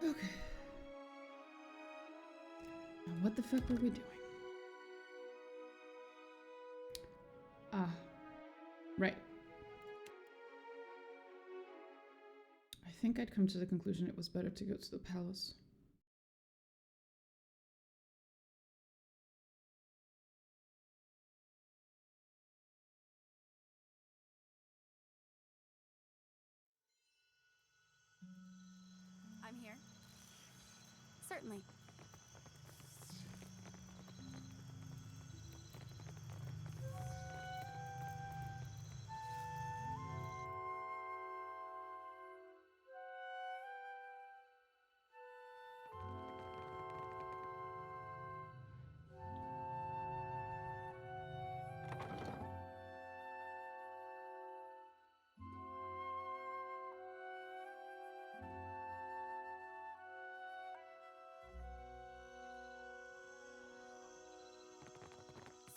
Okay. Now what the fuck are we doing? Ah. Right. I think I'd come to the conclusion it was better to go to the palace. I'm here. Certainly.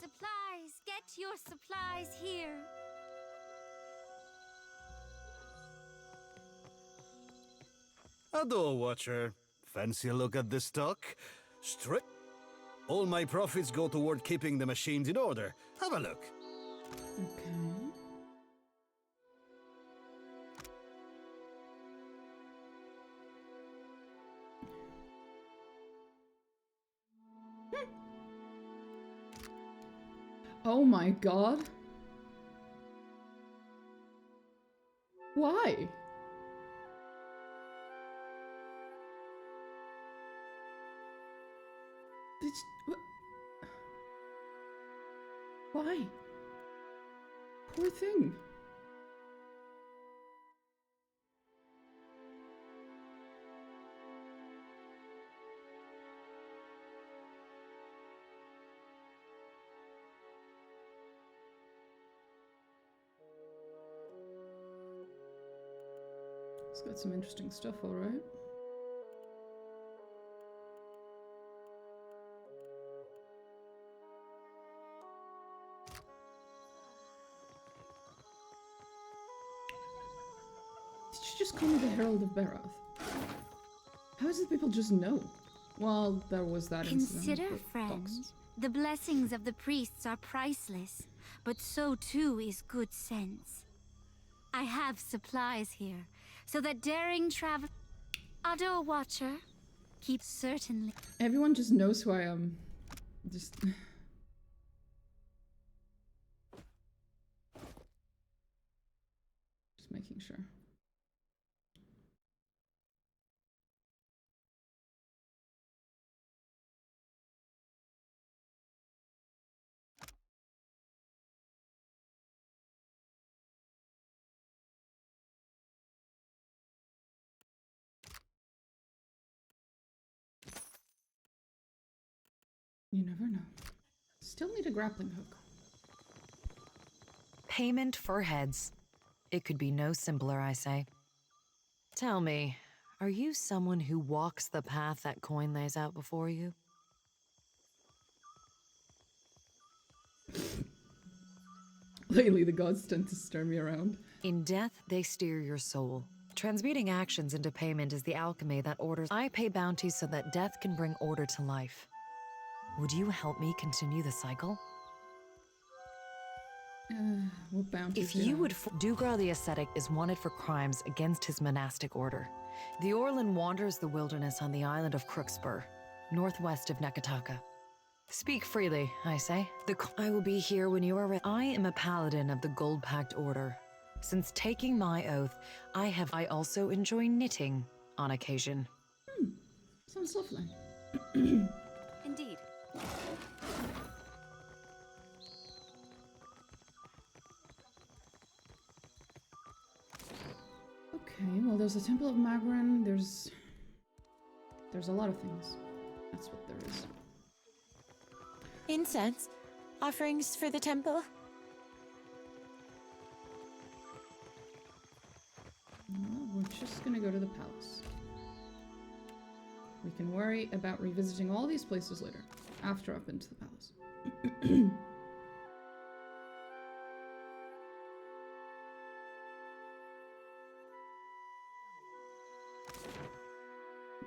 Supplies! Get your supplies here! A door watcher. Fancy a look at the stock? Strip. All my profits go toward keeping the machines in order. Have a look. Okay. Oh my god. Why? Why? Poor thing. It's got some interesting stuff, alright. Did you just call me the Herald of Barath? How is it people just know? Well, there was that incident. Consider, friend, the blessings of the priests are priceless, but so too is good sense. I have supplies here, so that daring travel... Ado Watcher, keep certainly... Everyone just knows who I am. Just... Just making sure. You never know. Still need a grappling hook. Payment for heads. It could be no simpler, I say. Tell me, are you someone who walks the path that coin lays out before you? Lately, the gods tend to stir me around. In death, they steer your soul. Transmuting actions into payment is the alchemy that orders. I pay bounties so that death can bring order to life. Would you help me continue the cycle? What bounties If do you have? would... Dugra the Ascetic is wanted for crimes against his monastic order. The Orlan wanders the wilderness on the island of Crookspur, northwest of Nekataka. Speak freely, I say. I will be here when you are ready. I am a paladin of the Gold-Pact Order. Since taking my oath, I also enjoy knitting on occasion. Sounds lovely. Indeed. Okay, well, there's a Temple of Magran. There's a lot of things. That's what there is. Incense? Offerings for the temple? Well, we're just gonna go to the palace. We can worry about revisiting all these places later, after I've been to the palace.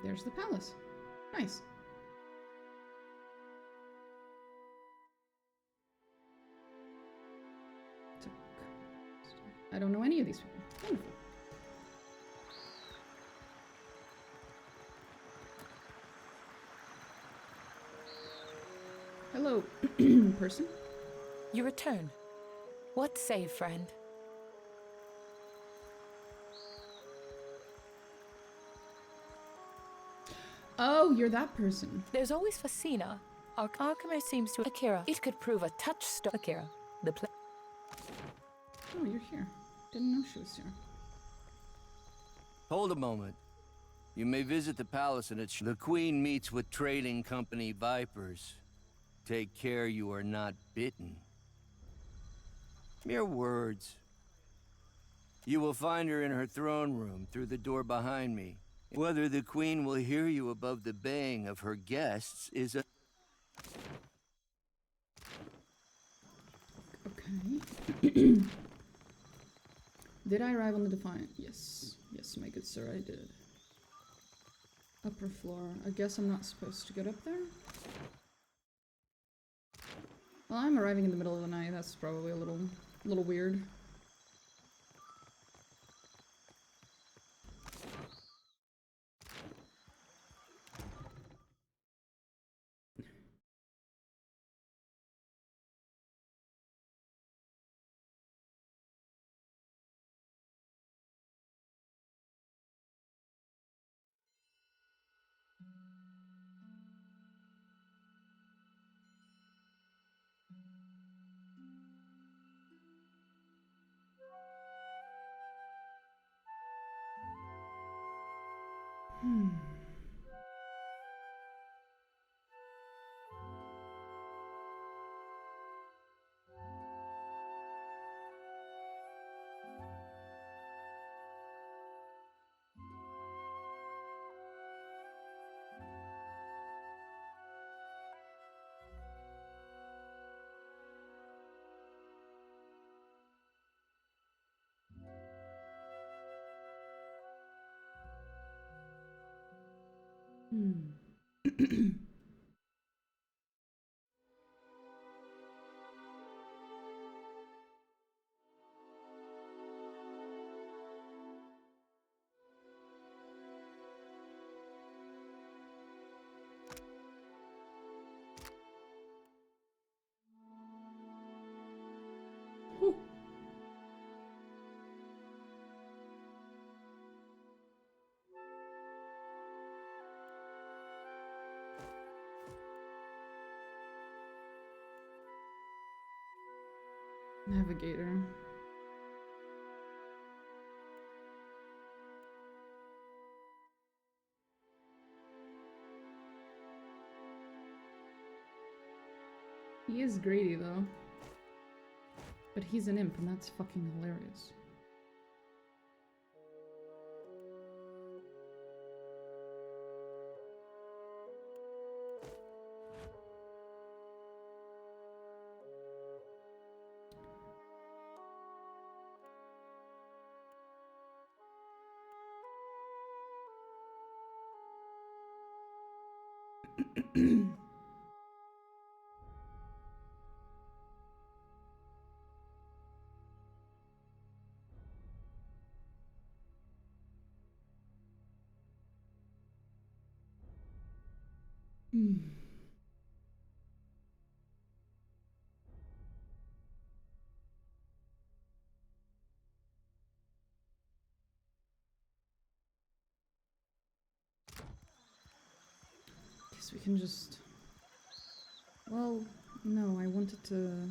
There's the palace. Nice. I don't know any of these people. Wonderful. Hello, person. You return. What say, friend? Oh, you're that person. There's always Fascina. Our alchemist seems to Akira. It could prove a touchstone. Akira, the Oh, you're here. Didn't know she was here. Hold a moment. You may visit the palace and its... The Queen meets with trading company Vipers. Take care you are not bitten. Mere words. You will find her in her throne room through the door behind me. Whether the Queen will hear you above the baying of her guests is a... Okay. Did I arrive on the Defiant? Yes. Yes, my good sir, I did. Upper floor. I guess I'm not supposed to get up there? Well, I'm arriving in the middle of the night. That's probably a little weird. Whew. Navigator. He is greedy though. But he's an imp and that's fucking hilarious. Guess we can just... Well, no, I wanted to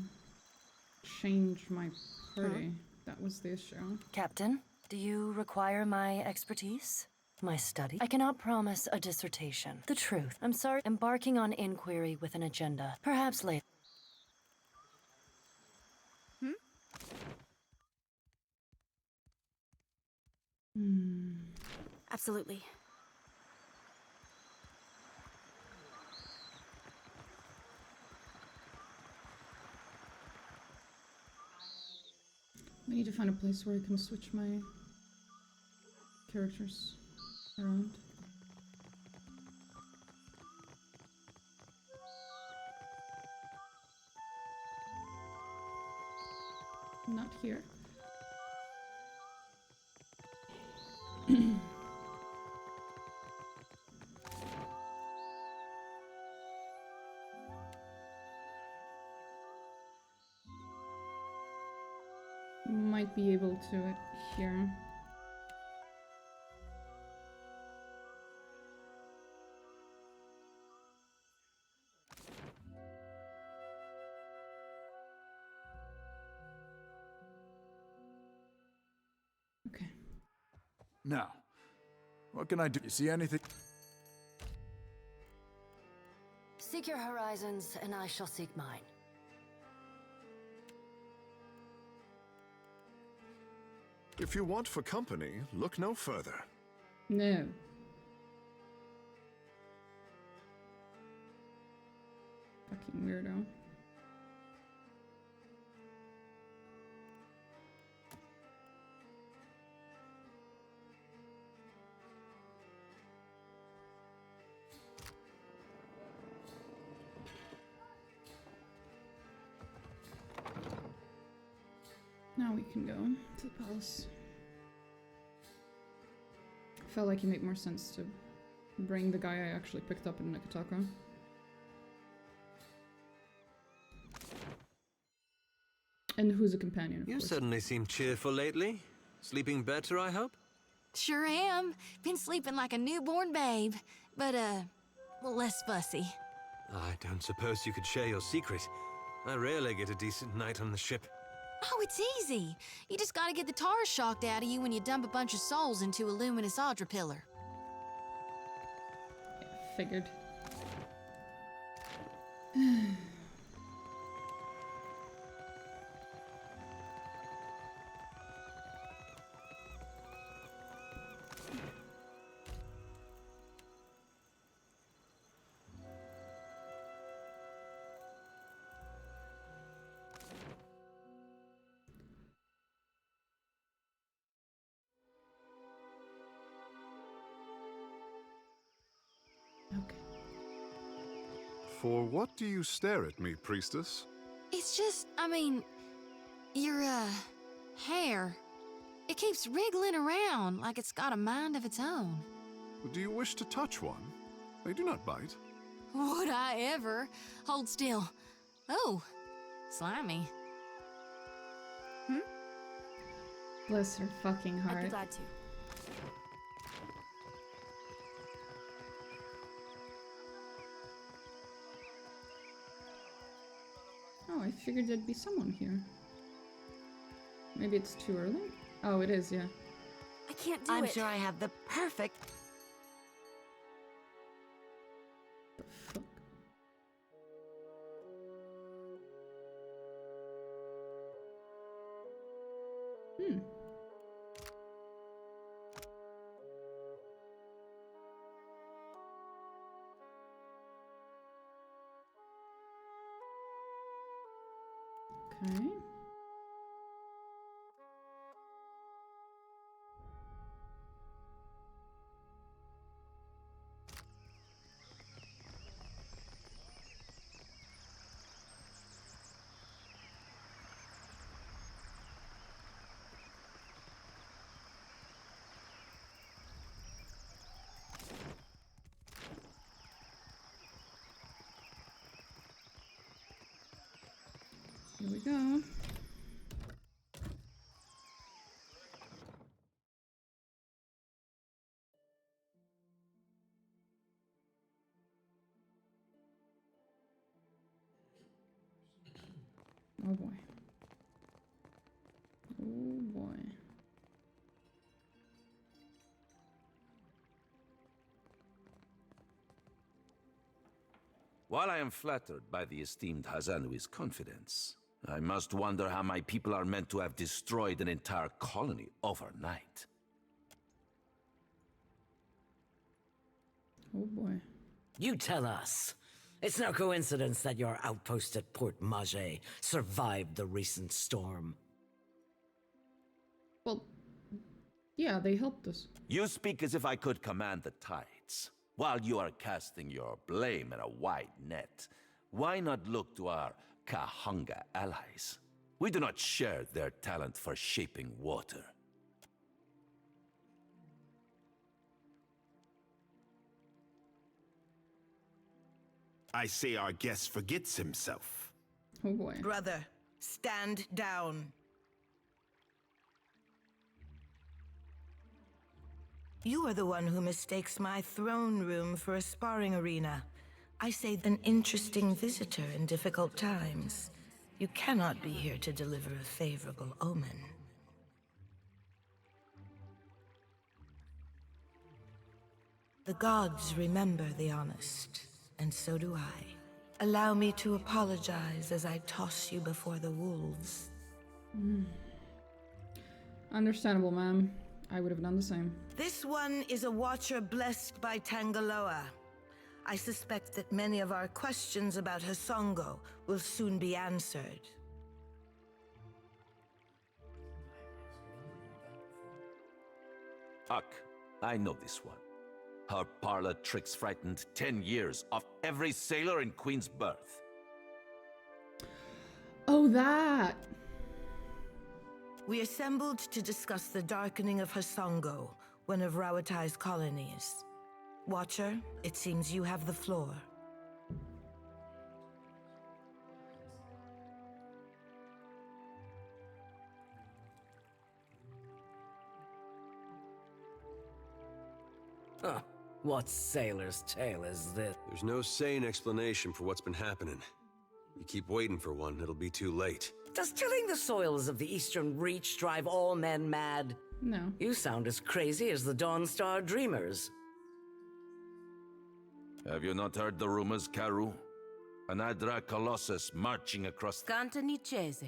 change my party. That was the issue. Captain, do you require my expertise? My study? I cannot promise a dissertation. The truth. I'm sorry. Embarking on inquiry with an agenda. Perhaps later. Absolutely. We need to find a place where I can switch my characters around. here. Might be able to it here. Okay. Now, what can I do? You see anything? Seek your horizons, and I shall seek mine. If you want for company, look no further. No. Fucking weirdo. Now we can go to the palace. Felt like it made more sense to bring the guy I actually picked up in Nikataka. And who's a companion, of You course. certainly seem cheerful lately. Sleeping better, I hope? Sure am. Been sleeping like a newborn babe, but less fussy. I don't suppose you could share your secret. I rarely get a decent night on the ship. Oh, it's easy. You just gotta get the tar shocked out of you when you dump a bunch of souls into a luminous Audra pillar. Yeah, figured. Okay. For what do you stare at me, priestess? It's just, I mean, your, hair. It keeps wriggling around like it's got a mind of its own. Do you wish to touch one? They do not bite. Would I ever? Hold still. Oh, slimy. Bless her fucking I'd be heart. glad to. Oh, I figured there'd be someone here. Maybe it's too early? Oh, it is, yeah. I can't do I'm it. sure I have the perfect... The fuck? Hmm. Okay. Here we go. Oh boy. Oh boy. While I am flattered by the esteemed Hazanui's confidence, I must wonder how my people are meant to have destroyed an entire colony overnight. Oh boy. You tell us. It's no coincidence that your outpost at Port Mage survived the recent storm. Well, yeah, they helped us. You speak as if I could command the tides. While you are casting your blame in a wide net, why not look to our Kahanga allies? We do not share their talent for shaping water. I say our guest forgets himself. Oh boy. Brother, stand down. You are the one who mistakes my throne room for a sparring arena. I say an interesting visitor in difficult times. You cannot be here to deliver a favorable omen. The gods remember the honest, and so do I. Allow me to apologize as I toss you before the wolves. Understandable, ma'am. I would have done the same. This one is a watcher blessed by Tangaloa. I suspect that many of our questions about Hasongo will soon be answered. Huck, I know this one. Her parlor tricks frightened 10 years of every sailor in Queen's Birth. Oh, that! We assembled to discuss the darkening of Hasongo, one of Rawatai's colonies. Watcher, it seems you have the floor. Huh. What sailor's tale is this? There's no sane explanation for what's been happening. You keep waiting for one, it'll be too late. Does tilling the soils of the Eastern Reach drive all men mad? No. You sound as crazy as the Dawnstar Dreamers. Have you not heard the rumors, Karu? An Adra Colossus marching across... Cantanicese.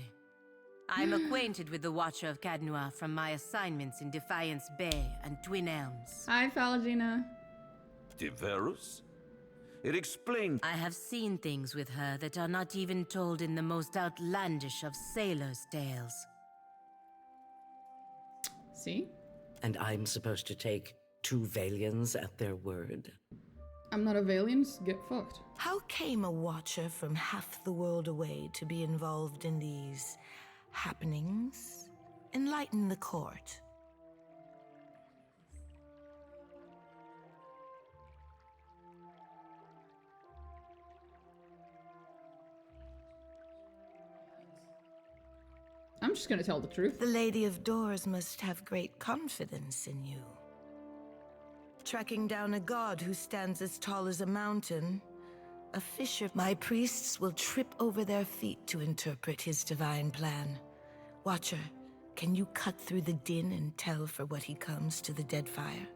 I'm acquainted with the Watcher of Cadnua from my assignments in Defiance Bay and Twin Elms. Hi, Falagina. Tiverus? It explained... I have seen things with her that are not even told in the most outlandish of sailors' tales. See? And I'm supposed to take two Valians at their word? I'm not a Valian, get fucked. How came a watcher from half the world away to be involved in these happenings? Enlighten the court. I'm just gonna tell the truth. The Lady of Doors must have great confidence in you. Tracking down a god who stands as tall as a mountain, a fisher. My priests will trip over their feet to interpret his divine plan. Watcher, can you cut through the din and tell for what he comes to the Deadfire?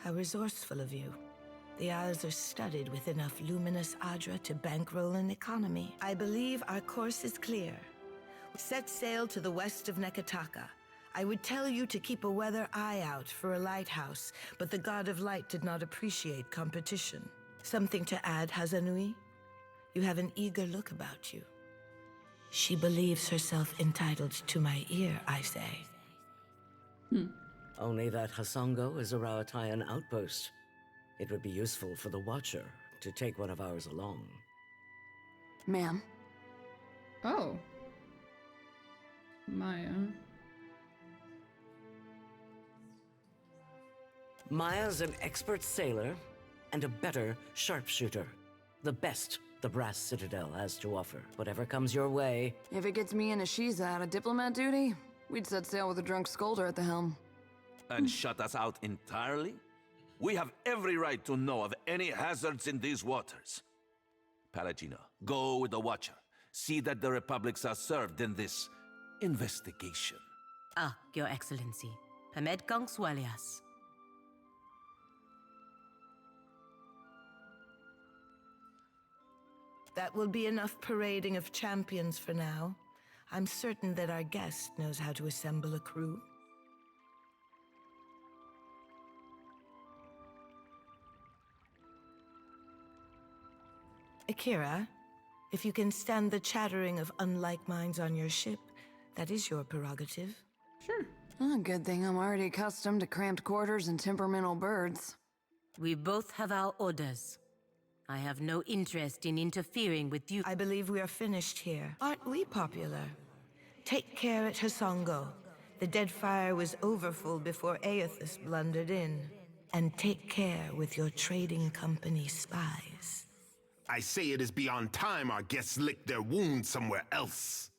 How resourceful of you. The Isles are studded with enough luminous Adra to bankroll an economy. I believe our course is clear. Set sail to the west of Nekataka. I would tell you to keep a weather eye out for a lighthouse, but the God of Light did not appreciate competition. Something to add, Hazanui? You have an eager look about you. She believes herself entitled to my ear, I say. Only that Hasongo is a Rawatayan outpost. It would be useful for the Watcher to take one of ours along. Ma'am. Oh. Maia. Maya's an expert sailor and a better sharpshooter. The best the Brass Citadel has to offer. Whatever comes your way. If it gets me and Ashiza out of diplomat duty, we'd set sail with a drunk scolder at the helm. And shut us out entirely? We have every right to know of any hazards in these waters. Palagino, go with the Watcher. See that the Republics are served in this investigation. Ah, Your Excellency. Hamed Kong Swalias. That will be enough parading of champions for now. I'm certain that our guest knows how to assemble a crew. Akira, if you can stand the chattering of unlike minds on your ship, that is your prerogative. Sure. Oh, good thing I'm already accustomed to cramped quarters and temperamental birds. We both have our orders. I have no interest in interfering with you. I believe we are finished here. Aren't we popular? Take care at Hasongo. The Deadfire was overfull before Aethys blundered in. And take care with your trading company spies. I say it is beyond time our guests lick their wounds somewhere else.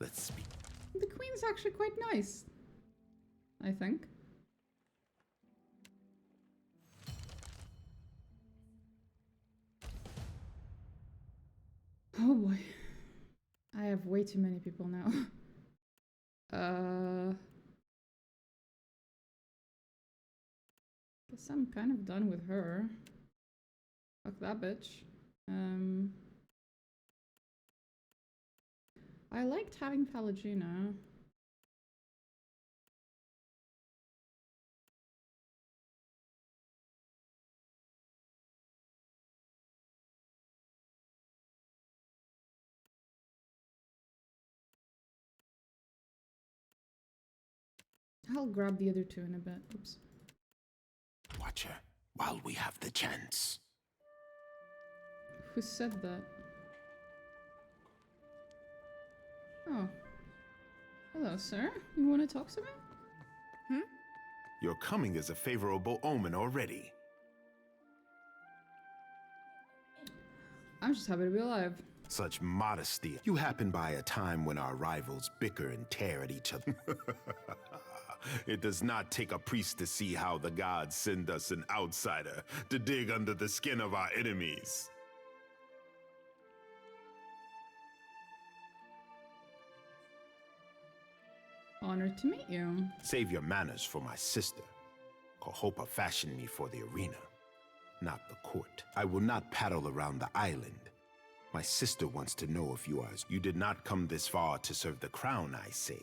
Let's speak. The queen's actually quite nice, I think. Oh boy. I have way too many people now. Guess I'm kind of done with her. Fuck that bitch. I liked having Palagina. I'll grab the other two in a bit. Oops. Watcher, while we have the chance. Who said that? Oh. Hello, sir. You want to talk to me? Your coming is a favorable omen already. I'm just happy to be alive. Such modesty. You happen by a time when our rivals bicker and tear at each other. It does not take a priest to see how the gods send us an outsider to dig under the skin of our enemies. Honored to meet you. Save your manners for my sister. Kohopa fashioned me for the arena, not the court. I will not paddle around the island. My sister wants to know if you are. You did not come this far to serve the crown, I say.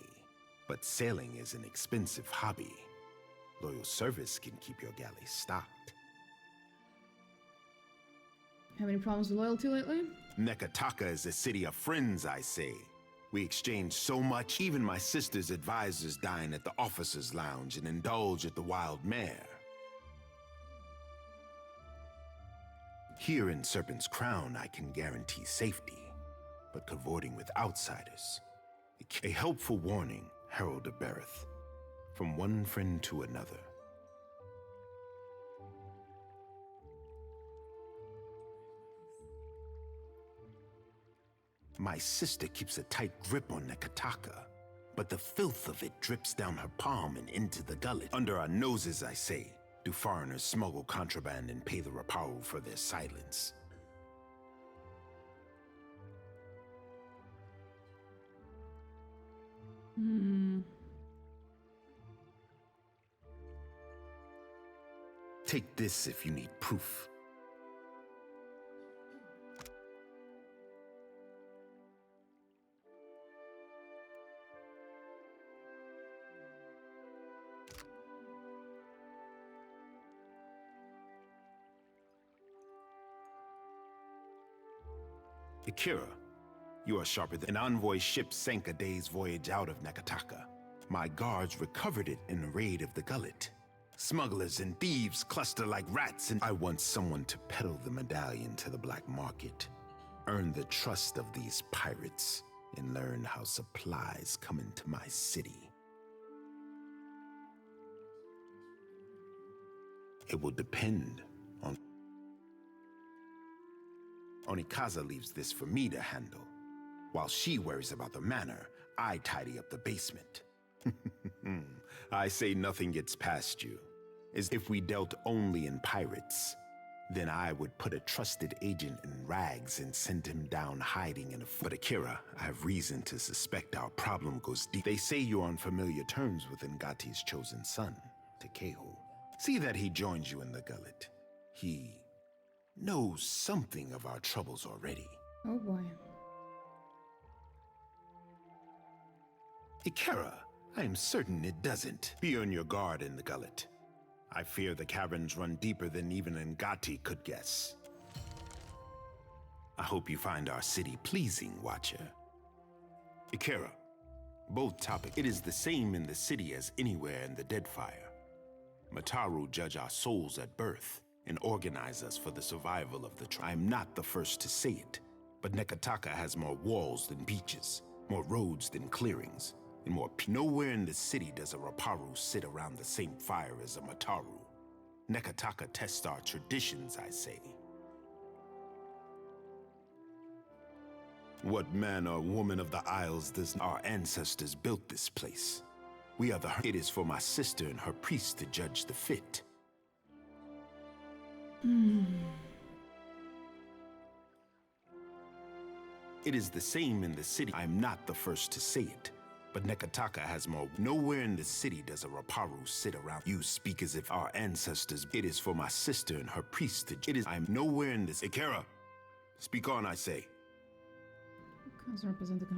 But sailing is an expensive hobby. Loyal service can keep your galley stocked. Have any problems with loyalty lately? Nekataka is a city of friends, I say. We exchange so much, even my sister's advisors dine at the officers' lounge and indulge at the wild mare. Here in Serpent's Crown, I can guarantee safety, but cavorting with outsiders. A helpful warning, Herald of Bereth, from one friend to another. My sister keeps a tight grip on Nekataka, but the filth of it drips down her palm and into the gullet. Under our noses, I say, do foreigners smuggle contraband and pay the Rapau for their silence? Take this if you need proof. Akira, you are sharper than an envoy ship sank a day's voyage out of Nekataka. My guards recovered it in a raid of the gullet. Smugglers and thieves cluster like rats, and I want someone to peddle the medallion to the black market. Earn the trust of these pirates, and learn how supplies come into my city. It will depend on... Onikaza leaves this for me to handle. While she worries about the manor, I tidy up the basement. I say nothing gets past you. As if we dealt only in pirates, then I would put a trusted agent in rags and send him down hiding in a... But Akira, I have reason to suspect our problem goes deep. They say you're on familiar terms with Ngati's chosen son, Tekehu. See that he joins you in the gullet. He knows something of our troubles already. Oh boy. Ikera, I am certain it doesn't. Be on your guard in the gullet. I fear the caverns run deeper than even Ngati could guess. I hope you find our city pleasing, Watcher. Ikera, both topic. It is the same in the city as anywhere in the Deadfire. Mataru judge our souls at birth and organize us for the survival of the tribe. I'm not the first to say it, but Nekataka has more walls than beaches, more roads than clearings, and more nowhere in the city does a Raparu sit around the same fire as a Mataru. Nekataka tests our traditions, I say. What man or woman of the Isles does our ancestors built this place? We are the... It is for my sister and her priest to judge the fit. It is the same in the city. I'm not the first to say it, but Nekataka has more... Nowhere in the city does a Raparu sit around. You speak as if our ancestors... It is for my sister and her priest to... It is... I'm nowhere in this... Ikera! Speak on, I say.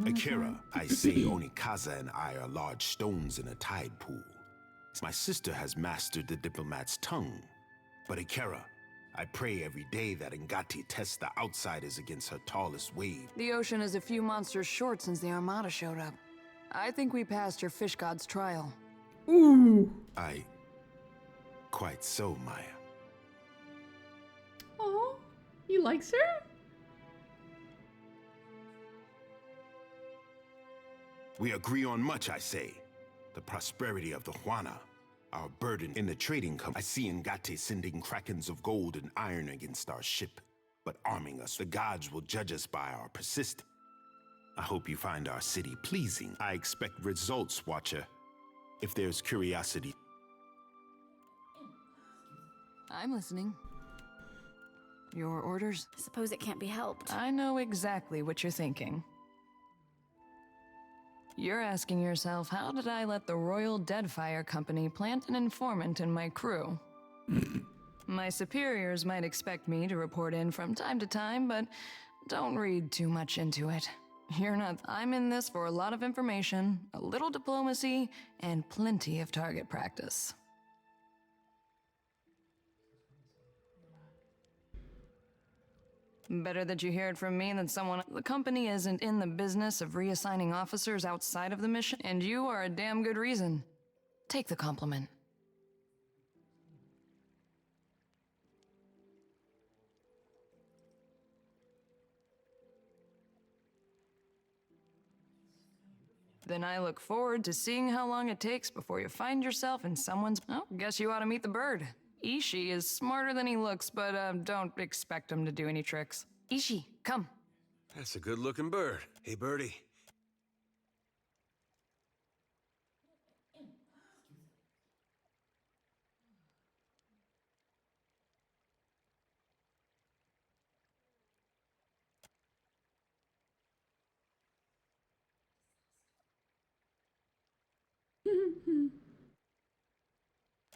Akira, I say Onikaza and I are large stones in a tide pool. My sister has mastered the diplomat's tongue. But Akira, I pray every day that Ngati tests the outsiders against her tallest wave. The ocean is a few monsters short since the Armada showed up. I think we passed your fish god's trial. Ooh. Quite so, Maya. Oh, he likes her? We agree on much, I say. The prosperity of the Juana, our burden in the trading company. I see Ngate sending krakens of gold and iron against our ship, but arming us. The gods will judge us by our persistence. I hope you find our city pleasing. I expect results, Watcher. If there's curiosity. I'm listening. Your orders? Suppose it can't be helped. I know exactly what you're thinking. You're asking yourself, how did I let the Royal Deadfire Company plant an informant in my crew? My superiors might expect me to report in from time to time, but don't read too much into it. You're not. I'm in this for a lot of information, a little diplomacy, and plenty of target practice. Better that you hear it from me than someone. The company isn't in the business of reassigning officers outside of the mission, and you are a damn good reason. Take the compliment. Then I look forward to seeing how long it takes before you find yourself in someone's... Oh, guess you ought to meet the bird. Ishi is smarter than he looks, but don't expect him to do any tricks. Ishi, come. That's a good-looking bird. Hey, birdie.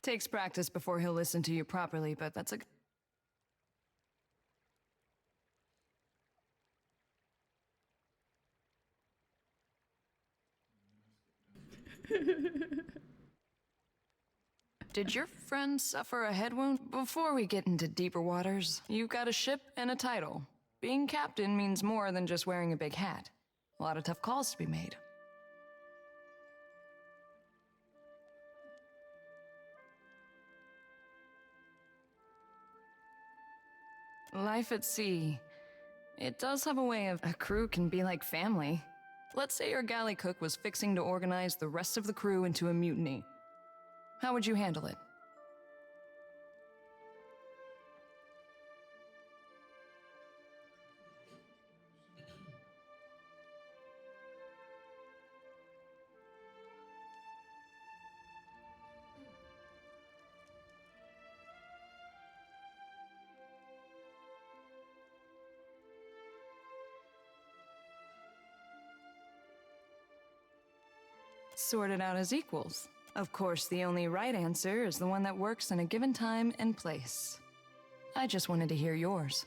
Takes practice before he'll listen to you properly, but that's a... Did your friend suffer a head wound? Before we get into deeper waters, you've got a ship and a title. Being captain means more than just wearing a big hat. A lot of tough calls to be made. Life at sea. It does have a way of... A crew can be like family. Let's say your galley cook was fixing to organize the rest of the crew into a mutiny. How would you handle it? Sort it out as equals. Of course, the only right answer is the one that works in a given time and place. I just wanted to hear yours.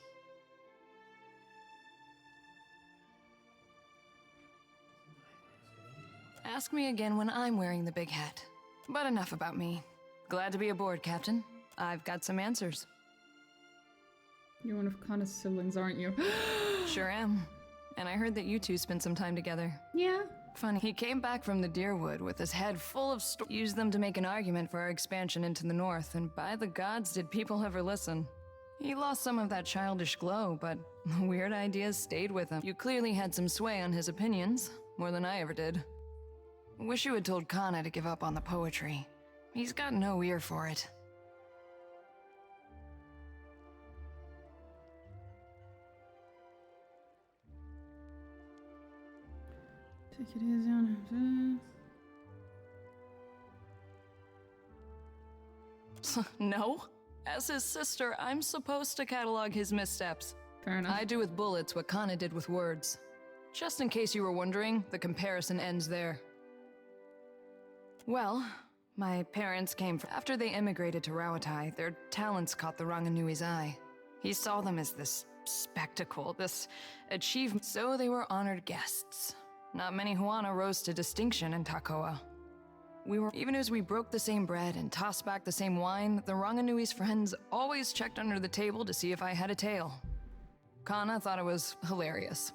Ask me again when I'm wearing the big hat. But enough about me. Glad to be aboard, Captain. I've got some answers. You're one of Connor's siblings, aren't you? Sure am. And I heard that you two spent some time together. Yeah. Funny, he came back from the Deerwood with his head full of used them to make an argument for our expansion into the north, and by the gods, did people ever listen. He lost some of that childish glow, but the weird ideas stayed with him. You clearly had some sway on his opinions, more than I ever did. Wish you had told Kana to give up on the poetry. He's got no ear for it. Take it easy on him. No? As his sister, I'm supposed to catalog his missteps. Fair enough. I do with bullets what Kana did with words. Just in case you were wondering, the comparison ends there. Well, my parents came after they immigrated to Rawatai, their talents caught the Ranganui's eye. He saw them as this spectacle, this achievement, so they were honored guests. Not many Huana rose to distinction in Takoa. Even as we broke the same bread and tossed back the same wine, the Ranganui's friends always checked under the table to see if I had a tail. Kana thought it was hilarious.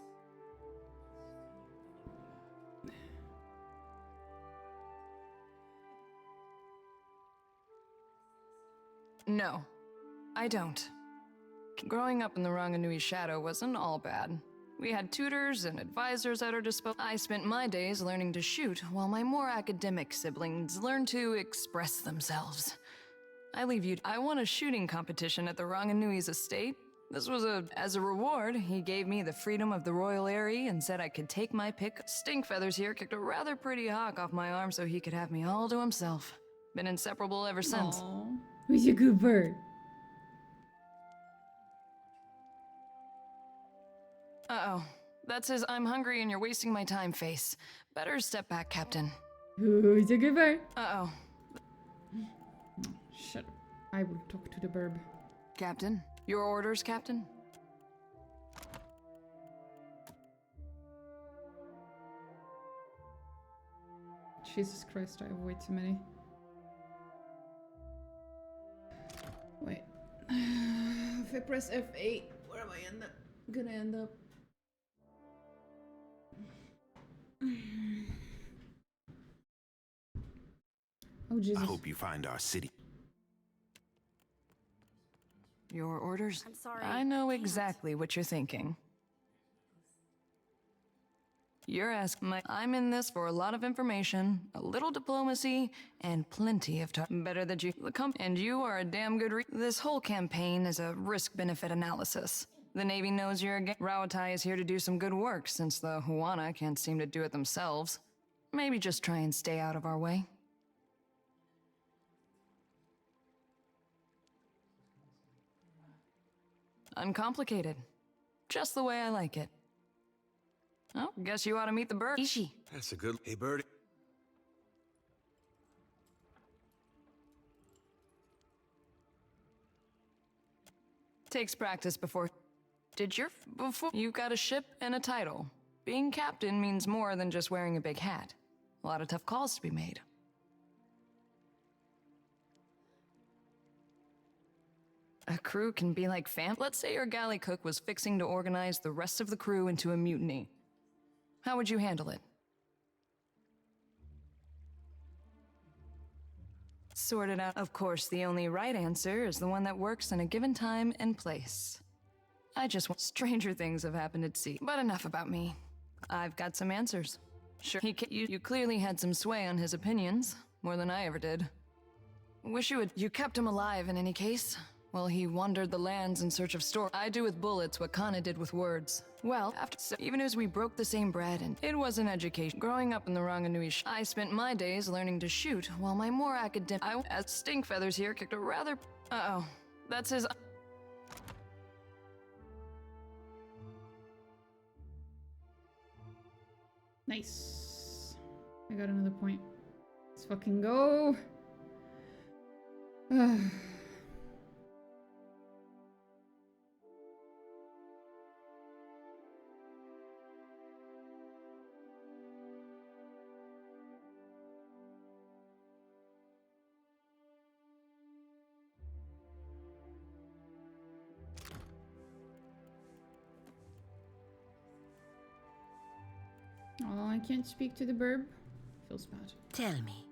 No, I don't. Growing up in the Ranganui's shadow wasn't all bad. We had tutors and advisors at our disposal. I spent my days learning to shoot, while my more academic siblings learned to express themselves. I won a shooting competition at the Ranganui's estate. As a reward, he gave me the freedom of the royal eyrie and said I could take my pick. Stinkfeathers here kicked a rather pretty hawk off my arm so he could have me all to himself. Been inseparable ever since. Aww. Who's a good bird? Uh-oh. That's his I'm hungry and you're wasting my time face. Better step back, Captain. Who's a good bird? Uh-oh. Shut up. I will talk to the burb. Captain? Your orders, Captain? Jesus Christ, I have way too many. Wait. If I press F8, where am I gonna end up? Oh, Jesus. I hope you find our city. Your orders? I'm sorry. I know exactly what you're thinking. You're asking I'm in this for a lot of information, a little diplomacy, and plenty of time. Better that you come, and you are a damn good This whole campaign is a risk-benefit analysis. The Navy knows you're against. Rawatai is here to do some good work, since the Huana can't seem to do it themselves. Maybe just try and stay out of our way. Uncomplicated. Just the way I like it. Oh, guess you ought to meet the bird. Ishi. That's a good... Hey, birdie. Takes practice before... Before... You got a ship and a title. Being captain means more than just wearing a big hat. A lot of tough calls to be made. A crew can be like Let's say your galley cook was fixing to organize the rest of the crew into a mutiny. How would you handle it? Sort it out. Of course, the only right answer is the one that works in a given time and place. I just want stranger things have happened at sea. But enough about me. I've got some answers. Sure, you clearly had some sway on his opinions, more than I ever did. Wish you kept him alive in any case. Well, he wandered the lands in search of store. I do with bullets what Kana did with words. Well, even as we broke the same bread, and it was an education. Growing up in the Ranganui, I spent my days learning to shoot, while my more academic... as Stinkfeathers here kicked a rather... Uh-oh. That's his... Nice. I got another point. Let's fucking go. Oh, I can't speak to the burb. Feels bad. Tell me.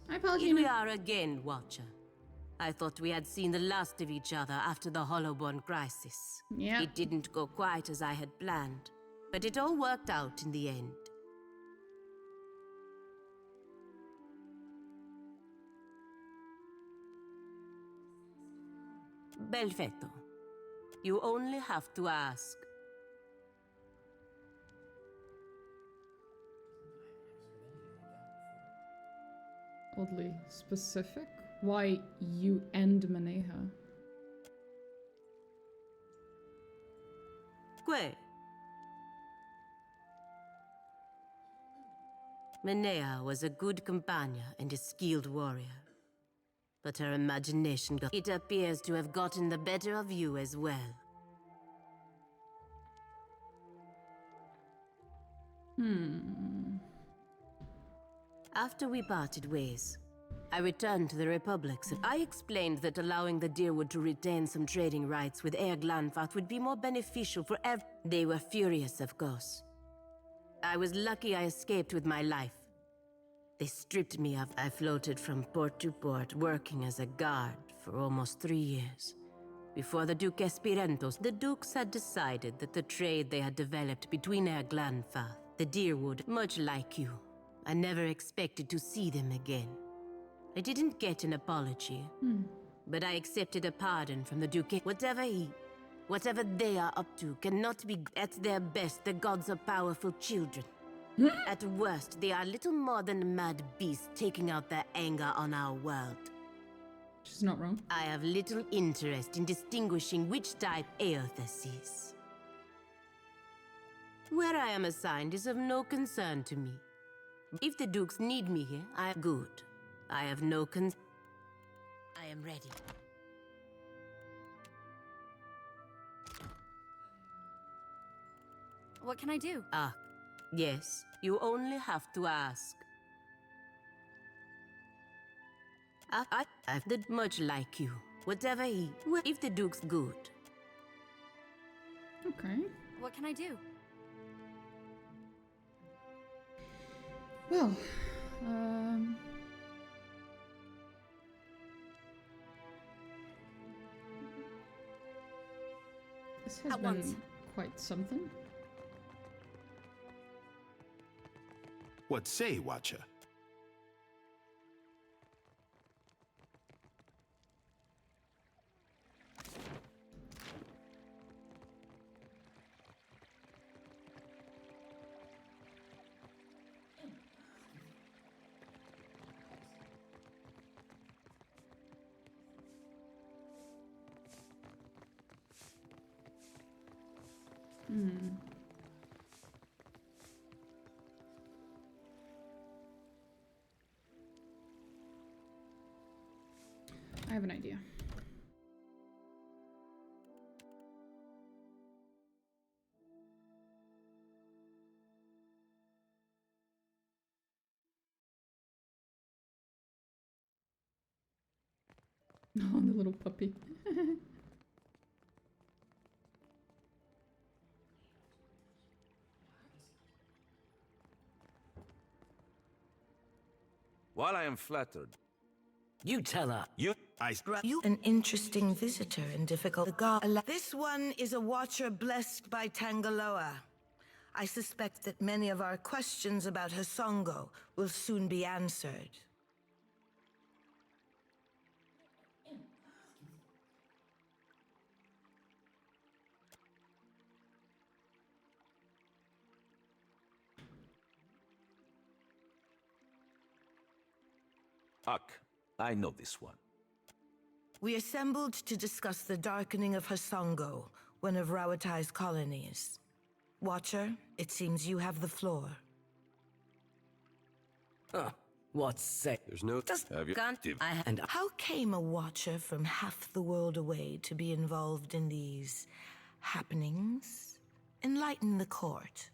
Hi, Paladin. Here we are again, Watcher. I thought we had seen the last of each other after the Hollowborn crisis. Yeah. It didn't go quite as I had planned, but it all worked out in the end. Belfetto, you only have to ask. Oddly specific. Why you and Maneha? Que? Maia was a good companion and a skilled warrior. But her imagination it appears to have gotten the better of you as well. After we parted ways, I returned to the Republics. I explained that allowing the Deerwood to retain some trading rights with Air Glanfath would be more beneficial for They were furious, of course. I was lucky I escaped with my life. They stripped me of. I floated from port to port, working as a guard for almost 3 years. Before the Duke Espirentos, the Dukes had decided that the trade they had developed between Air Glanfath, the Deerwood, much like you, I never expected to see them again. I didn't get an apology, but I accepted a pardon from the Duke. Whatever they are up to cannot be. At their best, the gods are powerful children. At worst, they are little more than mad beasts taking out their anger on our world. She's not wrong. I have little interest in distinguishing which type Eothas is. Where I am assigned is of no concern to me. If the Dukes need me here, I am good. I have no I am ready. What can I do? Yes, you only have to ask. I've did much like you. Whatever if the Duke's good. Okay. What can I do? Well, this has been quite something. What say, Watcher? I have an idea. Oh, the little puppy. While I am flattered, You tell her. You an interesting visitor in difficult. This one is a watcher blessed by Tangaloa. I suspect that many of our questions about Hasongo will soon be answered. I know this one. We assembled to discuss the darkening of Hasongo, one of Rawatai's colonies. Watcher, it seems you have the floor. What's say? There's no... How came a Watcher from half the world away to be involved in these happenings? Enlighten the court.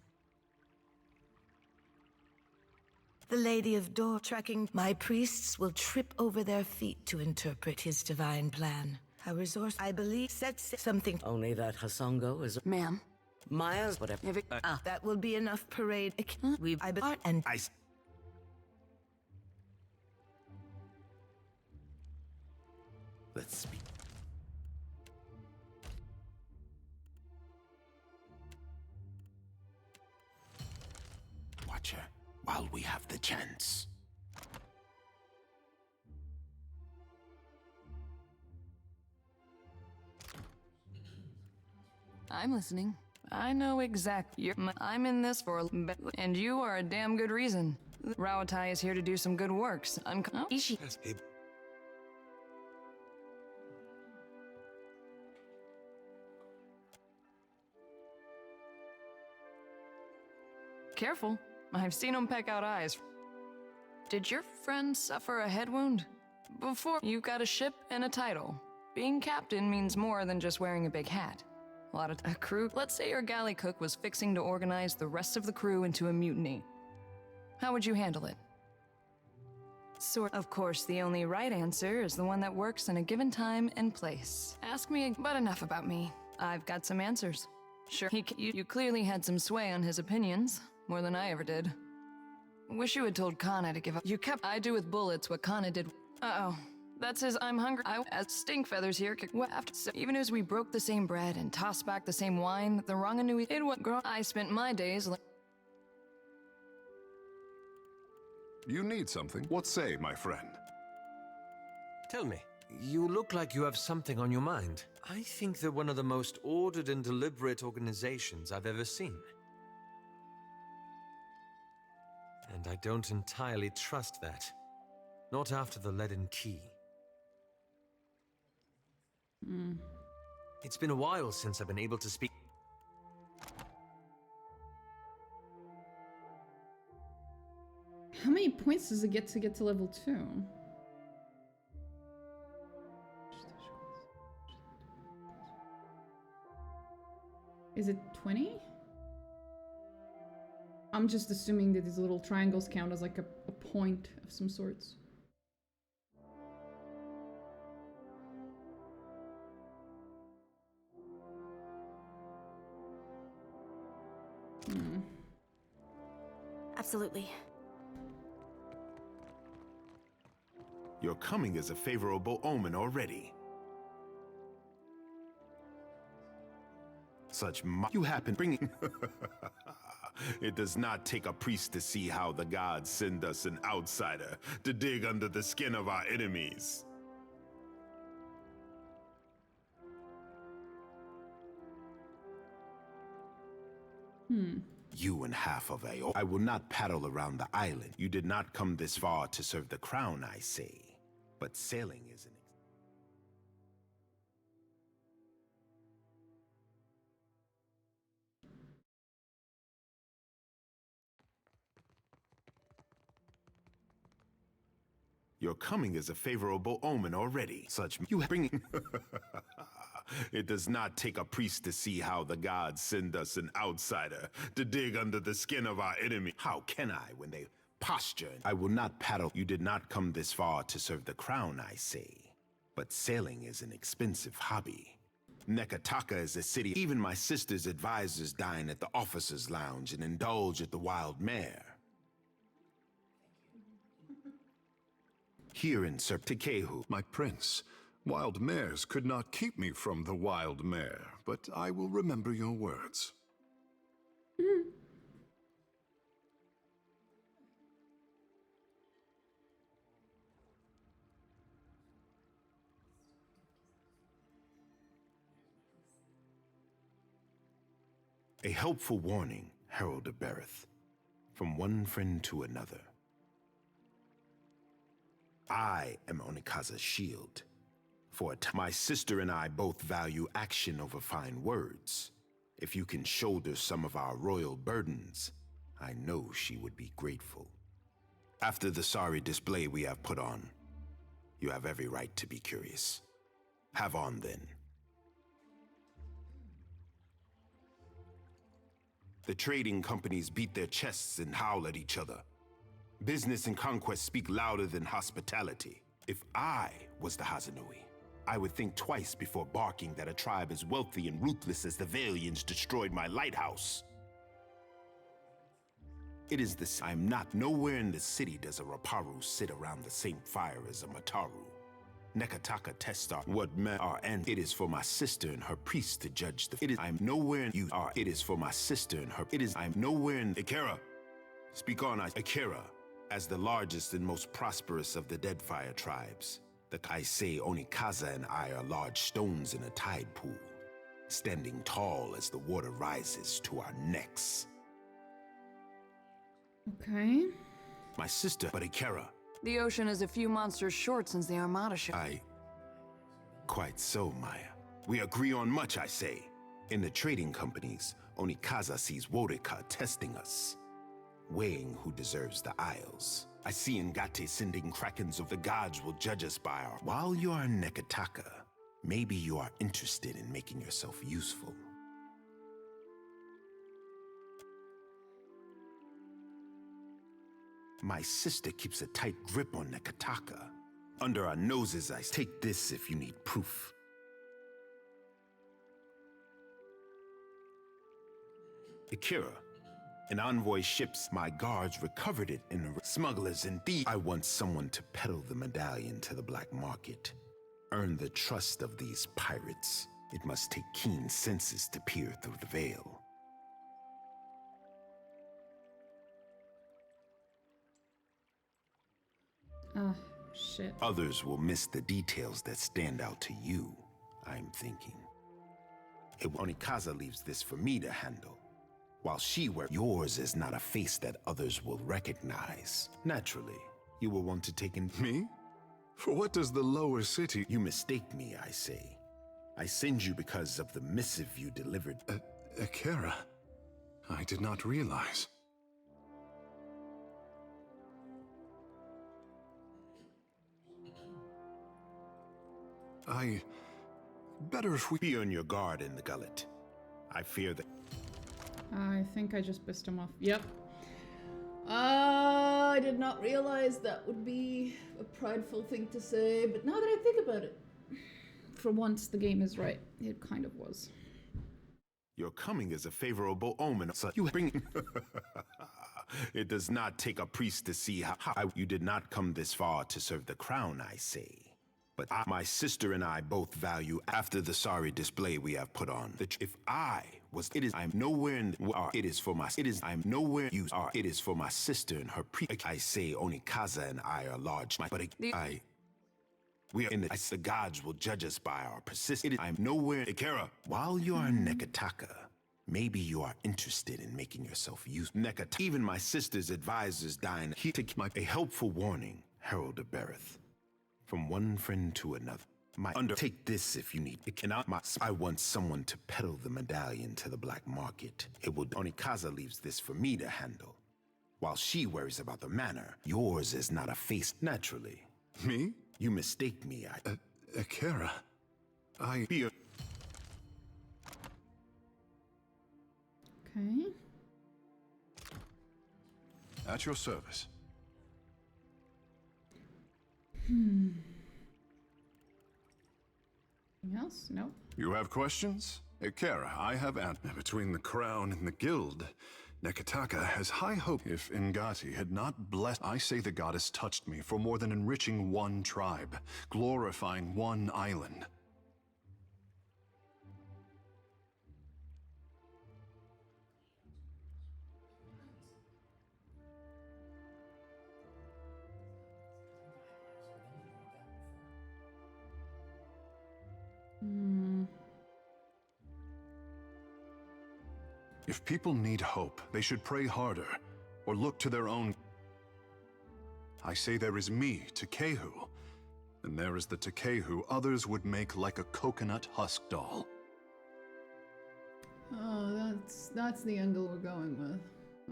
The Lady of Door tracking. My priests will trip over their feet to interpret his divine plan. A resource, I believe, sets something. Only that Hasongo is... Ma'am, Maya's whatever. That will be enough parade. Let's speak. Watcher, while we have the chance. I'm listening. I know exactly. I'm in this for a bit, and you are a damn good reason. Rawatai is here to do some good works. Ishi. Careful. I've seen him peck out eyes. Did your friend suffer a head wound? Before, you got a ship and a title. Being captain means more than just wearing a big hat. A lot of a crew. Let's say your galley cook was fixing to organize the rest of the crew into a mutiny. How would you handle it? Of course, the only right answer is the one that works in a given time and place. Ask me, but enough about me. I've got some answers. Sure, you clearly had some sway on his opinions, more than I ever did. Wish you had told Kana to give up. I do with bullets what Kana did. Uh-oh. That says I'm hungry. As stink feathers here. So even as we broke the same bread and tossed back the same wine, the Ranganui it what grow. I spent my days. You need something? What say, my friend? Tell me, you look like you have something on your mind. I think they're one of the most ordered and deliberate organizations I've ever seen. And I don't entirely trust that. Not after the leaden key. It's been a while since I've been able to speak. How many points does it get to level 2? Is it 20? I'm just assuming that these little triangles count as like a point of some sorts. Absolutely. Your coming is a favorable omen already. You happen bringing... It does not take a priest to see how the gods send us an outsider to dig under the skin of our enemies. You and half of AO. I will not paddle around the island. You did not come this far to serve the crown, I say. But sailing is an... Your coming is a favorable omen already. You bringing... It does not take a priest to see how the gods send us an outsider to dig under the skin of our enemy. How can I when they posture? I will not paddle. You did not come this far to serve the crown, I say. But sailing is an expensive hobby. Nekataka is a city. Even my sister's advisors dine at the officers' lounge and indulge at the wild mare. Here in Serptikehu, My prince, wild mares could not keep me from the wild mare, but I will remember your words. A helpful warning, Herald of Berith, from one friend to another. I am Onikaza's shield. For my sister and I both value action over fine words. If you can shoulder some of our royal burdens, I know she would be grateful. After the sorry display we have put on, you have every right to be curious. Have on then. The trading companies beat their chests and howl at each other. Business and conquest speak louder than hospitality. If I was the Hazanui, I would think twice before barking that a tribe as wealthy and ruthless as the Valians destroyed my lighthouse. It is this. I'm not. Nowhere in the city does a Raparu sit around the same fire as a Mataru. Nekataka tests are what men are, and it is for my sister and her priest to judge the. It is. I'm nowhere in you are. It is for my sister and her. It is. I'm nowhere in Akira. Speak on, Akira, as the largest and most prosperous of the Deadfire tribes. The Kaisei Onikaza and I are large stones in a tide pool, standing tall as the water rises to our necks. Okay. My sister, but Akira. The ocean is a few monsters short since the Armada show. Quite so, Maia. We agree on much, I say. In the trading companies, Onikaza sees Wodeka testing us, weighing who deserves the Isles. I see Ngate sending krakens of the gods will judge us by our. While you are in Nekataka, maybe you are interested in making yourself useful. My sister keeps a tight grip on Nekataka. Under our noses, I take this if you need proof. Akira, an envoy ships, my guards recovered it in smugglers and thieves. I want someone to peddle the medallion to the black market. Earn the trust of these pirates. It must take keen senses to peer through the veil. Shit. Others will miss the details that stand out to you, I'm thinking. Onikaza leaves this for me to handle. While she wears yours is not a face that others will recognize. Naturally, you will want to take in Me? For what does the lower city... You mistake me, I say. I send you because of the missive you delivered. Akira, I did not realize. Better if we... Be on your guard in the gullet. I fear that... I think I just pissed him off. Yep. I did not realize that would be a prideful thing to say, but now that I think about it, for once the game is right. It kind of was. Your coming is a favorable omen, so you bring... It does not take a priest to see how you did not come this far to serve the crown, I say. But my sister and I both value after the sorry display we have put on. If I was, it is, I'm nowhere in, it is for my, it is, I'm nowhere, you are, it is for my sister and her I say Onikaza and I are large, but we are in the gods will judge us by our persistence. I'm nowhere, Akira. While you are in Nekataka, maybe you are interested in making yourself use Nekataka. Even my sister's advisors dine here to keep a helpful warning, Herald of Berith. From one friend to another. Take this if you need. It cannot. I want someone to peddle the medallion to the black market. Onikaza leaves this for me to handle. While she worries about the manor, yours is not a face. Naturally. Me? You mistake me. Akira, Okay. At your service. Anything else? No. You have questions? Akira, I have answered. Between the crown and the guild, Nekataka has high hope. If Ngati had not blessed, I say the goddess touched me for more than enriching one tribe, glorifying one island. If people need hope, they should pray harder, or look to their own. I say there is me, Takehu, and there is the Takehu others would make like a coconut husk doll. Oh, that's the angle we're going with.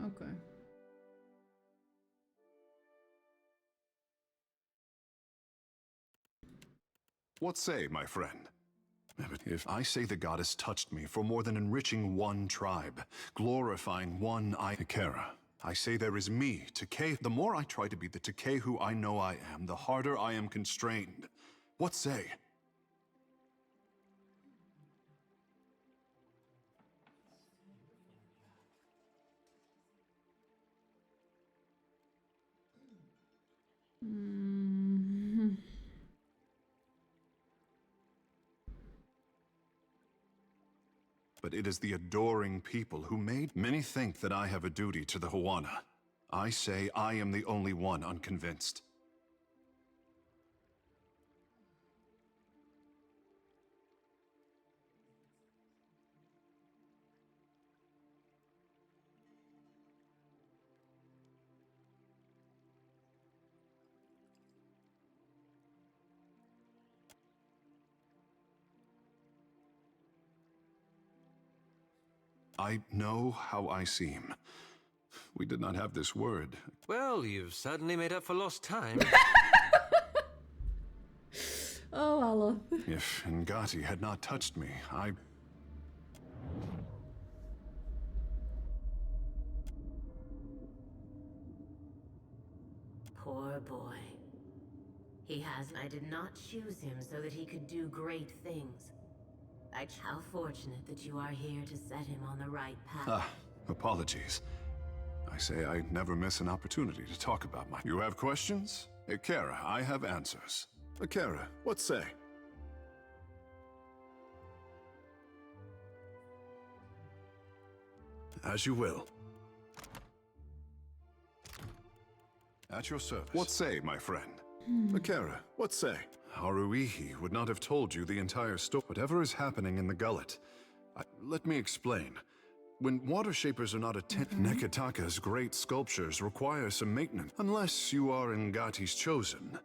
Okay. What say, my friend? If I say the goddess touched me for more than enriching one tribe, glorifying one Akira, I say there is me, Takehu. The more I try to be the Takehu I know I am, the harder I am constrained. What say? Mm. But it is the adoring people who made many think that I have a duty to the Huana. I say I am the only one unconvinced. I know how I seem. We did not have this word. Well, you've certainly made up for lost time. Oh, aloth. If Ngati had not touched me, Poor boy. I did not choose him so that he could do great things. How fortunate that you are here to set him on the right path. Apologies. I say I never miss an opportunity to talk about my... You have questions? Ikera, I have answers. Ikera, what say? As you will. At your service. What say, my friend? Ikera, what say? Haruihi would not have told you the entire story. Whatever is happening in the gullet, let me explain. When water shapers are not Nekataka's great sculptures require some maintenance. Unless you are Ngati's chosen.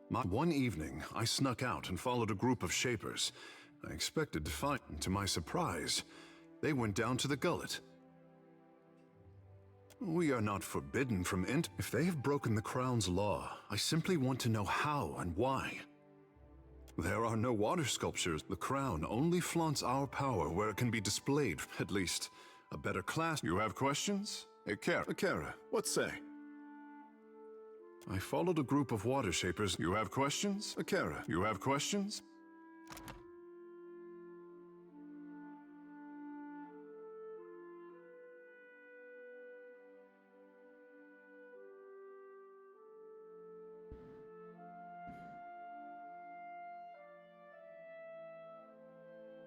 One evening, I snuck out and followed a group of shapers. I expected to find, to my surprise, they went down to the gullet. We are not forbidden from If they have broken the Crown's law, I simply want to know how and why. There are no water sculptures. The Crown only flaunts our power where it can be displayed, at least a better class. You have questions? Ikera, what say? I followed a group of water shapers. You have questions? Ikera, you have questions?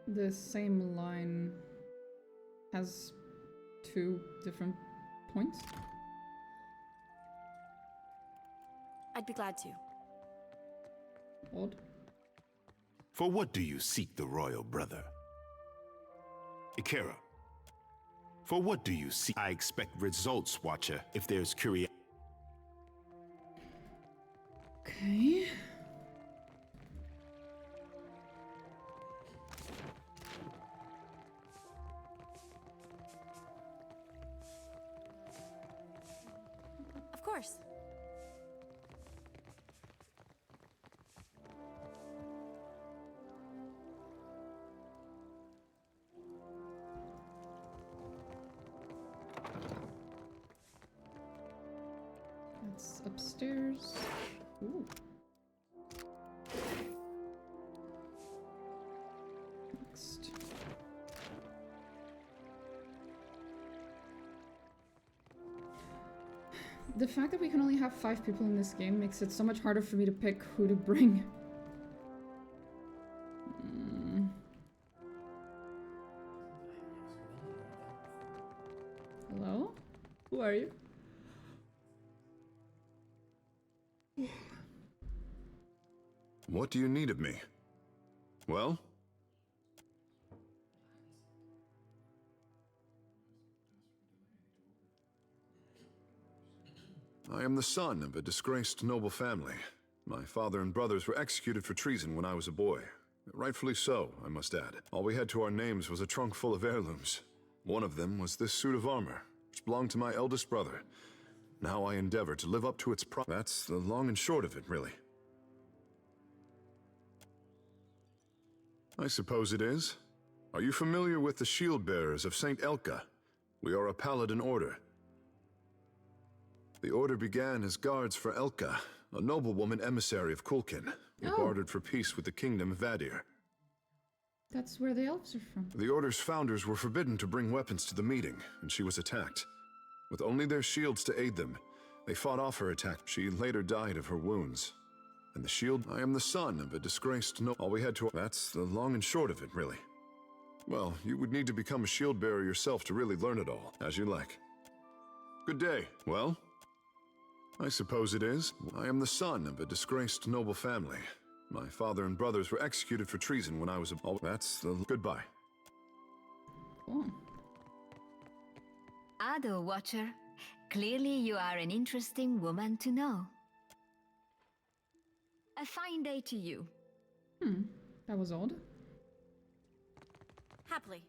The same line has two different points. I'd be glad to. Odd. For what do you seek the royal brother? Ikera, for what do you seek? I expect results, Watcher, if there's curiosity. Okay. Of course. That's upstairs. Ooh. Next. The fact that we can only have 5 people in this game makes it so much harder for me to pick who to bring. Hello? Who are you? What do you need of me? Well? I am the son of a disgraced noble family. My father and brothers were executed for treason when I was a boy. Rightfully so, I must add. All we had to our names was a trunk full of heirlooms. One of them was this suit of armor, which belonged to my eldest brother. Now I endeavor to live up to its That's the long and short of it, really. I suppose it is. Are you familiar with the shield bearers of St. Elka? We are a Paladin order. The order began as guards for Elka, a noblewoman emissary of Kulkin, who bartered for peace with the kingdom of Vadir. That's where the elves are from. The order's founders were forbidden to bring weapons to the meeting, and she was attacked. With only their shields to aid them, They fought off her attack. She later died of her wounds. And the shield, I am the son of a disgraced no. All we had to. That's the long and short of it, really. Well, you would need to become a shield bearer yourself to really learn it all, as you like. Good day. Well, I suppose it is. I am the son of a disgraced noble family. My father and brothers were executed for treason when I was a. Oh, that's the. Goodbye. Cool. Ado, Watcher. Clearly you are an interesting woman to know. A fine day to you. That was odd. Happily.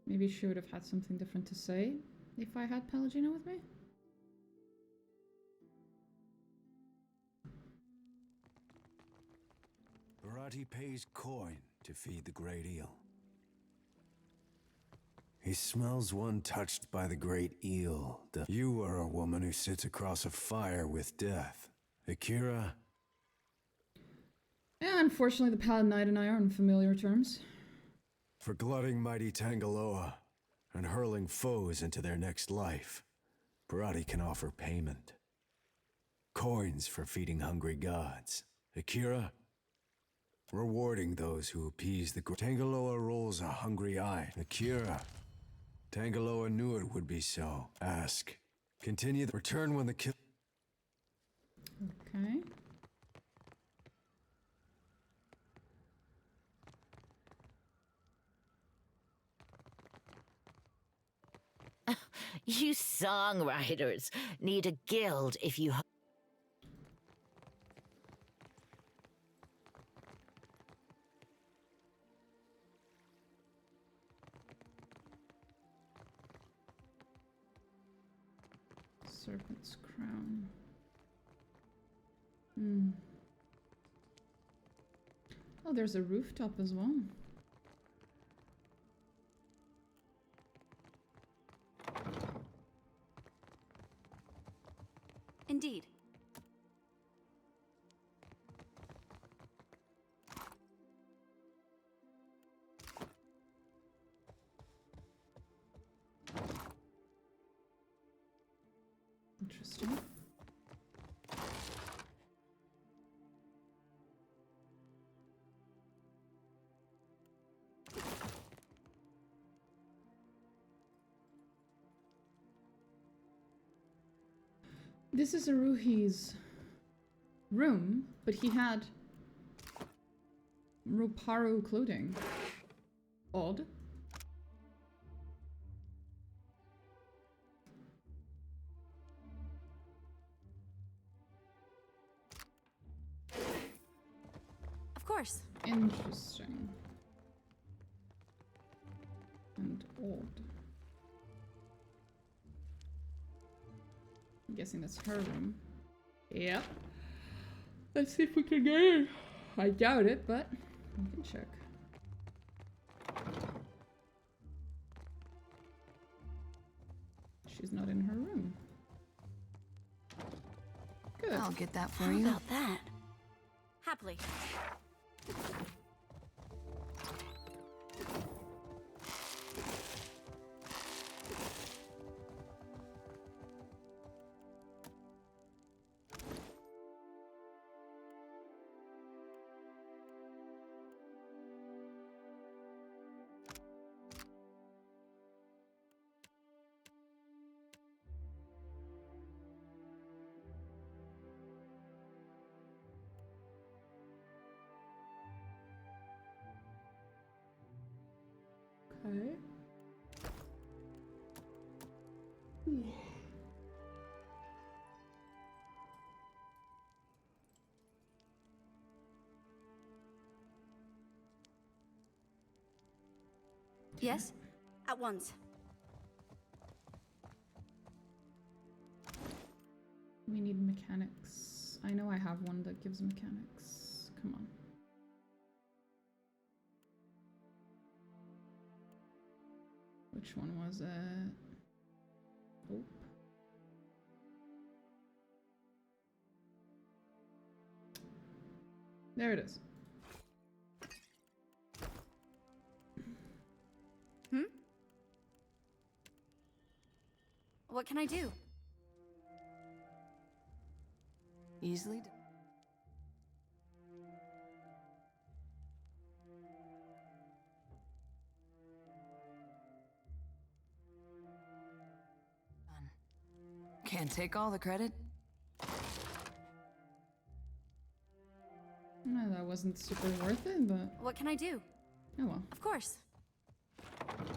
Maybe she would have had something different to say if I had Palagino with me. Barati pays coin to feed the great eel. He smells one touched by the great eel. You are a woman who sits across a fire with death. Akira? Yeah, unfortunately the Paladin Knight and I are on familiar terms. For glutting mighty Tangaloa and hurling foes into their next life, Barati can offer payment. Coins for feeding hungry gods. Akira? Rewarding those who appease the Tangaloa rolls a hungry eye. Akira. Tangaloa knew it would be so. Ask. Continue. Return when the kill. Okay. You songwriters need a guild if you... Serpent's crown. Oh, there's a rooftop as well. Indeed. Interesting. This is Aruhi's room, but he had Roparu clothing. Odd. Of course. Interesting. And odd. I'm guessing that's her room. Yep. Let's see if we can get in. I doubt it, but we can check. She's not in her room. Good. I'll get that for How you. about that? Happily. Okay. Yes? At once. We need mechanics. I know I have one that gives mechanics. Come on. Which one was it? Oh. There it is. What can I do? Easily done. Can't take all the credit. No, that wasn't super worth it, but... What can I do? Oh well. Of course.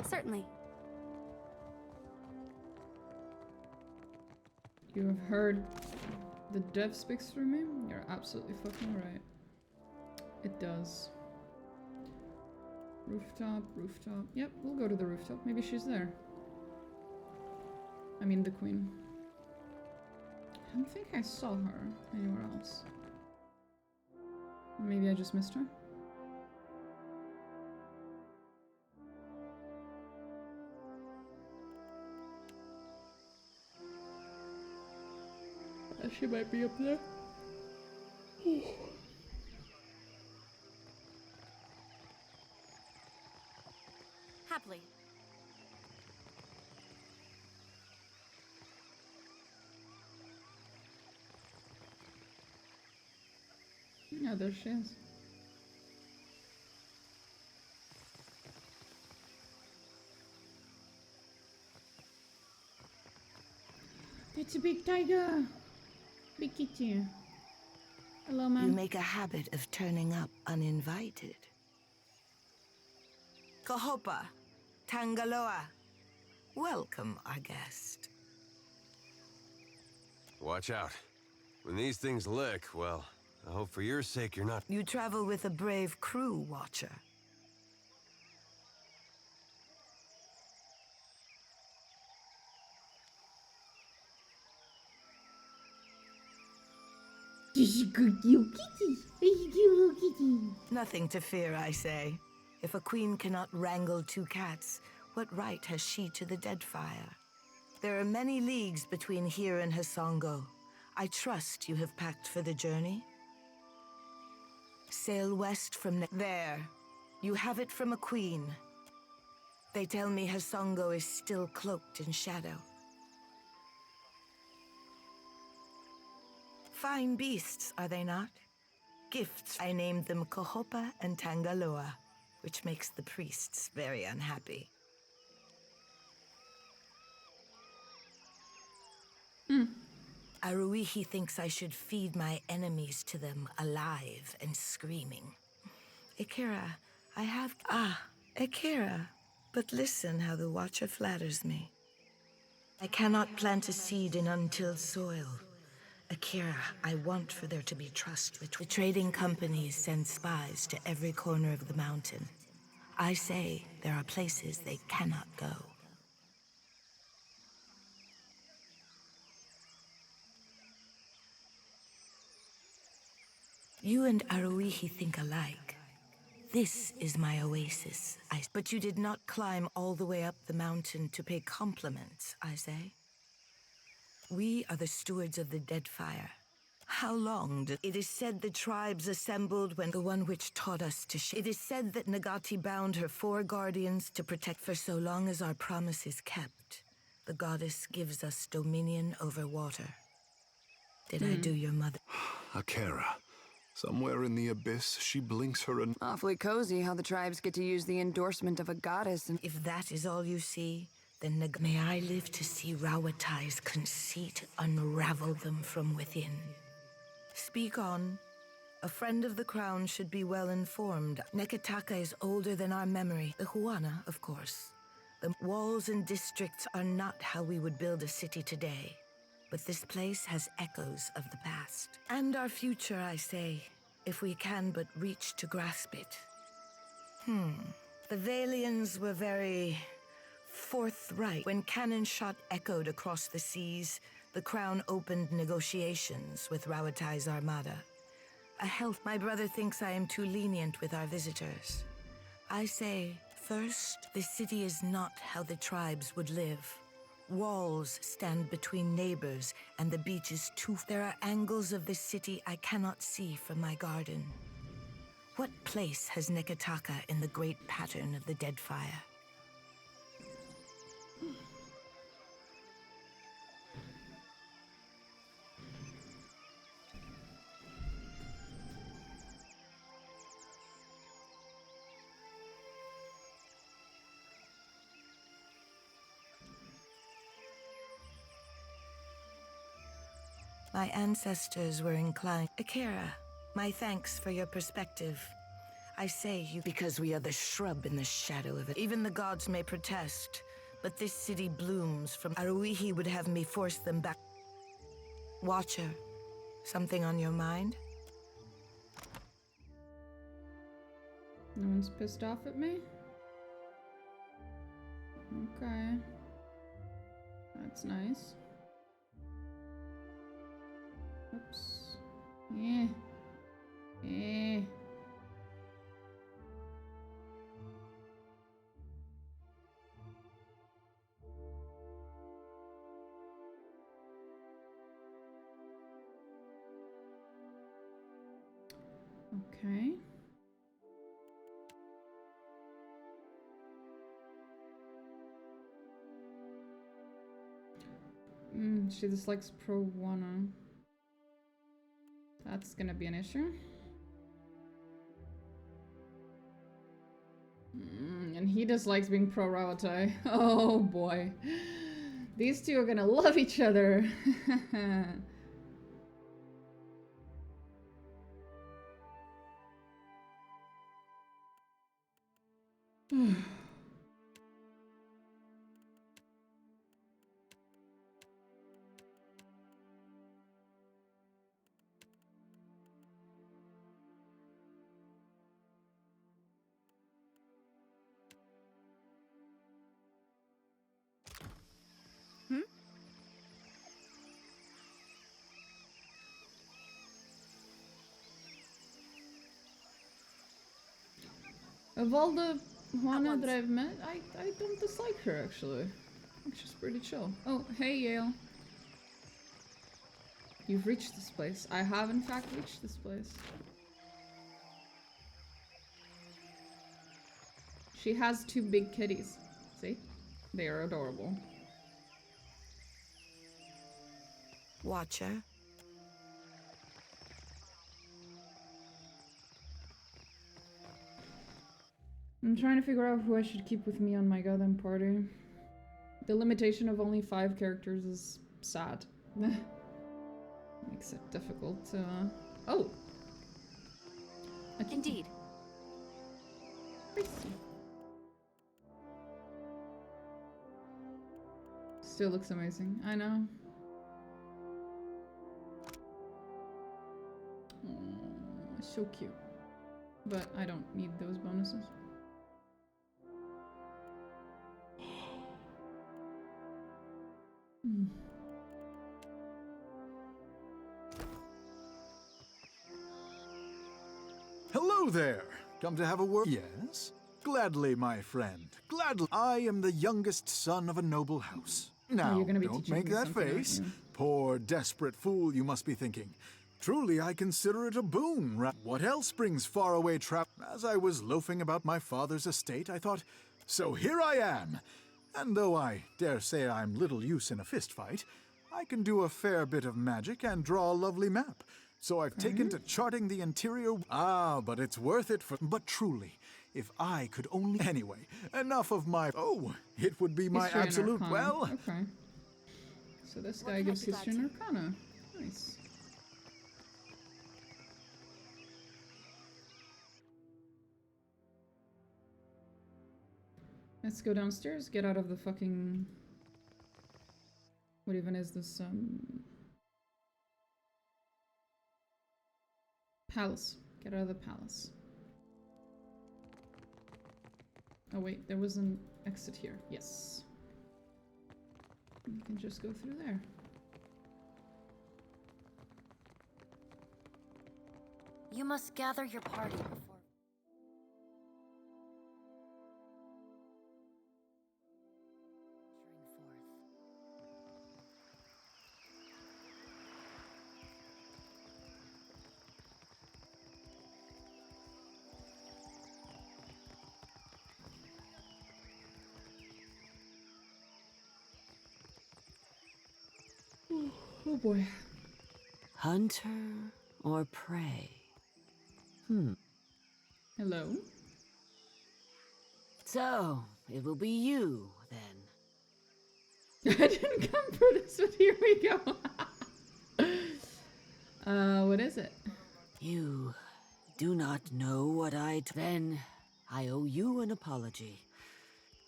Certainly. You have heard the dev speaks through me? You're absolutely fucking right. It does. Rooftop, rooftop. Yep, we'll go to the rooftop. Maybe she's there. I mean the queen. I don't think I saw her anywhere else. Maybe I just missed her. She might be up there. Happily. Yeah, there she is. It's a big tiger! Big kitty. Hello, ma'am. You make a habit of turning up uninvited. Kahopa, Tangaloa. Welcome, our guest. Watch out. When these things lick, well, I hope for your sake you're not... You travel with a brave crew, Watcher. Nothing to fear, I say. If a queen cannot wrangle two cats, what right has she to the Deadfire? There are many leagues between here and Hasongo. I trust you have packed for the journey. Sail west from there. You have it from a queen. They tell me Hasongo is still cloaked in shadow. Fine beasts, are they not? Gifts. I named them Kahopa and Tangaloa, which makes the priests very unhappy. Aruihi thinks I should feed my enemies to them alive and screaming. Akira, I have... Akira. But listen how the Watcher flatters me. I cannot plant a seed in untilled soil. Akira, I want for there to be trust. The trading companies send spies to every corner of the mountain. I say there are places they cannot go. You and Aruihi think alike. This is my oasis, but you did not climb all the way up the mountain to pay compliments, I say. We are the stewards of the Deadfire. How long did... It is said the tribes assembled when the one which taught us to It is said that Nagati bound her 4 guardians to protect for so long as our promise is kept. The goddess gives us dominion over water. Did I do your mother? Akira. Somewhere in the abyss, she blinks her and... Awfully cozy how the tribes get to use the endorsement of a goddess and... If that is all you see, then may I live to see Rawatai's conceit unravel them from within. Speak on. A friend of the crown should be well informed. Nekataka is older than our memory. The Huana, of course. The walls and districts are not how we would build a city today. But this place has echoes of the past. And our future, I say, if we can but reach to grasp it. The Valians were very forthright. When cannon shot echoed across the seas, the crown opened negotiations with Rawatai's armada. My brother thinks I am too lenient with our visitors. I say, first, the city is not how the tribes would live. Walls stand between neighbors, and the beach is too... There are angles of the city I cannot see from my garden. What place has Nekataka in the great pattern of the Deadfire? My ancestors were inclined. Akira, my thanks for your perspective. I say you because we are the shrub in the shadow of it. Even the gods may protest, but this city blooms from Aruihi would have me force them back. Watcher, something on your mind? No one's pissed off at me? Okay. That's nice. Oops. Eh. Eh. Okay. She dislikes Pro-Wana. That's gonna be an issue. And he dislikes being pro-Rawatai. Oh boy. These two are gonna love each other. Of all the Juana that I've met, I don't dislike her actually. I think she's pretty chill. Oh, hey Yale. You've reached this place. I have in fact reached this place. She has two big kitties. See? They are adorable. Watcher. I'm trying to figure out who I should keep with me on my goddamn party. The limitation of only 5 characters is sad. Makes it difficult to... Oh! Indeed. Still looks amazing. I know. Oh, so cute. But I don't need those bonuses. Hello there! Come to have a word? Yes? Gladly, my friend. Gladly. I am the youngest son of a noble house. Now, don't make that face. Poor, desperate fool, you must be thinking. Truly, I consider it a boon. What else brings faraway travel? As I was loafing about my father's estate, I thought, so here I am. And though I dare say I'm little use in a fistfight, I can do a fair bit of magic and draw a lovely map. So I've taken to charting the interior. Ah, but it's worth it for... But truly, if I could only... Anyway, enough of my... Oh, it would be my absolute... Well... Okay. So this guy gives history and arcana. Nice. Let's go downstairs, get out of the fucking... What even is this, Palace. Get out of the palace. Oh wait, there was an exit here. Yes. You can just go through there. You must gather your party before... Oh boy. Hunter or prey? Hello? So, it will be you, then. I didn't come for this, but here we go. What is it? You do not know what then I owe you an apology.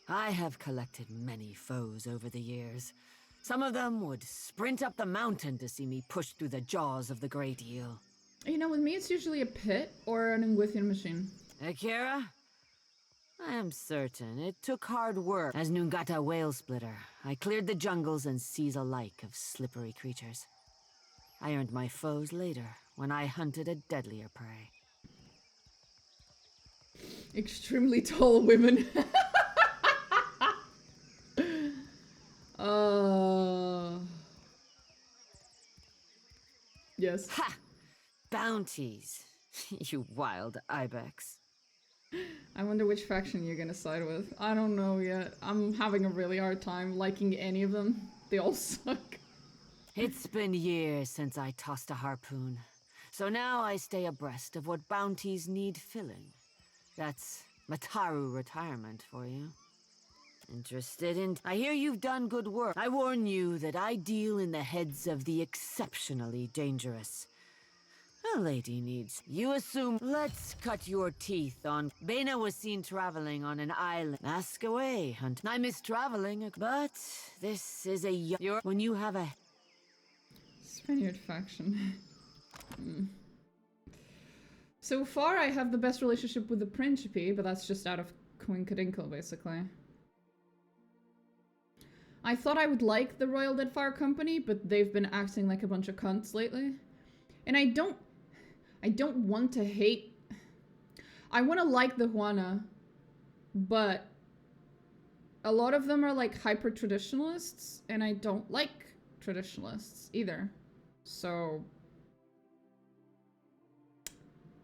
I have collected many foes over the years. Some of them would sprint up the mountain to see me push through the jaws of the Great Eel. You know, with me it's usually a pit or an Ingwithian machine. Akira? I am certain it took hard work. As Nungata Whale Splitter, I cleared the jungles and seas alike of slippery creatures. I earned my foes later, when I hunted a deadlier prey. Extremely tall women. Yes. Ha! Bounties. You wild ibex. I wonder which faction you're gonna side with. I don't know yet. I'm having a really hard time liking any of them. They all suck. It's been years since I tossed a harpoon. So now I stay abreast of what bounties need filling. That's Mataru retirement for you. Interested in... I hear you've done good work. I warn you that I deal in the heads of the exceptionally dangerous. A lady needs... You assume... Let's cut your teeth on... Bena was seen traveling on an island. Ask away, hunt. I miss traveling, but this is a... When you have a... Spaniard faction. So far I have the best relationship with the Principe, but that's just out of coincidental, basically. I thought I would like the Royal Deadfire Company, but they've been acting like a bunch of cunts lately. And I don't want to hate... I want to like the Juana, but a lot of them are like hyper-traditionalists, and I don't like traditionalists either. So...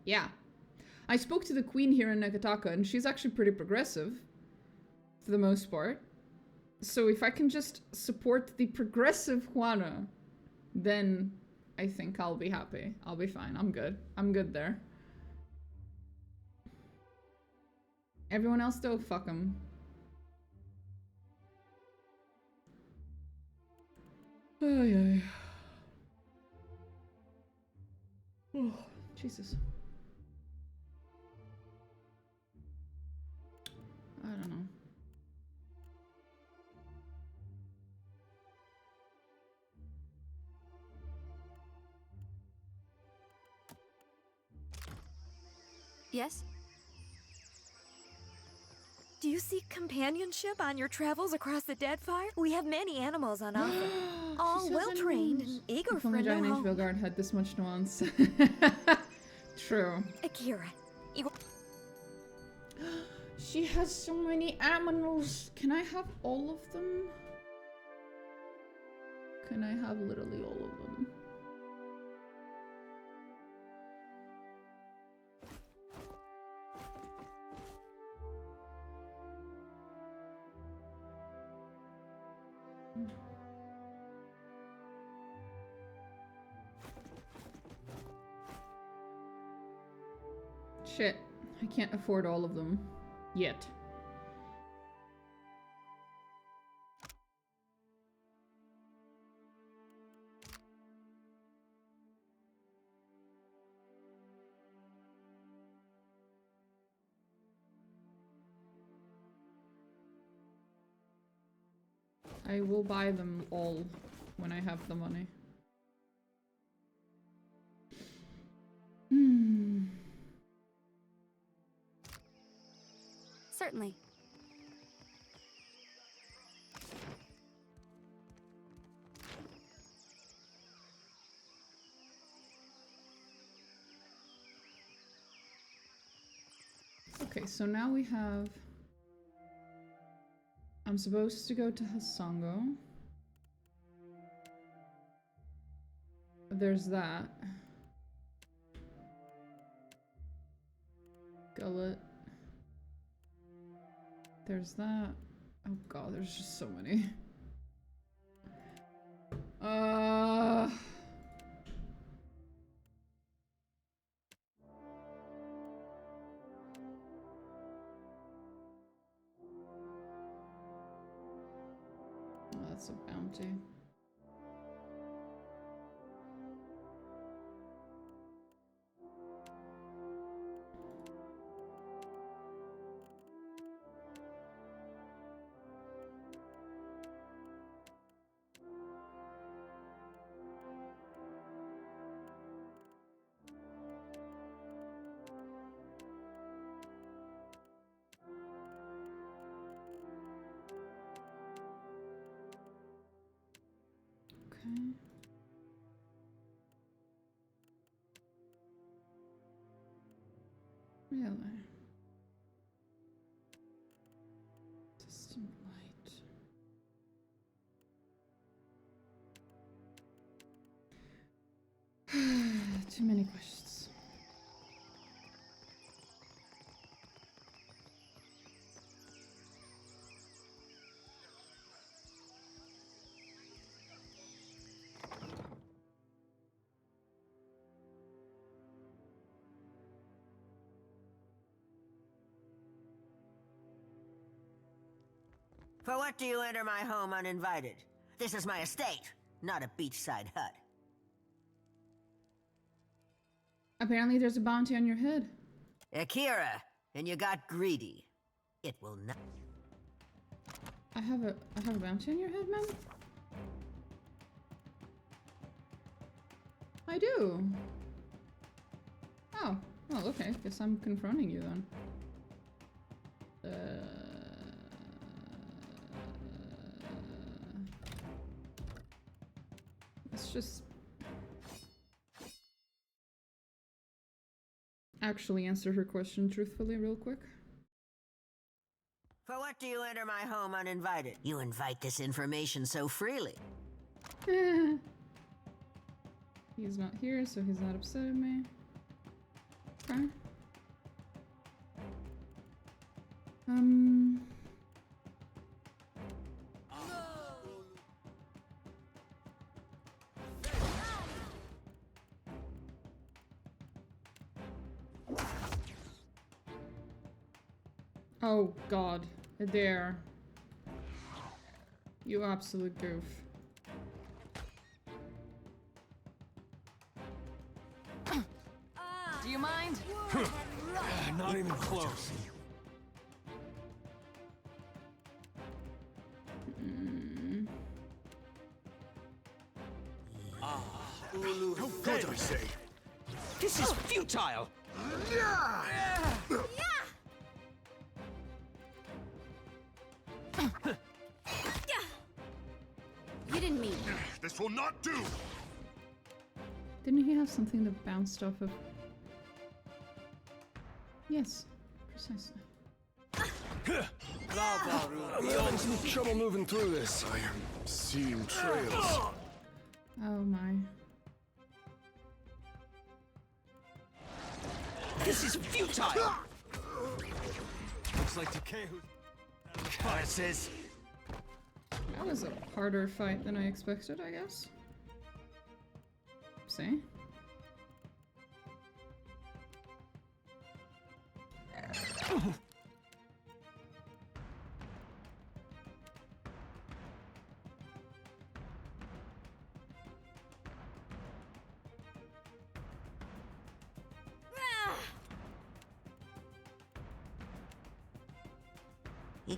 yeah. I spoke to the queen here in Nekataka, and she's actually pretty progressive, for the most part. So if I can just support the progressive Juana, then I think I'll be happy. I'll be fine. I'm good. I'm good there. Everyone else though, fuck them. Oh, yeah. Oh, Jesus. I don't know. Yes? Do you seek companionship on your travels across the Deadfire? We have many animals on offer. All well-trained and eager for a new Giant home. Vilgard had this much nuance. True. Akira, you... She has so many animals. Can I have all of them? Can I have literally all of them? Shit, I can't afford all of them. Yet. I will buy them all when I have the money. Certainly. Okay, so now we have... I'm supposed to go to Hasango. There's that. Gullet. There's that. Oh god, there's just so many. that's a bounty. Really? Distant light. Too many questions. For what do you enter my home uninvited? This is my estate, not a beachside hut. Apparently there's a bounty on your head. Akira, and you got greedy. It will not... I have a bounty on your head, man? I do. Oh, well, okay. Guess I'm confronting you then. Let's just actually answer her question truthfully real quick. For what do you enter my home uninvited? You invite this information so freely. He's not here, so he's not upset at me. Okay. Oh god, there. You absolute goof. Do you mind? Not even close. How could I say? This is futile! You didn't mean. This will not do! Didn't he have something that bounced off of... Yes, precisely. I'm having some trouble moving through this. I am seeing trails. Oh my. This is futile! Looks like decay curses. That was a harder fight than I expected, I guess. See?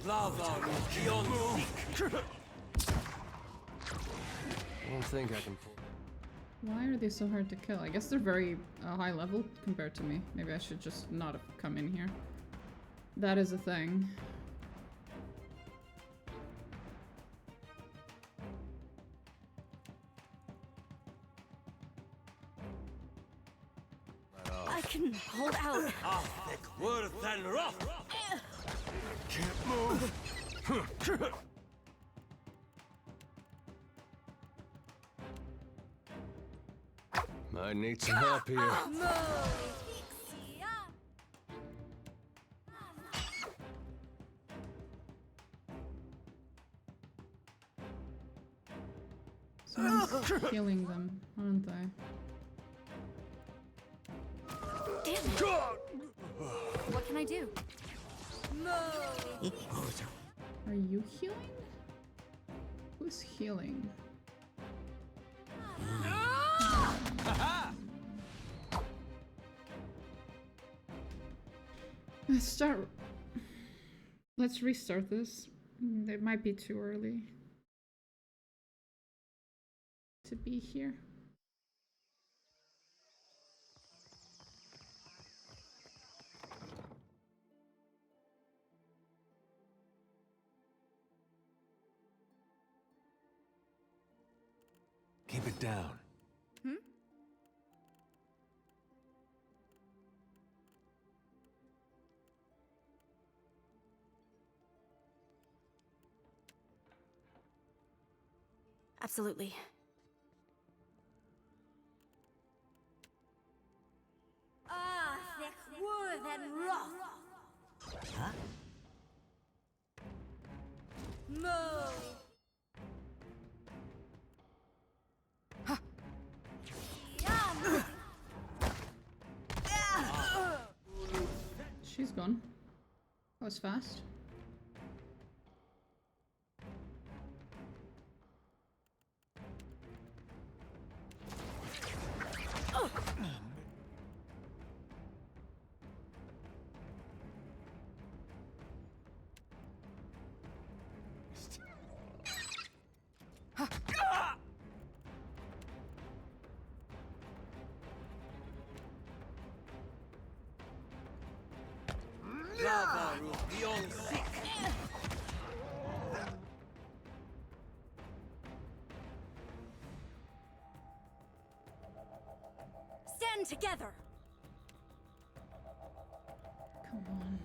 Lava beyond seek. I don't think I can pull. Why are they so hard to kill? I guess they're very high level compared to me. Maybe I should just not have come in here. That is a thing. I can hold out. Thick worse than rough. Can't move. I need some help here. Someone's killing them, aren't they? Damn it. What can I do? Are you healing? Who's healing? Let's restart this. It might be too early to be here. Keep it down. Absolutely. Ah, thick wood and rock. Huh? Mo. She's gone. That was fast. Stand together. Come on.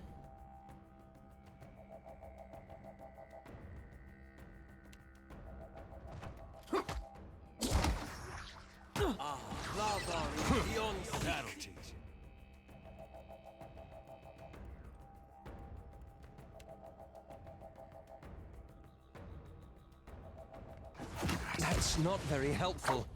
That's not very helpful.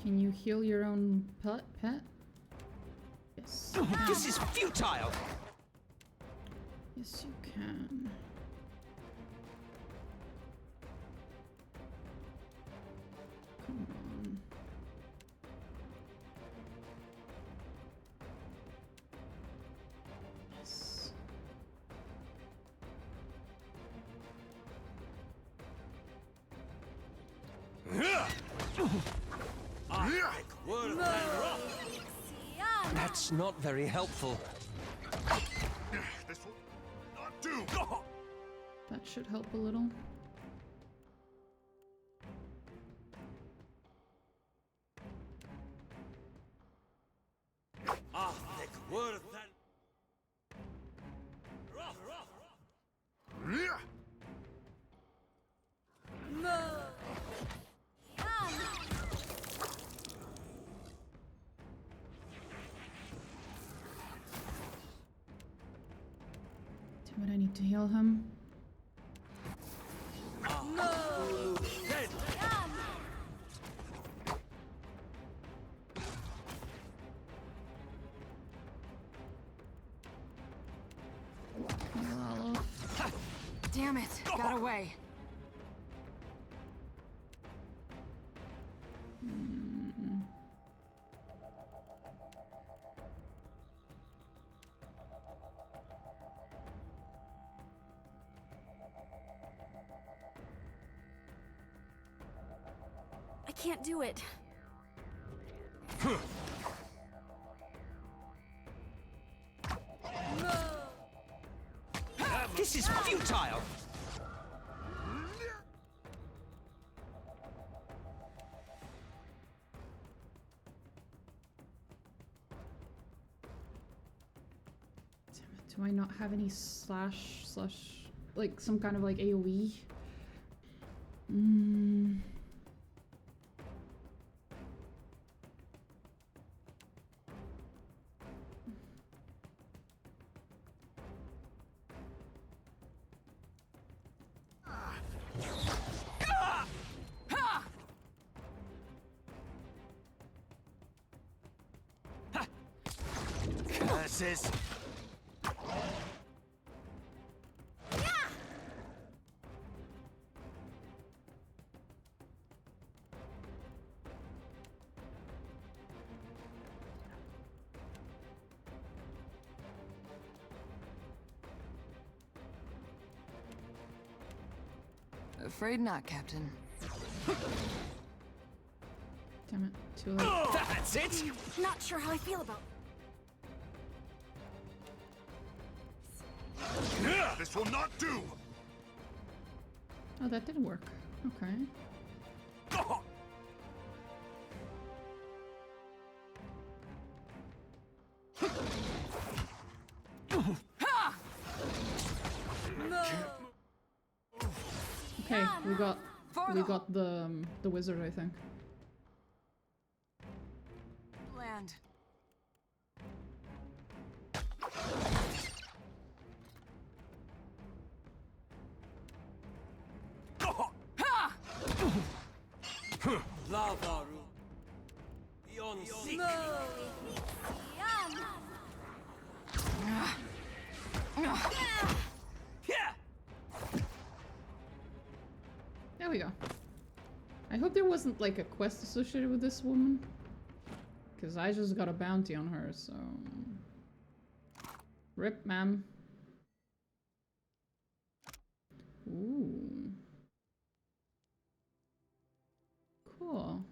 Can you heal your own pet? Yes. This is futile! Yes, you can. Come on. Yes. That's not very helpful. This will not do. That should help a little. Damn it, I need to heal him. Damn it, got away. I can't do it. This is futile! Do I not have any slash like some kind of like AoE? Curses! Afraid not, Captain. Damn it, too late. That's it! Not sure how I feel about. This will not do! Oh, that didn't work. Okay. Okay, we got the wizard, I think. Land. Lava beyond seek. There we go. I hope there wasn't like a quest associated with this woman, because I just got a bounty on her, so... Rip, ma'am. Ooh. Cool.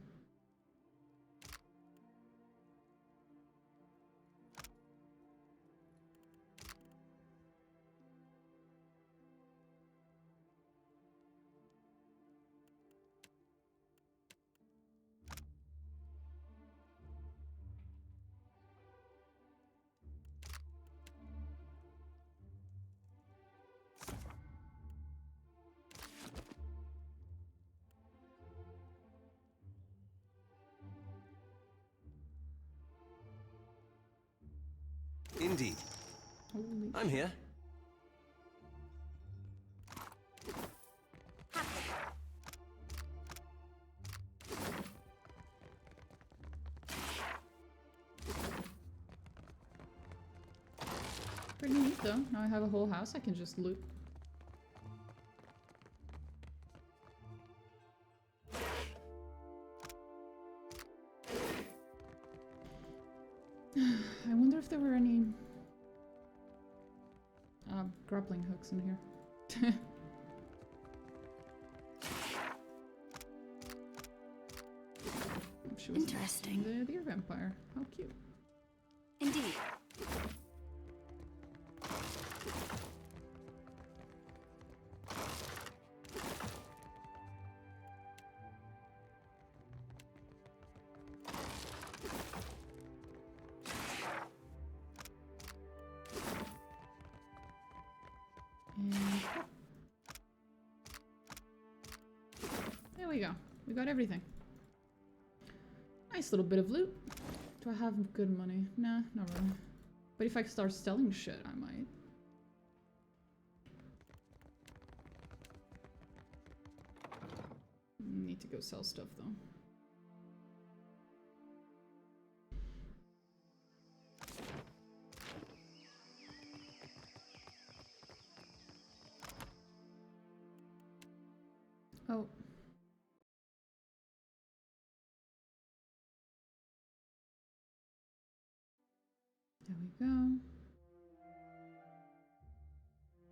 Indeed. Holy I'm here. Pretty neat though. Now I have a whole house I can just loot. I wonder if there were any grappling hooks in here. She was Interesting. The deer vampire. How cute. Indeed. There we go. We got everything. Nice little bit of loot. Do I have good money? Nah, not really. But if I start selling shit, I might. Need to go sell stuff though. Oh. There we go.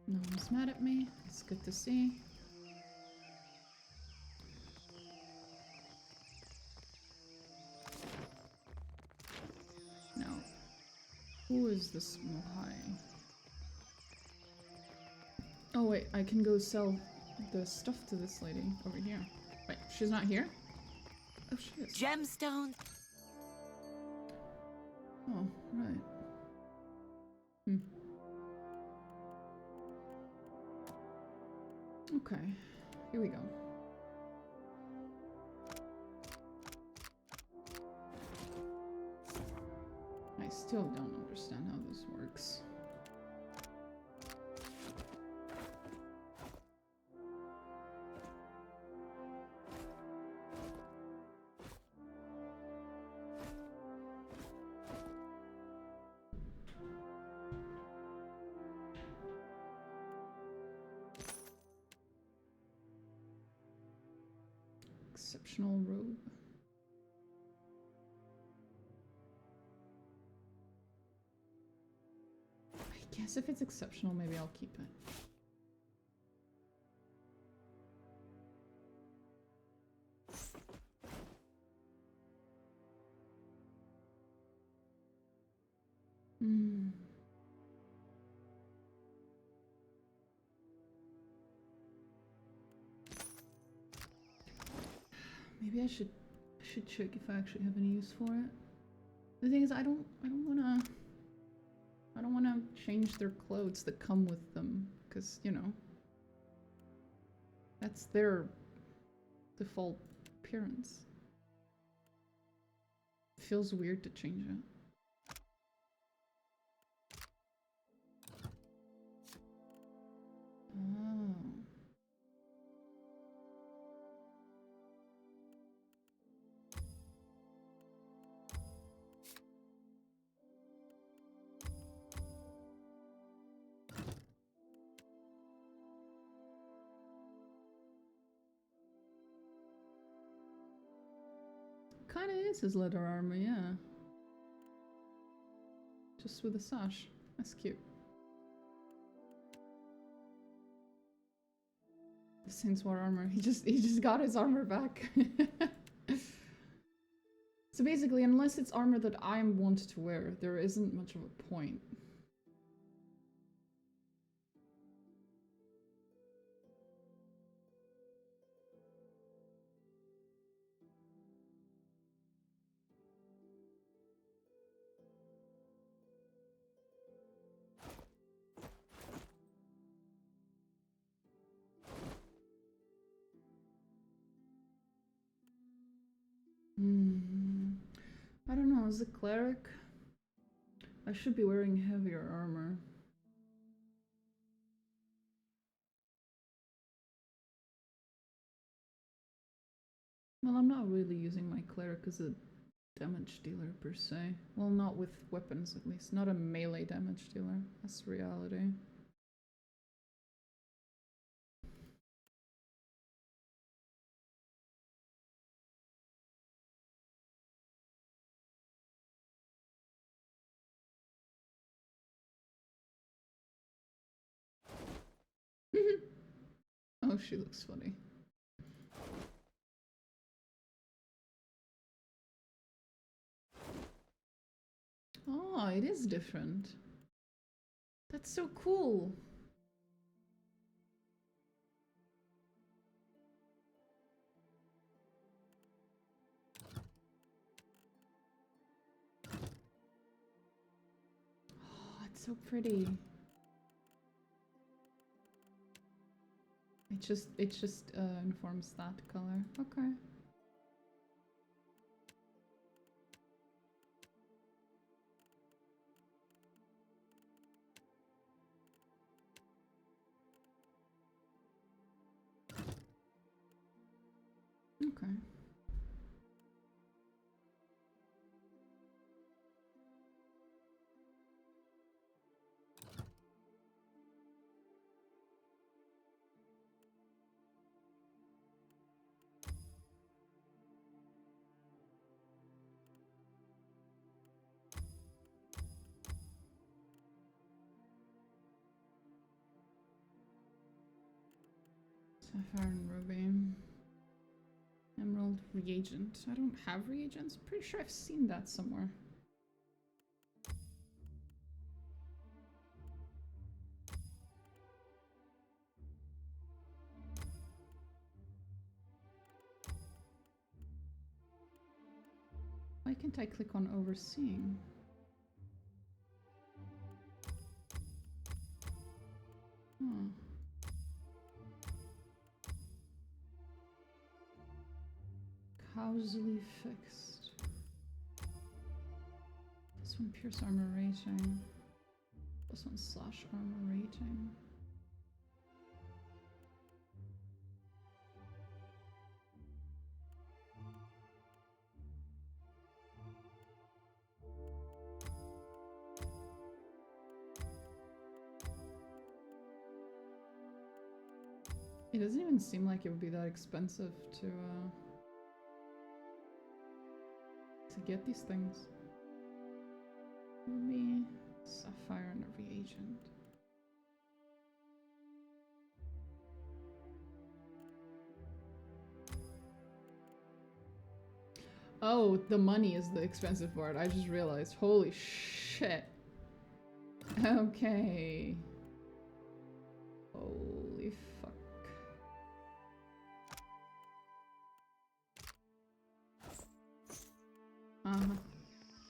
No one's mad at me. It's good to see. Now, who is this Mohai? Oh wait, I can go sell the stuff to this lady over here. Wait, she's not here? Oh, she is. Gemstones. Oh, right. Hmm. Okay, here we go. I still don't understand how this works. Exceptional robe. I guess if it's exceptional, maybe I'll keep it. Maybe I should check if I actually have any use for it. The thing is, I don't wanna change their clothes that come with them, because, you know, that's their default appearance. It feels weird to change it. Oh. Kinda is his leather armor, yeah. Just with a sash. That's cute. The Saintswar armor. He just got his armor back. So basically, unless it's armor that I want to wear, there isn't much of a point. I don't know, as a cleric, I should be wearing heavier armor. Well, I'm not really using my cleric as a damage dealer per se. Well, not with weapons at least. Not a melee damage dealer. That's reality. Oh, she looks funny. Oh, it is different. That's so cool. Oh, it's so pretty. It just informs that color. Okay. Okay. Sapphire and ruby. Emerald reagent. I don't have reagents. Pretty sure I've seen that somewhere. Why can't I click on overseeing? Oh. Lousily fixed. This one pierce armor rating. This one slash armor rating. It doesn't even seem like it would be that expensive to get these things. Ruby, sapphire, and a reagent. Oh, the money is the expensive part. I just realized. Holy shit. Okay. Holy fuck.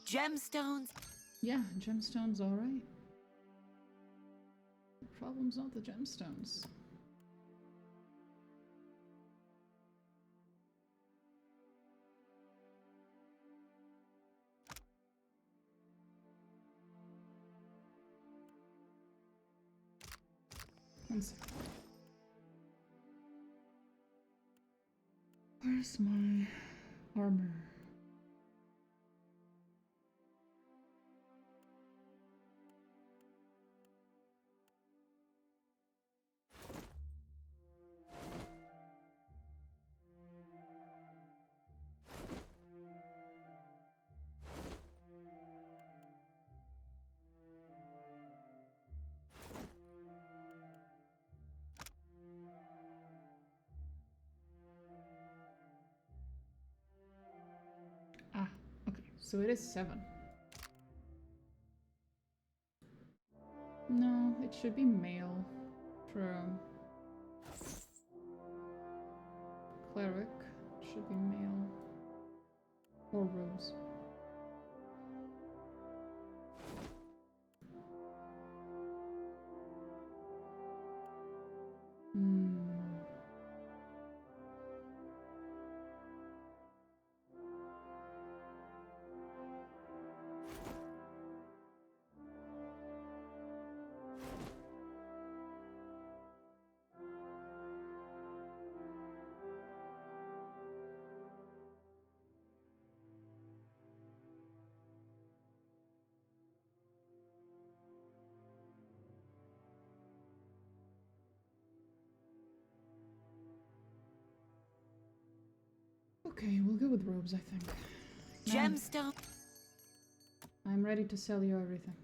Gemstones? Yeah, gemstones, alright. The problem's not the gemstones. One second. Where's my armor? Ah, okay, so it is 7. No, it should be male for cleric. Should be male or rose. Okay, we'll go with robes, I think. Gemstone. I'm ready to sell you everything.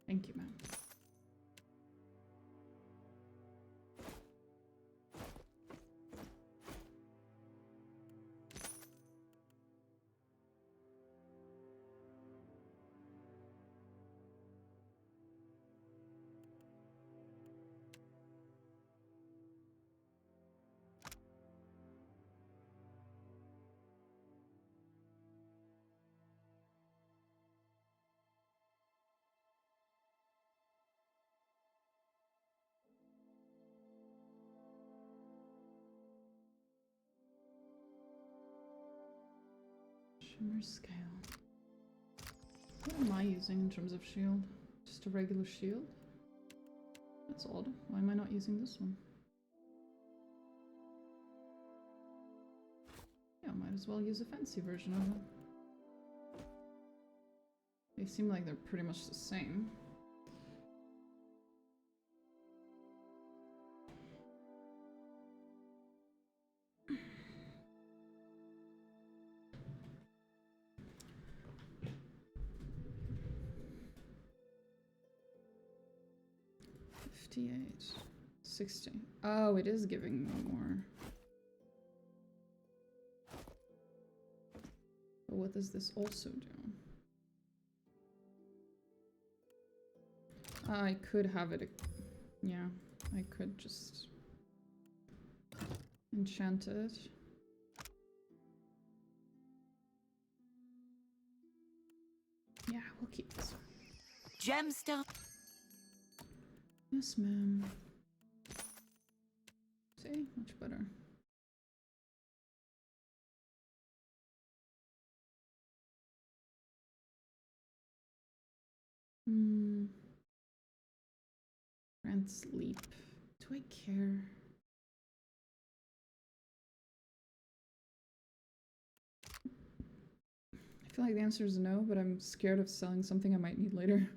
Thank you, ma'am. Shimmer scale. What am I using in terms of shield? Just a regular shield? That's odd. Why am I not using this one? Yeah, might as well use a fancy version of it. They seem like they're pretty much the same. $58, $60. Oh, it is giving me more. But what does this also do? I could have it. Yeah, I could just enchant it. Yeah, we'll keep this one. Gemstone. Yes, ma'am. See, much better. Grant sleep. Do I care? I feel like the answer is no, but I'm scared of selling something I might need later.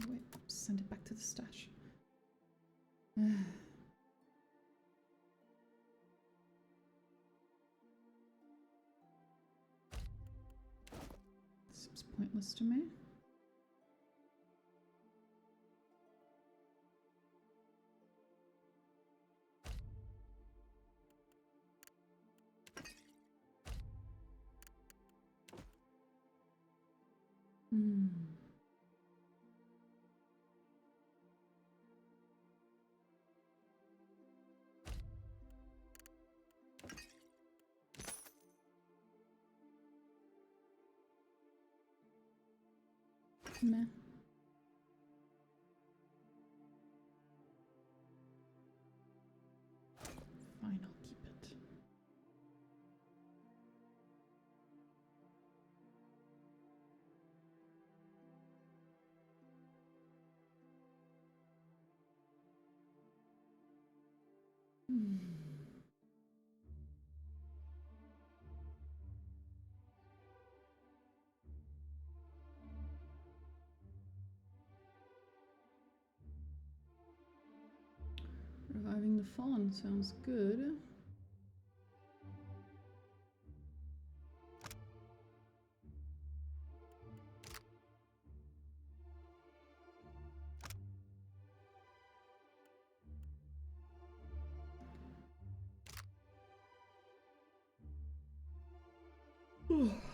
Wait, send it back to the stash. Seems pointless to me. Meh. Fine, I'll keep it. Reviving the Fallen sounds good.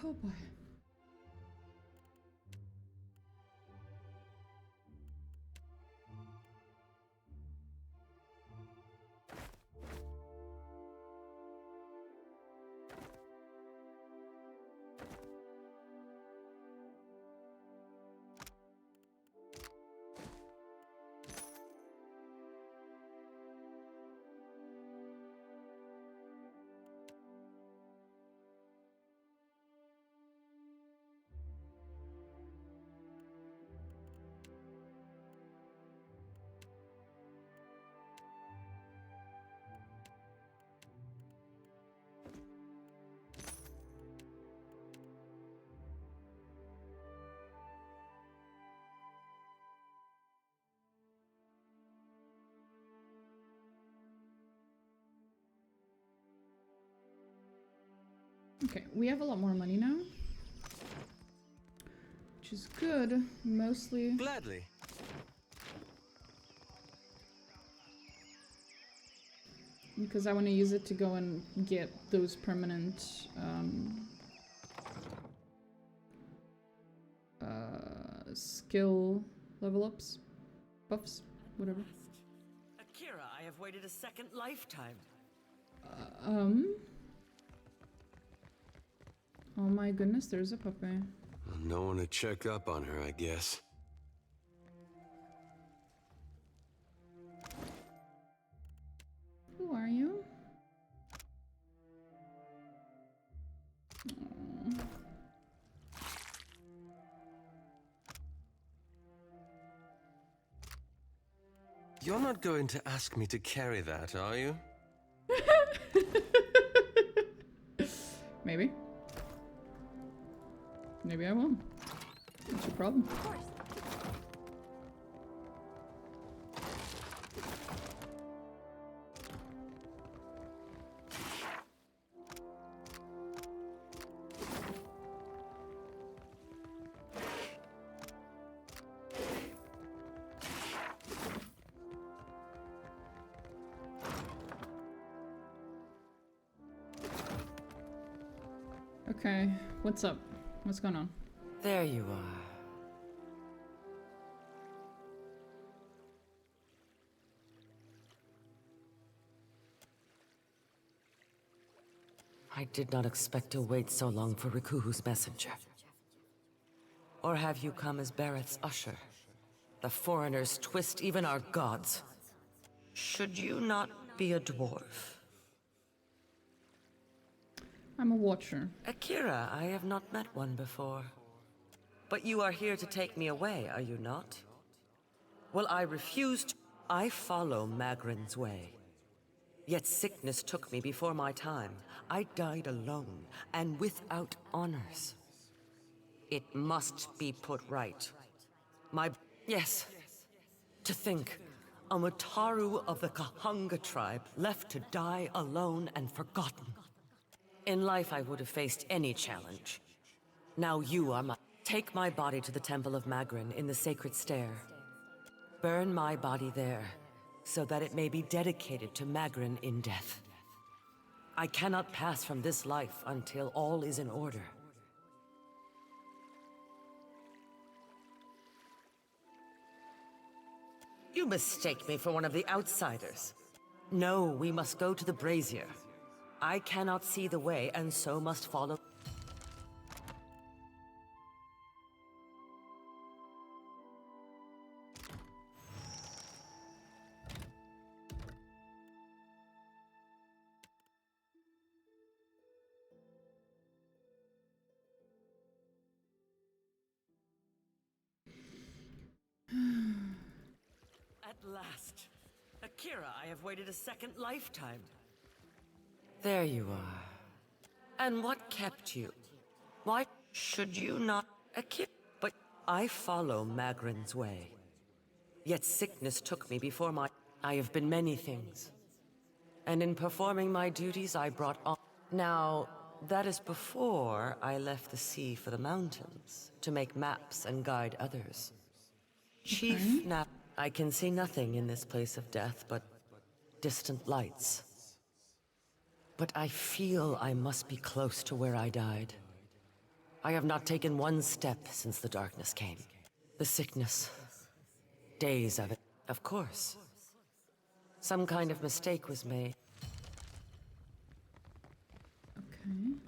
Oh boy. Okay, we have a lot more money now, which is good, mostly. Gladly. Because I want to use it to go and get those permanent skill level ups, buffs, whatever. Akira, I have waited a second lifetime. Oh my goodness, there's a puppy. No one to check up on her, I guess. Who are you? Aww. You're not going to ask me to carry that, are you? Maybe. Maybe I won't. What's your problem? Of course. Okay, what's up? What's going on? There you are. I did not expect to wait so long for Rikuhu's messenger. Or have you come as Bareth's usher? The foreigners twist even our gods. Should you not be a dwarf? I'm a watcher. Akira, I have not met one before. But you are here to take me away, are you not? Well, I refused. I follow Magrin's way. Yet sickness took me before my time. I died alone, and without honors. It must be put right. Yes. To think, a Mataru of the Kahunga tribe left to die alone and forgotten. In life, I would have faced any challenge. Now you are Take my body to the Temple of Magrin in the Sacred Stair. Burn my body there, so that it may be dedicated to Magrin in death. I cannot pass from this life until all is in order. You mistake me for one of the outsiders. No, we must go to the brazier. I cannot see the way, and so must follow. At last. Akira, I have waited a second lifetime. There you are. And what kept you? Why should you not... Akira? But I follow Magrin's way. Yet sickness took me before my... I have been many things. And in performing my duties, I brought on... Now, that is before I left the sea for the mountains, to make maps and guide others. Chief Nap... I can see nothing in this place of death but distant lights. But I feel I must be close to where I died. I have not taken one step since the darkness came. The sickness. Days of it. Of course. Some kind of mistake was made. Okay.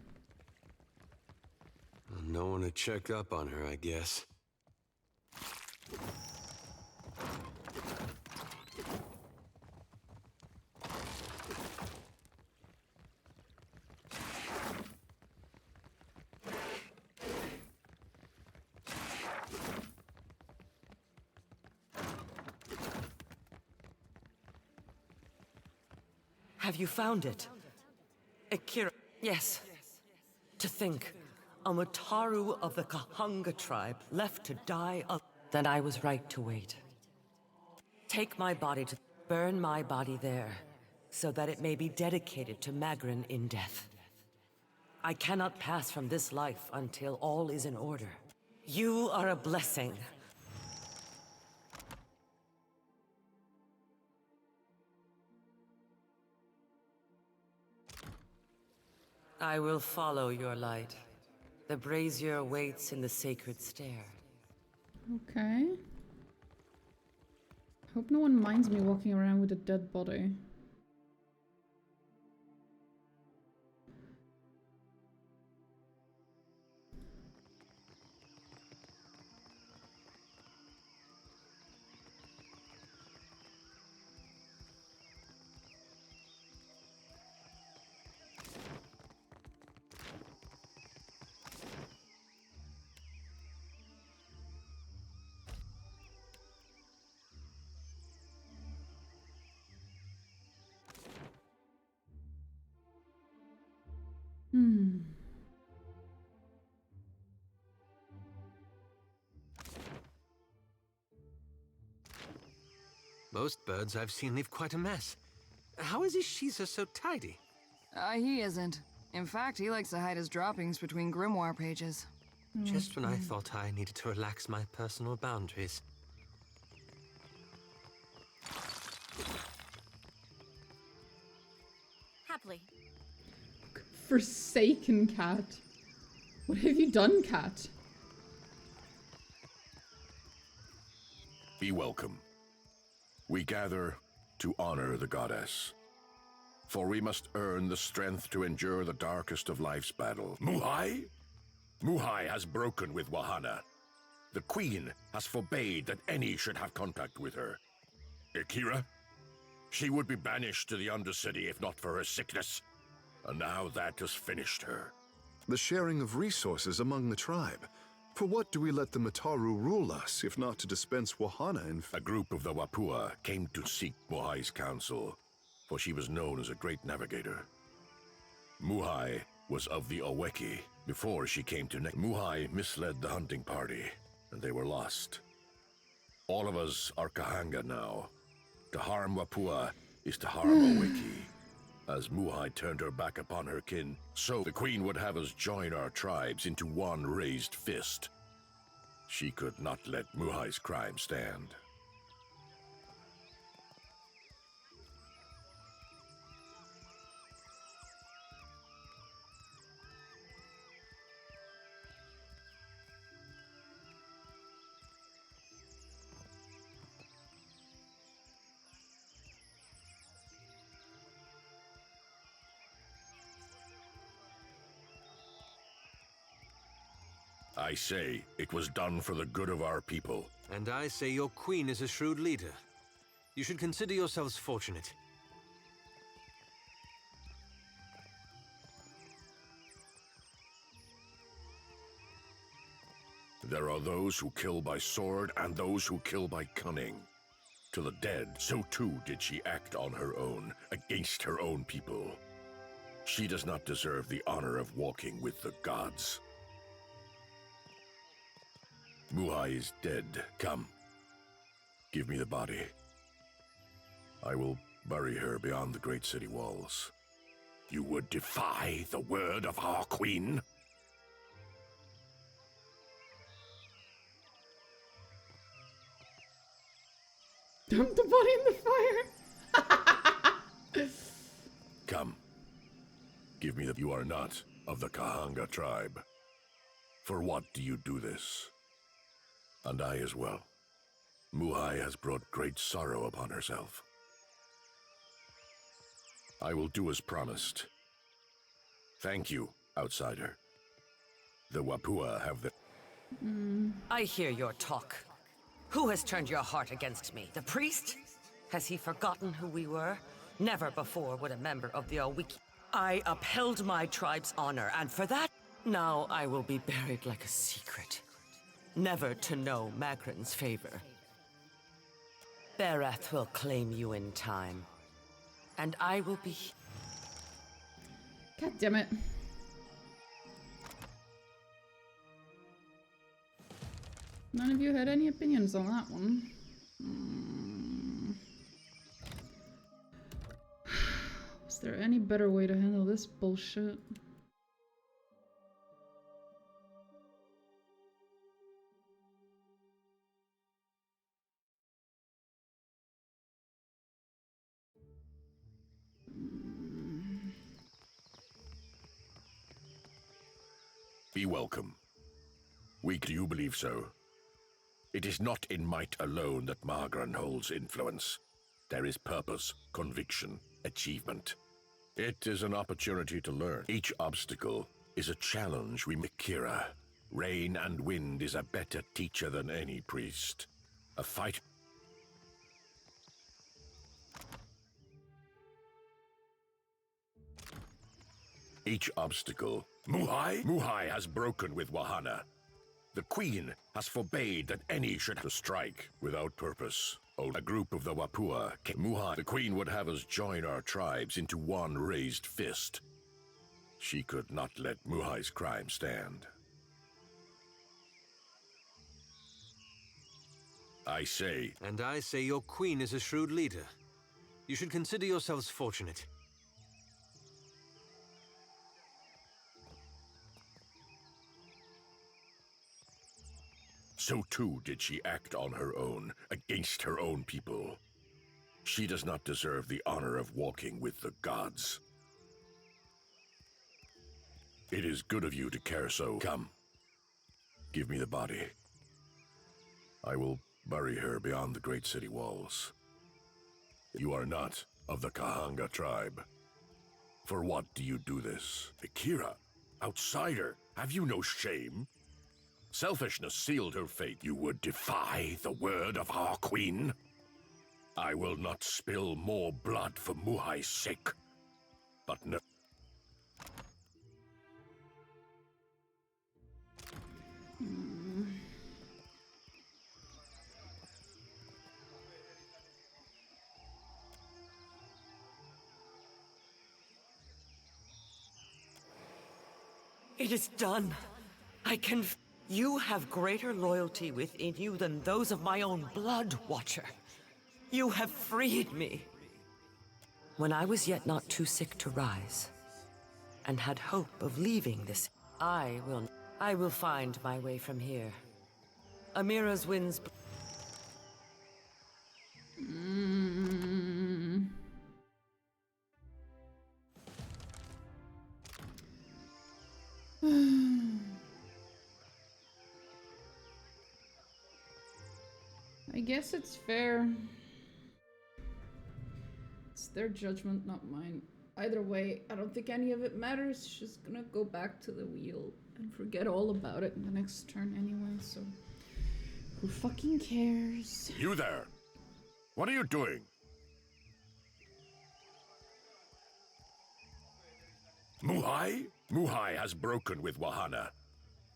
Well, no one to check up on her, I guess. Have you found it? Akira... Yes. To think, a Mataru of the Kahunga tribe left to die of... Then I was right to wait. Take my body to... Burn my body there, so that it may be dedicated to Magrin in death. I cannot pass from this life until all is in order. You are a blessing. I will follow your light. The brazier waits in the sacred stair. Okay. Hope no one minds me walking around with a dead body. Most birds I've seen leave quite a mess. How is Ishiza so tidy? He isn't. In fact, he likes to hide his droppings between grimoire pages. Just when I thought I needed to relax my personal boundaries. Happily. Forsaken cat. What have you done, cat? Be welcome. We gather to honor the goddess. For we must earn the strength to endure the darkest of life's battle. Muhai? Muhai has broken with Wahana. The Queen has forbade that any should have contact with her. Akira? She would be banished to the Undercity if not for her sickness. And now that has finished her. The sharing of resources among the tribe. For what do we let the Mataru rule us, if not to dispense Wahana and... A group of the Wapua came to seek Muhai's counsel, for she was known as a great navigator. Muhai was of the Oweki before she came to Muhai misled the hunting party, and they were lost. All of us are Kahanga now. To harm Wapua is to harm Oweki. As Muhai turned her back upon her kin, so the Queen would have us join our tribes into one raised fist. She could not let Muhai's crime stand. I say it was done for the good of our people. And I say your queen is a shrewd leader. You should consider yourselves fortunate. There are those who kill by sword and those who kill by cunning. To the dead, so too did she act on her own, against her own people. She does not deserve the honor of walking with the gods. Muhai is dead. Come. Give me the body. I will bury her beyond the great city walls. You would defy the word of our queen? Dump the body in the fire! Come. Give me the... You are not of the Kahanga tribe. For what do you do this? And I as well. Muhai has brought great sorrow upon herself. I will do as promised. Thank you, outsider. The Wapua have the... I hear your talk. Who has turned your heart against me? The priest? Has he forgotten who we were? Never before would a member of the Oweki... I upheld my tribe's honor, and for that, now I will be buried like a secret. Never to know Magran's favor. Bereth will claim you in time. And I will be... God damn it. None of you had any opinions on that one. Was there any better way to handle this bullshit? Be welcome. Weak, do you believe so? It is not in might alone that Magran holds influence. There is purpose, conviction, achievement. It is an opportunity to learn. Each obstacle is a challenge we make. Kira, rain and wind is a better teacher than any priest. A fight... Each obstacle... Muhai? Muhai has broken with Wahana. The Queen has forbade that any should strike without purpose. Oh, a group of the Wapua came. Muhai, the Queen would have us join our tribes into one raised fist. She could not let Muhai's crime stand. I say... And I say your queen is a shrewd leader. You should consider yourselves fortunate. So too did she act on her own, against her own people. She does not deserve the honor of walking with the gods. It is good of you to care so. Come. Give me the body. I will bury her beyond the great city walls. You are not of the Kahanga tribe. For what do you do this? Akira, outsider, have you no shame? Selfishness sealed her fate. You would defy the word of our queen? I will not spill more blood for Muhai's sake. But no. It is done. I can... You have greater loyalty within you than those of my own blood, Watcher. You have freed me. When I was yet not too sick to rise, and had hope of leaving this, I will find my way from here. Amira's winds... I guess it's fair. It's their judgment, not mine. Either way, I don't think any of it matters. She's gonna go back to the wheel and forget all about it in the next turn anyway, so... Who fucking cares? You there! What are you doing? Muhai? Muhai has broken with Wahana.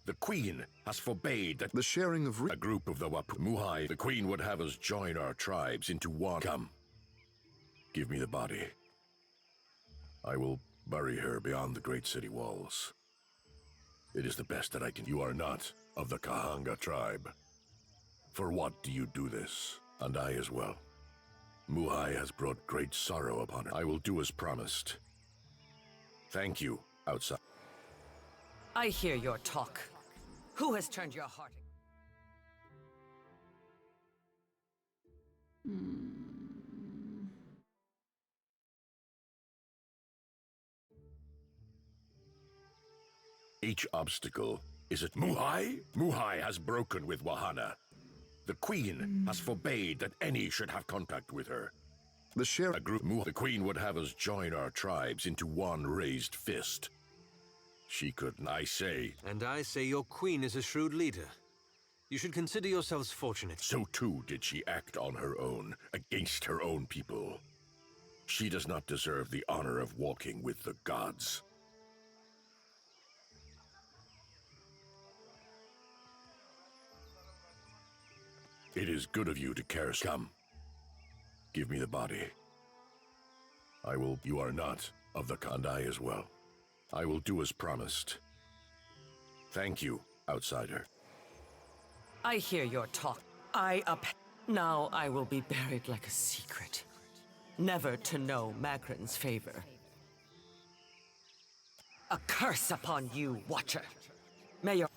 The Queen has forbade that the sharing of a group of the Muhai. The Queen would have us join our tribes into one. Come. Give me the body. I will bury her beyond the great city walls. It is the best that I can. You are not of the Kahanga tribe. For what do you do this? And I as well. Muhai has brought great sorrow upon her. I will do as promised. Thank you, outside. I hear your talk. Who has turned your heart? Each obstacle is a Muhai? Muhai has broken with Wahana. The Queen has forbade that any should have contact with her. A group the Queen would have us join our tribes into one raised fist. She couldn't, I say. And I say your queen is a shrewd leader. You should consider yourselves fortunate. So too did she act on her own, against her own people. She does not deserve the honor of walking with the gods. It is good of you to care. Come. Give me the body. I will... You are not of the Kandai as well. I will do as promised. Thank you, outsider. I hear your talk. Now I will be buried like a secret. Never to know Magran's favor. A curse upon you, Watcher. May your...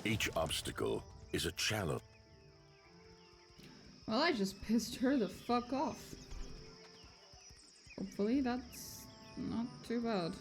Each obstacle is a challenge. Well, I just pissed her the fuck off. Hopefully that's not too bad.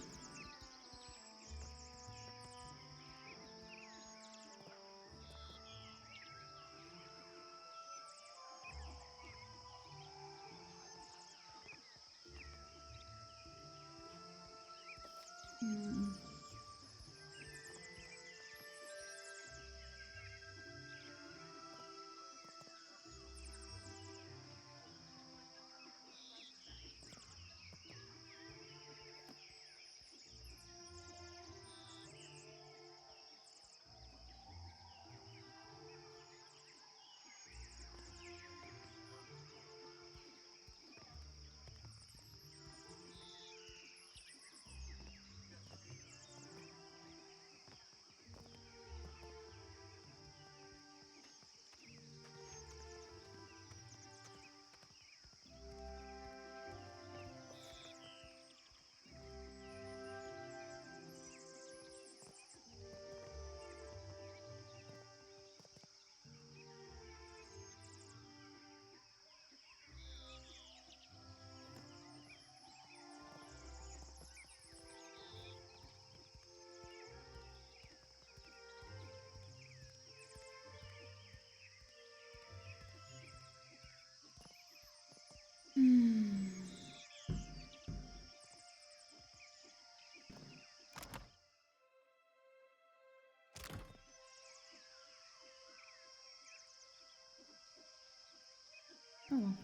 Oh well.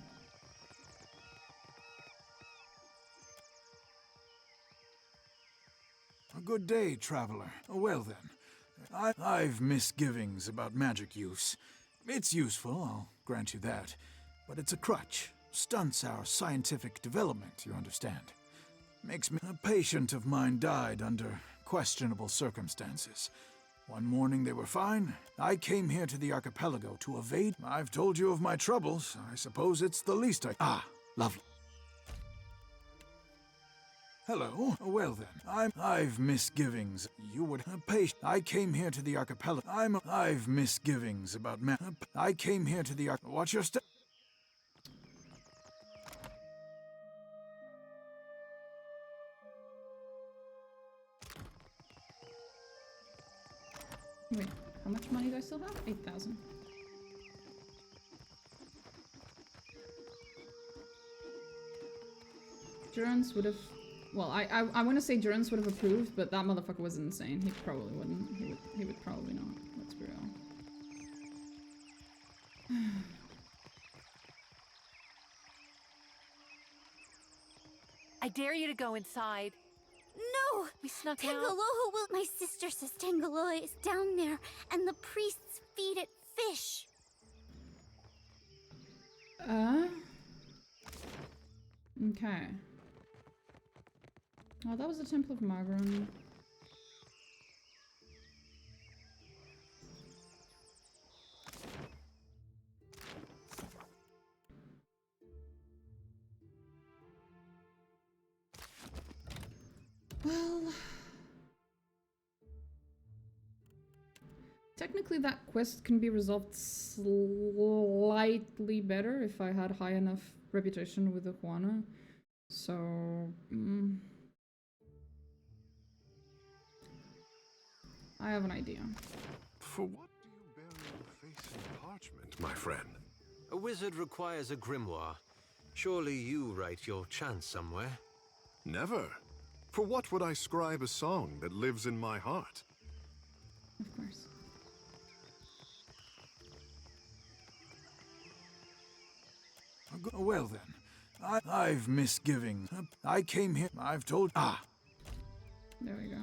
A good day, traveler. Well then, I've misgivings about magic use. It's useful, I'll grant you that, but it's a crutch. Stunts our scientific development, you understand. Makes me... A patient of mine died under questionable circumstances. One morning they were fine. I came here to the archipelago to evade. I've told you of my troubles. I suppose it's the least I... Ah, lovely. Hello. Well then, I've misgivings. You would... I came here to the archipelago. I've misgivings about I came here to the Watch your step. Wait, how much money do I still have? 8,000. Durance would have... Well, I want to say Durance would have approved, but that motherfucker was insane. He probably wouldn't. He would probably not. Let's be real. I dare you to go inside. No! We snuck out. Tangaloa will... My sister says Tangaloa is down there, and the priests feed it fish. Okay. Oh, that was the Temple of Magron. Well... Technically that quest can be resolved slightly better if I had high enough reputation with the Juana. So... I have an idea. For what do you bear your face in parchment, my friend? A wizard requires a grimoire. Surely you write your chants somewhere. Never. For what would I scribe a song that lives in my heart? Of course. Well then, I've misgivings. I came here... I've told... Ah! There we go.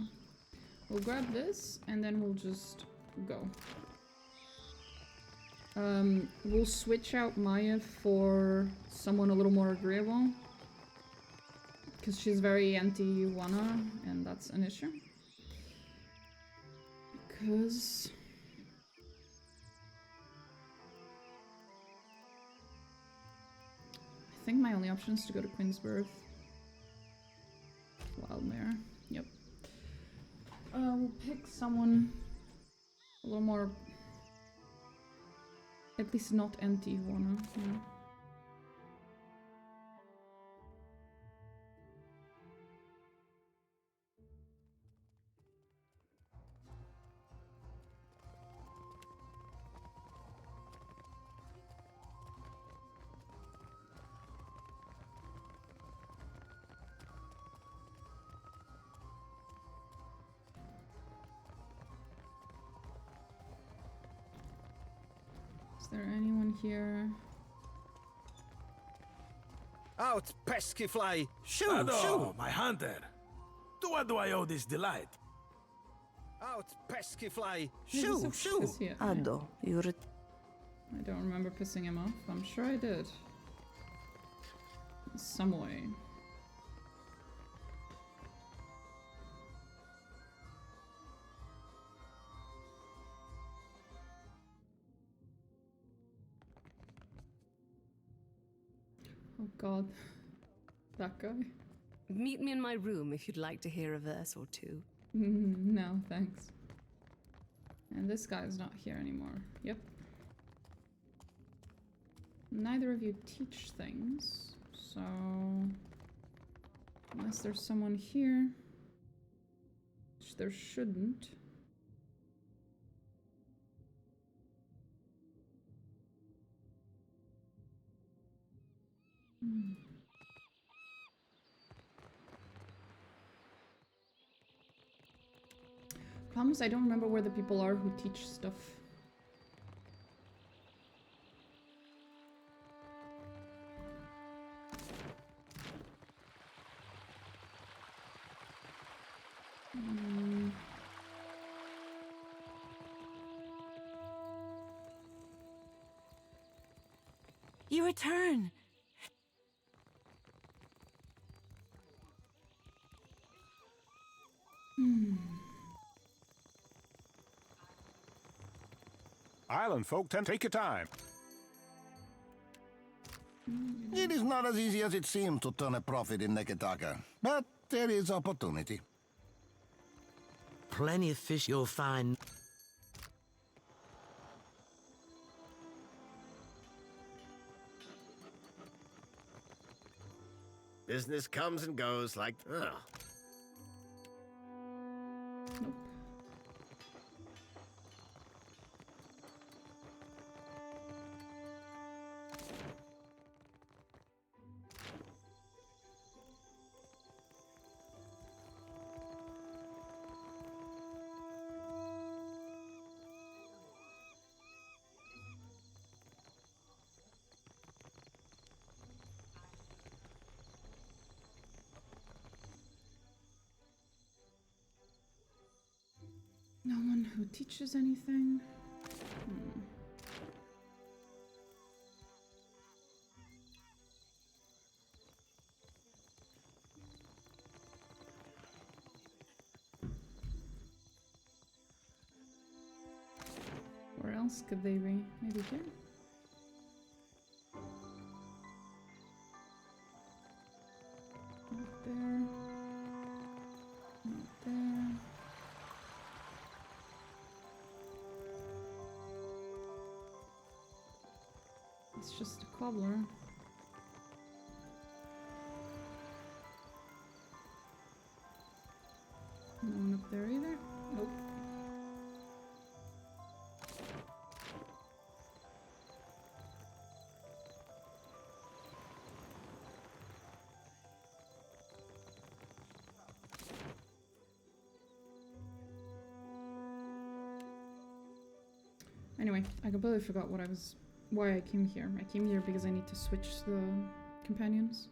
We'll grab this, and then we'll just go. We'll switch out Maia for someone a little more agreeable. Because she's very anti-Juana, and that's an issue. Because... I think my only option is to go to Queensbirth. Wildmare. Yep. We'll pick someone a little more... At least not anti-Juana. Yeah. Is there anyone here? Out, pesky fly! Shoo! Ado, Shoo! my hunter! To what do I owe this delight? Out, pesky fly! Maybe Shoo! some Shoo! piss here. Ado, I don't remember pissing him off. I'm sure I did. In some way. Oh god. That guy? Meet me in my room if you'd like to hear a verse or two. No, thanks. And this guy's not here anymore. Yep. Neither of you teach things, so... Unless there's someone here... Which there shouldn't. Problem is, I don't remember where the people are who teach stuff. You return. Island folk tend to take your time. It is not as easy as it seems to turn a profit in Neketaka, but there is opportunity. Plenty of fish you'll find. Business comes and goes like... Ugh. No one who teaches anything. Where else could they be? Maybe here? Not there. Not there. It's just a cobbler. No one up there either? Nope. Anyway, I completely forgot why I came here. I came here because I need to switch the companions.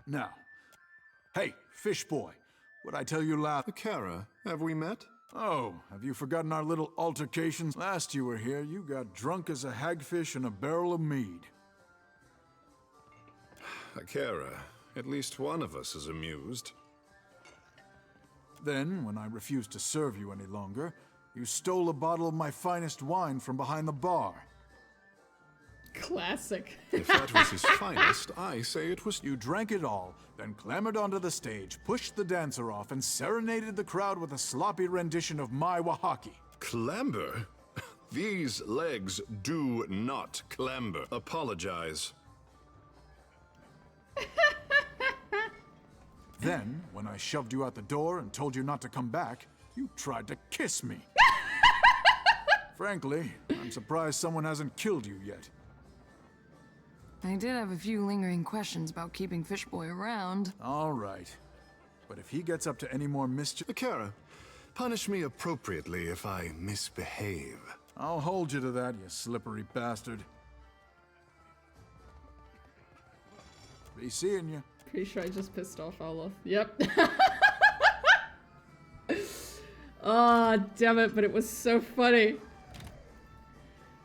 Now. Hey, fish boy. What'd I tell you last? Kara, have we met? Oh, have you forgotten our little altercations? Last you were here, you got drunk as a hagfish in a barrel of mead. Kara, at least one of us is amused. Then, when I refused to serve you any longer, you stole a bottle of my finest wine from behind the bar. Classic. If that was his finest, I say it was... You drank it all, then clambered onto the stage, pushed the dancer off, and serenaded the crowd with a sloppy rendition of my Wahaki. Clamber? These legs do not clamber. Apologize. Then, when I shoved you out the door and told you not to come back, you tried to kiss me. Frankly, I'm surprised someone hasn't killed you yet. I did have a few lingering questions about keeping Fishboy around. All right. But if he gets up to any more mischief... Kara, punish me appropriately if I misbehave. I'll hold you to that, you slippery bastard. Be seeing you. Pretty sure I just pissed off aloth. Yep. Oh, damn it, but it was so funny.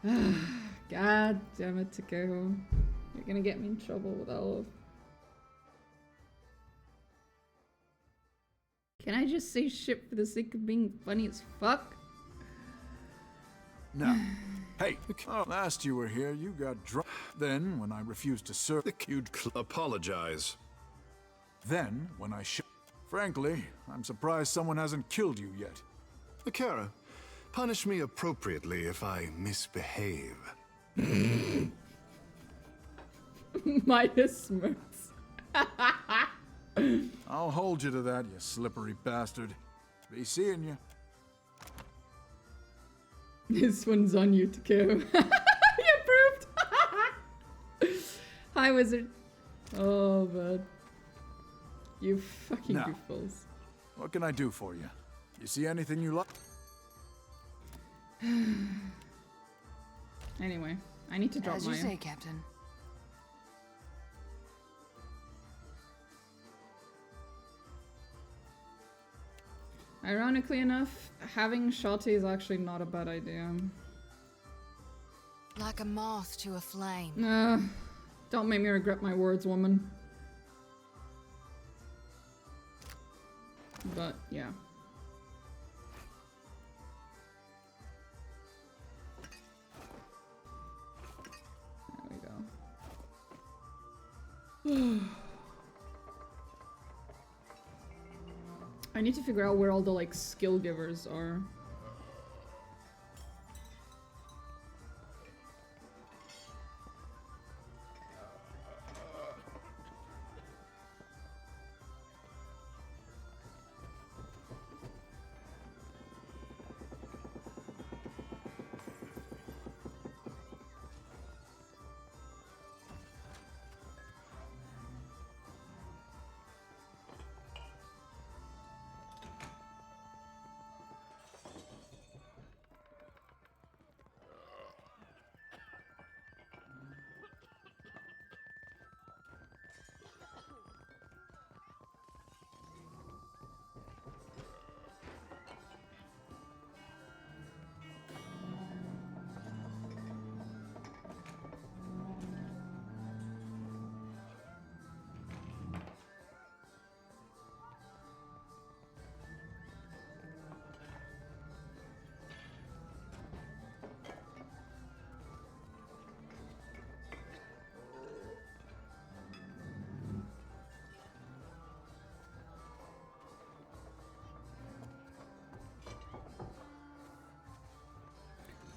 God damn it, Takeo. You're gonna get me in trouble with aloth. Can I just say shit for the sake of being funny as fuck? No. Hey, last you were here, you got drunk. Then, when I refused to serve, you'd apologize. Then, when I frankly, I'm surprised someone hasn't killed you yet. Kara, punish me appropriately if I misbehave. Maia smirks. I'll hold you to that, you slippery bastard. Be seeing you. This one's on you, Takeo. You approved. Hi, wizard. Oh, bud. You fucking goofballs. What can I do for you? You see anything you like? Anyway, I need to drop Maia. As you say, Captain. Ironically enough, having Shotty is actually not a bad idea. Like a moth to a flame. Don't make me regret my words, woman. But, yeah. There we go. I need to figure out where all the, like, skill givers are.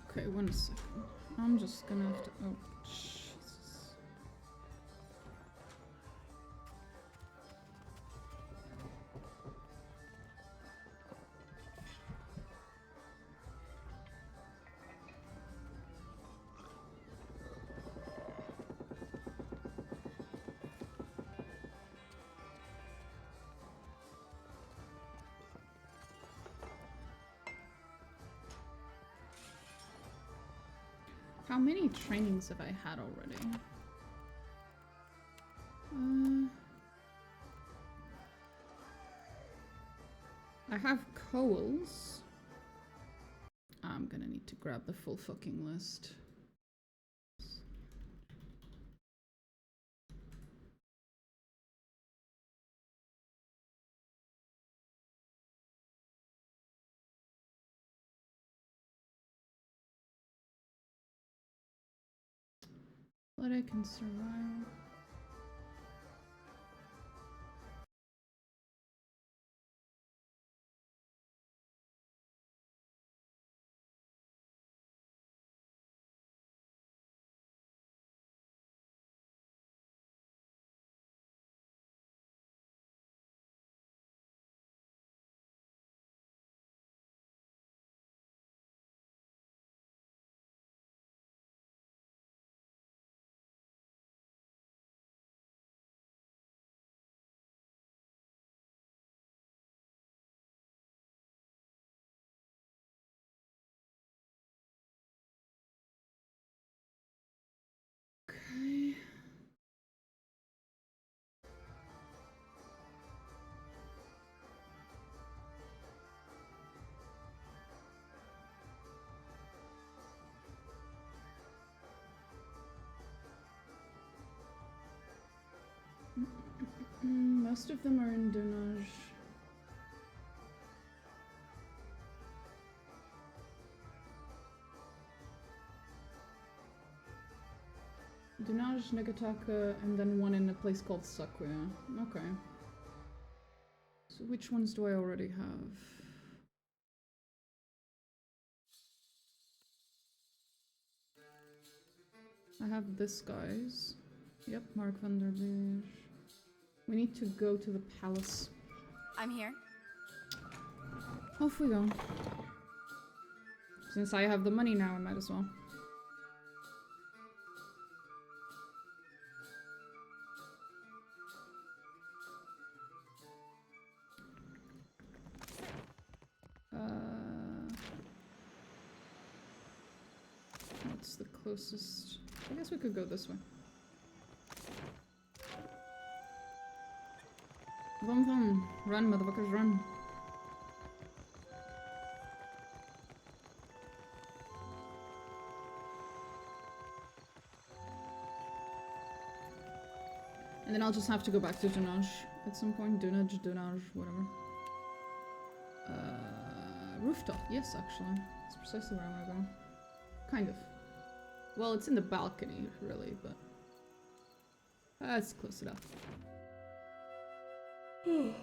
Okay, 1 second. I'm just gonna have to. Oh, Jesus. How many trainings have I had already? I have coals. I'm gonna need to grab the full fucking list. But I can survive. Okay. Most of them are in Dunaj. Dunaj, Nagataka, and then one in a place called Sakuya. Okay. So which ones do I already have? I have this guy's. Yep, Mark van der Beers. We need to go to the palace. I'm here. Off we go. Since I have the money now, I might as well. What's the closest? I guess we could go this way. Vom vom. Run, motherfuckers, run. And then I'll just have to go back to Dunaj at some point. Dunaj, whatever. Rooftop, yes, actually. That's precisely where I want to go. Kind of. Well, it's in the balcony, really, but... That's close enough. I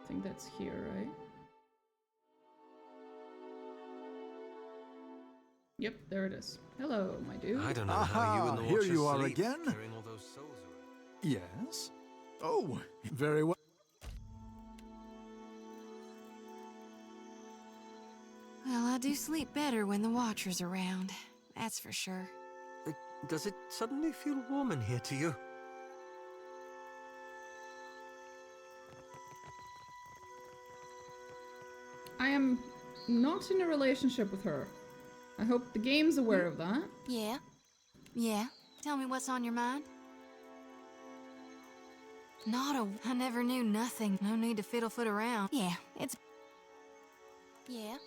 think that's here, right? Yep, there it is. Hello, my dude. I don't know how you and the here Watcher you are sleep, again. carrying all those souls around. Yes? Oh, very well. Well, I do sleep better when the Watcher's around. That's for sure. Does it suddenly feel warm in here to you? I am not in a relationship with her. I hope the game's aware of that. Yeah? Yeah? Tell me what's on your mind. I never knew nothing. No need to fiddle-foot around. Yeah, it's... Yeah?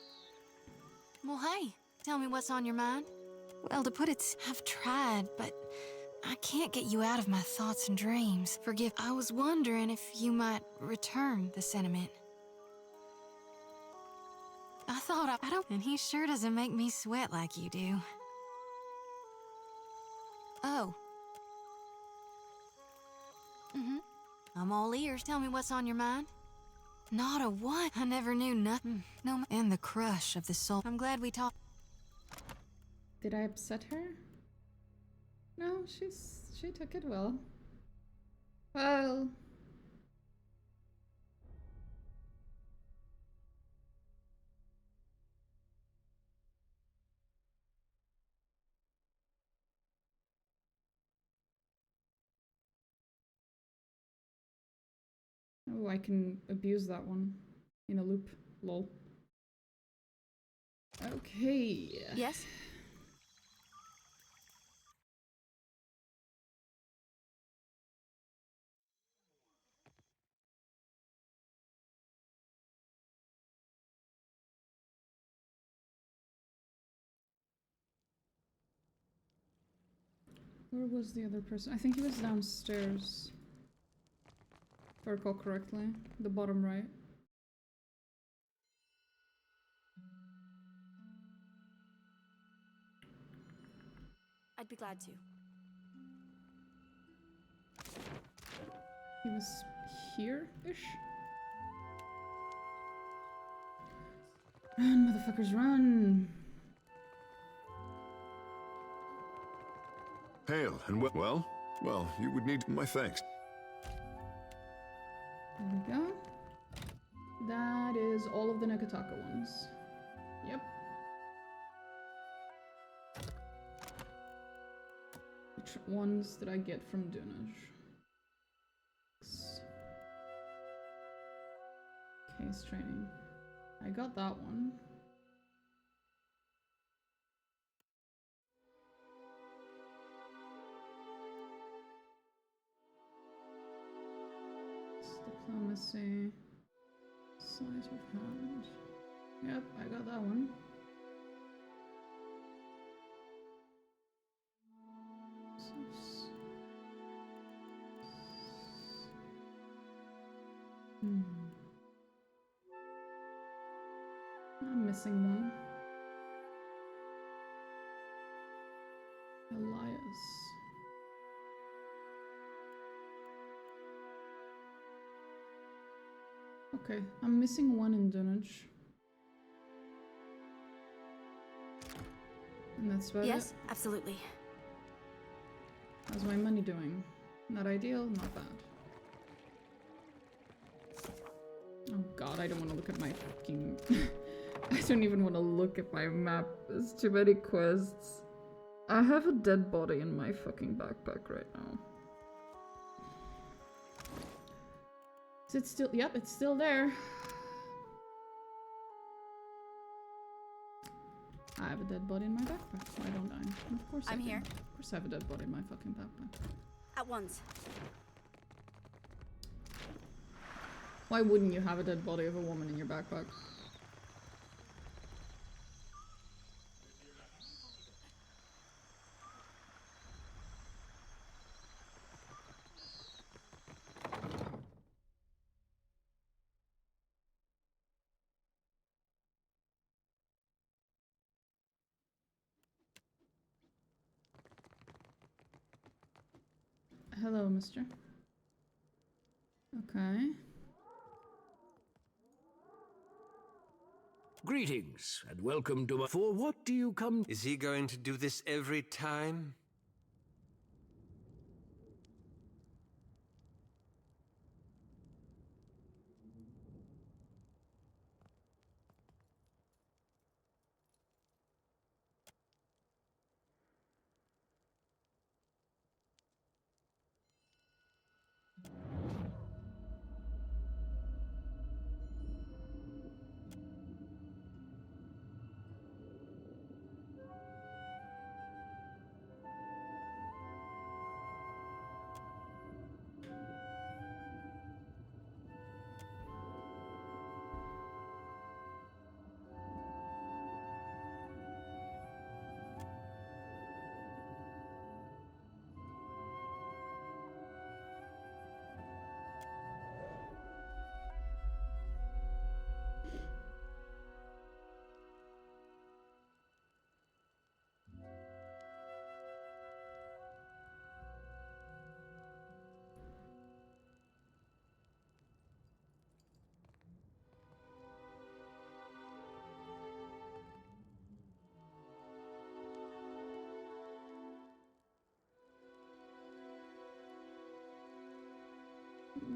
Well, hey, tell me what's on your mind. Well, to put it, I've tried, but I can't get you out of my thoughts and dreams. Forgive, I was wondering if you might return the sentiment. I thought I don't... And he sure doesn't make me sweat like you do. Oh. I'm all ears. Tell me what's on your mind. Not a what? I never knew nothing. No, and the crush of the soul. I'm glad we talked. Did I upset her? No, she took it well. Well... Oh, I can abuse that one in a loop. Lol. Okay. Yes? Where was the other person? I think he was downstairs. If I recall correctly. The bottom right. I'd be glad to. He was here-ish? Run, motherfuckers, run! Hail and well, you would need my thanks. There we go. That is all of the Nekataka ones. Yep. Which ones did I get from Dunaj? Case training. I got that one. Diplomacy. Sleight of hand. Yep, I got that one. I'm missing one. Elias. Okay, I'm missing one in Dunaj. And that's about it. Yes, absolutely. How's my money doing? Not ideal, not bad. Oh god, I don't want to look at my fucking... I don't even want to look at my map. There's too many quests. I have a dead body in my fucking backpack right now. Is it still? Yep, it's still there. I have a dead body in my backpack. Why don't I? Of course I'm here. Of course I have a dead body in my fucking backpack. At once. Why wouldn't you have a dead body of a woman in your backpack? Hello, mister. Okay. Greetings, and welcome to my... For what do you come... Is he going to do this every time?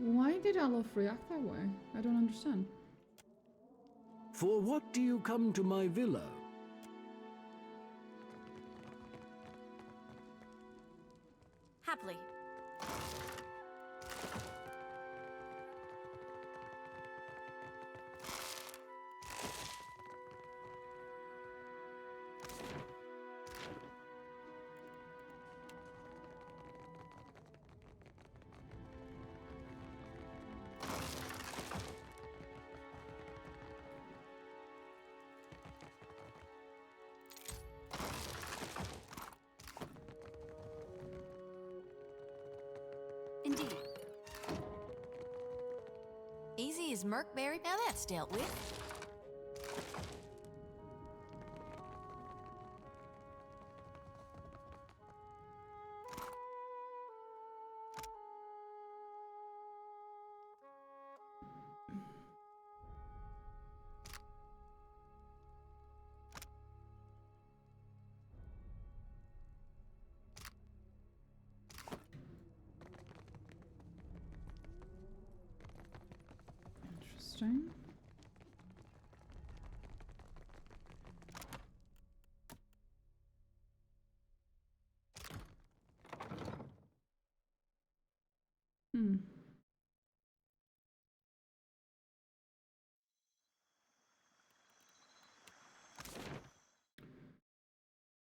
Why did aloth react that way? I don't understand. For what do you come to my villa? Happily. Indeed. Easy as Merkberry. Now that's dealt with. Interesting.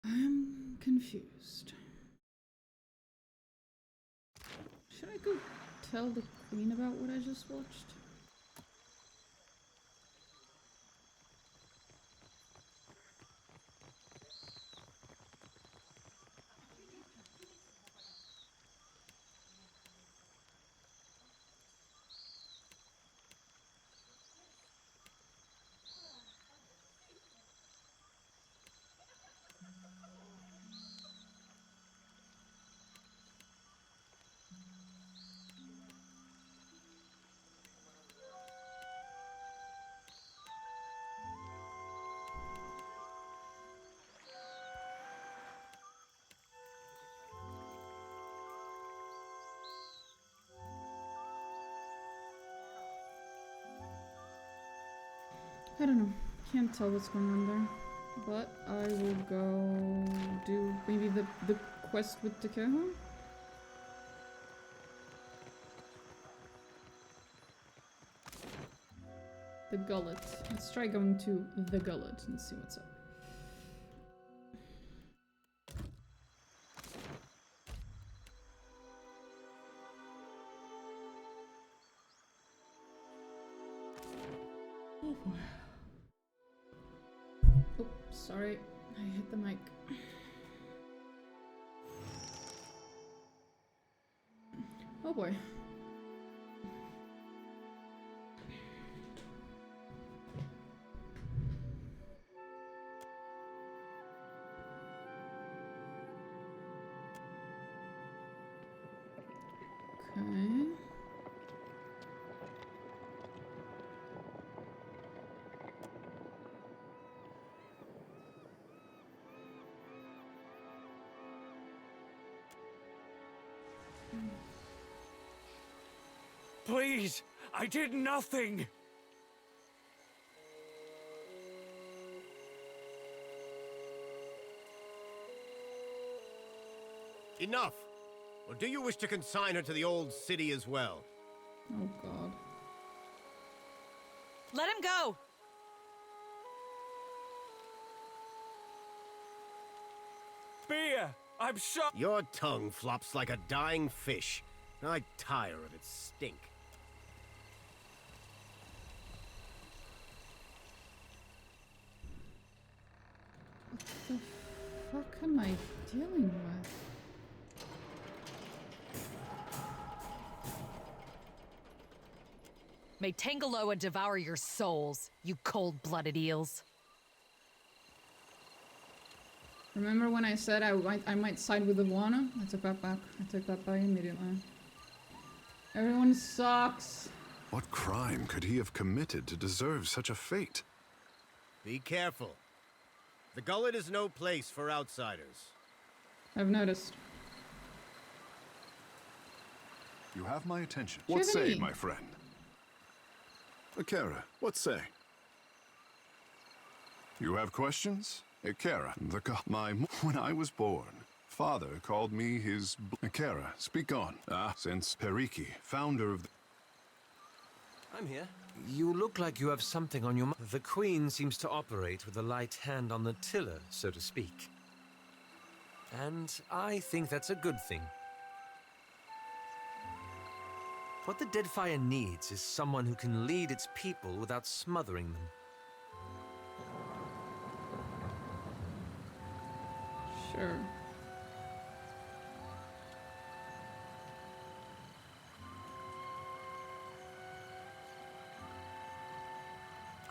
I'm confused. Should I go tell the queen about what I just watched? I don't know. Can't tell what's going on there. But I will go do maybe the quest with Takeho? The gullet. Let's try going to the gullet and see what's up. Oh boy. Oh, sorry. I hit the mic. Oh boy. Okay. Please, I did nothing. Enough! Or do you wish to consign her to the old city as well? Oh god. Let him go! Beer! I'm shot. Your tongue flops like a dying fish. I tire of its stink. What the fuck am I dealing with? May Tangaloa devour your souls, you cold-blooded eels. Remember when I said I might side with Iguana? I took that back. I took that back immediately. Everyone sucks. What crime could he have committed to deserve such a fate? Be careful. The gullet is no place for outsiders. I've noticed. You have my attention. What say, my friend? Akera, what say? You have questions? Akera, when I was born, father called me his Akera, speak on. Since Periki, founder of the... I'm here. You look like you have something on your mind. The Queen seems to operate with a light hand on the tiller, so to speak. And I think that's a good thing. What the Deadfire needs is someone who can lead its people without smothering them. Sure.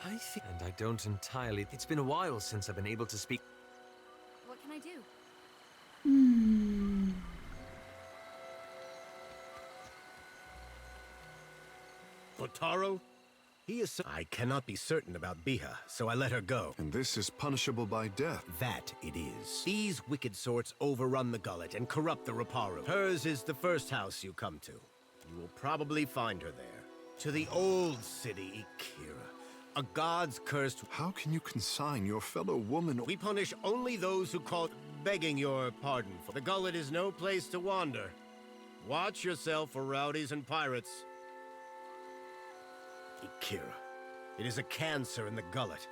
I think... And I don't entirely... It's been a while since I've been able to speak... What can I do? Otaro? He is I cannot be certain about Biha, so I let her go. And this is punishable by death. That it is. These wicked sorts overrun the gullet and corrupt the Raparu. Hers is the first house you come to. You will probably find her there. To the old city, Ikira. A god's cursed... How can you consign your fellow woman... We punish only those who call... Begging your pardon. For the gullet is no place to wander. Watch yourself for rowdies and pirates. Ikira. It is a cancer in the gullet.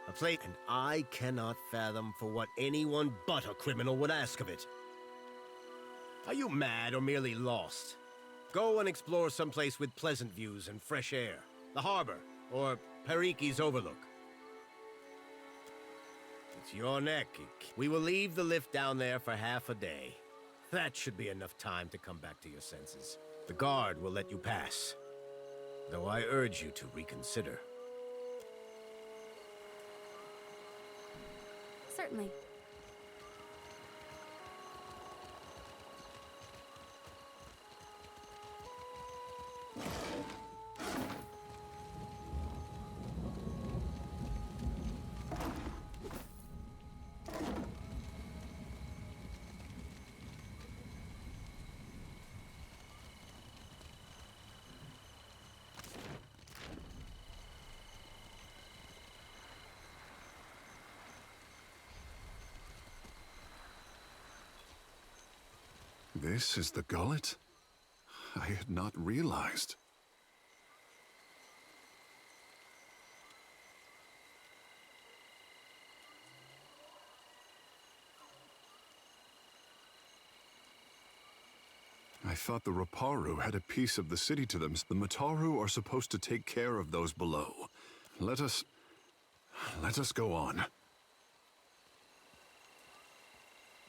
A plague, and I cannot fathom for what anyone but a criminal would ask of it. Are you mad or merely lost? Go and explore someplace with pleasant views and fresh air. The harbor, or Periki's Overlook. It's your neck. We will leave the lift down there for half a day. That should be enough time to come back to your senses. The guard will let you pass. Though I urge you to reconsider. Certainly. This is the gullet? I had not realized. I thought the Raparu had a piece of the city to them. The Mataru are supposed to take care of those below. Let us go on.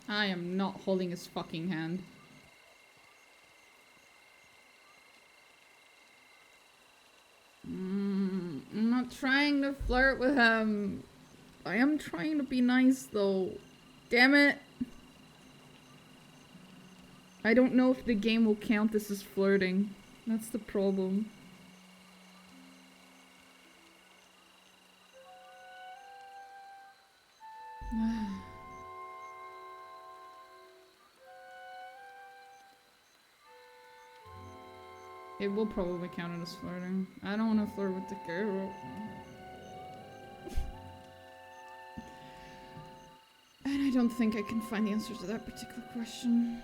I am not holding his fucking hand. I'm not trying to flirt with him. I am trying to be nice though. Damn it. I don't know if the game will count this as flirting. That's the problem. It will probably count it as flirting. I don't want to flirt with the girl. And I don't think I can find the answer to that particular question.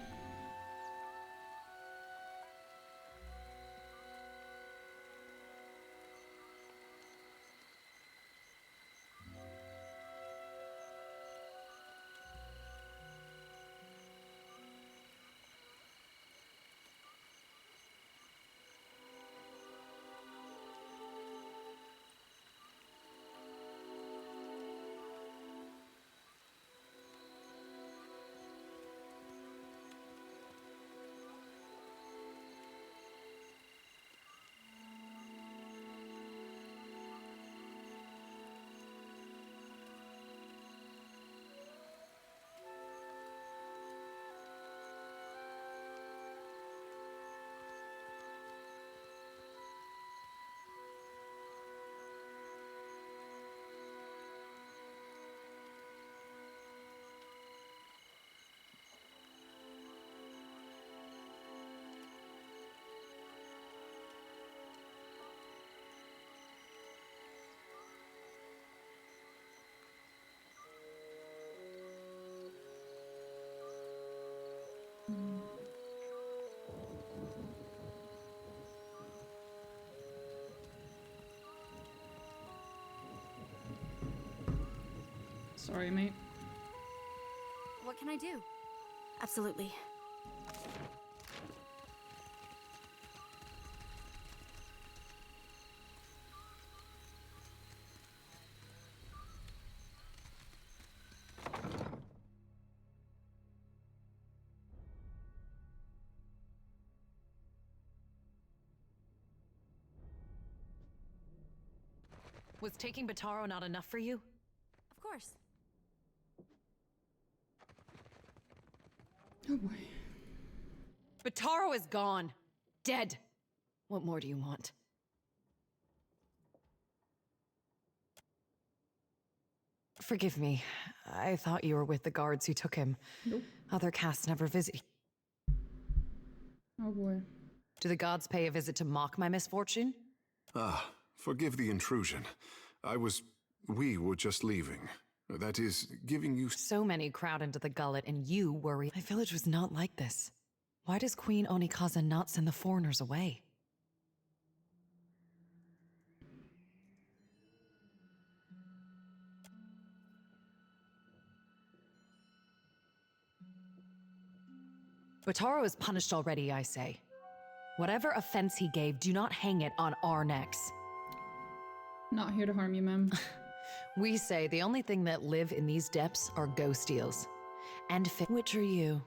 Sorry, mate. What can I do? Absolutely. Was taking Bataro not enough for you? Of course. Oh boy. Bataro is gone. Dead. What more do you want? Forgive me. I thought you were with the guards who took him. Nope. Other casts never visit. Oh boy. Do the gods pay a visit to mock my misfortune? Ah, forgive the intrusion. We were just leaving. That is, giving you... So many crowd into the gullet and you worry. My village was not like this. Why does Queen Onikaza not send the foreigners away? Bataro is punished already, I say. Whatever offense he gave, do not hang it on our necks. Not here to harm you, ma'am. We say the only thing that live in these depths are ghost eels. And which are you?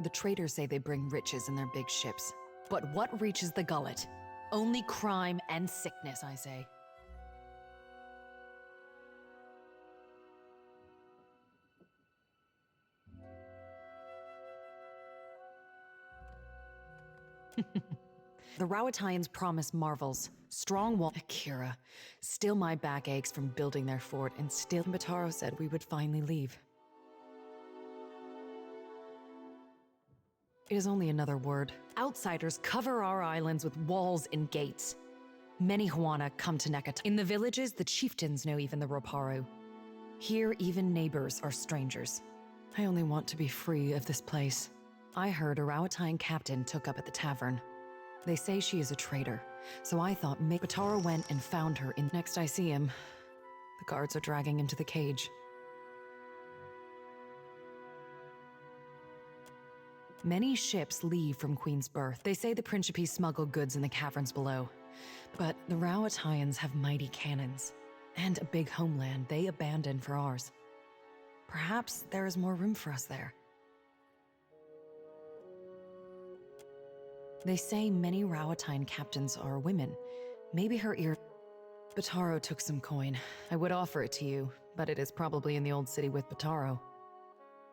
The traders say they bring riches in their big ships. But what reaches the gullet? Only crime and sickness, I say. The Rawatayans promise marvels. Strong wall. Akira. Still my back aches from building their fort, and still Bataro said we would finally leave. It is only another word. Outsiders cover our islands with walls and gates. Many Huana come to Nekata. In the villages, the chieftains know even the Roparu. Here, even neighbors are strangers. I only want to be free of this place. I heard a Rawatayan captain took up at the tavern. They say she is a traitor, so I thought Bataro went and found her in... Next I see him, the guards are dragging him to the cage. Many ships leave from Queen's Birth. They say the Principes smuggle goods in the caverns below. But the Rawatayans have mighty cannons, and a big homeland they abandoned for ours. Perhaps there is more room for us there. They say many Rawatayan captains are women. Maybe her ear... Bataro took some coin. I would offer it to you, but it is probably in the old city with Bataro.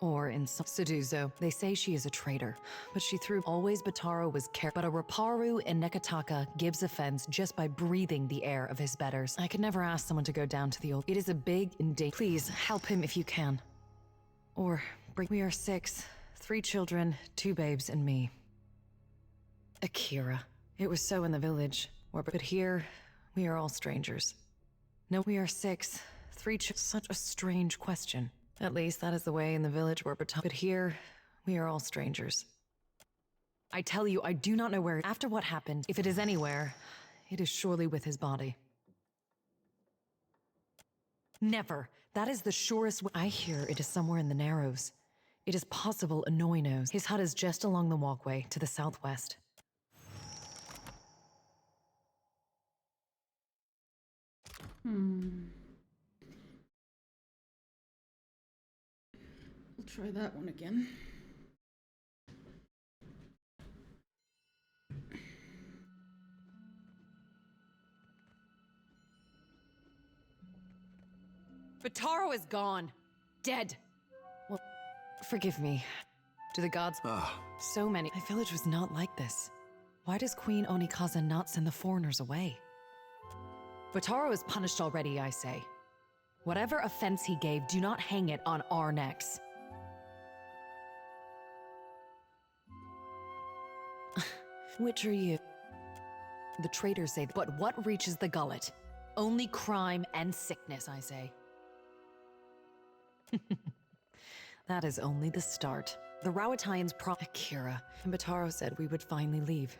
Or in some Seduzo. They say she is a traitor, but she threw always Bataro was but a Raparu in Nekataka gives offense just by breathing the air of his betters. I could never ask someone to go down to the old. It is a big indeed. Please help him if you can. Or we are 6, 3 children, 2 babes, and me. Akira. It was so in the village, but here we are all strangers. No, we are 6, 3 such a strange question. At least that is the way in the village where but here, we are all strangers. I tell you, I do not know where. After what happened, if it is anywhere, it is surely with his body. Never. That is the surest way. I hear it is somewhere in the Narrows. It is possible Anoi knows. His hut is just along the walkway to the southwest. We'll try that one again. Bataro is gone. Dead. Well, forgive me. To the gods. So many. My village was not like this. Why does Queen Onikaza not send the foreigners away? Bataro is punished already, I say. Whatever offense he gave, do not hang it on our necks. Which are you? The traitors say, but what reaches the gullet? Only crime and sickness, I say. That is only the start. The Rawatayans Akira, and Bataro said we would finally leave.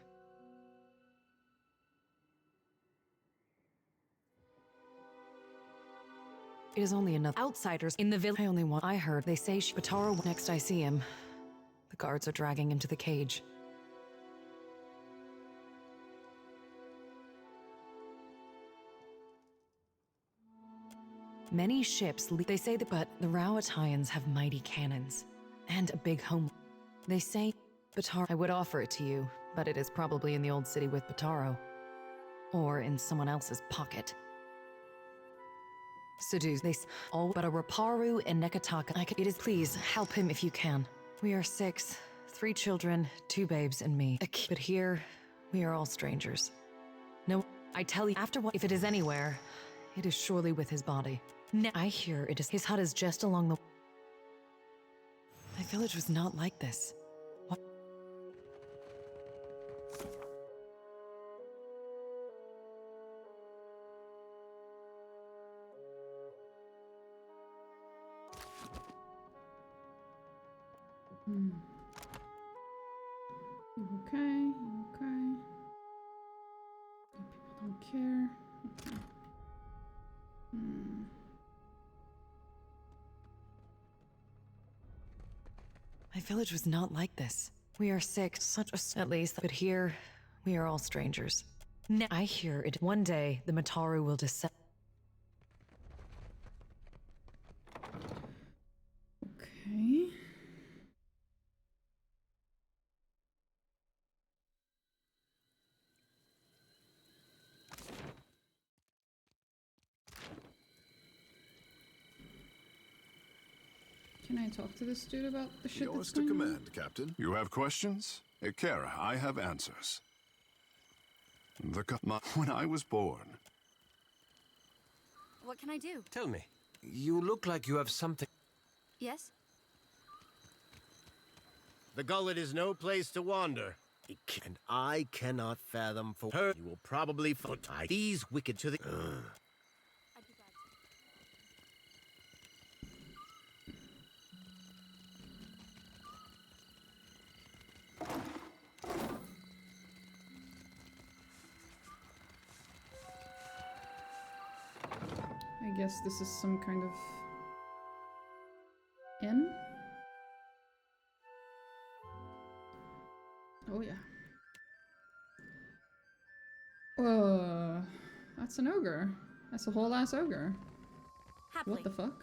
It is only enough outsiders in the village. I heard they say Bataro. Next I see him, the guards are dragging him to the cage. Many ships they say that, but the Rawatayans have mighty cannons and a big home. They say Bataro. I would offer it to you, but it is probably in the old city with Bataro, or in someone else's pocket. Seduce they all but a Raparu in Nekataka. It is please help him if you can. We are 6, 3 children, 2 babes, and me. But here we are all strangers. No, I tell you, after what if it is anywhere, it is surely with his body. I hear it is his hut is just along the. My village was not like this. What? You okay? You okay? People don't care. Okay. My village was not like this. We are 6, such a at least, but here we are all strangers. I hear it. One day the Mataru will descend. Okay. Can I talk to this dude about the shit Yours that's to going on? command, Captain. You have questions? Akira, I have answers. When I was born. What can I do? Tell me. You look like you have something. Yes? The gullet is no place to wander. And I cannot fathom for her. You will probably tie these wicked to the. I guess this is some kind of inn? Oh yeah. That's an ogre. That's a whole ass ogre. Happily. What the fuck?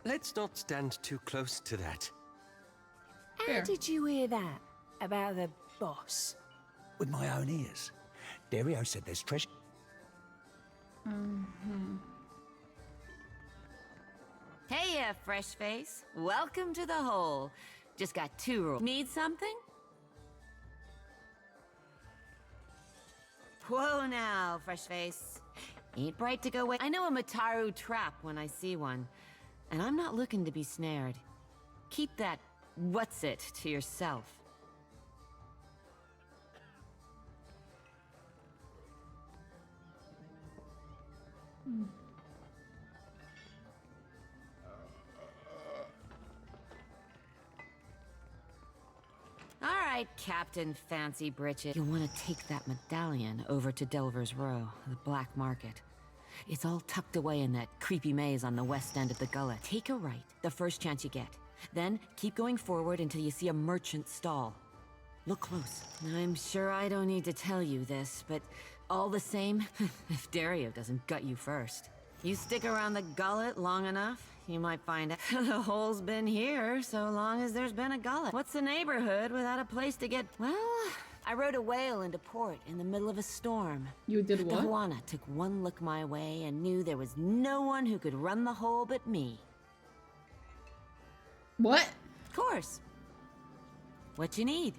Let's not stand too close to that. How did you hear that? About the boss? With my own ears. Dario said there's treasure. Hiya, fresh face. Welcome to the hole. Just got 2 rules. Need something? Whoa now, fresh face. Ain't bright to go away. I know a Mataru trap when I see one, and I'm not looking to be snared. Keep that what's it to yourself. All right, Captain Fancy Britches. You'll want to take that medallion over to Delver's Row, the black market. It's all tucked away in that creepy maze on the west end of the gullet. Take a right the first chance you get. Then keep going forward until you see a merchant stall. Look close. I'm sure I don't need to tell you this, but all the same, if Dario doesn't gut you first. You stick around the gullet long enough, you might find out the hole's been here so long as there's been a gullet. What's a neighborhood without a place to get... Well, I rode a whale into port in the middle of a storm. You did what? The Juana took one look my way and knew there was no one who could run the hole but me. What? Of course. What you need?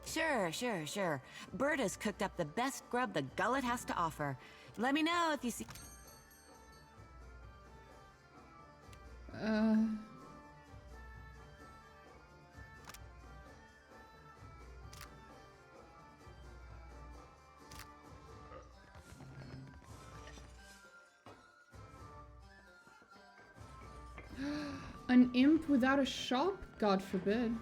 Sure. Berta's cooked up the best grub the gullet has to offer. Let me know if you see... An imp without a shop? God forbid.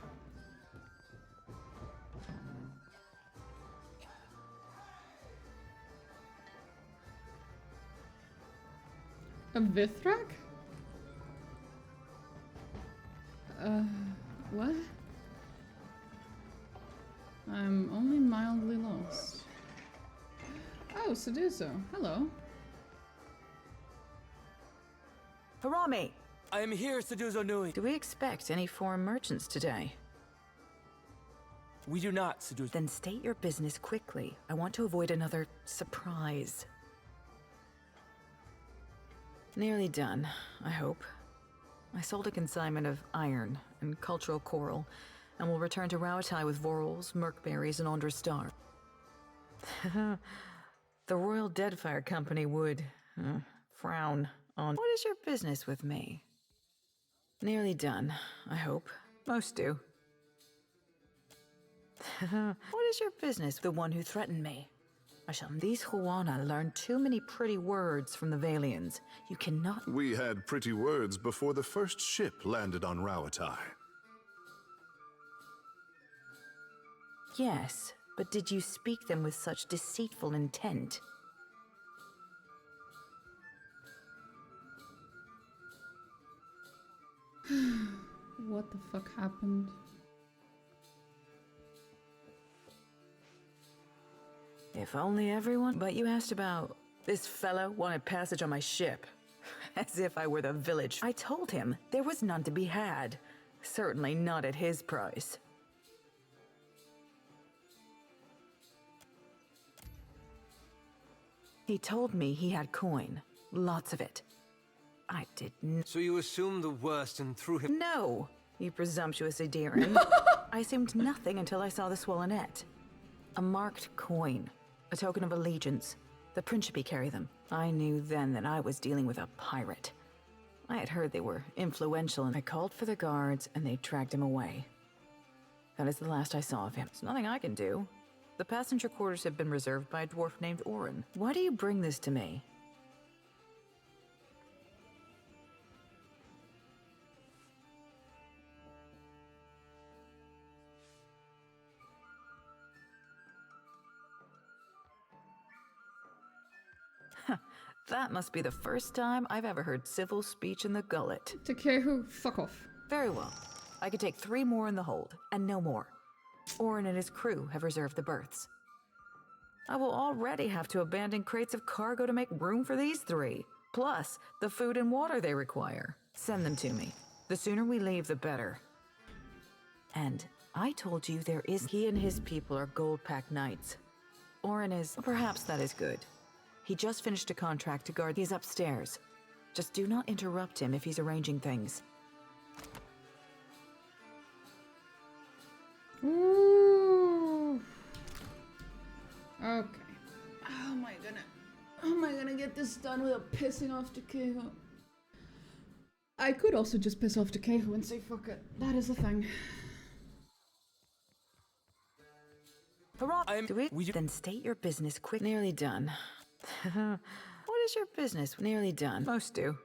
A Vithrak? What? I'm only mildly lost. Oh, Seduso. Hello. Harami! I am here, Seduzo Nui. Do we expect any foreign merchants today? We do not, Seduzo. Then state your business quickly. I want to avoid another surprise. Nearly done, I hope. I sold a consignment of iron and cultural coral, and will return to Rauatai with vorals, merkberries, and Andra Star. The Royal Deadfire Company would frown on... What is your business with me? Nearly done, I hope. Most do. What is your business? The one who threatened me. I shall... These Juana learned too many pretty words from the Valians. You cannot... We had pretty words before the first ship landed on Rauatai. Yes, but did you speak them with such deceitful intent? What the fuck happened? If only everyone... But you asked about... This fellow wanted passage on my ship. As if I were the village. I told him there was none to be had. Certainly not at his price. He told me he had coin. Lots of it. I didn't... So you assumed the worst and threw him... No, you presumptuous Adiran. I assumed nothing until I saw the swollenette. A marked coin. A token of allegiance. The Principe carry them. I knew then that I was dealing with a pirate. I had heard they were influential, and I called for the guards, and they dragged him away. That is the last I saw of him. There's nothing I can do. The passenger quarters have been reserved by a dwarf named Orin. Why do you bring this to me? That must be the first time I've ever heard civil speech in the gullet. Takeru, fuck off. Very well. I could take 3 more in the hold, and no more. Orin and his crew have reserved the berths. I will already have to abandon crates of cargo to make room for these 3, plus the food and water they require. Send them to me. The sooner we leave, the better. And I told you there is... He and his people are gold-packed knights. Orin is... Perhaps that is good. He just finished a contract to guard... He's upstairs. Just do not interrupt him if he's arranging things. Ooh. Okay. How am I gonna get this done without pissing off Takeho? I could also just piss off Takeho and say fuck it. That is the thing. Then state your business quick. Nearly done. What is your business? Nearly done. Most do.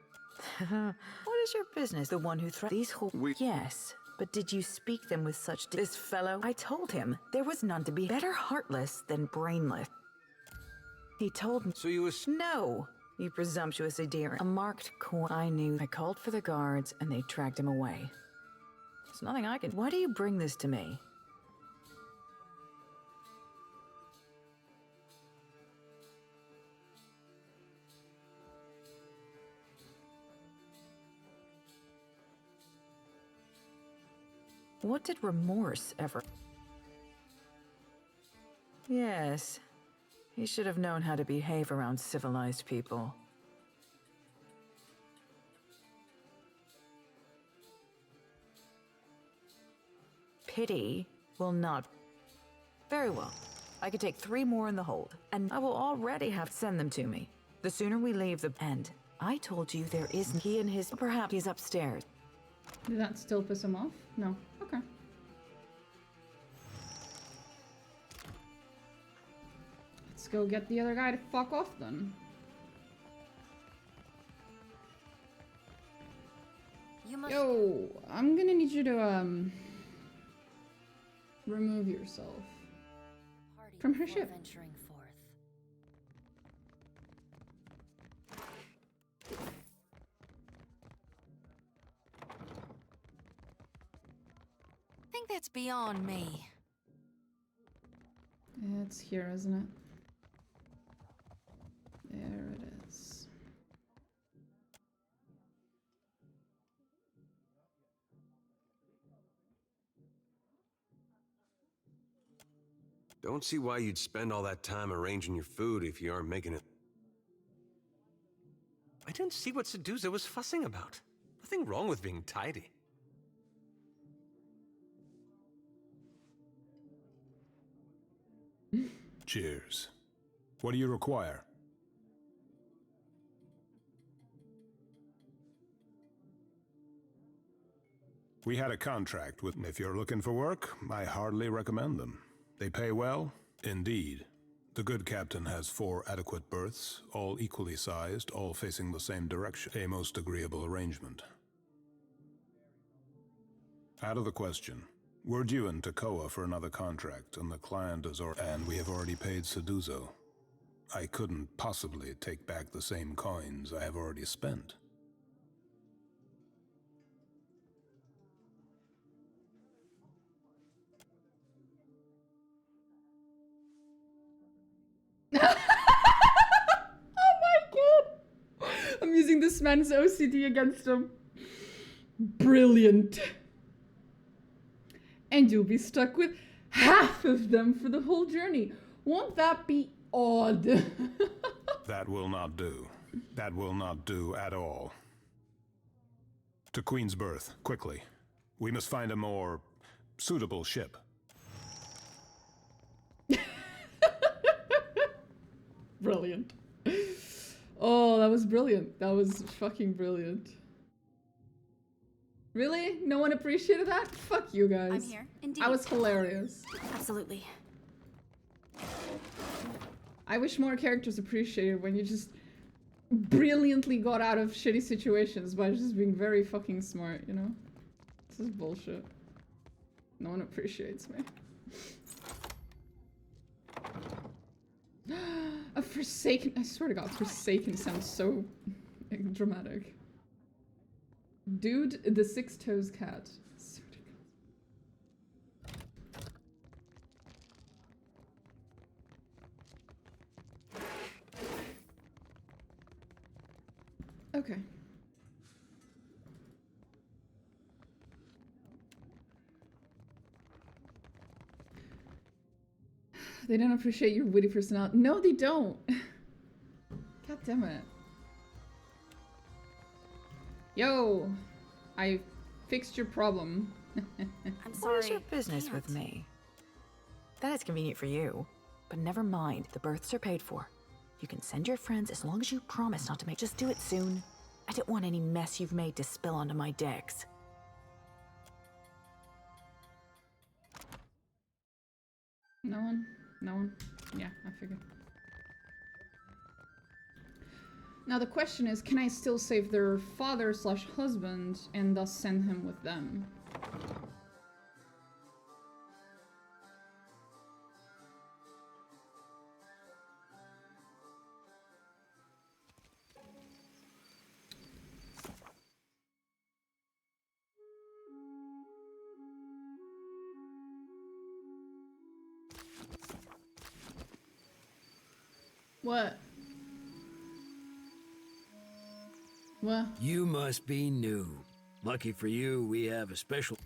What is your business? The one who these Yes, but did you speak them with such this fellow? I told him there was none to be better heartless than brainless. He told me. So you was No, you presumptuous Adiran. A marked coin. I knew. I called for the guards and they tracked him away. There's nothing I can. Why do you bring this to me? What did remorse ever? Yes. He should have known how to behave around civilized people. Pity will not. Very well. I could take 3 more in the hold, and I will already have send them to me. The sooner we leave the end. I told you there isn't. He and his. Perhaps he's upstairs. Did that still piss him off? No. Okay. Let's go get the other guy to fuck off then. Yo, I'm gonna need you to remove yourself from her ship. I think that's beyond me. It's here, isn't it? There it is. Don't see why you'd spend all that time arranging your food if you aren't making it. I didn't see what Seduza was fussing about. Nothing wrong with being tidy. Cheers. What do you require? We had a contract with... If you're looking for work, I hardly recommend them. They pay well, indeed. The good captain has 4 adequate berths, all equally sized, all facing the same direction. A most agreeable arrangement. Out of the question. We're due in Tekoa for another contract, and the client is and we have already paid Seduzo. I couldn't possibly take back the same coins I have already spent. Oh my god! I'm using this man's OCD against him. Brilliant. And you'll be stuck with half of them for the whole journey. Won't that be odd? That will not do. That will not do at all. To Queen's Berth, quickly. We must find a more suitable ship. Brilliant. Oh, that was brilliant. That was fucking brilliant. Really? No one appreciated that? Fuck you guys. I'm here. Indeed. I was hilarious. Absolutely. I wish more characters appreciated when you just brilliantly got out of shitty situations by just being very fucking smart, you know? This is bullshit. No one appreciates me. A Forsaken... I swear to God, Forsaken sounds so dramatic. Dude, the 6 toes cat. So ridiculous. Okay. They don't appreciate your witty personality. No, they don't. God damn it. Yo, I fixed your problem. I'm sorry. What is your business with me? That is convenient for you. But never mind, the berths are paid for. You can send your friends as long as you promise not to make. Just do it soon. I don't want any mess you've made to spill onto my decks. No one? No one? Yeah, I figured. Now the question is, can I still save their father/husband and thus send him with them? What? What? You must be new. Lucky for you, we have a special...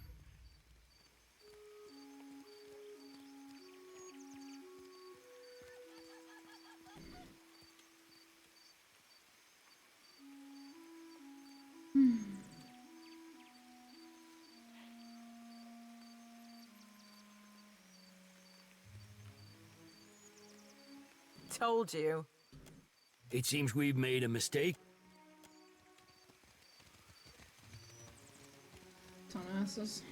Told you. It seems we've made a mistake. Ton of asses.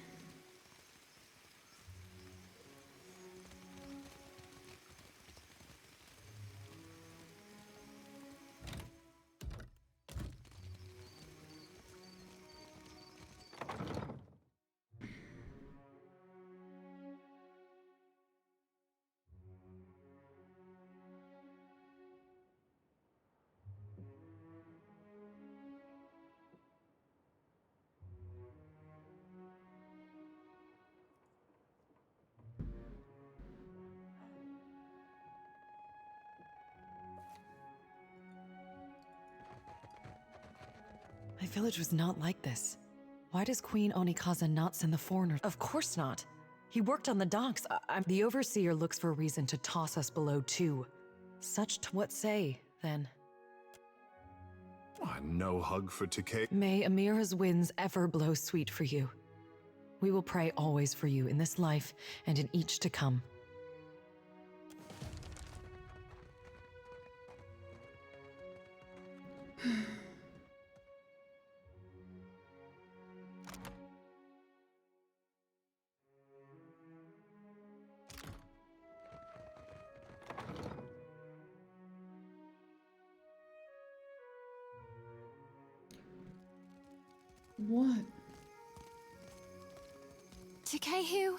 My village was not like this. Why does Queen Onikaza not send the foreigners? Of course not. He worked on the docks. The overseer looks for a reason to toss us below too. What say, then? No hug for Takei. May Amira's winds ever blow sweet for you. We will pray always for you in this life and in each to come. What? Takehu,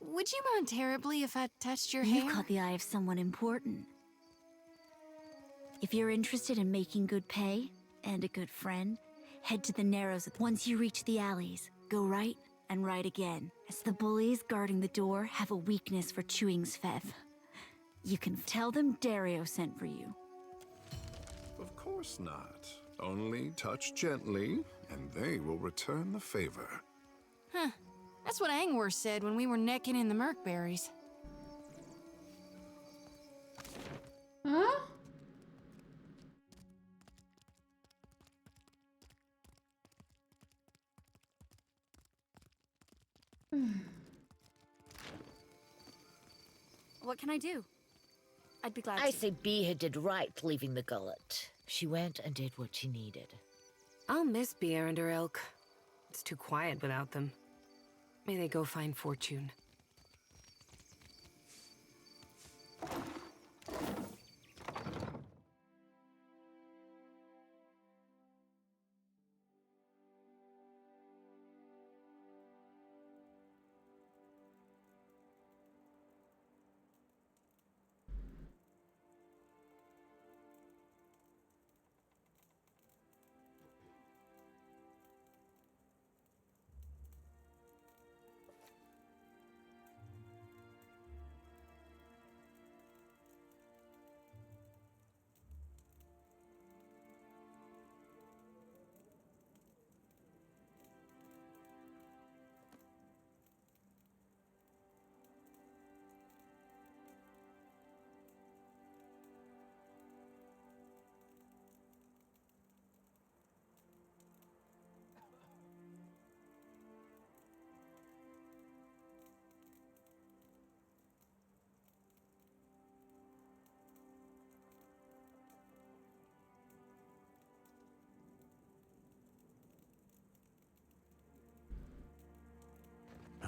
would you mind terribly if I touched your hair? You caught the eye of someone important. If you're interested in making good pay and a good friend, head to the Narrows. Once you reach the alleys, go right and right again, as the bullies guarding the door have a weakness for chewing Svev. You can tell them Dario sent for you. Of course not. Only touch gently, and they will return the favor. Huh. That's what Angwer said when we were necking in the Merkberries. Huh? What can I do? I'd be glad I to. say Bia did right leaving the gullet. She went and did what she needed. I'll miss Bia and her ilk. It's too quiet without them. May they go find fortune.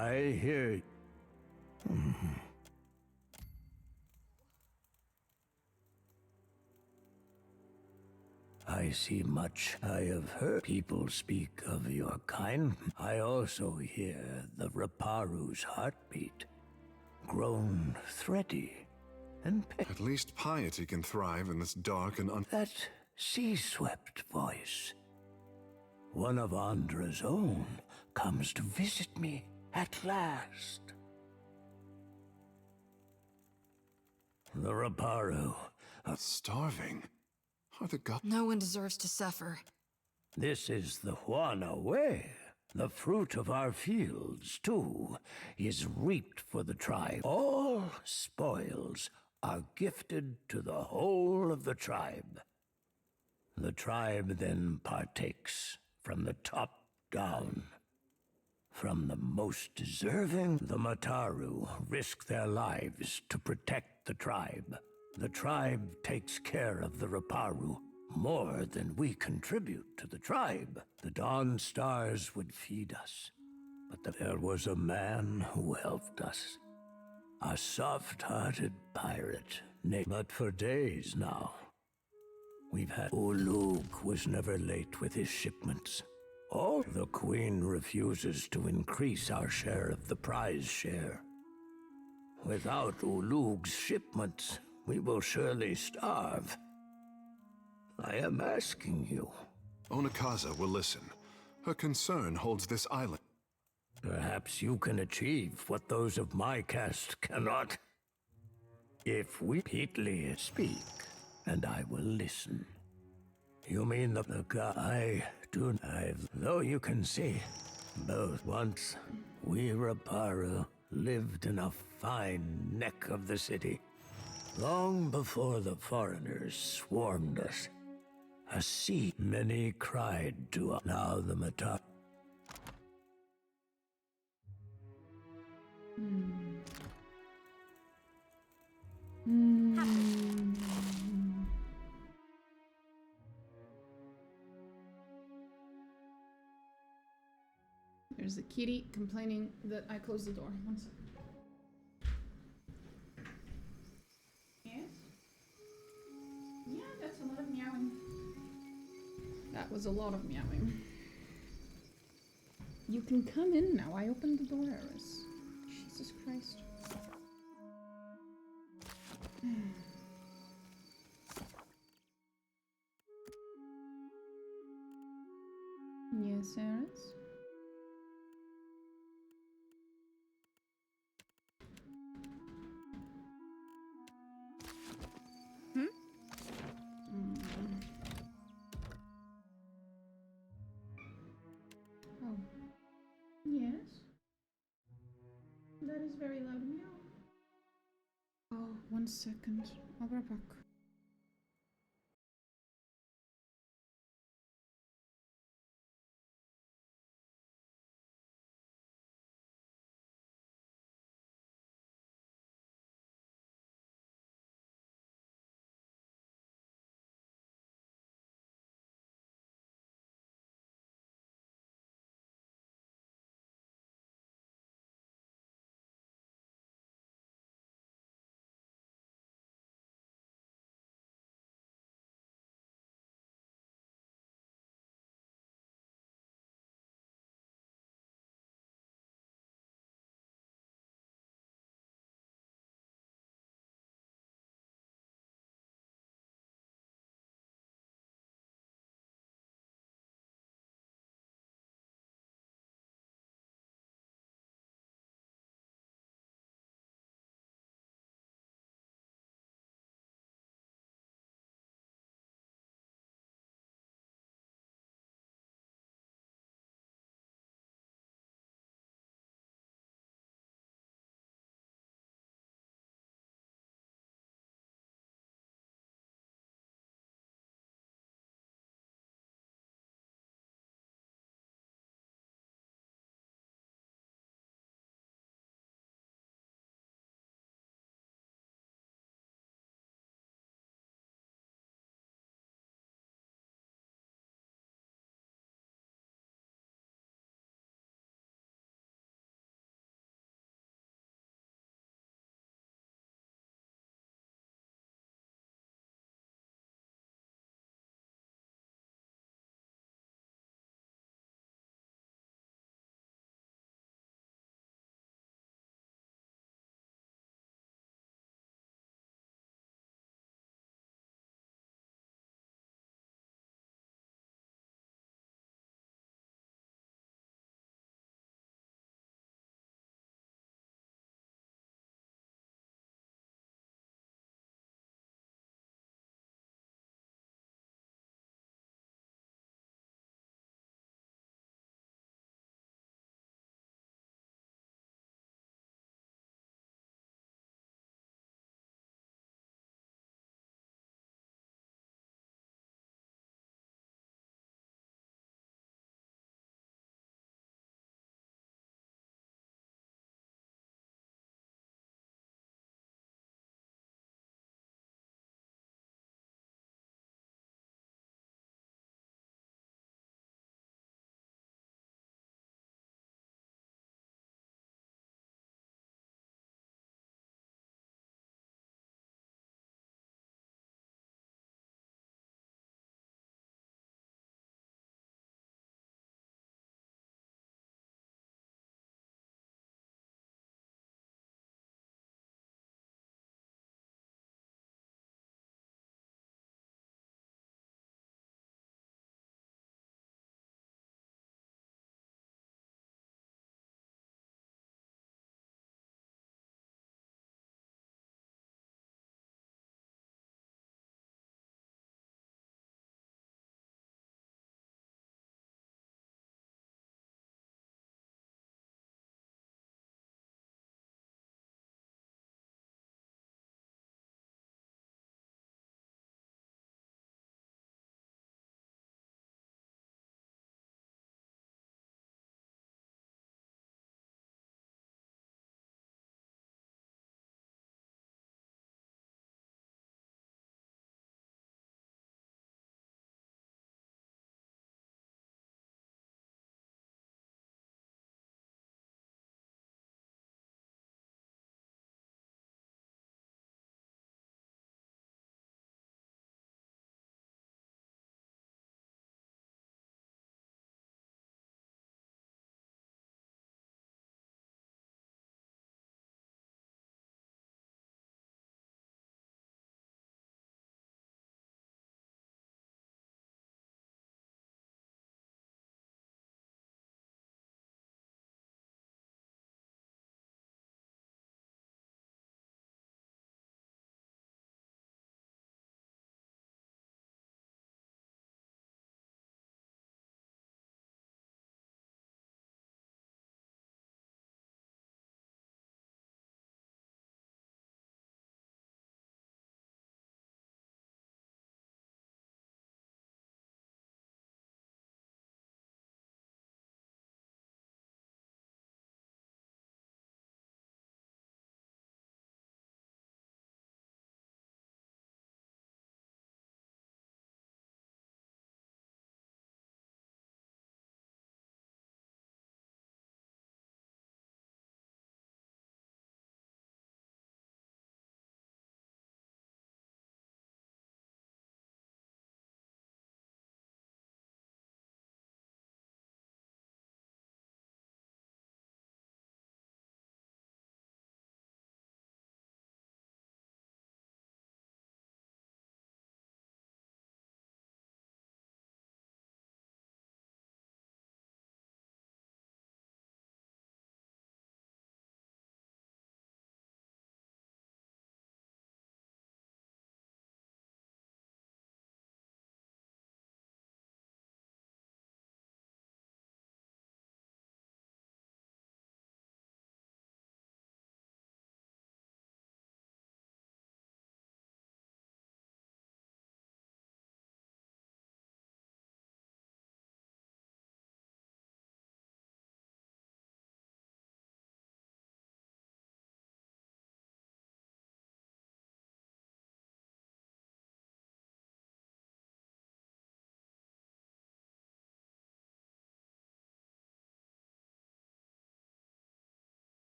I hear... I see much. I have heard people speak of your kind. I also hear the Raparu's heartbeat, grown thready and... At least piety can thrive in this dark and That sea-swept voice. One of Andra's own comes to visit me at last. The Raparu are starving. Are the gods... No one deserves to suffer. This is the Juana way. The fruit of our fields, too, is reaped for the tribe. All spoils are gifted to the whole of the tribe. The tribe then partakes from the top down. From the most deserving, the Mataru risk their lives to protect the tribe. The tribe takes care of the Raparu more than we contribute to the tribe. The Dawn Stars would feed us, but there was a man who helped us. A soft-hearted pirate, but for days now. We've had... Ulug was never late with his shipments. Oh, the Queen refuses to increase our share of the prize share. Without Ulug's shipments, we will surely starve. I am asking you. Onakaza will listen. Her concern holds this island. Perhaps you can achieve what those of my caste cannot. If we repeatedly speak, and I will listen. You mean the guy? Though you can see, both once we Raparu lived in a fine neck of the city. Long before the foreigners swarmed us. A sea many cried to us. Now the Mata. There's a kitty complaining that I closed the door. One second. Yes? Yeah, that's a lot of meowing. That was a lot of meowing. You can come in now. I opened the door, Eris. Jesus Christ. Yes, Eris? Oh. Yes? That is very loud meow. Oh, 1 second. I'll be right back.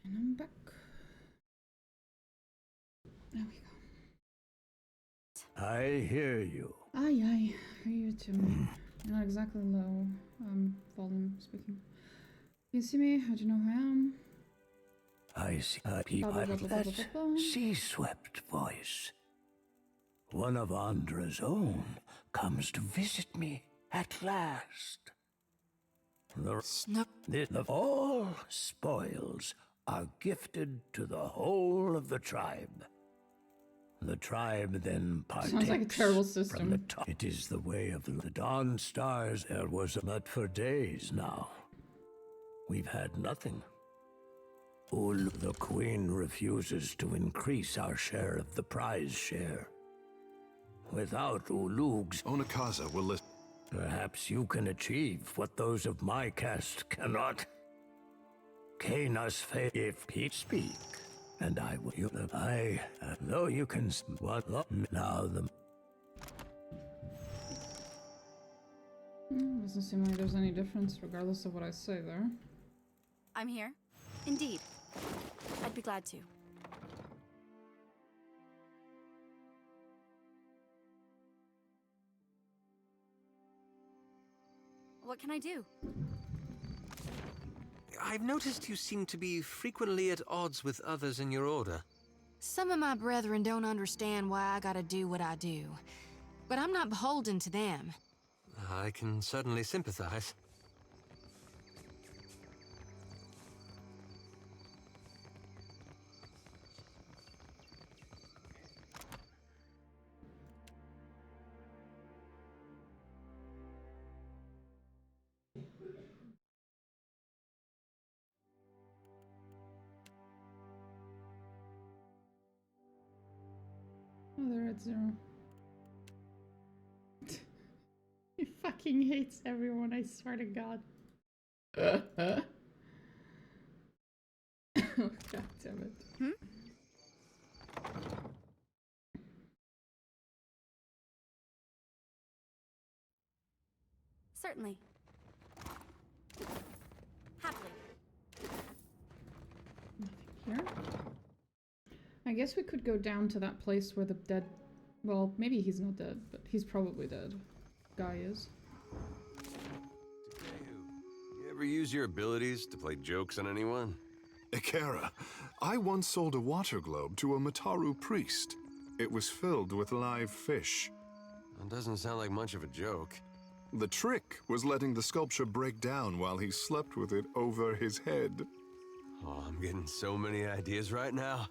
And I'm back. There we go. I hear you. Aye, aye. Hear you too. Not exactly low volume speaking. Can you see me? How do you know who I am? I see that sea-swept voice. One of Andra's own comes to visit me at last. All spoils are gifted to the whole of the tribe. The tribe then partakes. Sounds like a terrible system. From the top. It is the way of the dawn stars. There was not for days now. We've had nothing. The queen refuses to increase our share of the prize share. Without Ulug's Onakaza will listen. Perhaps you can achieve what those of my caste cannot. Canis fe if he speak, and I will. I know you can. What now? Doesn't seem like there's any difference, regardless of what I say there. I'm here. Indeed. I'd be glad to. What can I do? I've noticed you seem to be frequently at odds with others in your order. Some of my brethren don't understand why I gotta do what I do. But I'm not beholden to them. I can certainly sympathize. Oh, they're at 0. He fucking hates everyone, I swear to God. Oh, God damn it. Certainly. Happily. Nothing here. I guess we could go down to that place where the dead... Well, maybe he's not dead, but he's probably dead. Guy is. You ever use your abilities to play jokes on anyone? Ikera, I once sold a water globe to a Mataru priest. It was filled with live fish. That doesn't sound like much of a joke. The trick was letting the sculpture break down while he slept with it over his head. Oh, I'm getting so many ideas right now.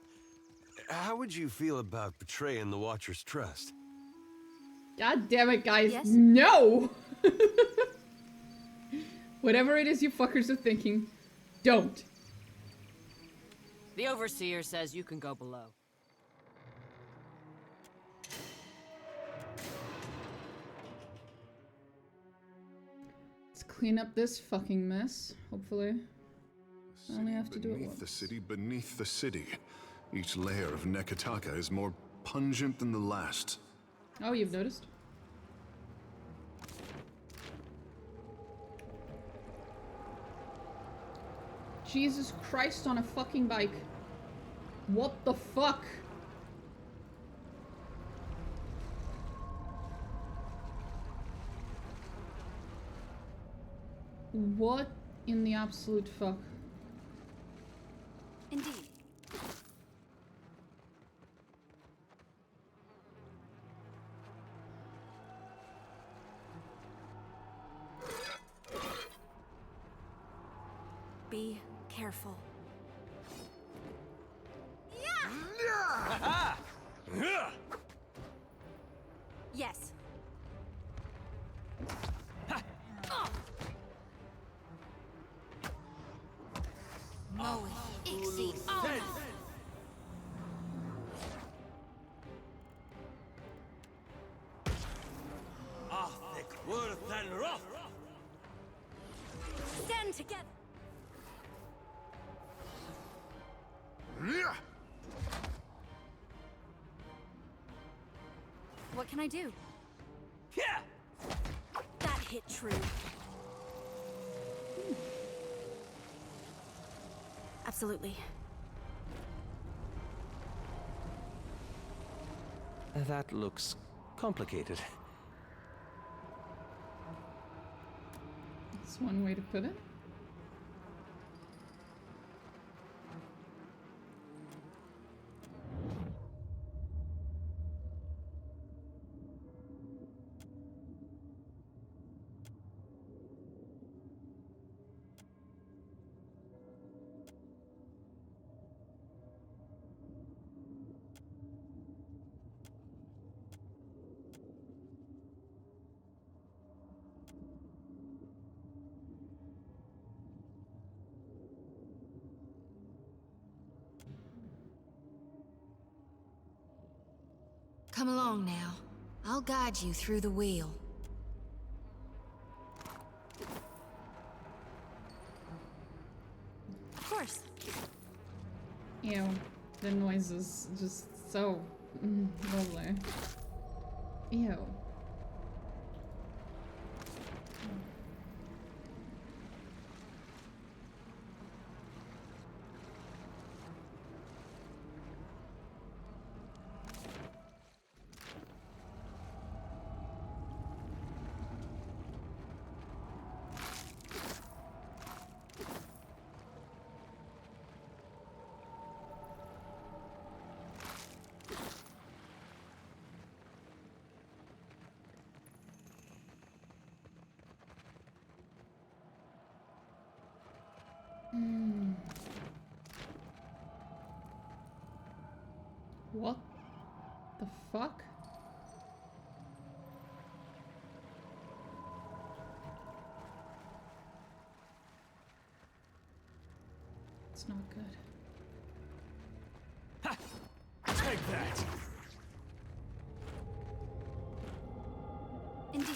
How would you feel about betraying the Watcher's trust? God damn it, guys. Yes? No! Whatever it is you fuckers are thinking, don't. The Overseer says you can go below. Let's clean up this fucking mess, hopefully. I only have to do it once. Beneath the city. Each layer of Nekataka is more pungent than the last. Oh, you've noticed? Jesus Christ on a fucking bike. What the fuck? What in the absolute fuck? Indeed. Be careful. Yes. Stand together. What can I do? That hit true. Absolutely. That looks complicated. That's one way to put it. Come along now. I'll guide you through the wheel. Of course. Ew, the noise is just so lovely. Ew. What the fuck? It's not good. Ha! Take that! Indeed.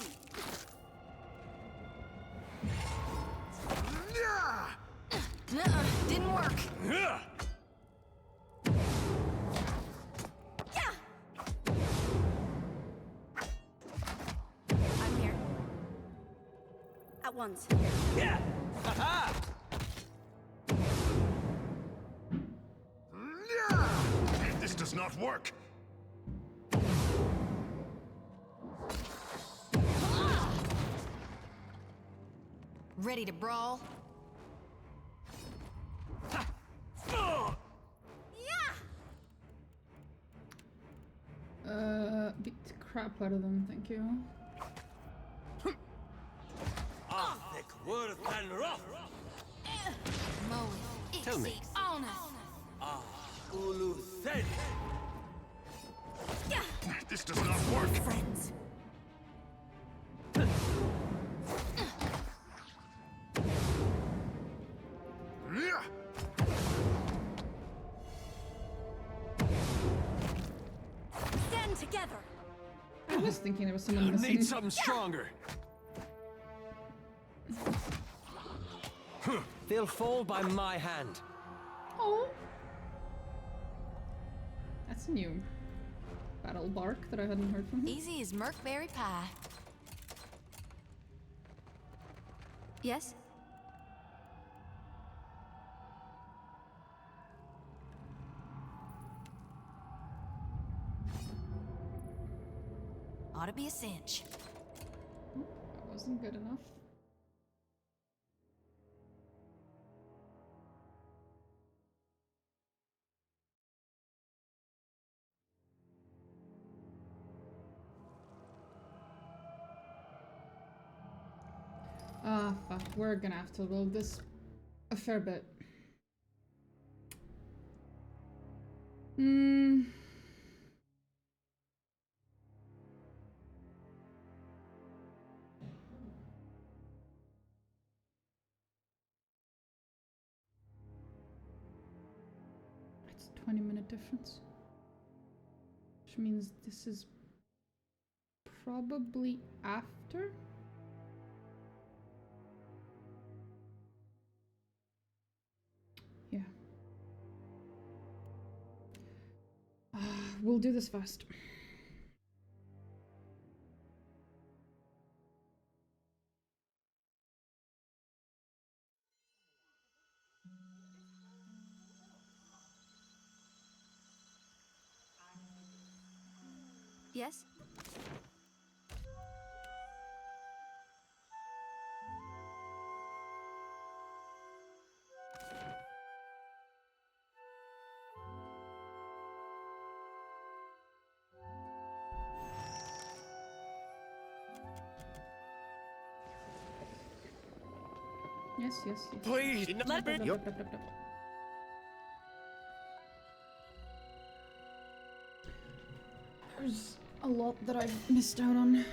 Didn't work. I'm here. At once. Yeah! Ha-ha! This does not work. Ready to brawl? Beat the crap out of them, thank you. Thick word and rough. Tell me. Ulu said. This does not work. Friends. Stand together. I was thinking there was someone missing. Need something stronger. They'll fall by my hand. Oh. That's a new battle bark that I hadn't heard from him. Easy as Merkberry pie. Yes? Ought to be a cinch. That wasn't good enough. Ah, fuck. We're gonna have to load this a fair bit. It's a 20-minute difference. Which means this is probably after? Yeah. We'll do this fast. Yes? Yes, yes, yes. Please, Let me. There's a lot that I've missed out on.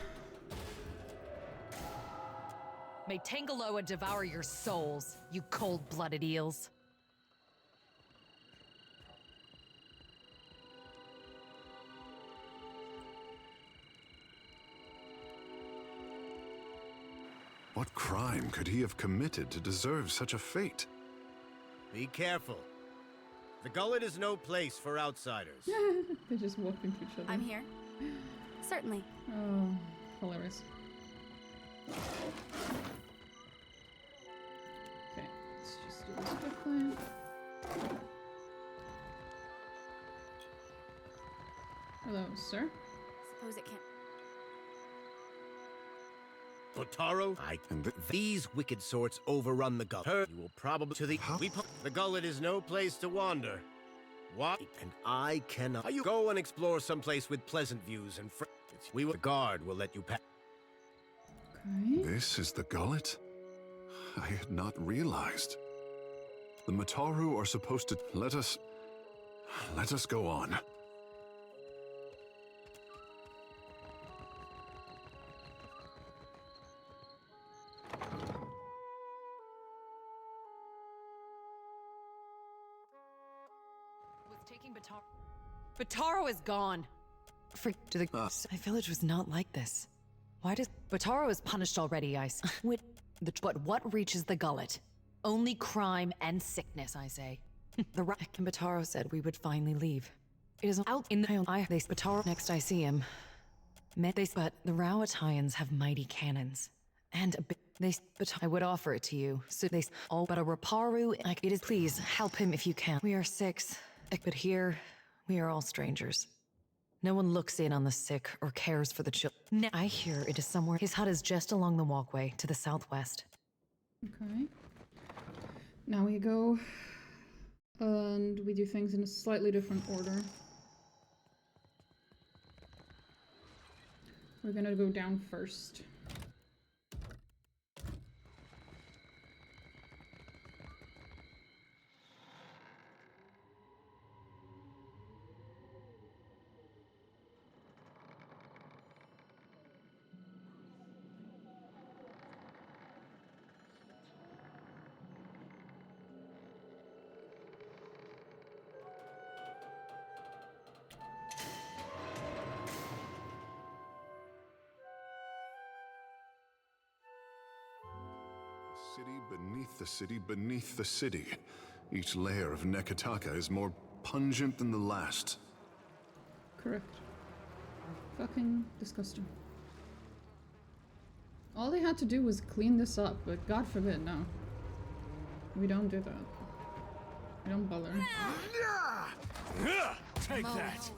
May Tangaloa devour your souls, you cold-blooded eels. What crime could he have committed to deserve such a fate? Be careful. The gullet is no place for outsiders. They just walk into each other. I'm here. Certainly. Oh, hilarious. Okay, let's just do this quickly. Hello, sir. Suppose it can't. Otaro, these wicked sorts overrun the gullet. You will probably to the the gullet is no place to wander. What? And I cannot. You go and explore someplace with pleasant views and the guard will let you pass. Okay. This is the gullet? I had not realized. The Mataru are supposed to let us go on. Bataro is gone. My village was not like this. Why does Bataro is punished already? But what reaches the gullet? Only crime and sickness, I say. The Bataro said we would finally leave. It is out in the Bataro next I see him. But the Rawatayans have mighty cannons, and I would offer it to you. So but a Raparu, it is. Please help him if you can. We are 6, but here. We are all strangers. No one looks in on the sick or cares for the children. I hear it is somewhere. His hut is just along the walkway to the southwest. Okay. Now we go and we do things in a slightly different order. We're gonna go down first. City beneath the city beneath the city. Each layer of Nekataka is more pungent than the last. Correct. Fucking disgusting. All they had to do was clean this up, but God forbid, no. We don't do that. We don't bother. Take that!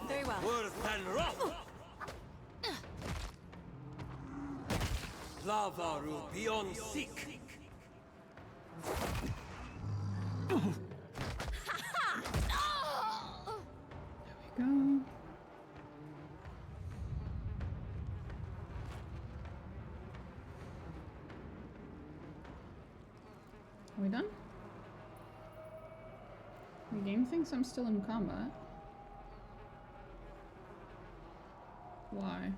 Very well. Worth and rough! Lavaru beyond seek! There we go. Are we done? The game thinks I'm still in combat. Why?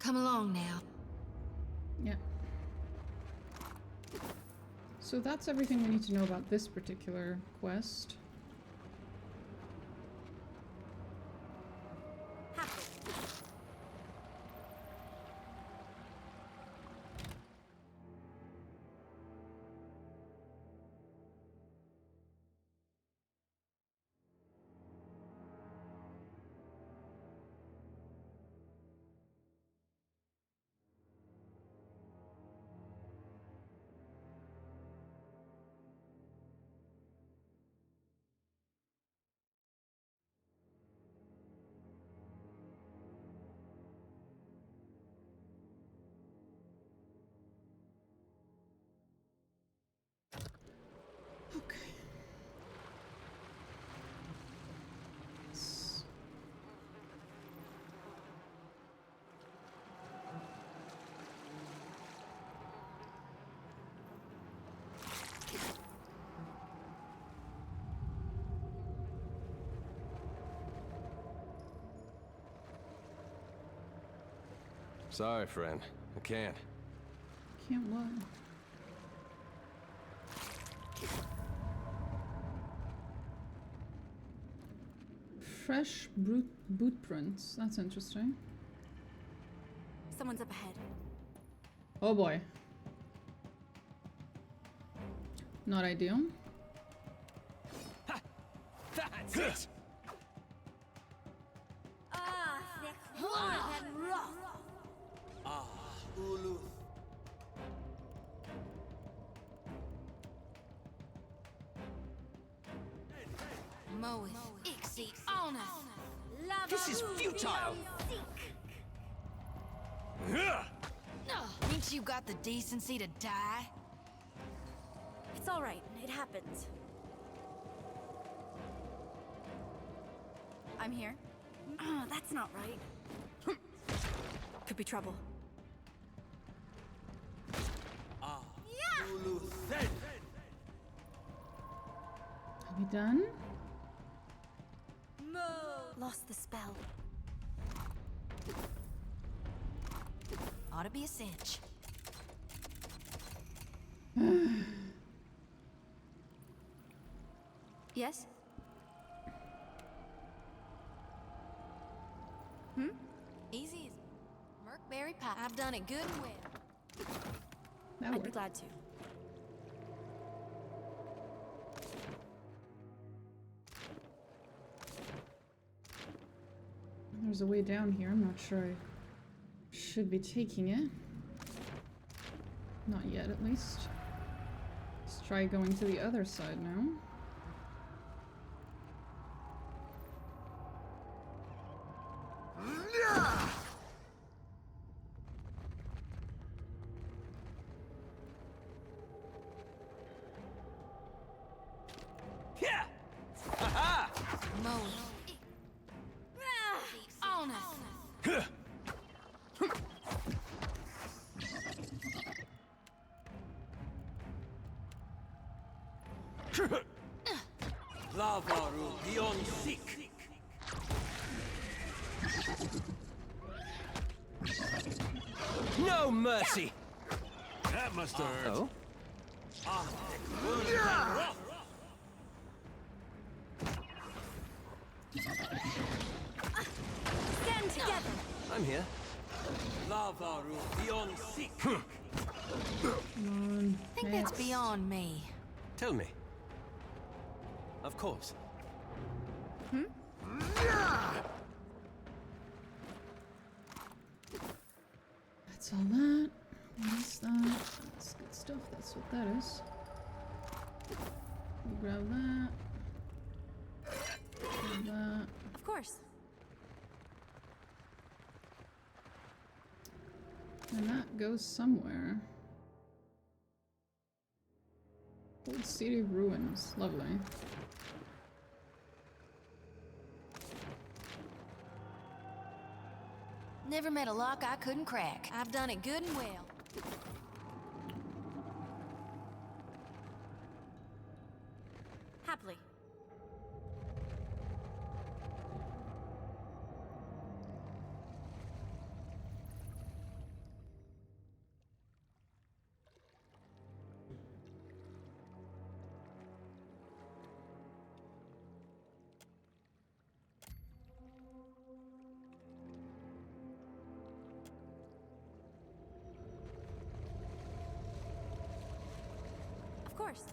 Come along now. Yeah. So that's everything we need to know about this particular quest. Sorry, friend. I can't. Can't what? Fresh boot prints. That's interesting. Someone's up ahead. Oh boy. Not ideal. That's it! Uluth. Moeth, Ixie, Honor. This is futile! Ain't you got the decency to die? It's all right. It happens. I'm here. That's not right. Could be trouble. Are we done? Lost the spell. Ought to be a cinch. Yes? Easy as Merkberry pie. I've done it good and well. That I'd be glad to. There's a way down here. I'm not sure I should be taking it. Not yet, at least. Let's try going to the other side now. Lavaru beyond seek. No mercy. That must have hurt. Oh? Stand together. I'm here. Lavaru beyond seek. I think that's beyond me. Tell me. Of course. That's all that. What is that? That's good stuff. That's what that is. We grab that. Grab that. Of course. And that goes somewhere. Old city ruins. Lovely. Never met a lock I couldn't crack. I've done it good and well. Happily. course.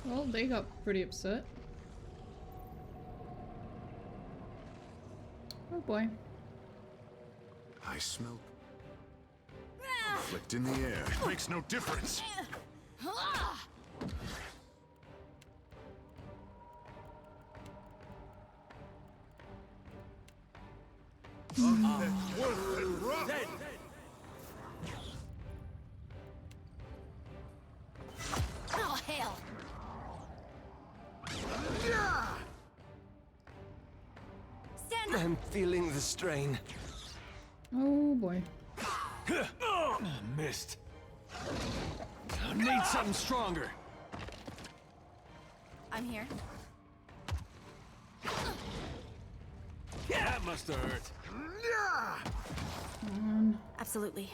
Well, they got pretty upset. Oh boy. I smell conflict in the air. It makes no difference. Oh, hell! I'm feeling the strain. Oh boy. Missed. I need something stronger. I'm here. That must have hurt. Come on. Absolutely.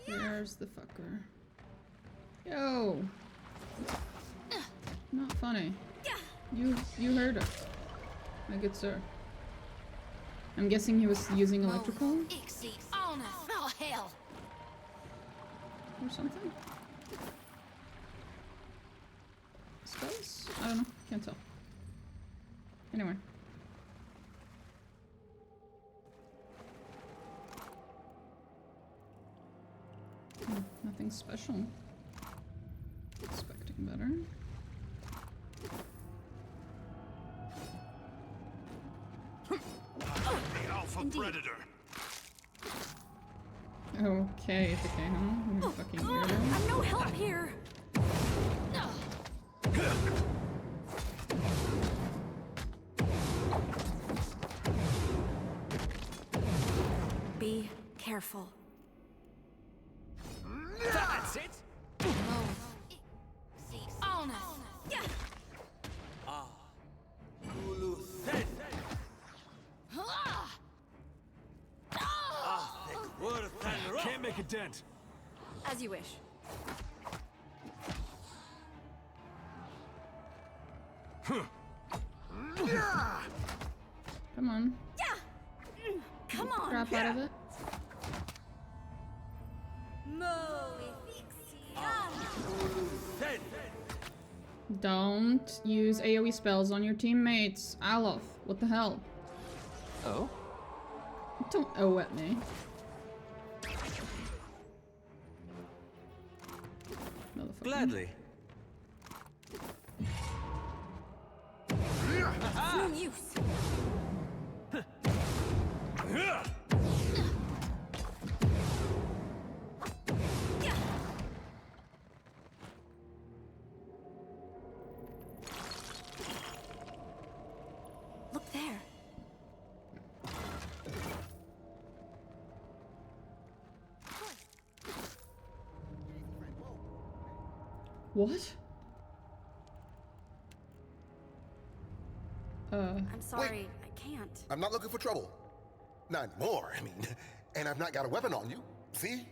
There's the fucker. Yo! Not funny. You heard it. My good sir. I'm guessing he was using electrical Oh, hell! or something? Spells? I don't know. Can't tell. Anyway. Nothing special. Expecting better. The alpha predator. Okay, it's okay, huh? You're fucking weirdo. I'm no help here. Be careful. That's it. Oh, no! Can't make a dent. As you wish. Come on. Come on. Crap out of it. Don't use AoE spells on your teammates. Aloth, what the hell? Oh? Don't O at me. Motherfucker. Gladly. No use. Look there. What? I'm sorry, Wait. I can't. I'm not looking for trouble. Not anymore, I mean. And I've not got a weapon on you. See?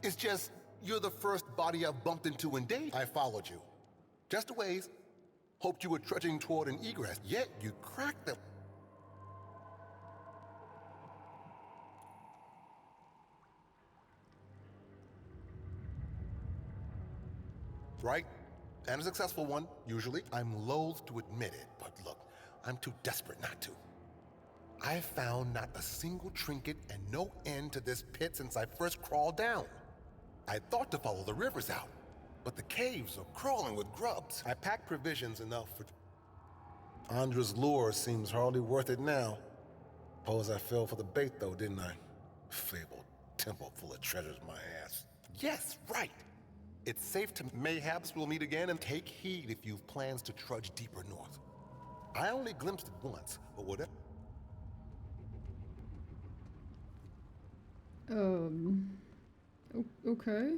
It's just, you're the first body I've bumped into in days. I followed you. Just a ways. Hoped you were trudging toward an egress, yet you cracked the... Right? And a successful one, usually. I'm loath to admit it, but look, I'm too desperate not to. I've found not a single trinket and no end to this pit since I first crawled down. I thought to follow the rivers out, but the caves are crawling with grubs. I packed provisions enough for... Andra's lure seems hardly worth it now. Suppose I fell for the bait though, didn't I? Fabled temple full of treasures, my ass. Yes, right! It's safe to mayhaps we'll meet again, and take heed if you've plans to trudge deeper north. I only glimpsed it once, but whatever. Okay.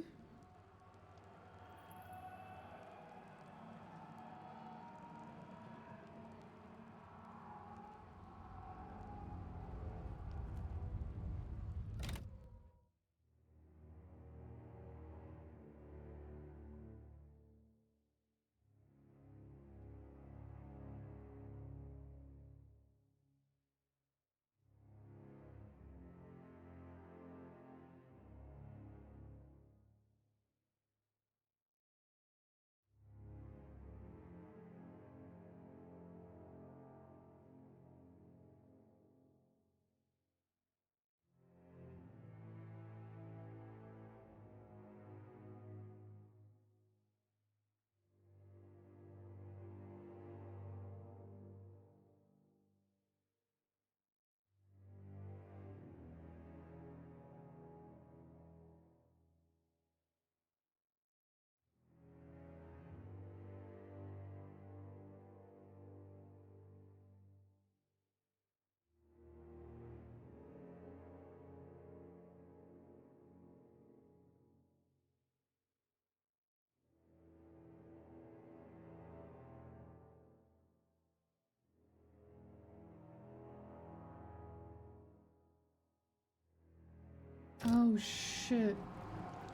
Oh shit.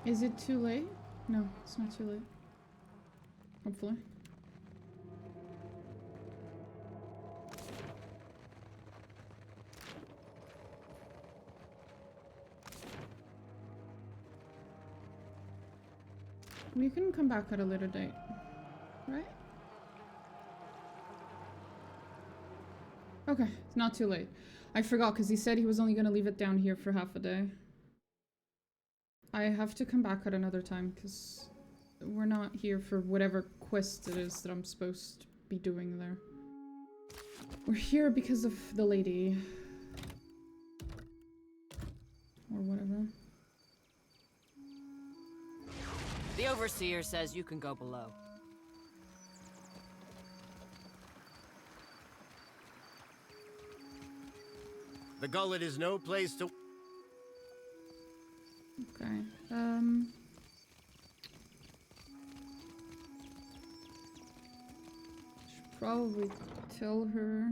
Is it too late? No, it's not too late. Hopefully. We can come back at a later date, right? Okay, it's not too late. I forgot because he said he was only going to leave it down here for half a day. I have to come back at another time because we're not here for whatever quest it is that I'm supposed to be doing there. We're here because of the lady. Or whatever. The Overseer says you can go below. The gullet is no place to... Okay, should probably tell her.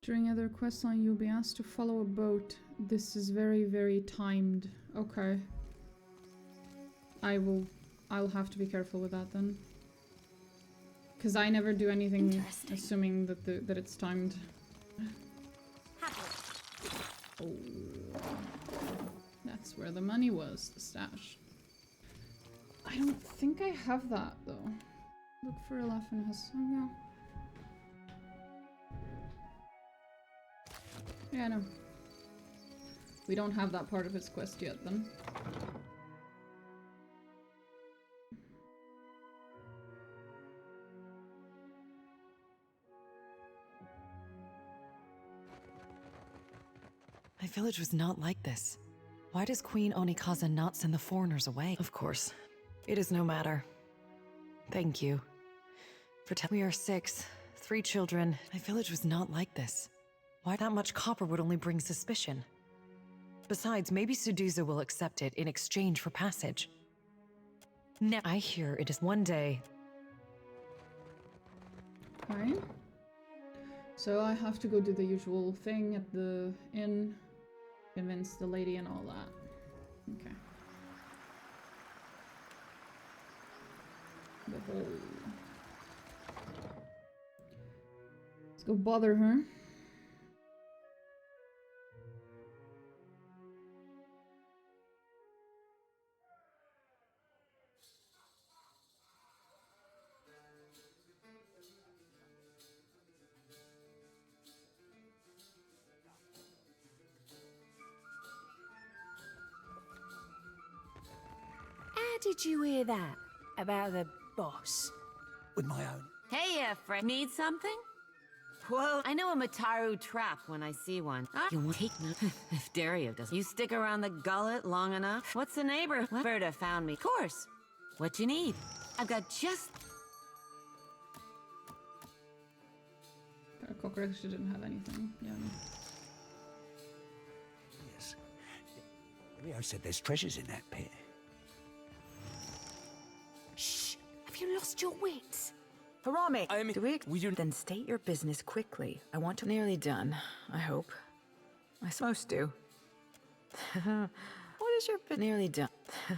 During other questline, you'll be asked to follow a boat. This is very, very timed. Okay. I'll have to be careful with that then. Because I never do anything assuming that it's timed. Oh. That's where the money was, the stash. I don't think I have that though. Look for aloth and has no. Yeah, no. We don't have that part of his quest yet, then. My village was not like this. Why does Queen Onikaza not send the foreigners away? Of course. It is no matter. Thank you. We are 6, 3 children. My village was not like this. Why that much copper would only bring suspicion? Besides, maybe Suduza will accept it in exchange for passage. I hear it is one day. Okay. So I have to go do the usual thing at the inn, convince the lady and all that. Okay. The whole... Let's go bother her. did you hear that about the boss? With my own. Hey, friend. Need something? Whoa, I know a Mataru trap when I see one. You won't take me if Dario doesn't. You stick around the gullet long enough? What's the neighbor? Berta found me. Of course. What you need? I've got just... Cockroach didn't have anything. Yeah. Yes. Rio said there's treasures in that pit. Shh! Have you lost your wits? Harame! We do then state your business quickly. I want to nearly done, I hope. I'm supposed to. What is your nearly done?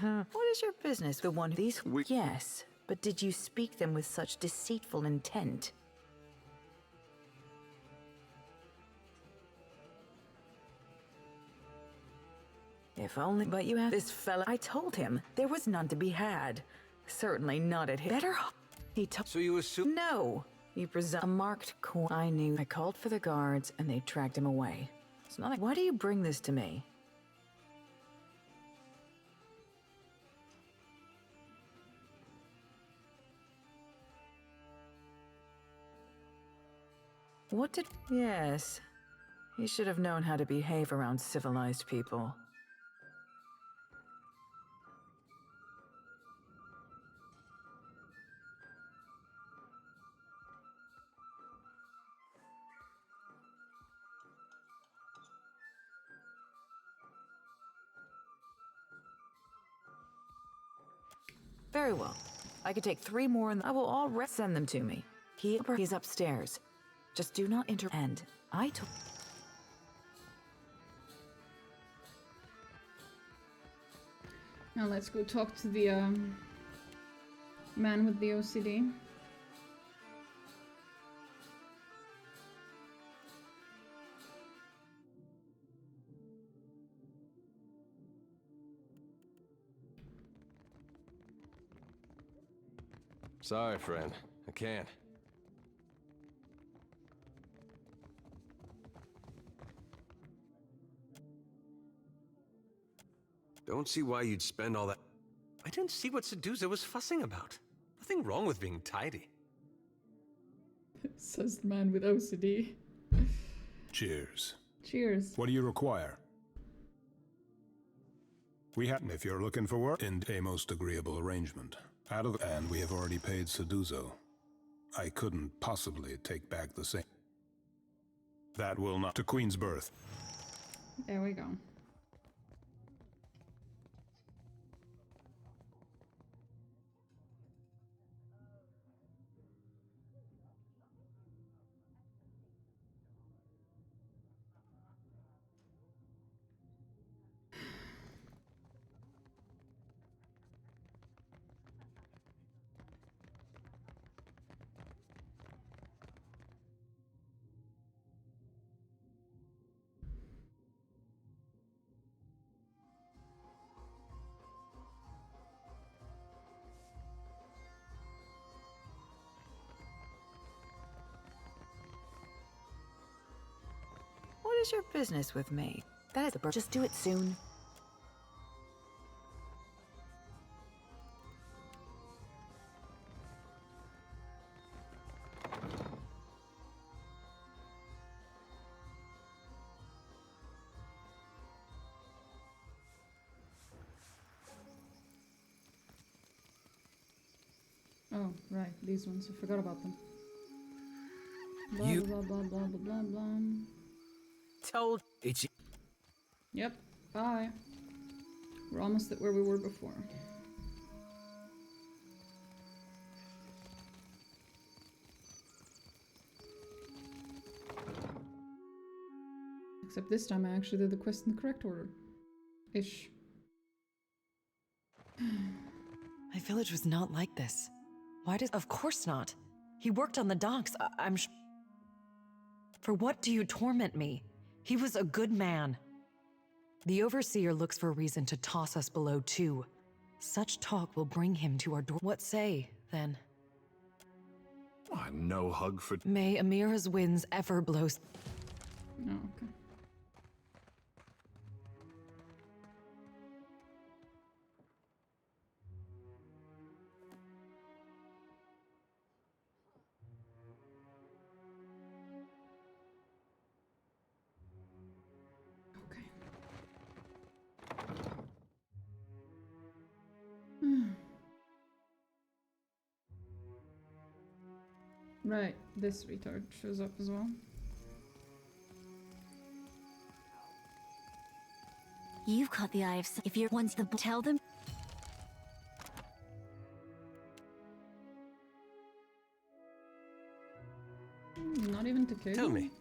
What is your business? The one these yes, but did you speak them with such deceitful intent? If only, but you have this fella. I told him there was none to be had. Certainly not at his. Better. He told. So you assume? No. You present a marked coin. I knew. I called for the guards, and they dragged him away. It's not like. Why do you bring this to me? What did? Yes. He should have known how to behave around civilized people. Very well. I could take 3 more and I will all send them to me. He's upstairs. Just do not and I told. Now let's go talk to the man with the OCD. Sorry, friend. I can't. Don't see why you'd spend all that. I didn't see what Sedusa was fussing about. Nothing wrong with being tidy. Says the man with OCD. Cheers. Cheers. What do you require? We have, if you're looking for work, in a most agreeable arrangement. And we have already paid Seduzo. I couldn't possibly take back the same. That will not to Queen's Birth. There we go. What is your business with me? That is the bird. Just do it soon. Oh, right, these ones. I forgot about them. Blah, blah, blah, blah, blah, blah, blah. Told it's. Yep, bye. We're almost at where we were before. Except this time I actually did the quest in the correct order. Ish. My village was not like this. Why does... Of course not. He worked on the docks. I'm For what do you torment me? He was a good man. The Overseer looks for a reason to toss us below too. Such talk will bring him to our door. What say, then? No hug for... May Amira's winds ever blow... Oh, okay. Right, this retard shows up as well. You've caught the eye of some. If you're once the tell them. Not even to kill. Tell me.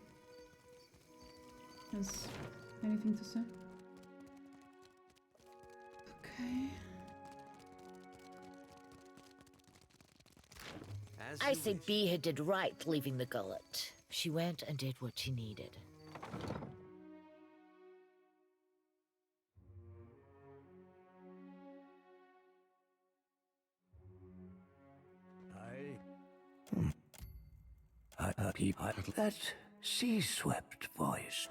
Has anything to say? Okay. I say Bee did right leaving the gullet. She went and did what she needed. That sea-swept voice.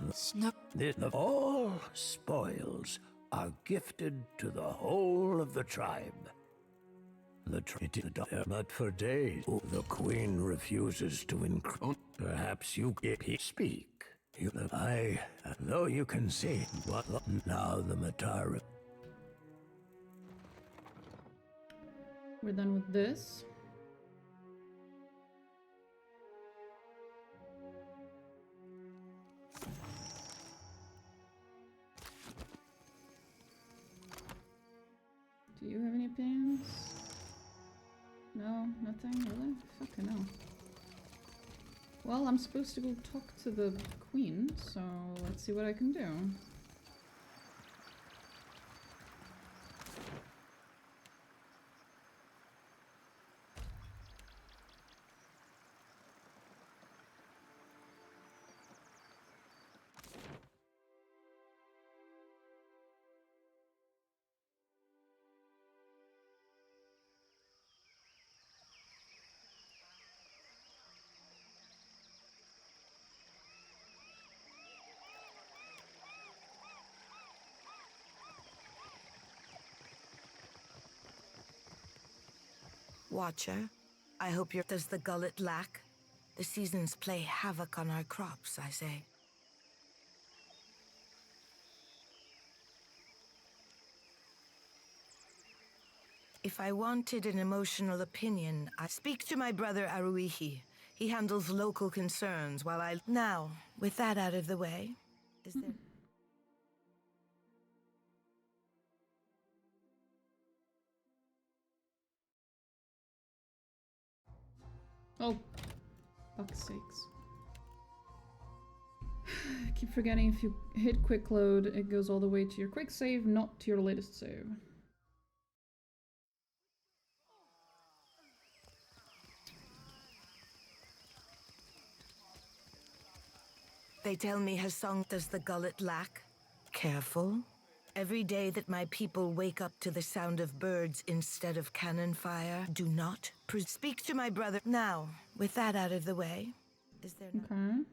All spoils are gifted to the whole of the tribe. But for days, the queen refuses to increase. Perhaps you speak. Though you can see, but now the Matara. We're done with this. Do you have any opinions? No, nothing really? Fucking hell. Well, I'm supposed to go talk to the queen, so let's see what I can do. Watcher, I hope you're... Does the gullet lack? The seasons play havoc on our crops, I say. If I wanted an emotional opinion, I speak to my brother Aruihi. He handles local concerns while I... Now, with that out of the way, is there... Oh, fuck's sakes. I keep forgetting if you hit quick load, it goes all the way to your quick save, not to your latest save. They tell me Hasong does the gullet lack. Careful. Every day that my people wake up to the sound of birds instead of cannon fire, do not speak to my brother. Now, with that out of the way, is there no... Okay.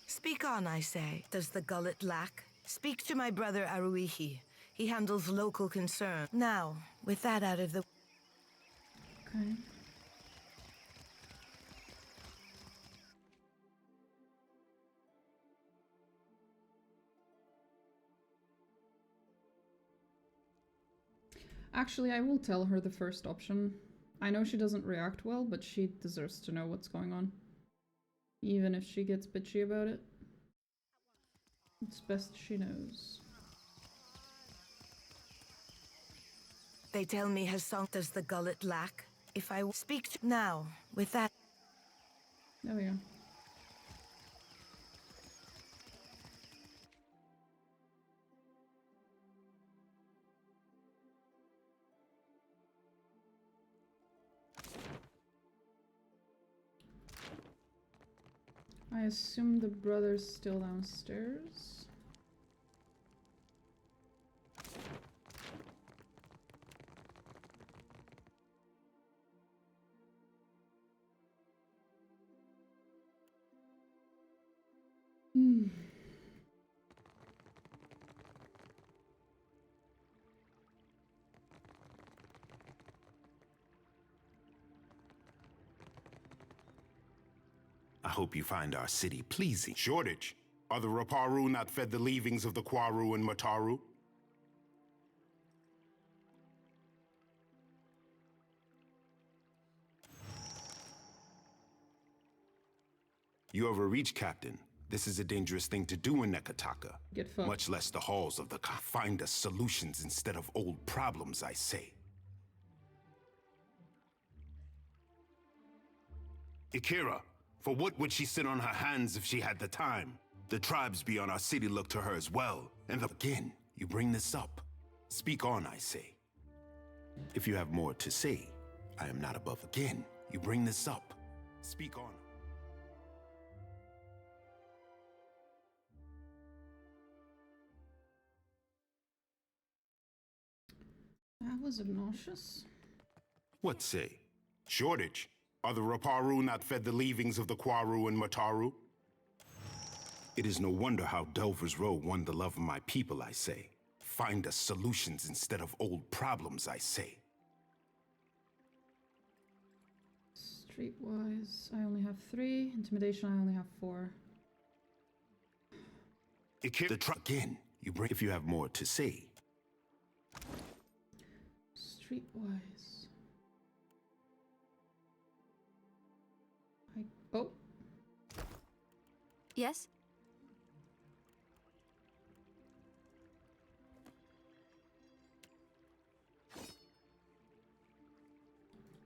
Speak on, I say. Does the gullet lack? Speak to my brother Aruihi. He handles local concerns. Now, with that out of the... Okay. Actually, I will tell her the first option. I know she doesn't react well, but she deserves to know what's going on. Even if she gets bitchy about it. It's best she knows. They tell me Hasong does the gullet lack. If I speak to... Now, with that... There we go. I assume the brother's still downstairs. I hope you find our city pleasing. Shortage. Are the Raparu not fed the leavings of the Quaru and Mataru? You overreach, Captain. This is a dangerous thing to do in Nekataka. Get fucked. Much less the halls of the Find us solutions instead of old problems, I say. Ikira, for what would she sit on her hands if she had the time? The tribes beyond our city look to her as well. And again, you bring this up. Speak on, I say. If you have more to say, I am not above. Again, you bring this up. Speak on. That was obnoxious. What say? Shortage. Are the Raparu not fed the leavings of the Quaru and Mataru? It is no wonder how Delver's Row won the love of my people, I say. Find us solutions instead of old problems, I say. Streetwise, I only have 3. Intimidation, I only have 4. The truck again. You bring if you have more to say. Streetwise. Oh. Yes?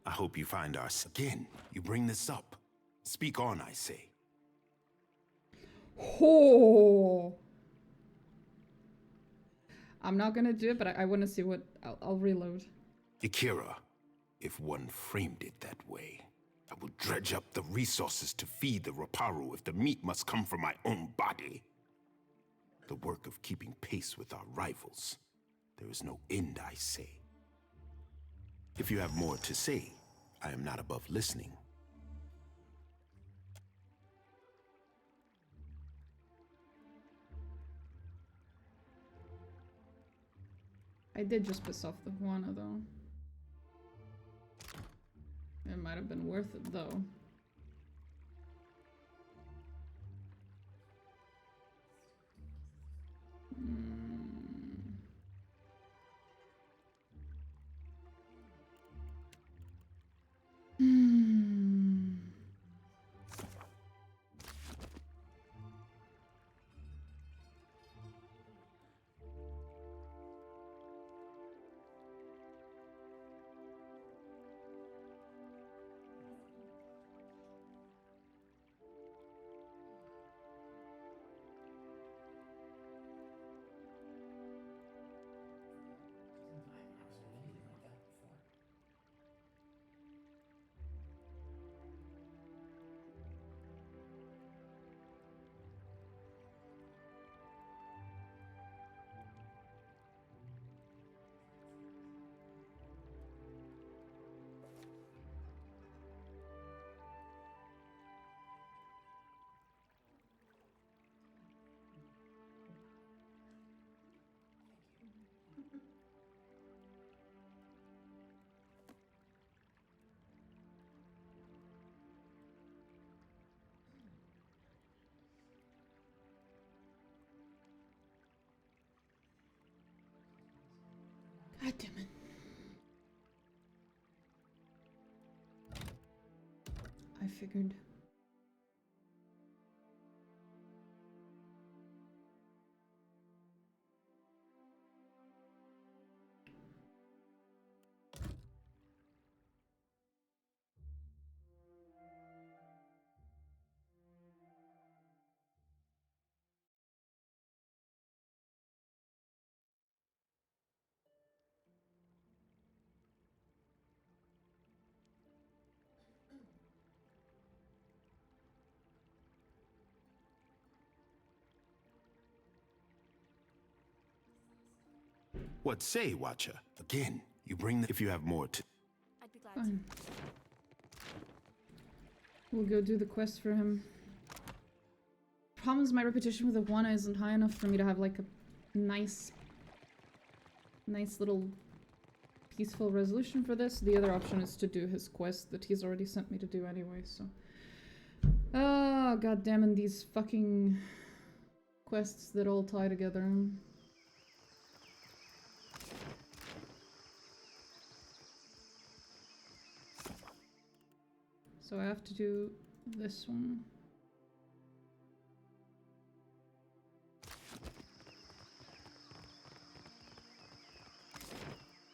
I hope you find our again. You bring this up. Speak on, I say. Oh. I'm not gonna do it, but I want to see what I'll reload. Ikira, if one framed it that way, I will dredge up the resources to feed the Raparu if the meat must come from my own body. The work of keeping pace with our rivals. There is no end, I say. If you have more to say, I am not above listening. I did just piss off the Juana, though. It might have been worth it, though. God damn it. I figured. What say, Watcher? Again, you bring the if you have more to. I'd be glad Fine. We'll go do the quest for him. Problem is my reputation with Iguana isn't high enough for me to have like a nice little peaceful resolution for this. The other option is to do his quest that he's already sent me to do anyway, so Oh, goddammit, these fucking quests that all tie together. So I have to do this one.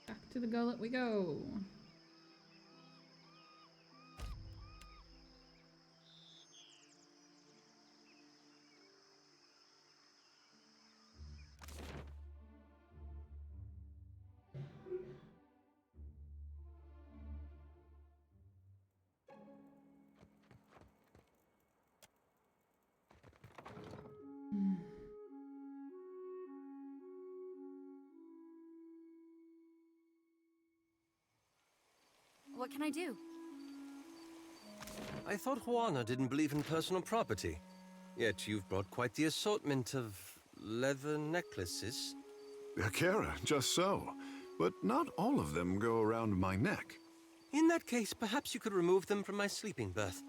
Back to the gullet we go. What can I do? I thought Juana didn't believe in personal property. Yet you've brought quite the assortment of leather necklaces. Kara, just so. But not all of them go around my neck. In that case, perhaps you could remove them from my sleeping berth.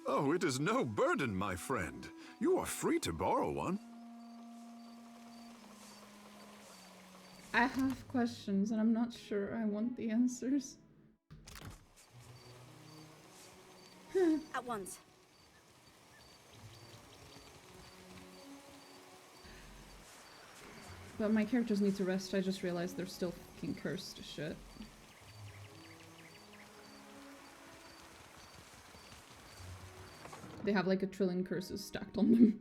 Oh, it is no burden, my friend. You are free to borrow one. I have questions and I'm not sure I want the answers. At once. But my characters need to rest. I just realized they're still fucking cursed to shit. They have like a trillion curses stacked on them.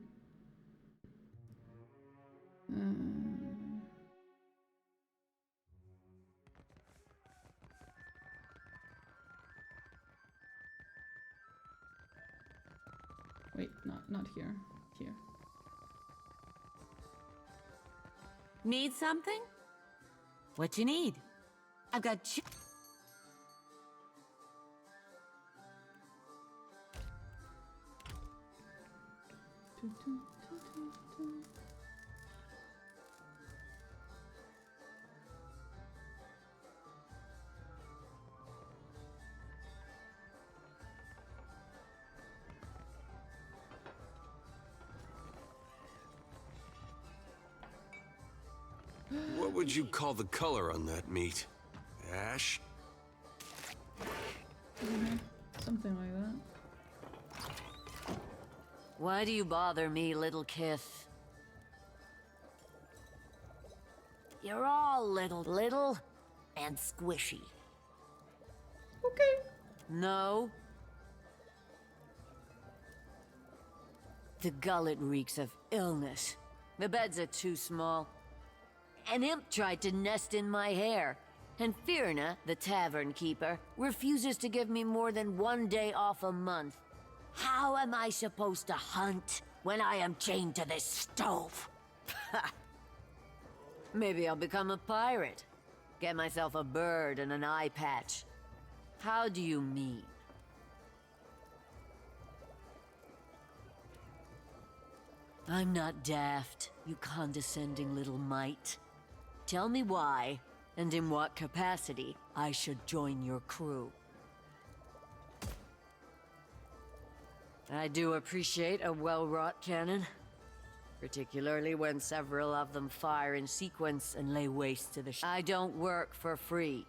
Wait, not here. Here. Need something? What you need? I've got What would you call the color on that meat? Ash? Something like that. Why do you bother me, little kith? You're all little and squishy. Okay. No. The gullet reeks of illness. The beds are too small. An imp tried to nest in my hair, and Firna, the tavern keeper, refuses to give me more than 1 day off a month. How am I supposed to hunt when I am chained to this stove? Maybe I'll become a pirate. Get myself a bird and an eye patch. How do you mean? I'm not daft, you condescending little mite. Tell me why, and in what capacity, I should join your crew. I do appreciate a well-wrought cannon, particularly when several of them fire in sequence and lay waste to the I don't work for free.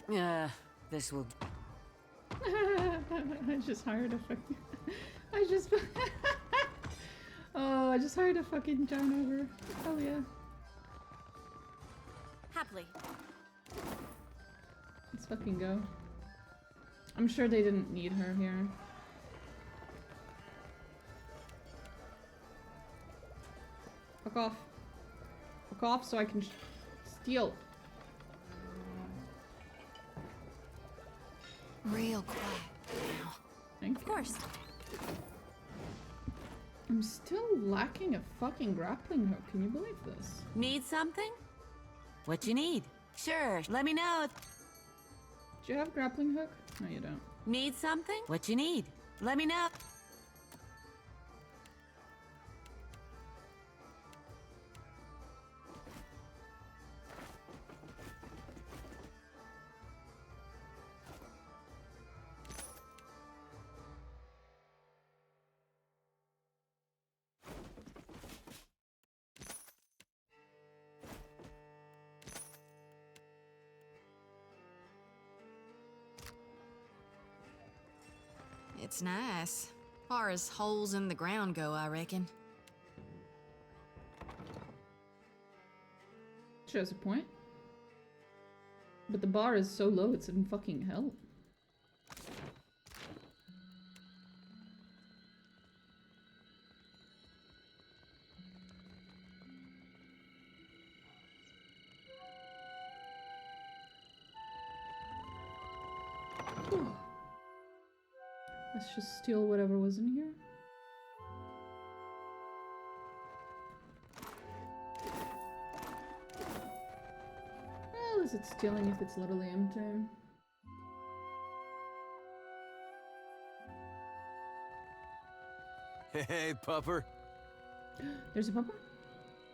This will... I just hired a fucking... Oh, I just hired a fucking giant ogre. Hell yeah. Happily. Let's fucking go. I'm sure they didn't need her here. Fuck off. Fuck off so I can steal. Real quiet now. Thank you. Of course. I'm still lacking a fucking grappling hook. Can you believe this? Need something? What you need? Sure, let me know. Do you have grappling hook? No, you don't. Need something? What you need? Let me know. It's nice. Far as holes in the ground go, I reckon. She has a point. But the bar is so low, it's in fucking hell. Let's just steal whatever was in here. Well, is it stealing if it's literally empty? Hey, pupper. There's a pupper?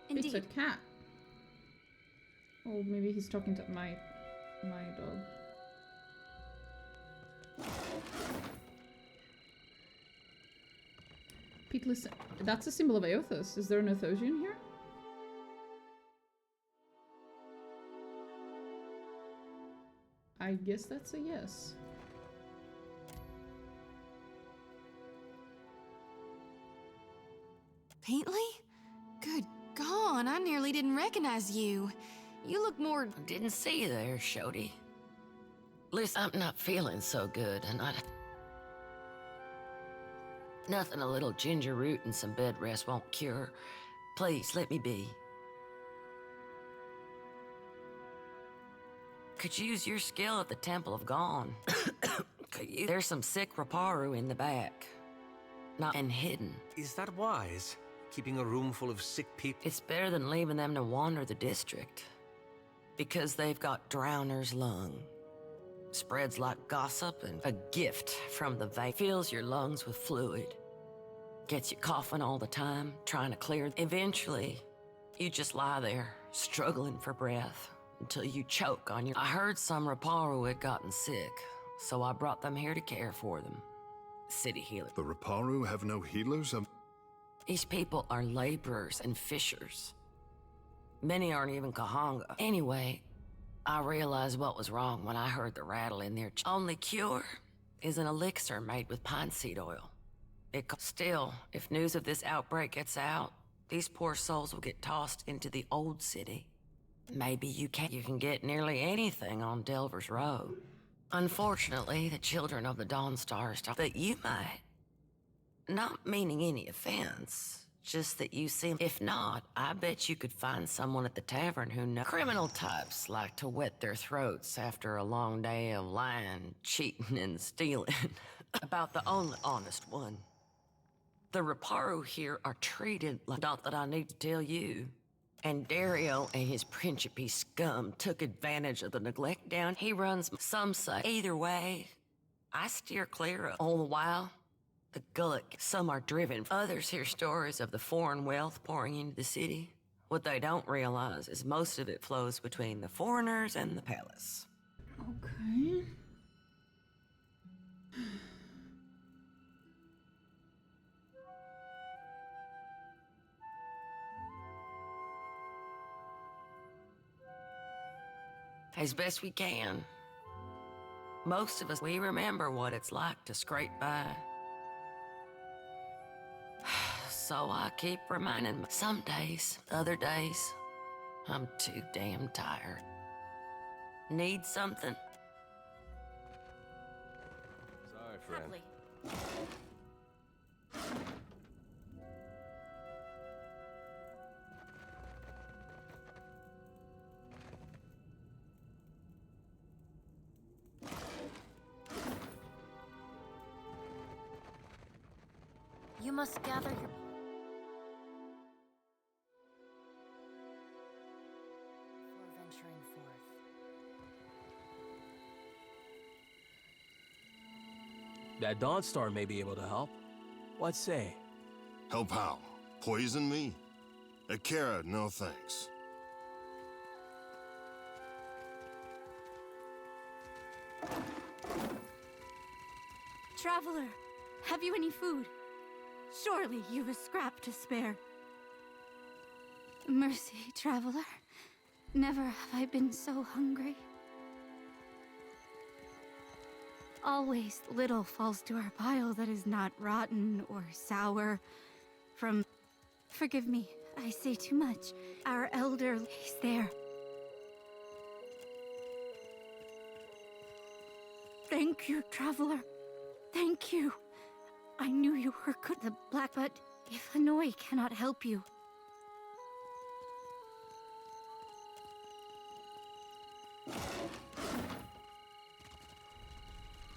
Indeed. It said cat. Oh, maybe he's talking to my dog. Pete, listen. That's a symbol of Aothos. Is there an Athosian here? I guess that's a yes. Peatley? Good God, I nearly didn't recognize you. You look more... Didn't see you there, Shody. Listen, I'm not feeling so good, and nothing a little ginger root and some bed rest won't cure. Please, let me be. Could use your skill at the Temple of Gone. There's some sick Raparu in the back. Not and hidden. Is that wise? Keeping a room full of sick people? It's better than leaving them to wander the district. Because they've got Drowner's lung. Spreads like gossip and a gift from the vein. Fills your lungs with fluid. Gets you coughing all the time, trying to clear. Eventually, you just lie there, struggling for breath, until you choke on your... I heard some Raparu had gotten sick, so I brought them here to care for them. City healer. The Raparu have no healers? These people are laborers and fishers. Many aren't even Kahanga. Anyway, I realized what was wrong when I heard the rattle in their... Only cure is an elixir made with pine seed oil. Still, if news of this outbreak gets out, these poor souls will get tossed into the old city. Maybe you can get nearly anything on Delver's Row. Unfortunately, the children of the Dawnstars... But you might. Not meaning any offense, just that you seem... If not, I bet you could find someone at the tavern who knows. Criminal types like to wet their throats after a long day of lying, cheating, and stealing. About the only honest one. The Raparu here are treated like... Not that I need to tell you. And Dario and his Principe scum took advantage of the neglect down. He runs... Some say. Either way, I steer clear of... All the while... The gullet, some are driven. Others hear stories of the foreign wealth pouring into the city. What they don't realize is most of it flows between the foreigners and the palace. Okay. As best we can. Most of us, we remember what it's like to scrape by. So I keep reminding me. Some days, other days, I'm too damn tired. Need something? Sorry, friend. Happily. You must gather your... before venturing forth. That Dawnstar may be able to help. What say? Help how? Poison me? Akira, no thanks. Traveler, have you any food? Surely you've a scrap to spare. Mercy, traveler. Never have I been so hungry. Always little falls to our pile that is not rotten or sour. Forgive me, I say too much. Our elder is there. Thank you, traveler. Thank you. I knew you were good. The black, but if Hanoi cannot help you.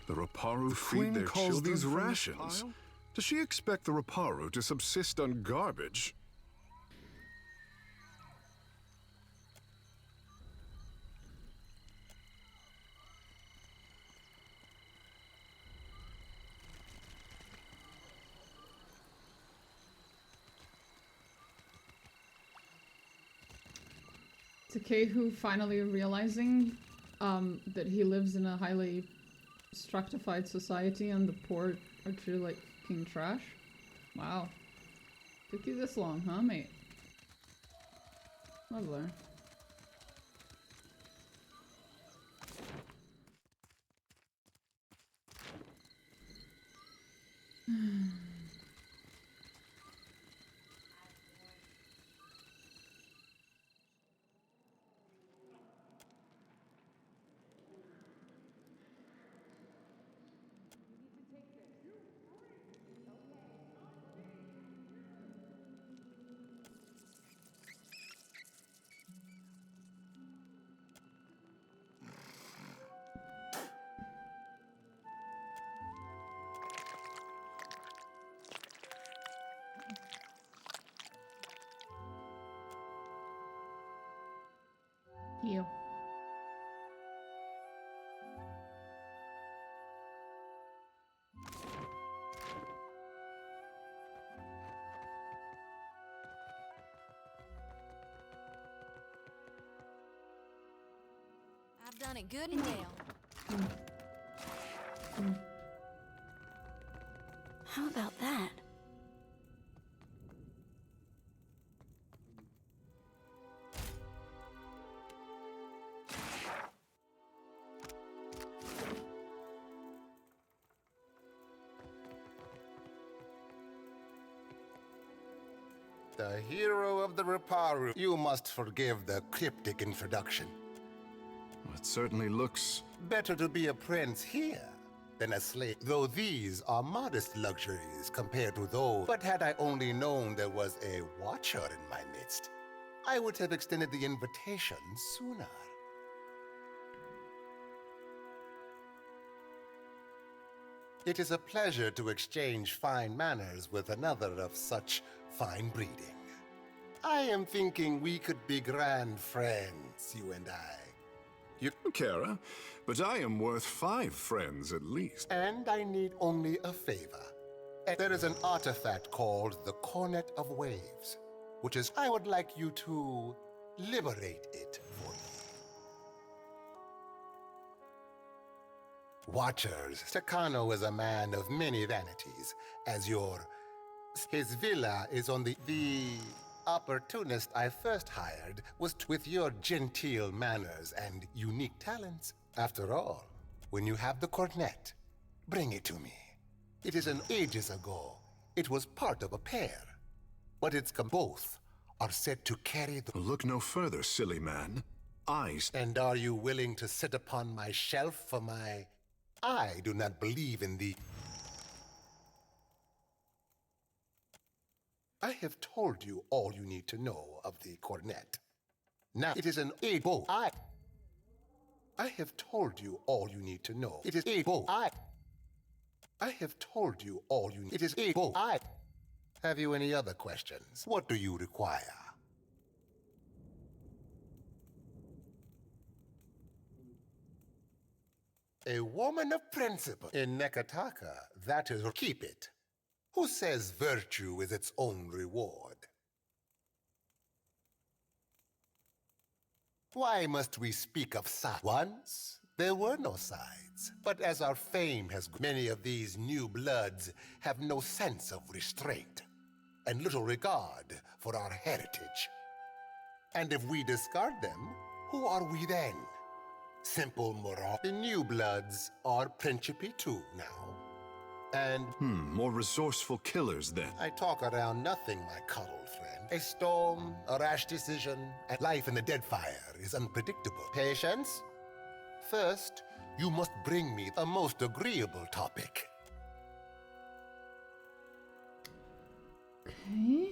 The Raparu The feed Queen their calls children these from this rations? pile? Does she expect the Raparu to subsist on garbage? Takehu finally realizing that he lives in a highly stratified society and the poor are treated like fucking trash. Wow. Took you this long, huh, mate? Lovely. You. I've done it good and well. How about that? The hero of the Raparu. You must forgive the cryptic introduction. It certainly looks... Better to be a prince here than a slave, though these are modest luxuries compared to those. But had I only known there was a watcher in my midst, I would have extended the invitation sooner. It is a pleasure to exchange fine manners with another of such fine breeding. I am thinking we could be grand friends, you and I. You, Kara, but I am worth 5 friends at least. And I need only a favor. There is an artifact called the Cornet of Waves, which is I would like you to liberate it for me. Watchers, Takano is a man of many vanities, as his villa is on the opportunist I first hired was with your genteel manners and unique talents. After all, when you have the cornet, bring it to me. It is ages ago. It was part of a pair, but both are said to carry the... Look no further, silly man. And are you willing to sit upon my shelf for my... I do not believe in the... I have told you all you need to know of the cornet. Now, it is an bow. I have told you all you need to know. It is a bow. I have told you all you need. It is a bow. Have you any other questions? What do you require? A woman of principle. In Nekataka, that is... Keep it. Who says virtue is its own reward? Why must we speak of sides? Once, there were no sides. But as our fame has... Many of these new bloods have no sense of restraint and little regard for our heritage. And if we discard them, who are we then? Simple moral. The new bloods are Principe too now. And... more resourceful killers then. I talk around nothing, my cuddle friend. A storm, a rash decision, and life in the Deadfire is unpredictable. Patience? First, you must bring me a most agreeable topic. Okay.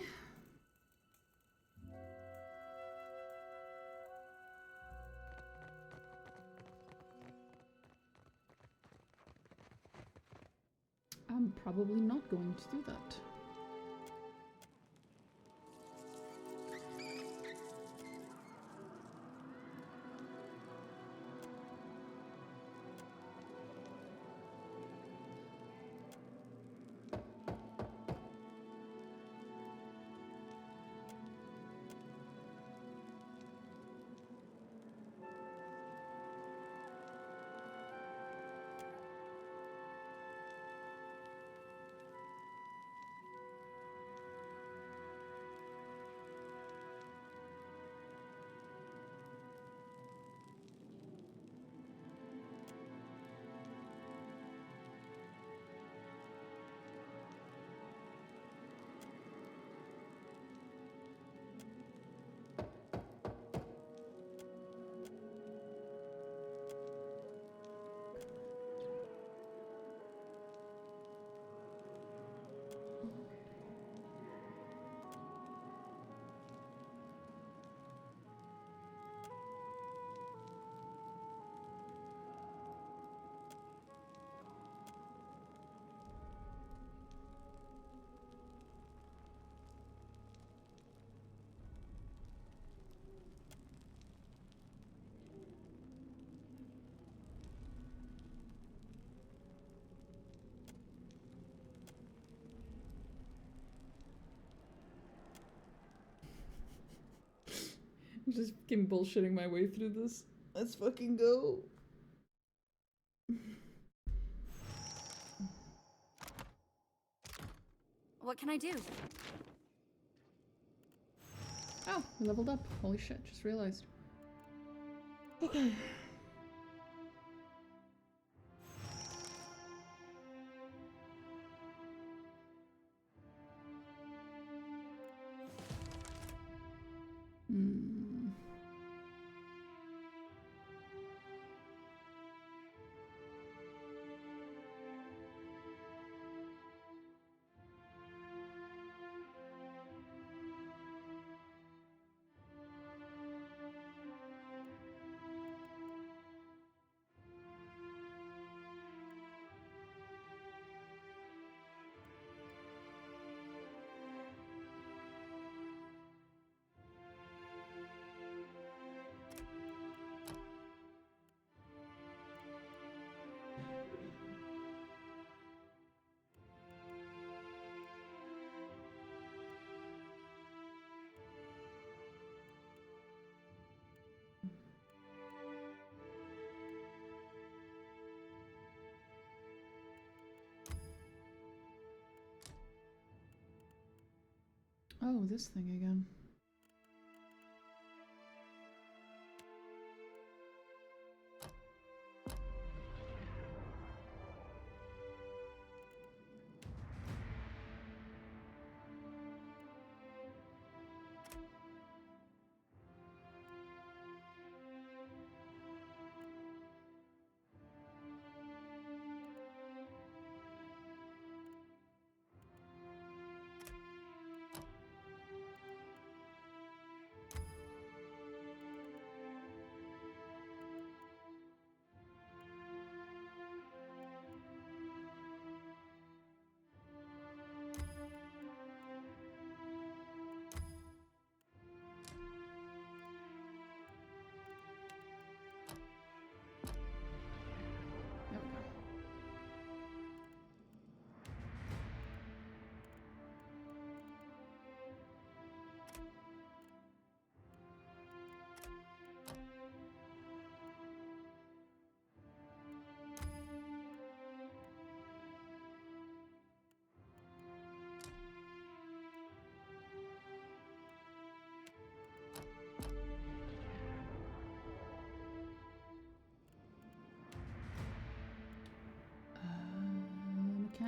I'm probably not going to do that. I'm just fucking bullshitting my way through this. Let's fucking go. What can I do? Oh, we leveled up. Holy shit, just realized. Okay. Oh, this thing again.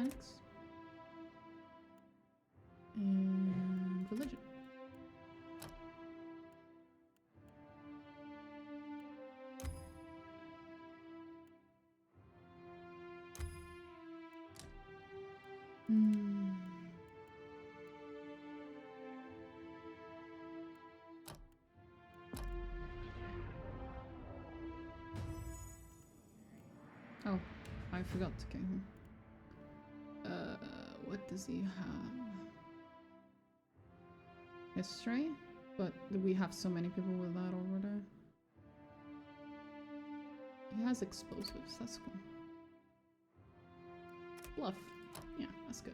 Thanks. And religion. Hmm. Oh, I forgot. Okay. What does he have? History? But we have so many people with that already. He has explosives, that's cool. Bluff. Yeah, that's good.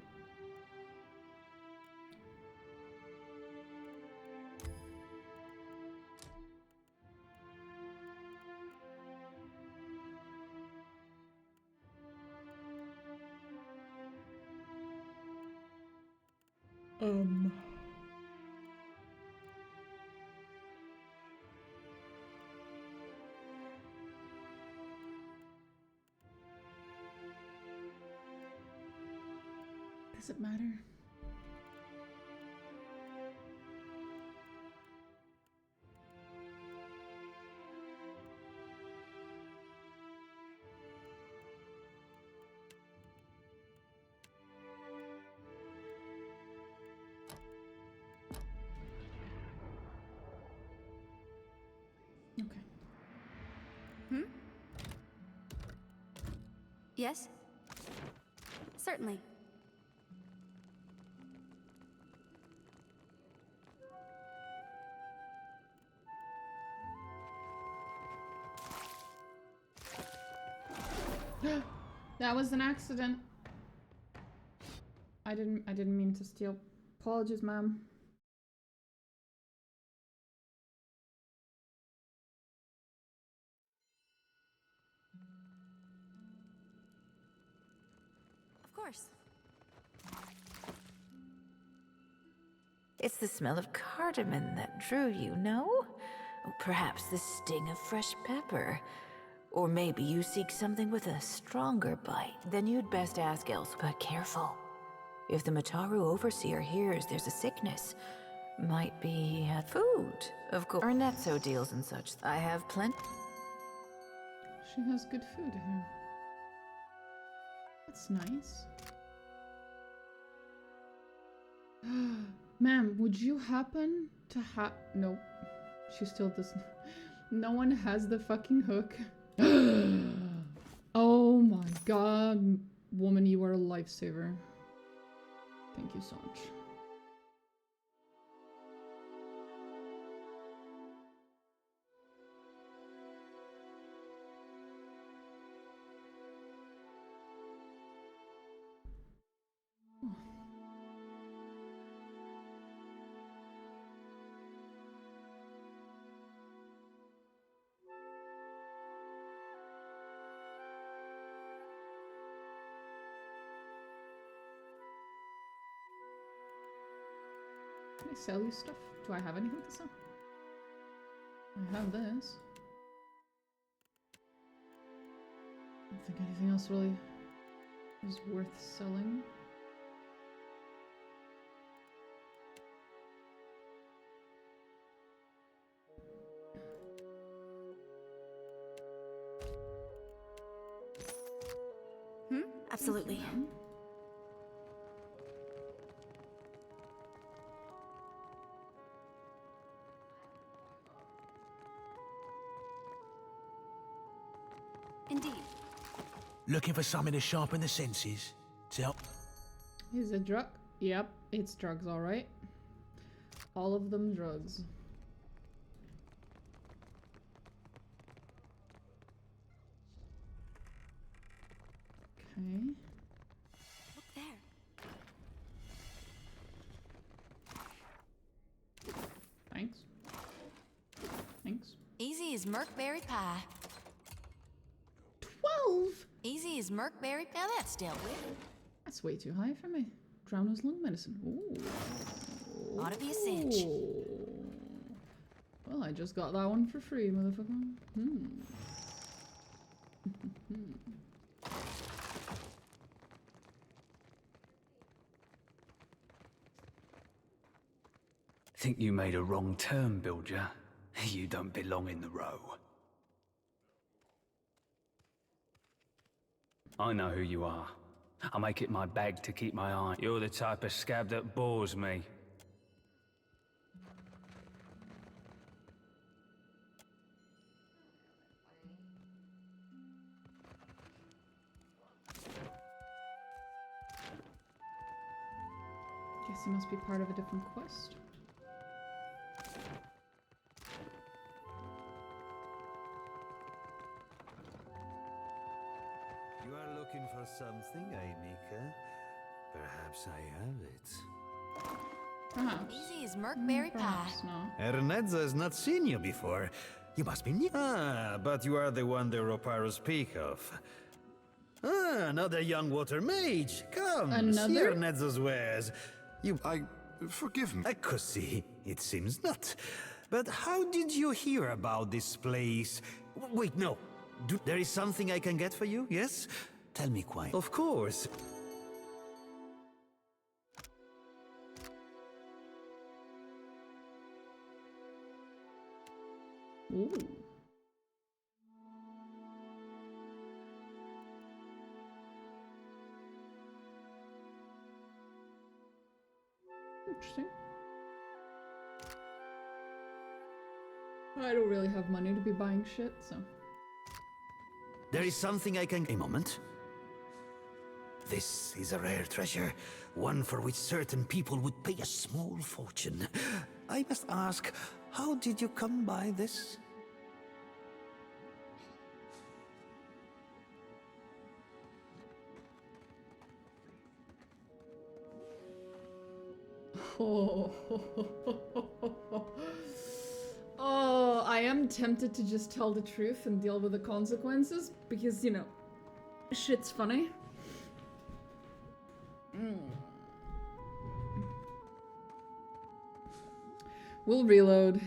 Does it matter? Okay. Hmm? Yes? Certainly. That was an accident. I didn't mean to steal. Apologies, ma'am. Of course. It's the smell of cardamom that drew you, no? Or perhaps the sting of fresh pepper. Or maybe you seek something with a stronger bite. Then you'd best ask else. But careful. If the Mataru overseer hears there's a sickness, might be food, of course. Or netso deals and such. I have plenty. She has good food here. That's nice. Ma'am, would you happen to have... Nope. She still doesn't... No one has the fucking hook. Oh my god. Woman, you are a lifesaver. Thank you so much. Can I sell you stuff? Do I have anything to sell? I have this. I don't think anything else really is worth selling. Hmm? Absolutely. Indeed. Looking for something to sharpen the senses? Tell. Is it drug? Yep, it's drugs, alright. All of them drugs. Okay. Look there. Thanks. Thanks. Easy as Merkberry pie. 12? Easy as Merkberry. Now that's dealt with. That's way too high for me. Drowner's lung medicine. Ooh. Ought to be a cinch. Well, I just got that one for free, motherfucker. Think you made a wrong turn, Bilger. You don't belong in the row. I know who you are. I make it my bag to keep my eye. You're the type of scab that bores me. Guess he must be part of a different quest. You are looking for something, Mika? Perhaps I have it. Perhaps. Easy as Merkberry pie. Perhaps not. Ernedza has not seen you before. You must be new. Ah, but you are the one the Roparos speak of. Ah, another young water mage. Come, see Another? Ernedza's wares. Forgive me. Così, it seems not. But how did you hear about this place? Wait, no. There is something I can get for you, yes? Tell me quiet. Of course. Ooh. Interesting. I don't really have money to be buying shit, so. There is something I can... A moment. This is a rare treasure, one for which certain people would pay a small fortune. I must ask, how did you come by this? Oh. Oh, I am tempted to just tell the truth and deal with the consequences because, you know, shit's funny. We'll reload.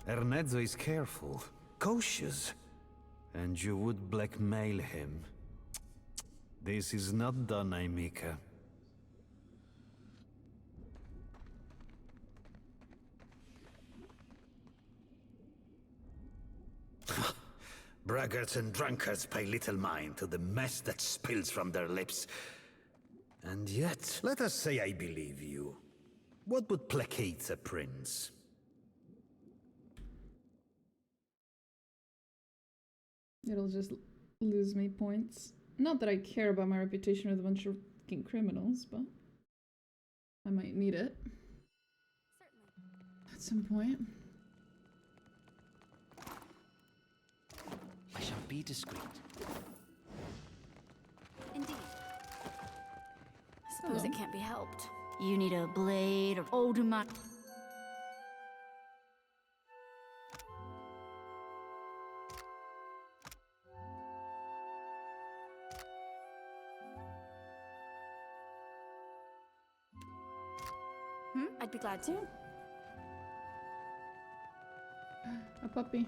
Ernedza is careful, cautious, and you would blackmail him. This is not done, Mika. Braggarts and drunkards pay little mind to the mess that spills from their lips. And yet, let us say I believe you. What would placate a prince? It'll just lose me points. Not that I care about my reputation with a bunch of fucking criminals, but I might need it. At some point. I shall be discreet. Indeed. I suppose it can't be helped. You need a blade or older man. I'd be glad to. A puppy.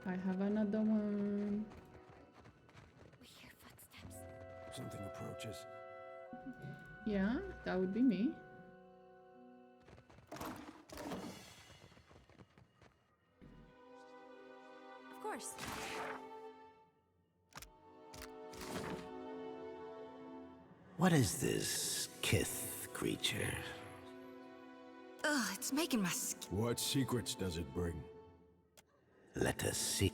I have another one. We hear footsteps. Something approaches. Yeah, that would be me. Of course. What is this Kith creature? Ugh, it's making my skin. What secrets does it bring? Let us see.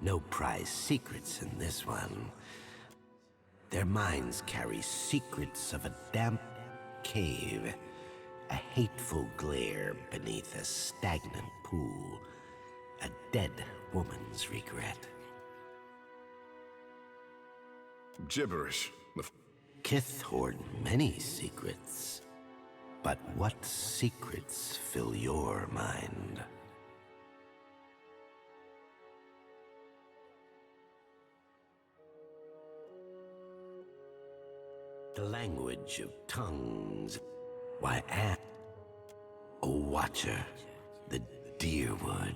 No prized secrets in this one. Their minds carry secrets of a damp cave, a hateful glare beneath a stagnant pool, a dead woman's regret. Gibberish. Kith hoard many secrets, but what secrets fill your mind? The language of tongues. Why, a watcher, the deerwood,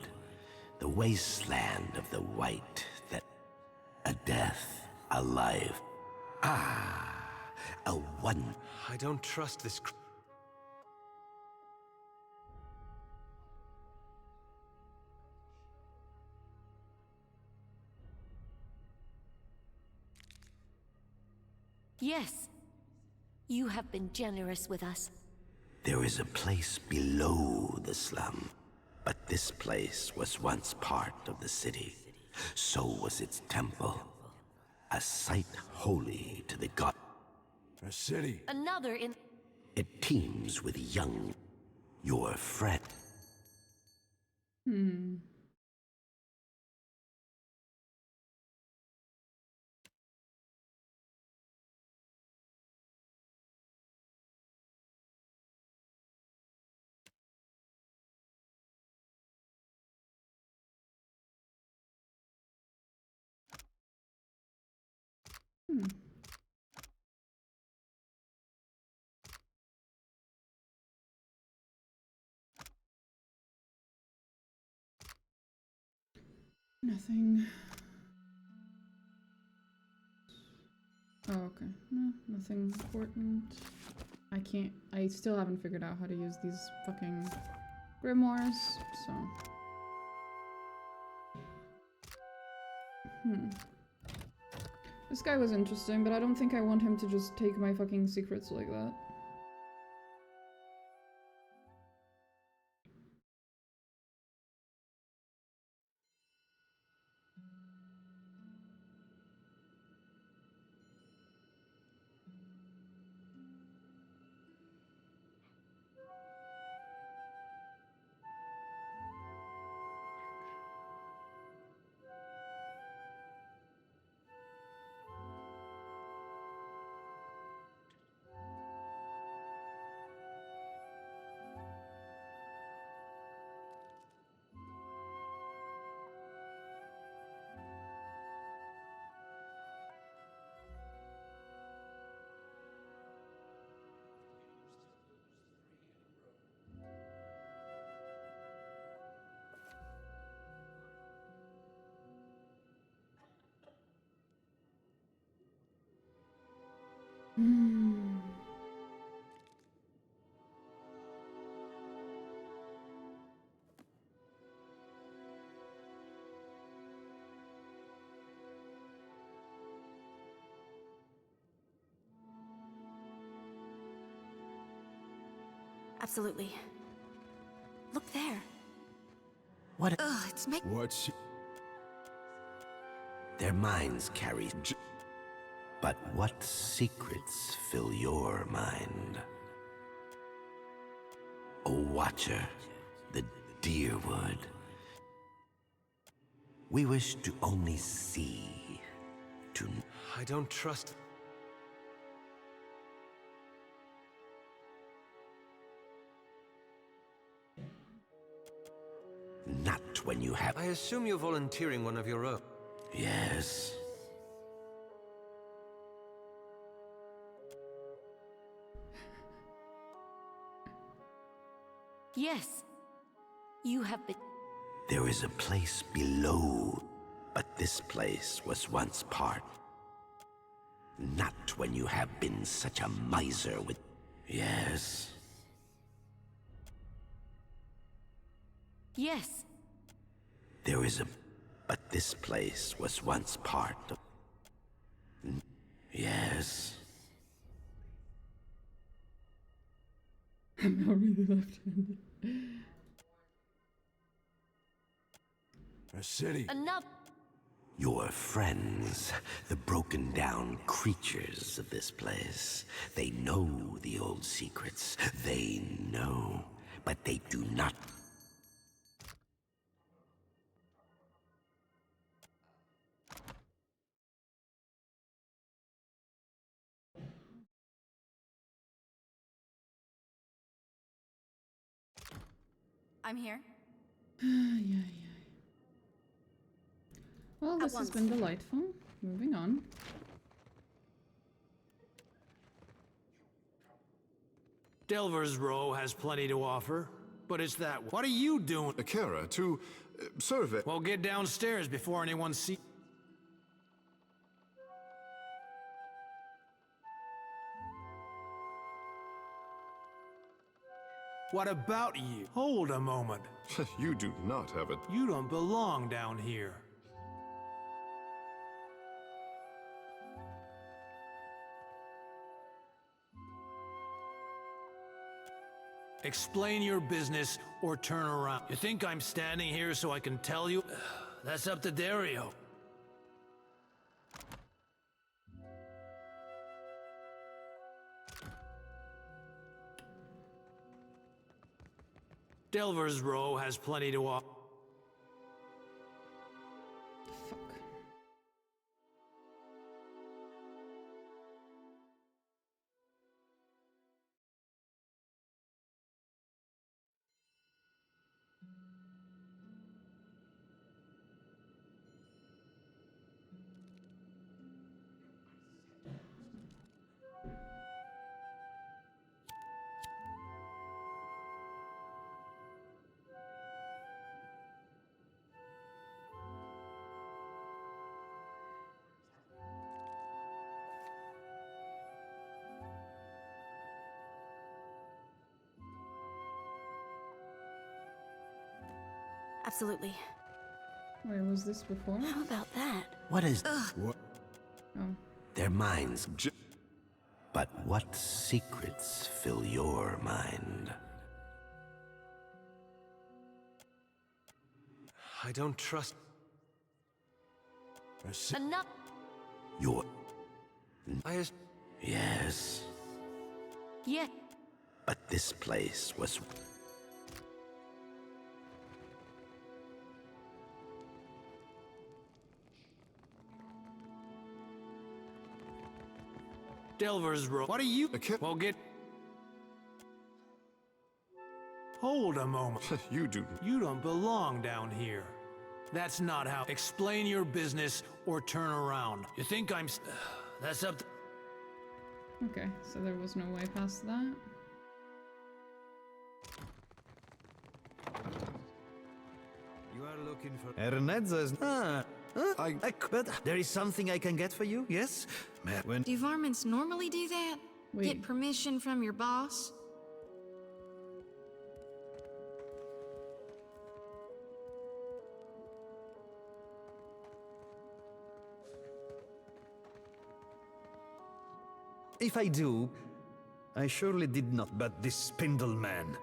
the wasteland of the white, that a death, a life, A one. I don't trust this. Yes. You have been generous with us. There is a place below the slum, but this place was once part of the city. So was its temple, a site holy to the god. A city. Another in... It teems with young, your friend. Nothing. Oh, okay. No, nothing important. I still haven't figured out how to use these fucking grimoires, so. This guy was interesting, but I don't think I want him to just take my fucking secrets like that. Absolutely. Look there. What? Ugh, it's What's... Their minds carry... But what secrets fill your mind? A watcher, the Deerwood. We wish to only see, to... I don't trust... Not when you have... I assume you're volunteering one of your own. Yes. Yes. You have been... There is a place below, but this place was once part. Not when you have been such a miser with... Yes. Yes. There is a... But this place was once part of... Yes. I'm not really left-handed. A city. Enough. Your friends, the broken down creatures of this place. They know the old secrets. They know, but they do not. I'm here. Yeah. Well, this has been delightful. Moving on. Delver's Row has plenty to offer, but it's that... What are you doing? Akira, to serve it. Well, get downstairs before anyone sees... What about you? Hold a moment. You do not have it. You don't belong down here. Explain your business or turn around. You think I'm standing here so I can tell you? That's up to Dario. Delver's Row has plenty to offer. Absolutely. Where was this before? How about that? What is... What? Oh. Their minds... But what secrets fill your mind? I don't trust... Enough! Your... Yes. Yeah. But this place was... Delver's Row. What are you? Well, get... Hold a moment. You do. You don't belong down here. That's not how... Explain your business or turn around. You think I'm... That's up to... Okay, so there was no way past that. You are looking for... Ernedza's... But there is something I can get for you, yes? When... Do varmints normally do that? Wait. Get permission from your boss? If I do, I surely did not, but this spindle man.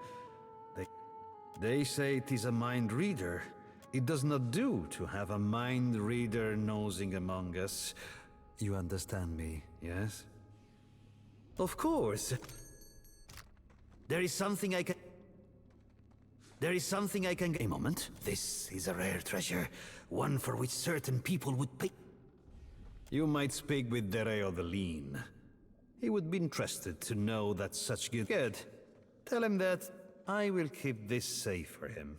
They say it is a mind reader. It does not do to have a mind reader nosing among us. You understand me, yes? Of course. There is something I can... A moment. This is a rare treasure. One for which certain people would pay... You might speak with Dario the Lean. He would be interested to know that such good. Tell him that I will keep this safe for him.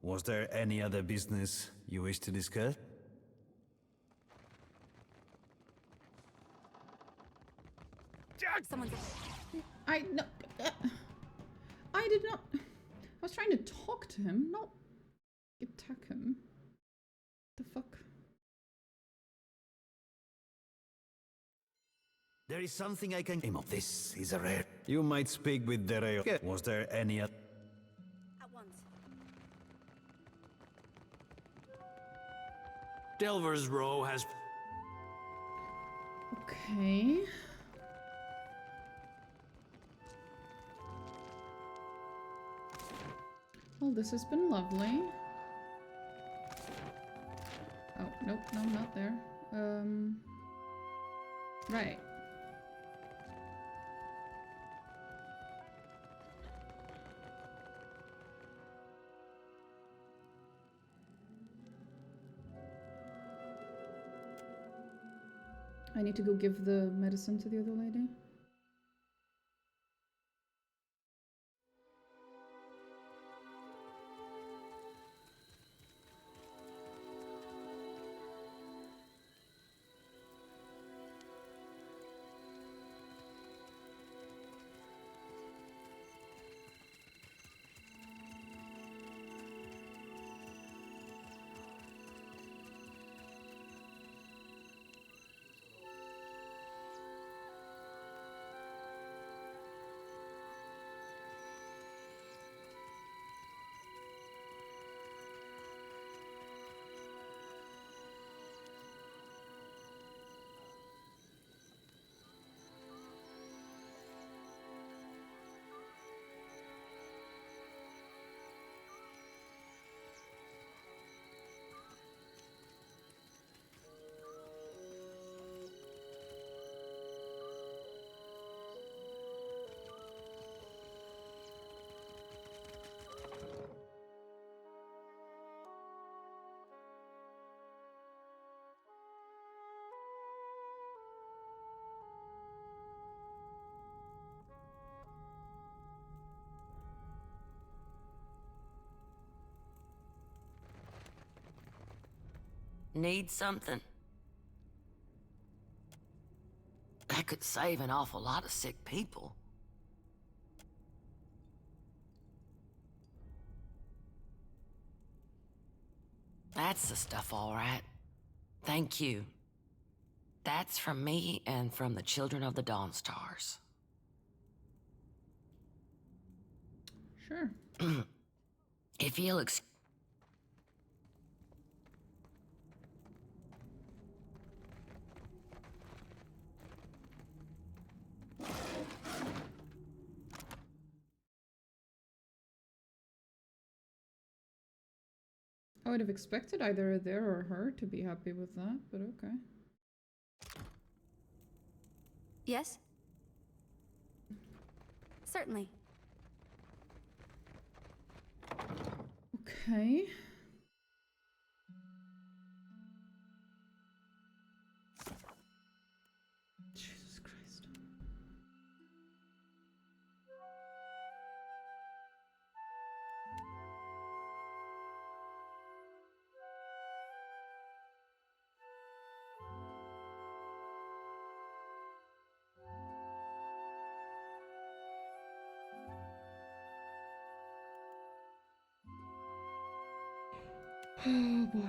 Was there any other business you wish to discuss? Someone... I did not... I was trying to talk to him, not attack him. The fuck? There is something I can... This is a rare... You might speak with Dario. Was there any other... At once. Delver's Row has... Okay. Well, this has been lovely. Oh, nope, no, not there. Right. I need to go give the medicine to the other lady. Need something? That could save an awful lot of sick people. That's the stuff, all right. Thank you. That's from me and from the children of the Dawnstars. Sure. If you'll excuse... I would have expected either there or her to be happy with that, but okay. Yes? Certainly. Okay. Jesus Christ. Oh boy.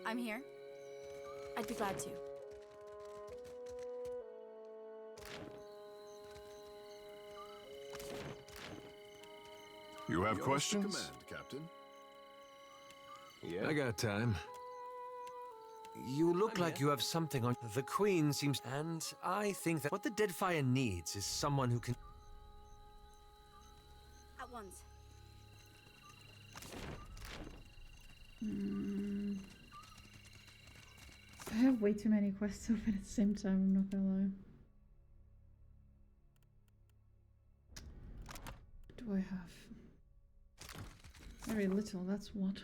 I'm here. I'd be glad to. You have questions? Command, Captain. I got time. You look like you have something on... The Queen seems... And I think that what the Deadfire needs is someone who can... At once. I have way too many quests open at the same time, I'm not gonna lie. What do I have? Very little, that's what.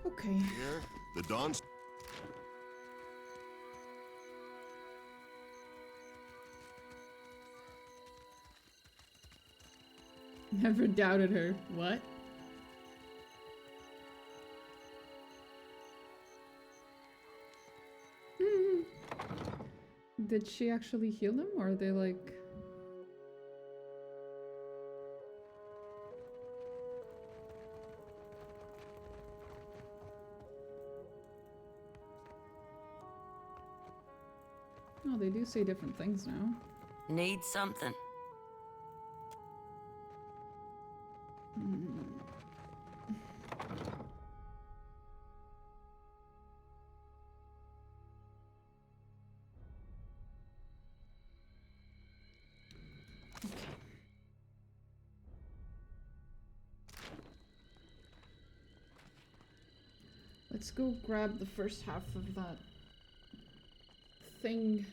Okay. Here, the Dawn's... Never doubted her. What? Did she actually heal them, or are they like... Oh, they do say different things now. Need something? Let's go grab the first half of that thing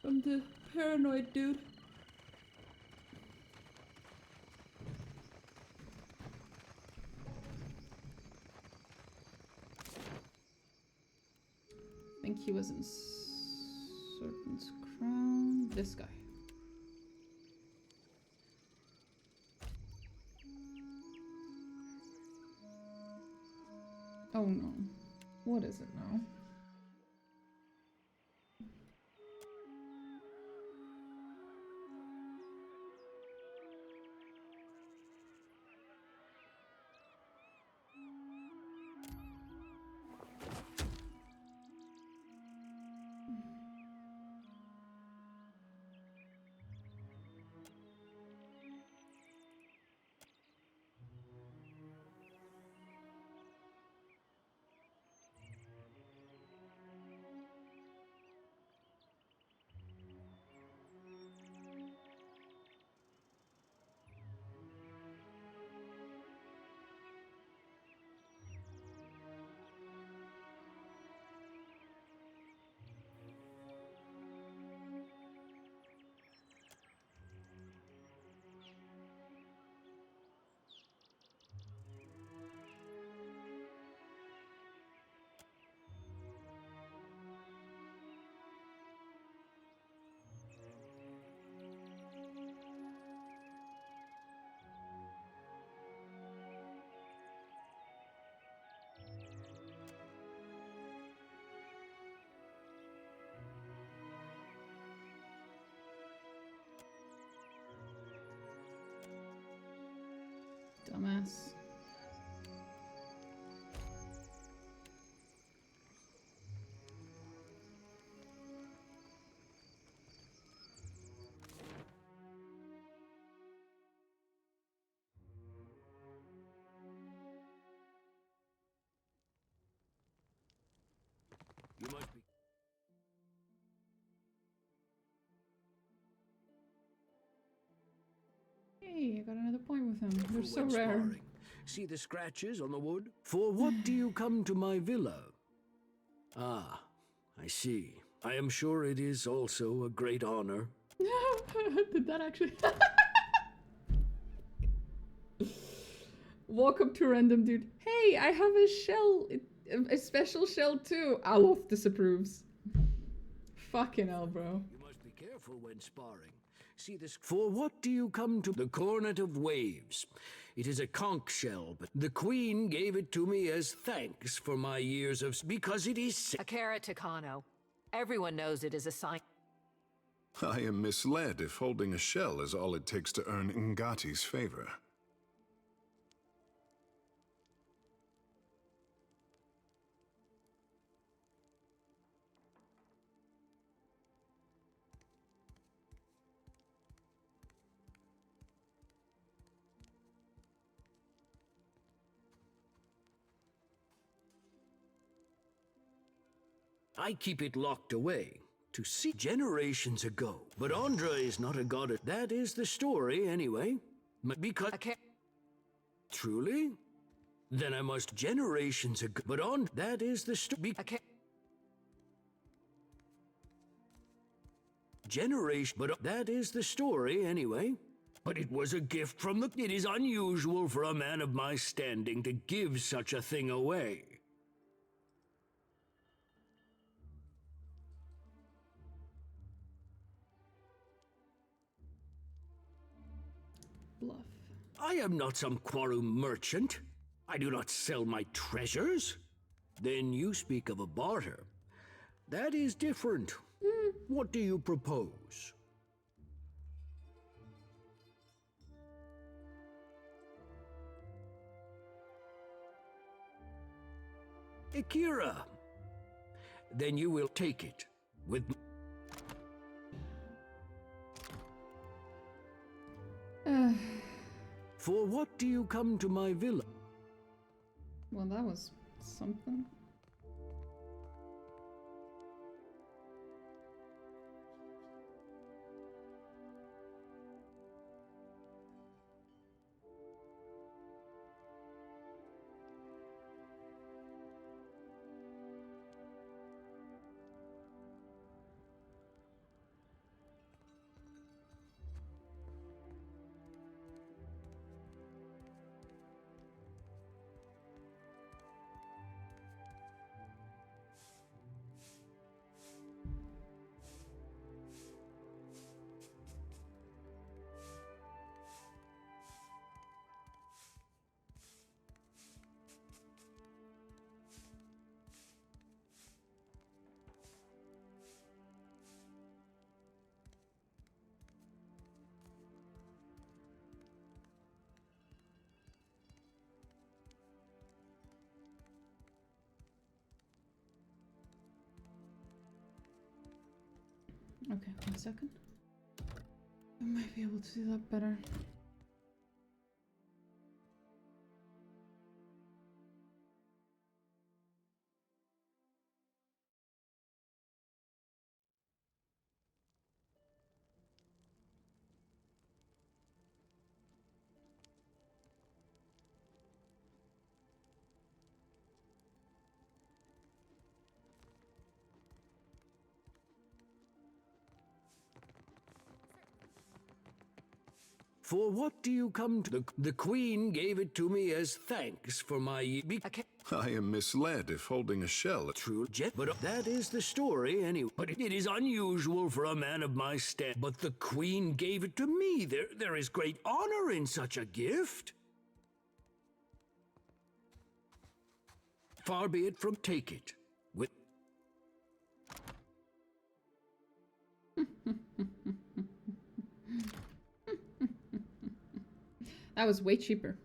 from the paranoid dude. I think he was in Serpent's Crown. This guy. Oh no. What is it now? Dumbass. You must be... Hey, I got another point with him. They're so when rare. sparring. See the scratches on the wood? For what do you come to my villa? Ah, I see. I am sure it is also a great honor. Did that actually... Walk up to a random dude. Hey, I have a shell. A special shell too. Aloth disapproves. Fucking hell, bro. You must be careful when sparring. See this. For what do you come to? The Cornet of Waves. It is a conch shell, but the Queen gave it to me as thanks for my years of... because it is... A carrot to Kano. Everyone knows it is a sign. I am misled if holding a shell is all it takes to earn Ngati's favor. I keep it locked away to see generations ago. But Andra is not a goddess. That is the story, anyway. Because... Truly? Then I must generations ago. But on... That is the story. Generation... But that is the story, anyway. But it was a gift from the... It is unusual for a man of my standing to give such a thing away. Bluff. I am not some quarrel merchant. I do not sell my treasures. Then you speak of a barter. That is different. What do you propose? Akira. Then you will take it with... For what do you come to my villa? Well, that was something. Okay, 1 second. I might be able to do that better. For what do you come to? The Queen gave it to me as thanks for my... I am misled if holding a shell. True, Jet, but that is the story anyway. But it is unusual for a man of my stand. But the Queen gave it to me. There is great honor in such a gift. Far be it from take it. With... That was way cheaper.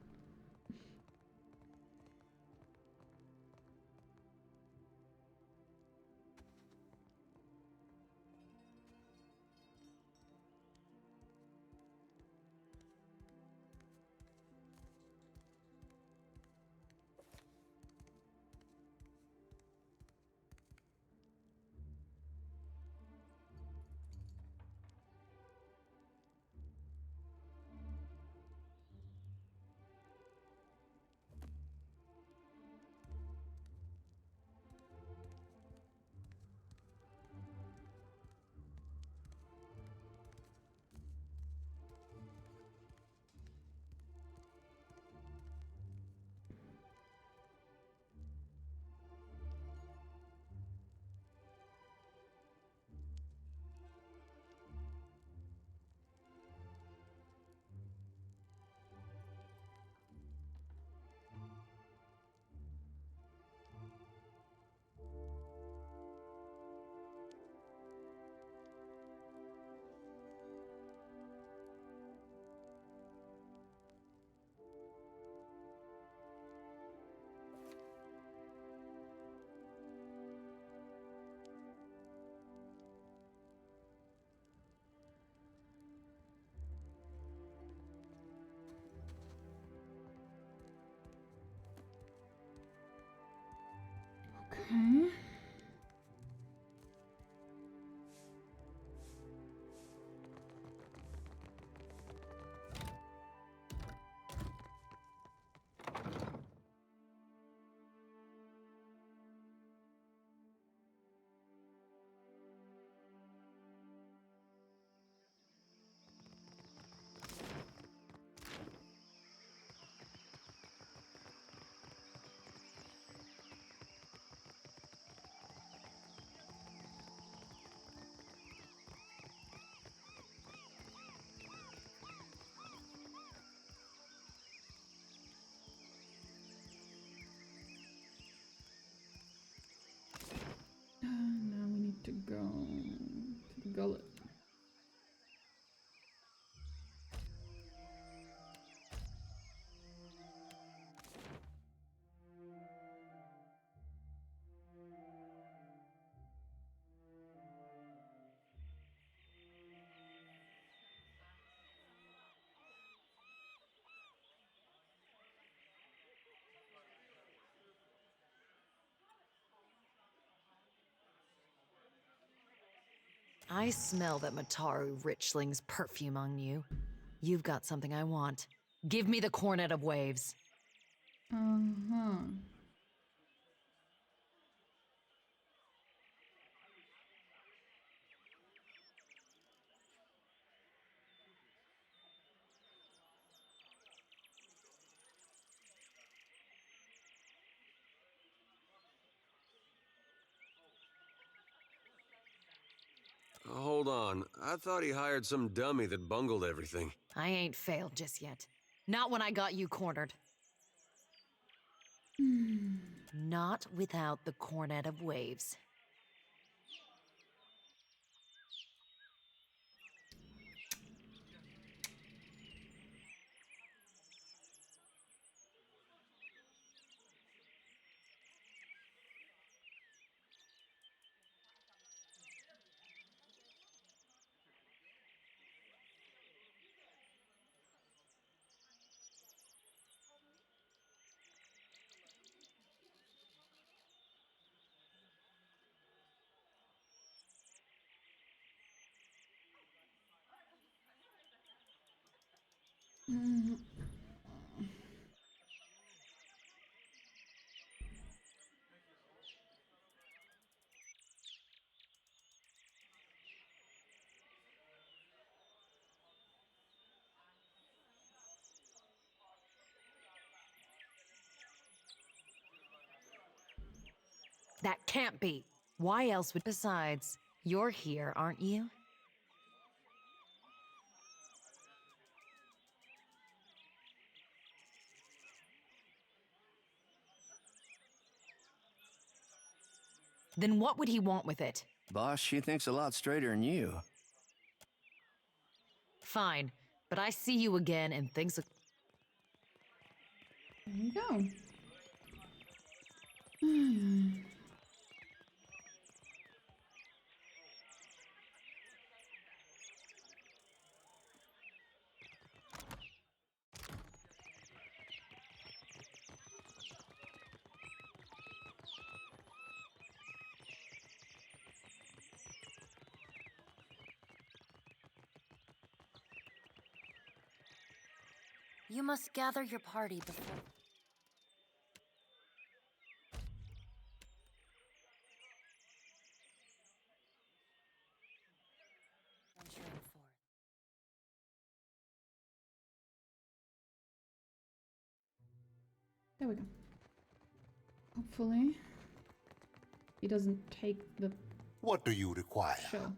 Okay. I smell that Mataru Richling's perfume on you. You've got something I want. Give me the Cornet of Waves. Uh-huh. Hold on. I thought he hired some dummy that bungled everything. I ain't failed just yet. Not when I got you cornered. Not without the Cornet of Waves. That can't be. Why else would... Besides, you're here, aren't you? Then what would he want with it? Boss, she thinks a lot straighter than you. Fine, but I see you again and things... There you go. You must gather your party before... venturing forth. There we go. Hopefully, he doesn't take the... What do you require? Show.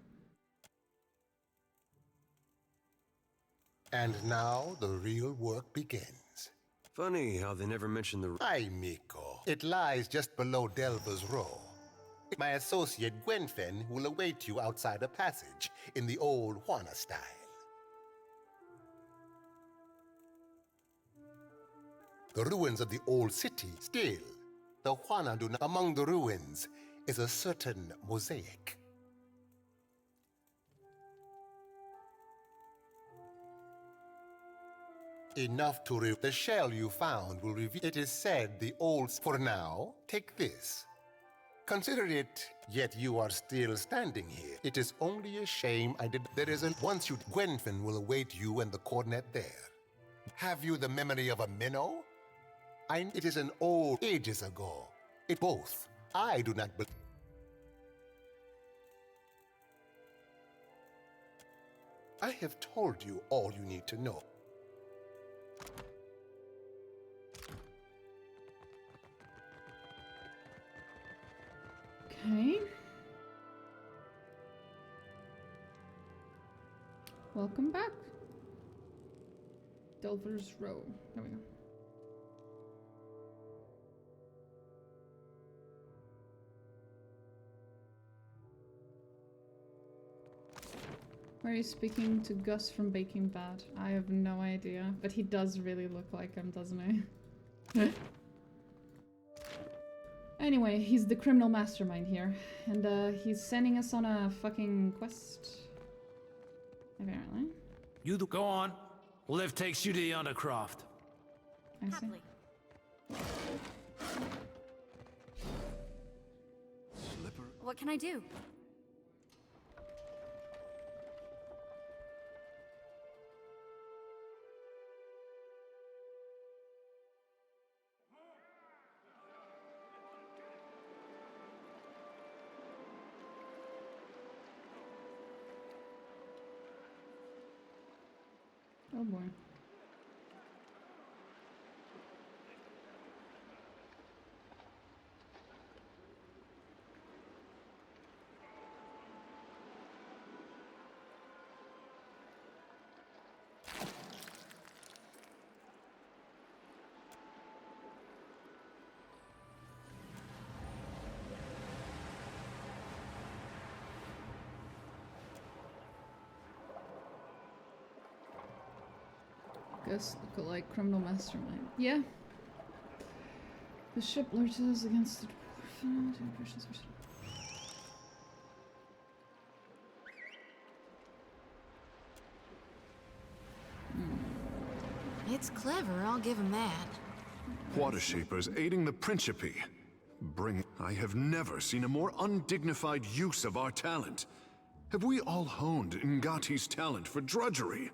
And now the real work begins. Funny how they never mention the... Ay, Miko. It lies just below Delver's Row. My associate Gwenfen will await you outside a passage in the old Juana style. The ruins of the old city still. The Juana do not... Among the ruins is a certain mosaic. Enough to reveal. The shell you found will reveal. It is said the old... For now, take this. Consider it, yet you are still standing here. It is only a shame I did... There is a... Once you... Gwenfen will await you and the cornet there. Have you the memory of a minnow? It is an old... Ages ago. It both. I do not believe... I have told you all you need to know. Okay. Welcome back. Delver's Row. There we go. Why are you speaking to Gus from Baking Bad? I have no idea, but he does really look like him, doesn't he? Anyway, he's the criminal mastermind here, and he's sending us on a fucking quest. Apparently. You go on. Liv takes you to the Undercroft. I see. What can I do? Oh boy. Guess look like criminal mastermind. Yeah. The ship lurches against the It's clever, I'll give him that. Water Shapers aiding the Principe. I have never seen a more undignified use of our talent. Have we all honed Ngati's talent for drudgery?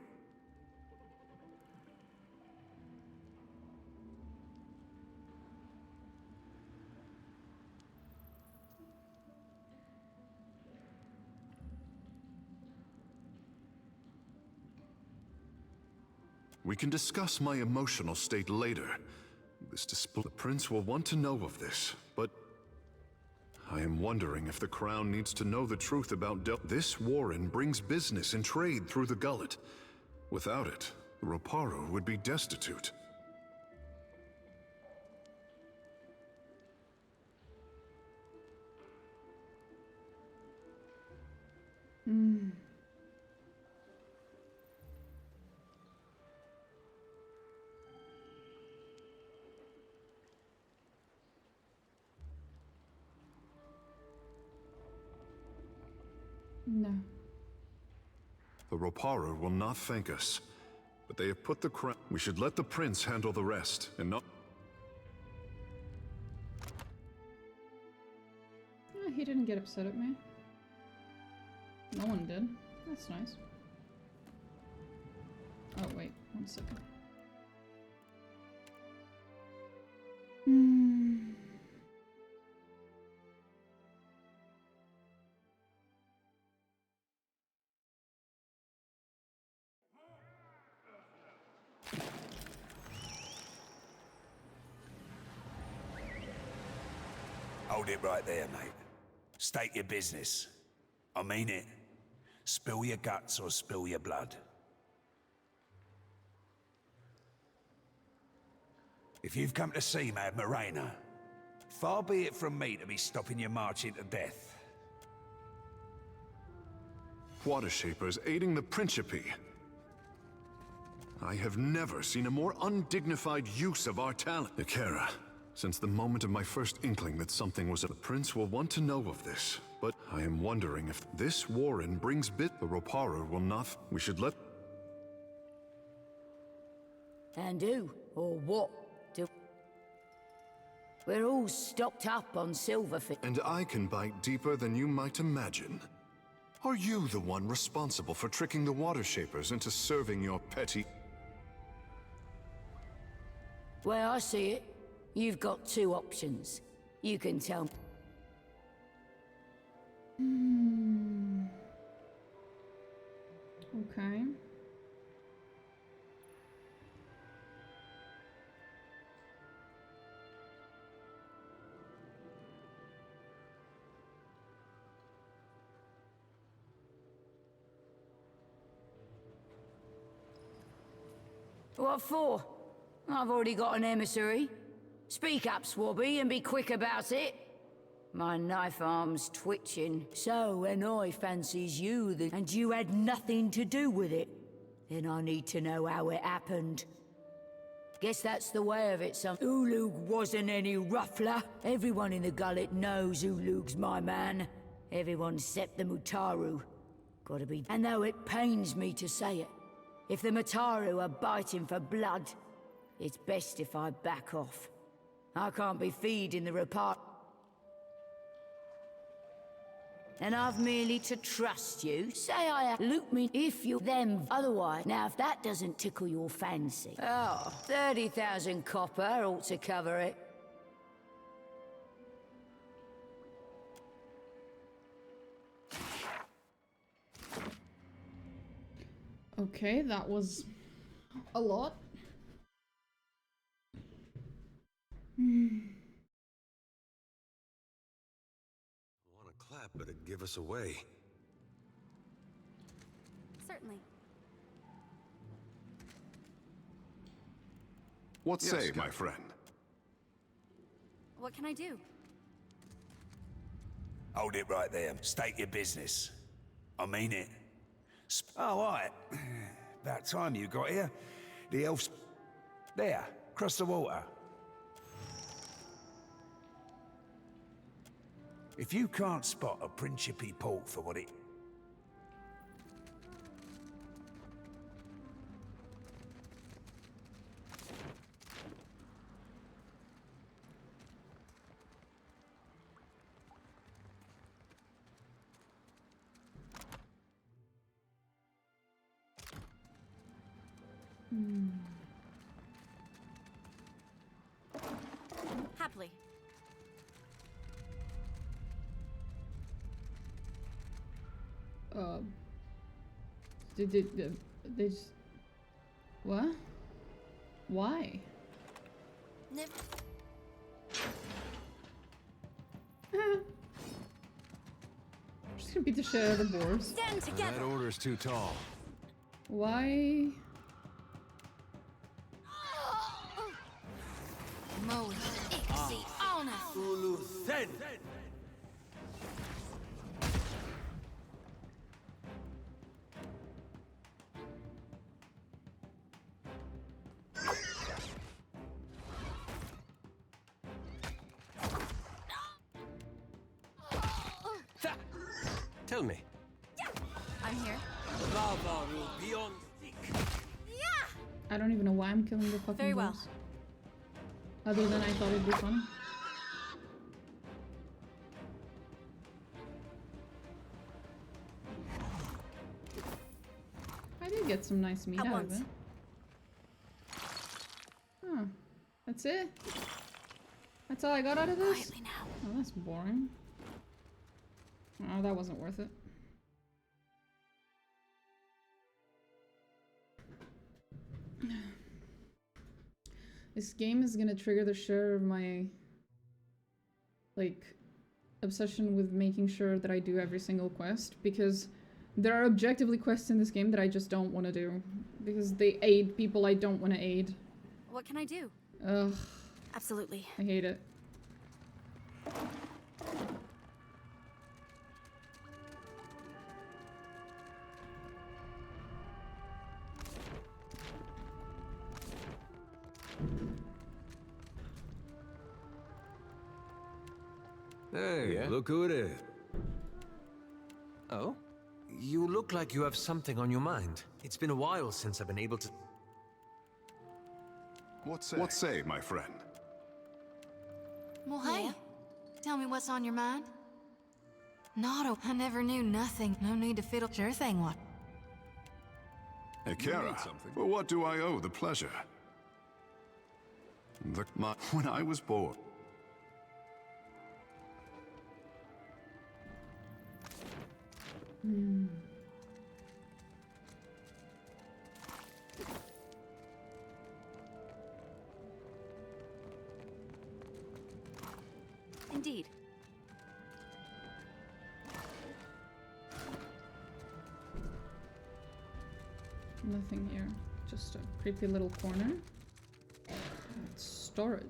We can discuss my emotional state later. The prince will want to know of this, but I am wondering if the crown needs to know the truth about this warren brings business and trade through the gullet. Without it, Roparu would be destitute. No. The Roparu will not thank us, but they have put the crown. We should let the prince handle the rest, and not. He didn't get upset at me. No one did. That's nice. Oh wait, 1 second. Hold it right there, mate. State your business. I mean it. Spill your guts or spill your blood. If you've come to see Mad Morena, far be it from me to be stopping your march into death. Water Shapers aiding the Principe. I have never seen a more undignified use of our talent. Ikera, since the moment of my first inkling that something was the prince will want to know of this, but I am wondering if this warren brings the Roparu will not. We should let. And who or what do? We're all stocked up on silverfish. And I can bite deeper than you might imagine. Are you the one responsible for tricking the Water Shapers into serving your petty? Well, I see it. You've got two options. You can tell. Okay. What for? I've already got an emissary. Speak up, Swabby, and be quick about it. My knife arm's twitching. So when I fancies you, and you had nothing to do with it, then I need to know how it happened. Guess that's the way of it, son. Ulug wasn't any ruffler. Everyone in the gullet knows Ulug's my man. Everyone except the Mutaru. Gotta be. And though it pains me to say it, if the Mutaru are biting for blood, it's best if I back off. I can't be feeding the Roparu. And I've merely to trust you. Say I loot me if you them otherwise. Now if that doesn't tickle your fancy. Oh, 30,000 copper ought to cover it. Okay, that was a lot. Want to clap, but it'd give us away. Certainly. What Yes, say, Captain. my friend? What can I do? Hold it right there. State your business. I mean it. Oh, right. About time you got here. The elf's... there, across the water. If you can't spot a Principe port for what it... Happily. They just... What? Why? Never. Just gonna beat the shit out of the boars. Stand together. That order's too tall. Why? Moly. Ixie honor. Ulu Sen! Tell me. I'm here. Lavaru beyond stick. I don't even know why I'm killing the fucking Very well. boars. Other than I thought it'd be fun. I did get some nice meat At out once. of it. Huh. That's it? That's all I got out of this? Quietly now. Oh, that's boring. Oh, that wasn't worth it. This game is gonna trigger the share of my, like, obsession with making sure that I do every single quest, because there are objectively quests in this game that I just don't want to do, because they aid people I don't want to aid. What can I do? Ugh, Absolutely. I hate it. Hey, Yeah? look who it is. Oh? You look like you have something on your mind. It's been a while since I've been able to... What say, my friend? Well, hey. Tell me what's on your mind. I never knew nothing. No need to fiddle. Sure thing, what? Hey, Kara, well, what do I owe the pleasure? When I was born... Indeed. Nothing here. Just a creepy little corner. Storage.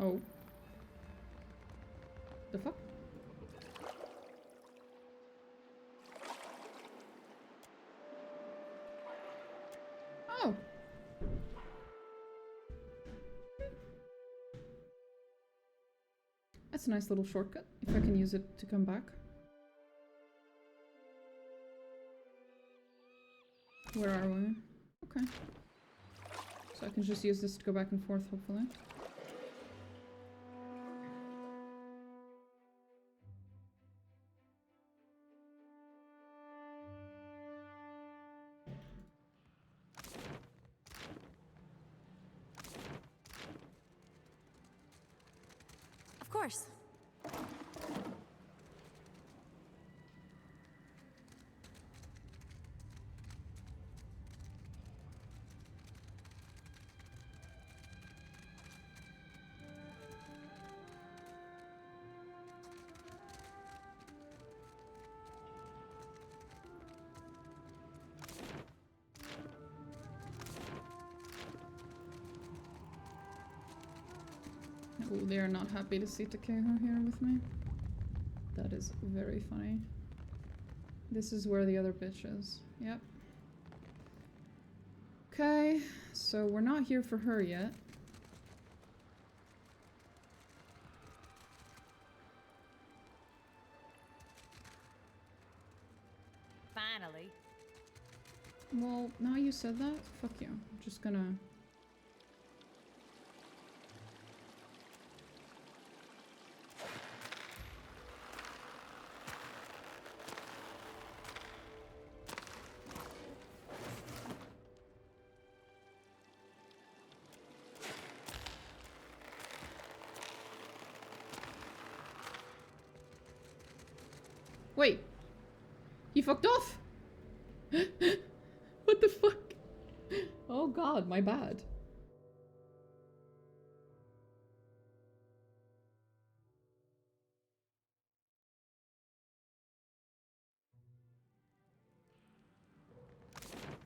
Oh. The fuck? Oh. That's a nice little shortcut, if I can use it to come back. Where are we? Okay. So I can just use this to go back and forth, hopefully. Of course. Oh, they are not happy to see Takeho here with me. That is very funny. This is where the other bitch is. Yep. Okay, so we're not here for her yet. Finally. Well, now you said that, fuck you. I'm just gonna... Wait! He fucked off! What the fuck? Oh god, my bad.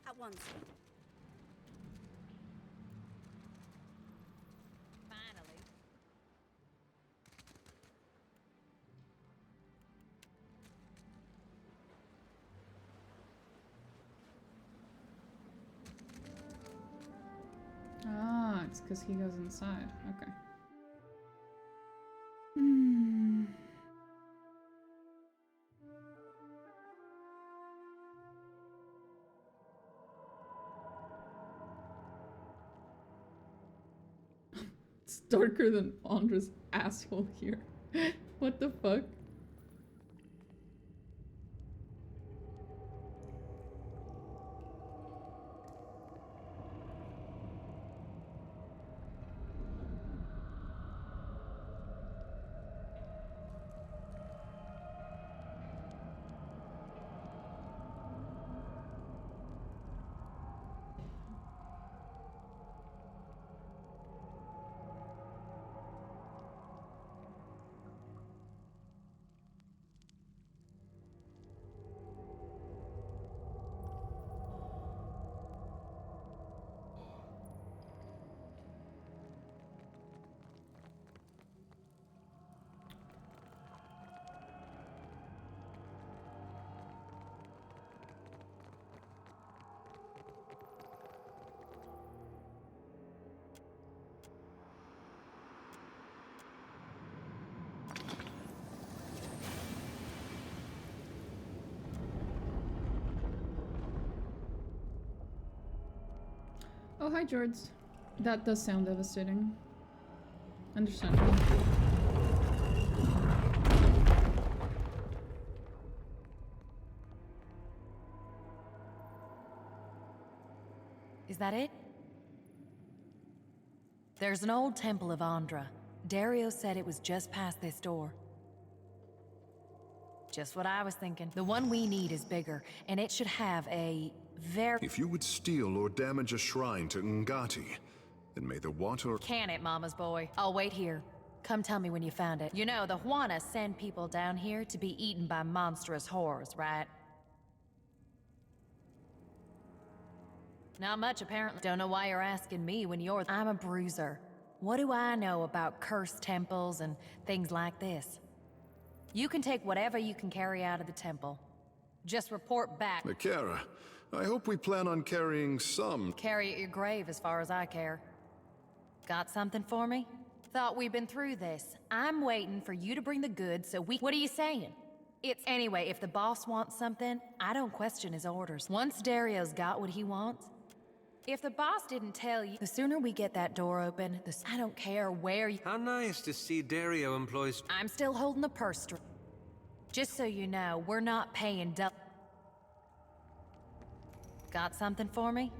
At once. Finally. Ah, it's because he goes inside. Okay. Hmm. It's darker than Andra's asshole here. What the fuck? Oh, hi, George. That does sound devastating. Understandable. Is that it? There's an old temple of Andra. Dario said it was just past this door. Just what I was thinking. The one we need is bigger, and it should have a very... If you would steal or damage a shrine to Ngati, then may the water... Can it, Mama's boy? I'll wait here. Come tell me when you found it. You know, the Huana send people down here to be eaten by monstrous horrors, right? Not much, apparently. Don't know why you're asking me when you're... I'm a bruiser. What do I know about cursed temples and things like this? You can take whatever you can carry out of the temple. Just report back. Nakara, I hope we plan on carrying some... Carry at your grave as far as I care. Got something for me? Thought we'd been through this. I'm waiting for you to bring the goods so we... What are you saying? It's... Anyway, if the boss wants something, I don't question his orders. Once Dario's got what he wants, If the boss didn't tell you, the sooner we get that door open, I don't care where you... How nice to see Dario employs... I'm still holding the purse string. Just so you know, we're not paying Got something for me?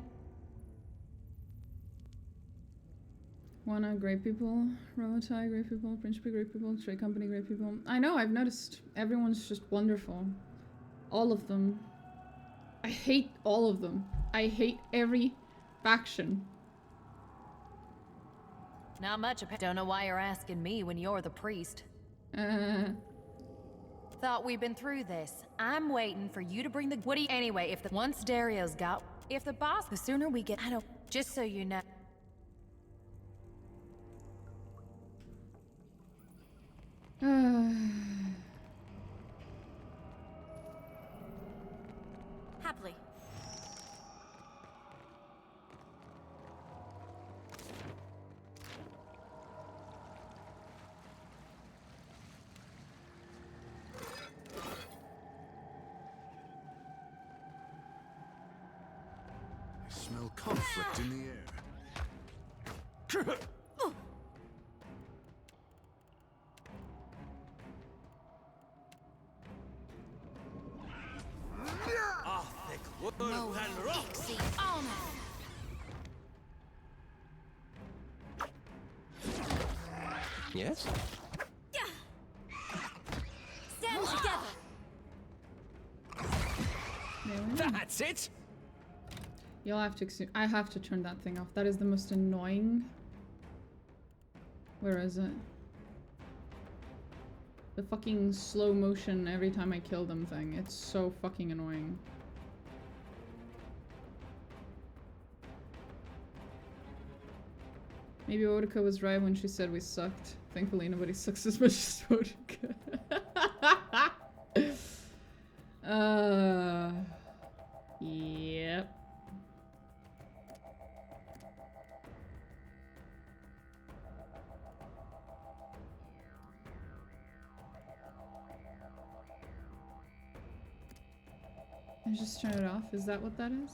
Wanna, great people. Robotai, great people. Principe, great people. Trade Company, great people. I know, I've noticed. Everyone's just wonderful. All of them. I hate all of them. I hate every faction. Not much. Don't know why you're asking me when you're the priest. Thought we'd been through this. I'm waiting for you to bring the... What do you... Anyway, if the... Once Dario's got... If the boss... The sooner we get... I don't... Just so you know... Happily. I smell conflict in the air. Yes? Stand together. That's it! You'll have to... I have to turn that thing off. That is the most annoying... Where is it? The fucking slow motion every time I kill them thing. It's so fucking annoying. Maybe Vodka was right when she said we sucked. Thankfully nobody sucks as much as Vodka. Yep. I just turn it off. Is that what that is?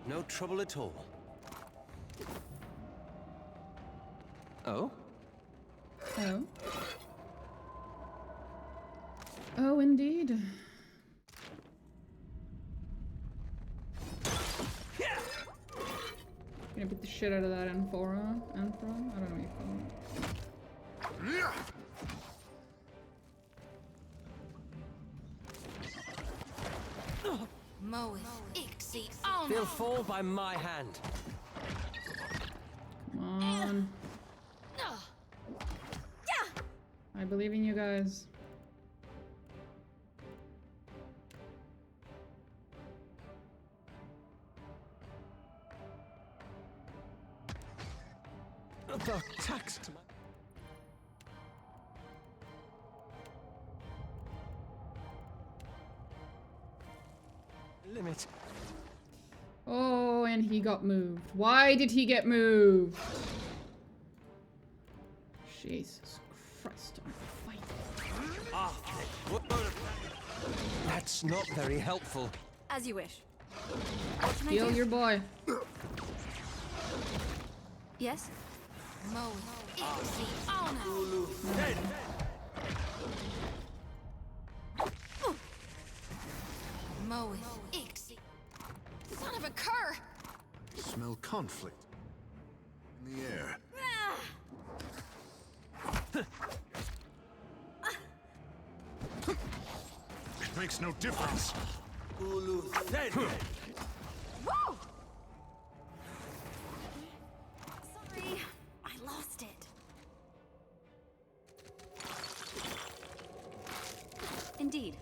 No trouble at all. Oh? Oh. Oh, indeed. Gonna beat the shit out of that Amphora? I don't know what you call it. They'll fall by my hand. Come on. I believe in you guys. About tax to my... Limit. Oh, and he got moved. Why did he get moved? Jesus Christ, I'm fighting. That's not very helpful. As you wish. Heal your boy. Yes? Son of a cur! Smell conflict in the air. It makes no difference. Woo! Sorry, I lost it. Indeed.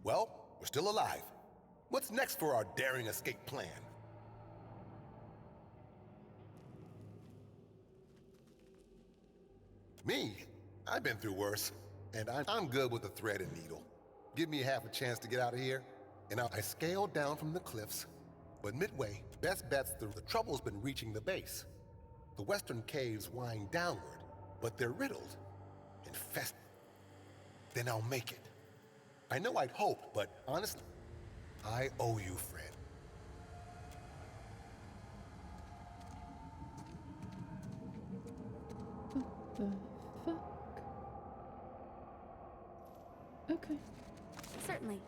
Well, we're still alive. What's next for our daring escape plan? Me? I've been through worse, and I'm good with the thread and needle. Give me half a chance to get out of here, and I scaled down from the cliffs. But midway, best bet's the trouble's been reaching the base. The western caves wind downward, but they're riddled, infested. then I'll make it. I know I'd hoped, but honestly, I owe you, friend. What the fuck? Okay. Certainly.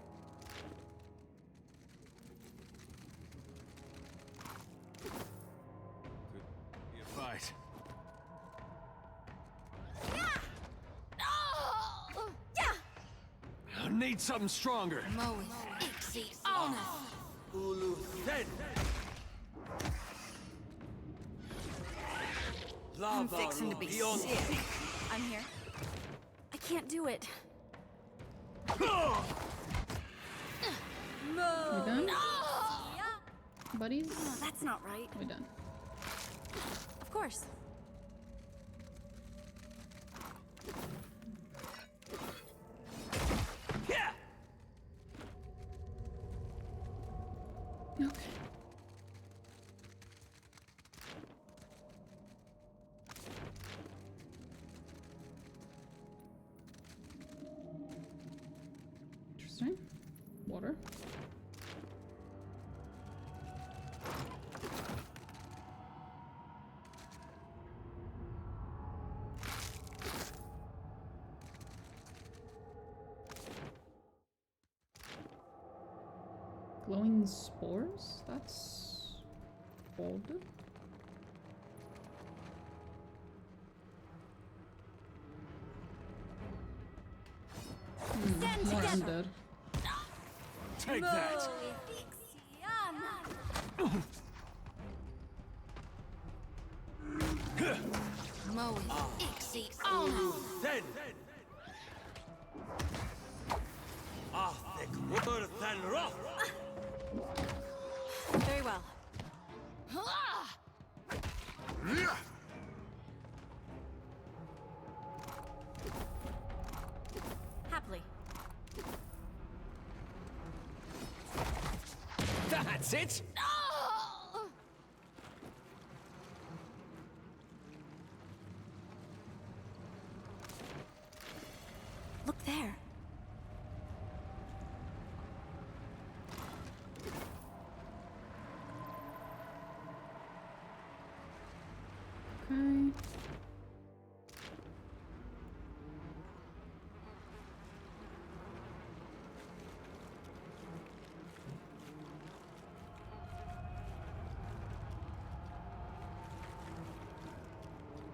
Be a fight. I need something stronger. Ulu Then. I'm fixing to be sick. I'm here. I can't do it. We done? Buddies? Oh, that's not right. We done. Of course. Yeah. Okay. Interesting. Water. Glowing spores? That's odd. More undead. Take that. Then. Very well. Happily. That's it. Look there. Okay.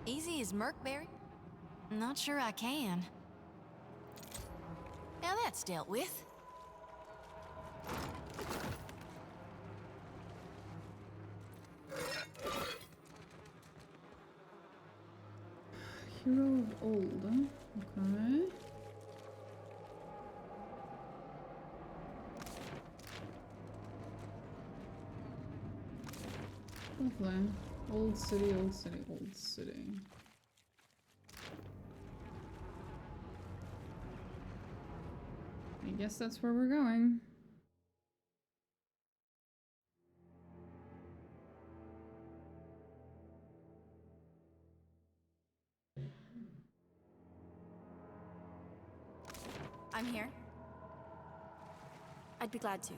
Easy as Merkberry? Not sure I can. Now that's dealt with. Hero of old. Okay. Lovely. Old city, old city, old city. I guess that's where we're going. I'm here. I'd be glad to.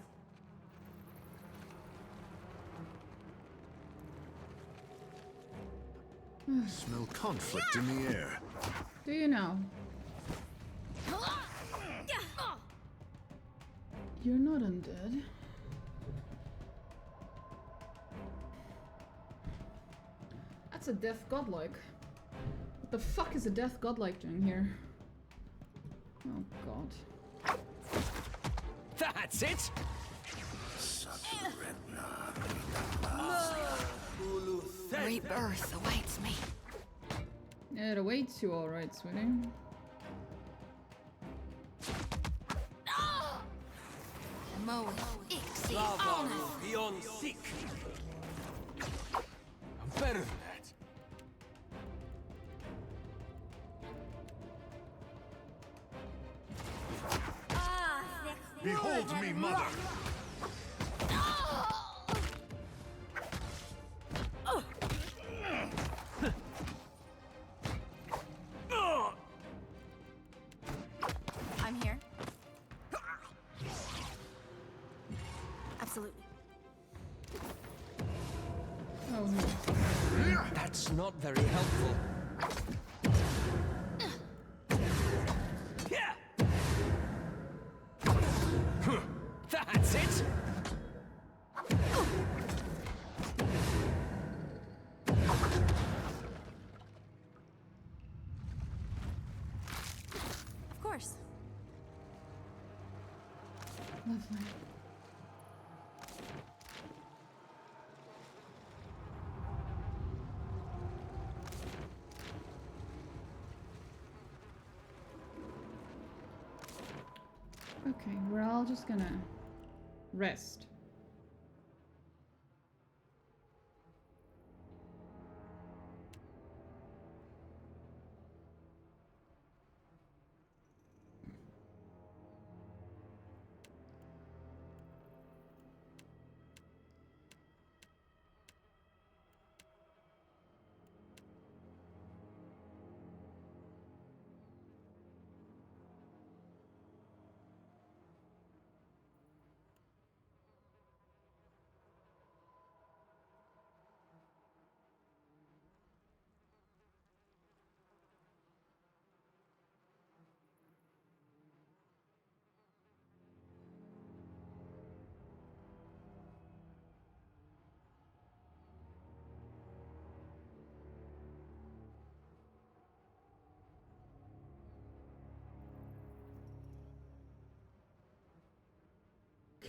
I smell conflict in the air. Do you know? You're not undead. That's a death godlike. What the fuck is a death godlike doing here? Oh god. That's it. Rebirth awaits me. It awaits you, alright, sweetie. Beyond seek. I'm better than that. Behold me, mother! That's not very helpful. Yeah. That's it. Of course. Lovely. Okay, we're all just gonna rest.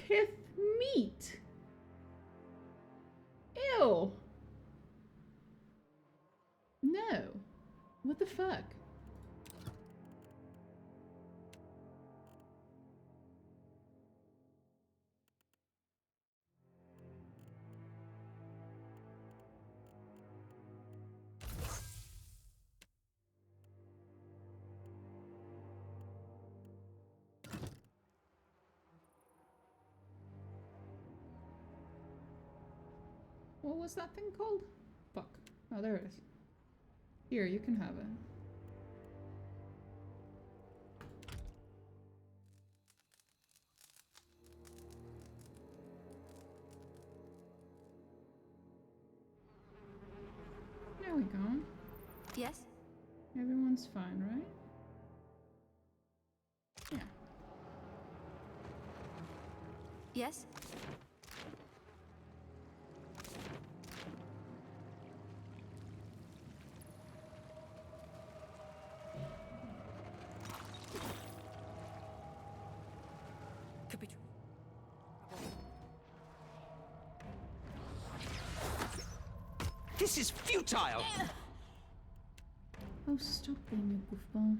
Kith meat. Ew. No. What the fuck? What was that thing called? Fuck. Oh, there it is. Here, you can have it. There we go. Yes? Everyone's fine, right? Yeah. Yes? Could be true. This is futile! Oh, stop being a goofball.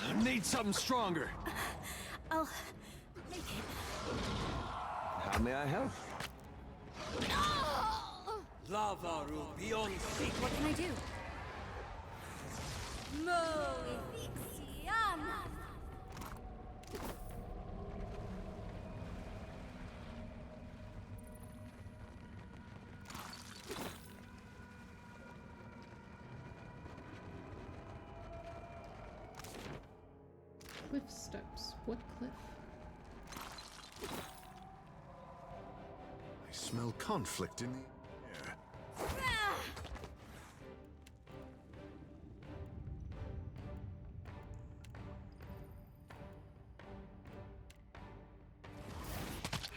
I need something stronger. I'll make it. How may I help? Lava beyond seek. What can I do? Maleficiam! Cliff steps. What cliff? I smell conflict in the air.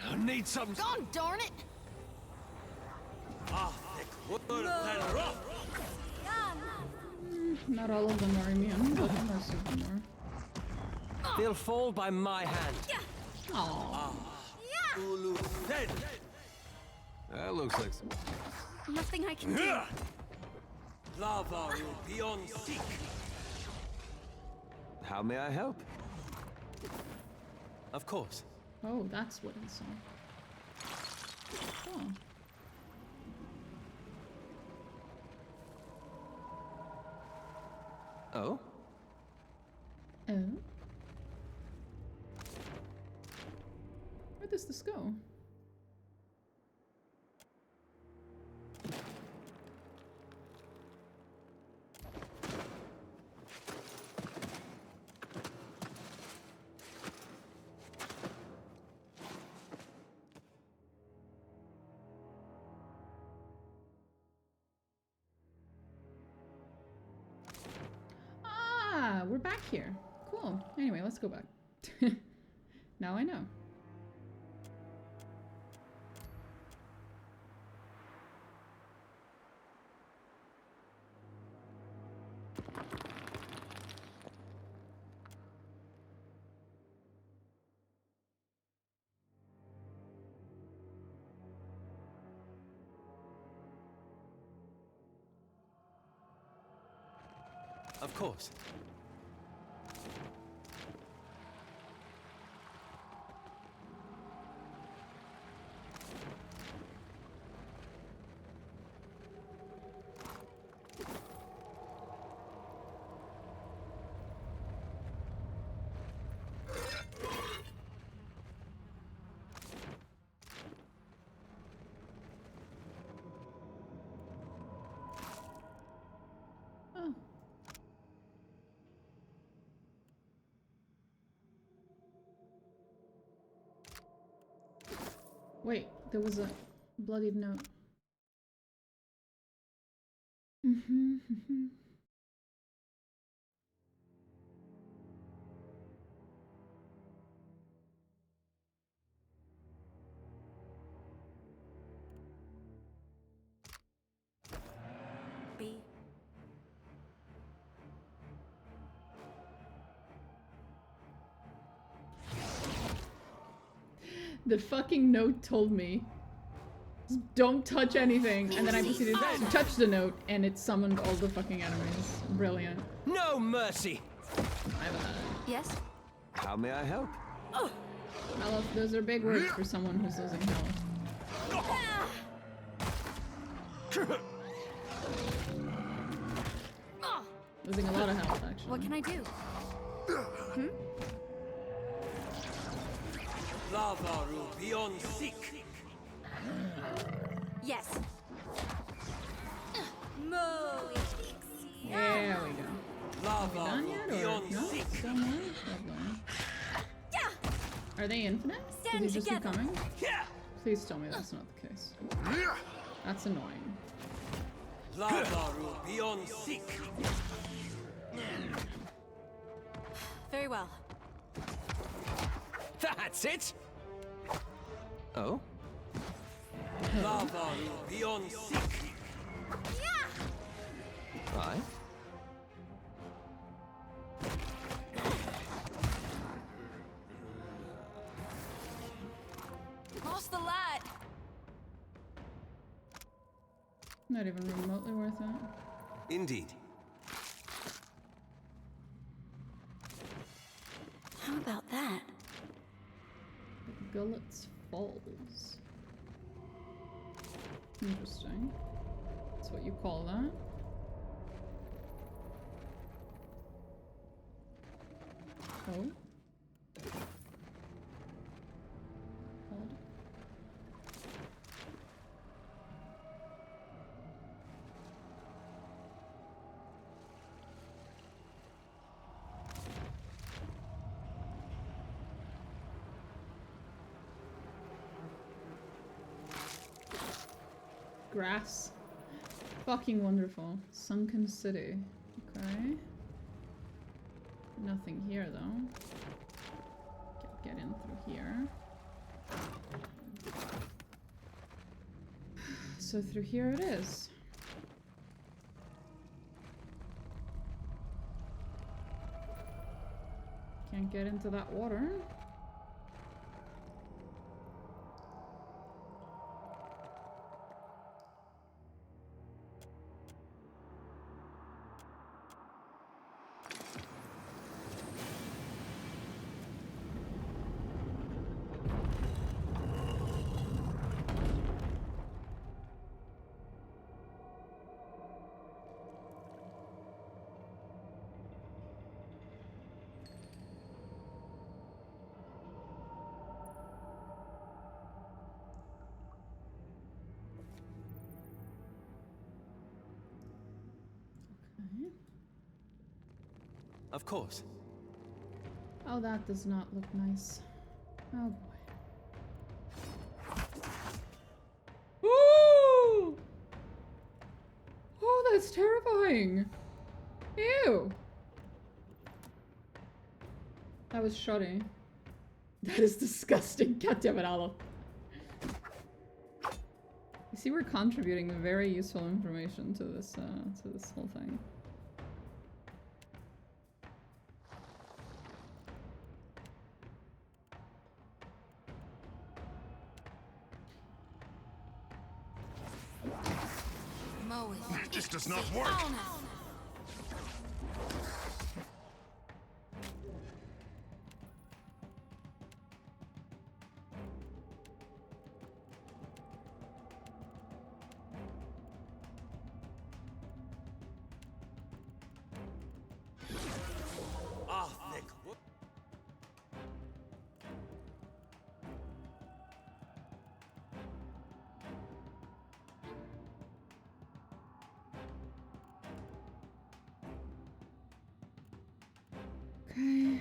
I need something. God darn it! Not all of them are immune, but most of them are. They'll fall by my hand. Aww. That looks like some... Nothing I can do. Lava beyond seek. How may I help? Of course. Oh, that's what it's on. Oh. Oh? Oh? does this go? Ah, we're back here. Cool. Anyway, let's go back. Now I know. Of course. Oh. Wait, there was a bloodied note. B. The fucking note told me, don't touch anything, and then I proceeded to touch the note, and it summoned all the fucking enemies. Brilliant. No mercy! Yes? How may I help? Aloth, those are big words for someone who's losing health. Losing a lot of health, actually. What can I do? Hmm? Lavaru beyond seek. Yes. There we go. Are we done yet, or no? Still more? Lovely. Are they infinite? Do they just keep coming? Please tell me that's not the case. That's annoying. Lavaru beyond seek. Very well. That's it. Oh. Lavaru beyond seek. Right. Lost the light. Not even remotely worth it. Indeed. How about that? Gullets Falls. Interesting. That's what you call that. Oh. Hold. Grass. Fucking wonderful. Sunken city. Okay. Nothing here though. Get in through here. So through here it is. Can't get into that water. Of course. Oh, that does not look nice. Oh boy. Ooh! Oh, that's terrifying. Ew. That was shoddy. That is disgusting. God damn it, aloth. You see, we're contributing very useful information to this whole thing. This does not work. Okay.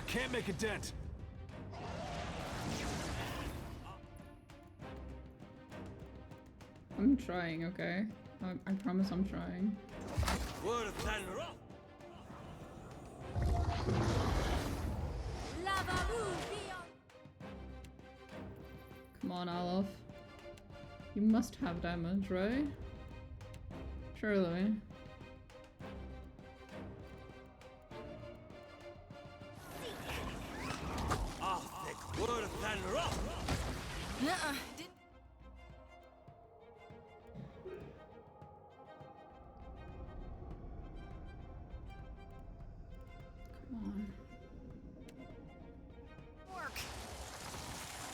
Can't make a dent. I'm trying, okay? I promise I'm trying. Come on, aloth. You must have damage, right? Surely.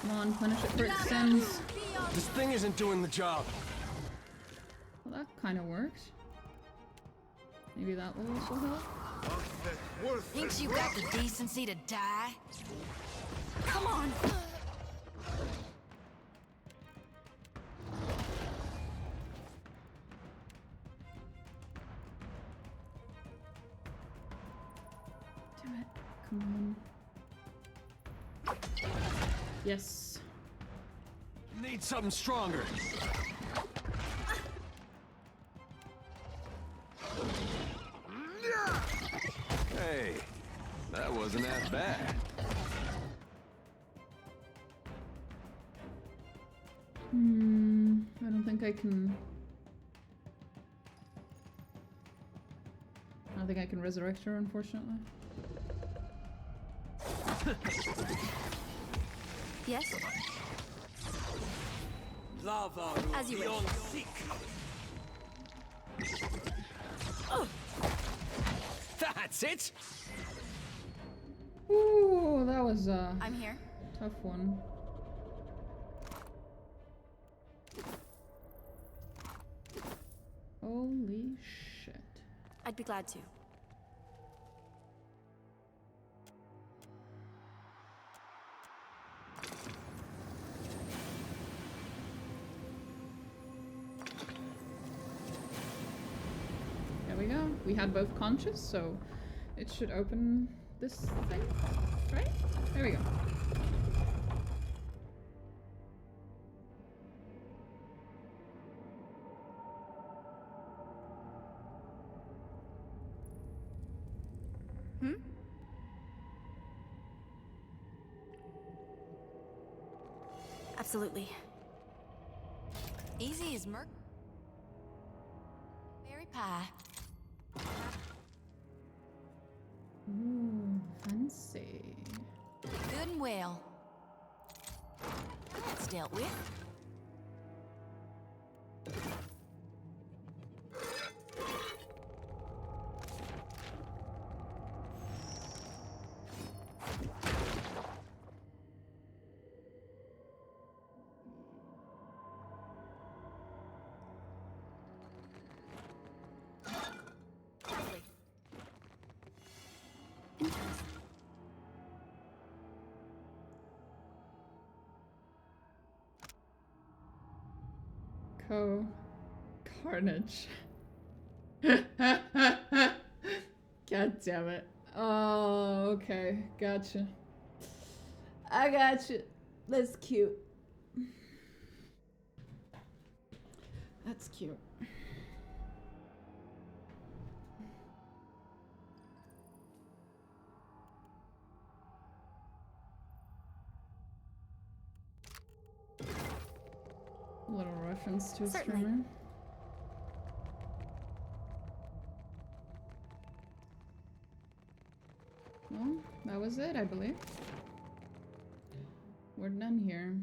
Come on, punish it for its sins. This thing isn't doing the job. Well, that kind of worked. Maybe that will also help. Thinks you got the decency to die? Come on! Damn it. Come on. Yes. Need something stronger. Hey, that wasn't that bad. I don't think I can... I don't think I can resurrect her, unfortunately. Yes? As you wish. That's it. Ooh, that was a I'm here. tough one. Holy shit. I'd be glad to. There we go. We had both conscious, so it should open this thing, right? There we go. Absolutely. Easy as Merc. Berry pie. Ooh, fancy. Good and well. That's dealt with. Carnage. God damn it. Oh, okay. Gotcha. I gotcha. That's cute. That's cute. Little reference to a streamer. Well, that was it, I believe. We're done here.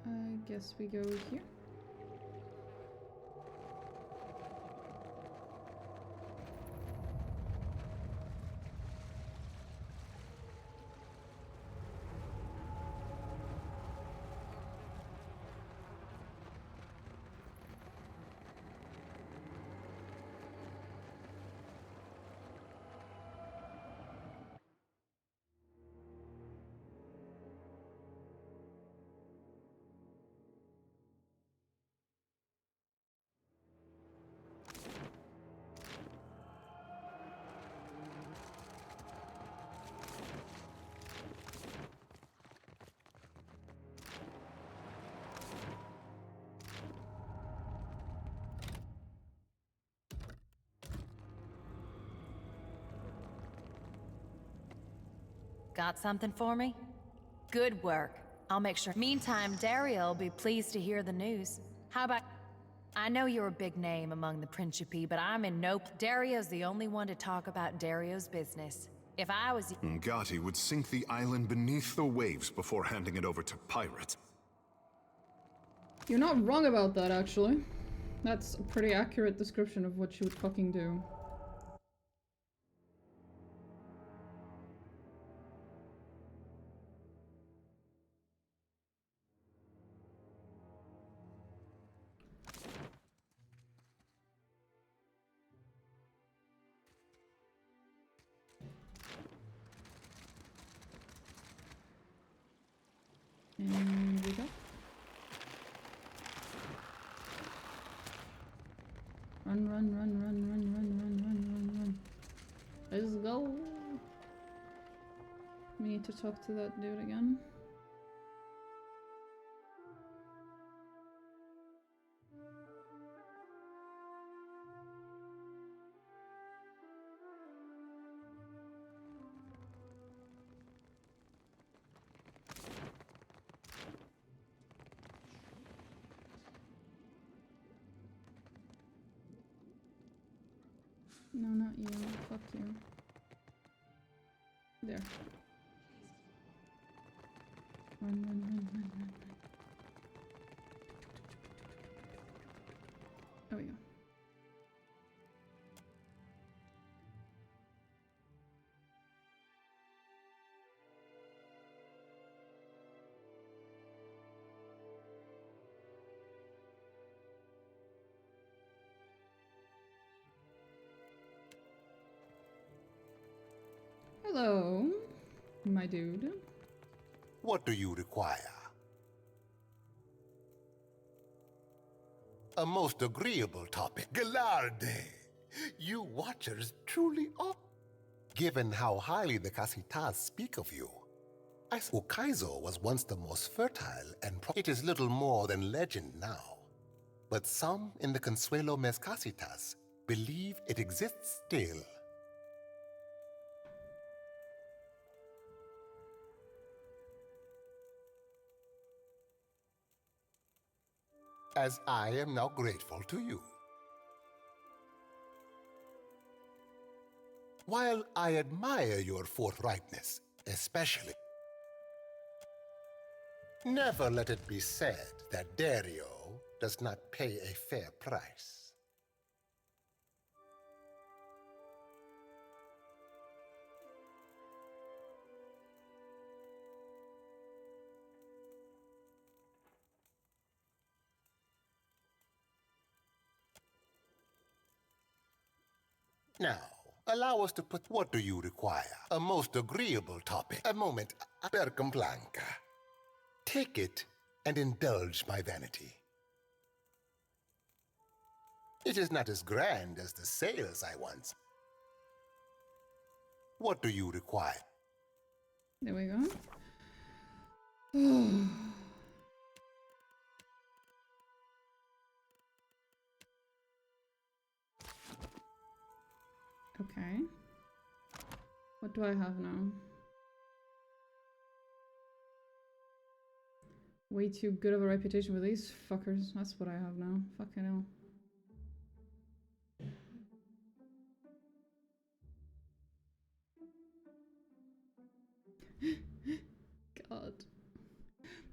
I guess we go here. Got something for me? Good work. I'll make sure. Meantime, Dario will be pleased to hear the news. How about... I know you're a big name among the Principe, but I'm in no... Dario's the only one to talk about Dario's business. If I was... Ngati would sink the island beneath the waves before handing it over to pirates. You're not wrong about that, actually. That's a pretty accurate description of what you would fucking do. And we go. Run, run, run, run, run, run, run, run, run, run. Let's go. We need to talk to that dude again. No, not you. Fuck you. There. Run, run, run, run, run, run. There we go. Hello, my dude. What do you require? A most agreeable topic. Galarde! You watchers truly are. Given how highly the Casitas speak of you, Ukaizo was once the most fertile and it is little more than legend now. But some in the Consuelo Mezcasitas believe it exists still. As I am now grateful to you. While I admire your forthrightness, especially, never let it be said that Dario does not pay a fair price. Now, allow us to put... What do you require? A most agreeable topic. A moment. Percamblanca. Take it and indulge my vanity. It is not as grand as the sails I once... What do you require? There we go. Okay. What do I have now? Way too good of a reputation with these fuckers. That's what I have now. Fucking hell. God.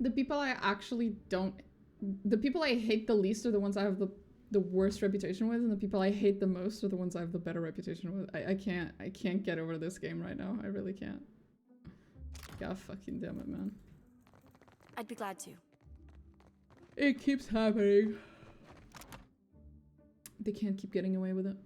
The people I actually don't... The people I hate the least are the ones I have the worst reputation with, and the people I hate the most are the ones I have the better reputation with. I can't get over this game right now. I really can't. God fucking damn it, man. I'd be glad to. It keeps happening. They can't keep getting away with it.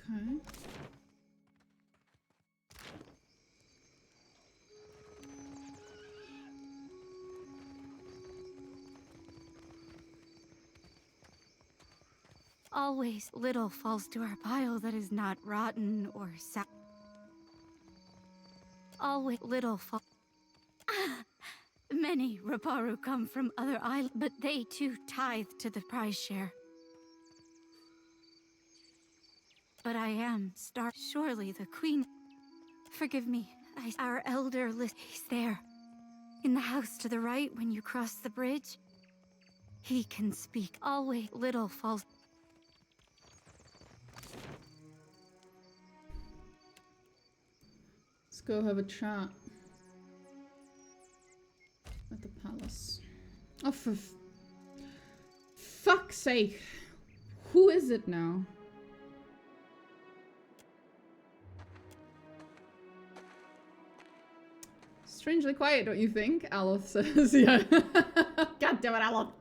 Okay. Always little falls to our pile that is not rotten or always little fall. Many Raparu come from other islands, but they too tithe to the prize share. But I am starved. Surely the queen... Forgive me. Our elder list... He's there. In the house to the right when you cross the bridge. He can speak. Always little falls... Let's go have a chat. At the palace. Oh, for fuck's sake. Who is it now? Strangely quiet, don't you think? Aloth says, yeah. God damn it, Aloth.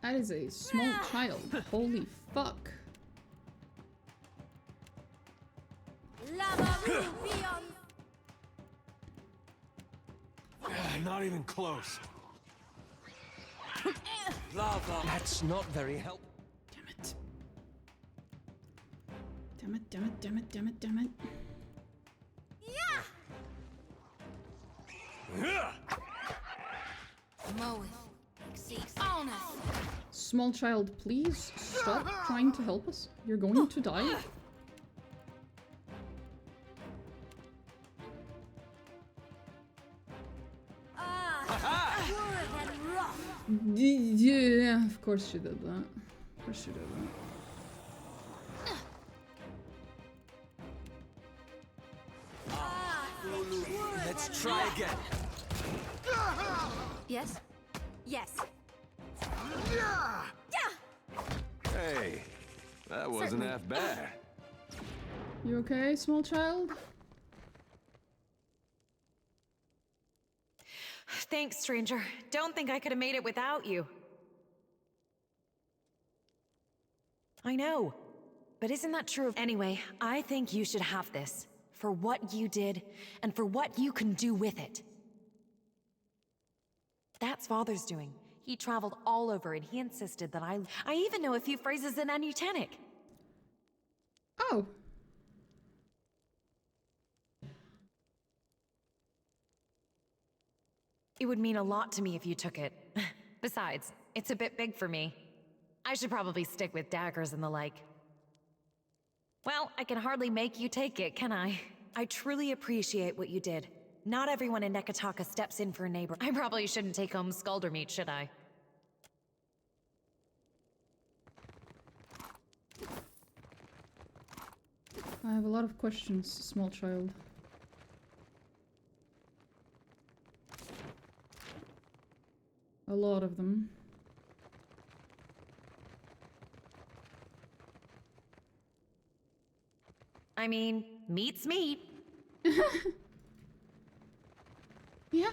That is a small child. Holy fuck. Not even close. Lava. That's not very helpful. Damn it. Damn it, damn it, damn it, damn it, damn it. Small child, please stop trying to help us. You're going to die. Yeah, of course she did that. Of course she did that. Let's try again. Yes? Yes. Hey, that wasn't half bad. You okay, small child? Thanks, stranger. Don't think I could have made it without you. I know. But isn't that true? Anyway, I think you should have this. For what you did, and for what you can do with it. That's Father's doing. He traveled all over and he insisted that I even know a few phrases in Anutenic. Oh. It would mean a lot to me if you took it. Besides, it's a bit big for me. I should probably stick with daggers and the like. Well, I can hardly make you take it, can I? I truly appreciate what you did. Not everyone in Nekataka steps in for a neighbor. I probably shouldn't take home Skulder meat, should I? I have a lot of questions, small child. A lot of them. I mean, meat's meat. Yeah.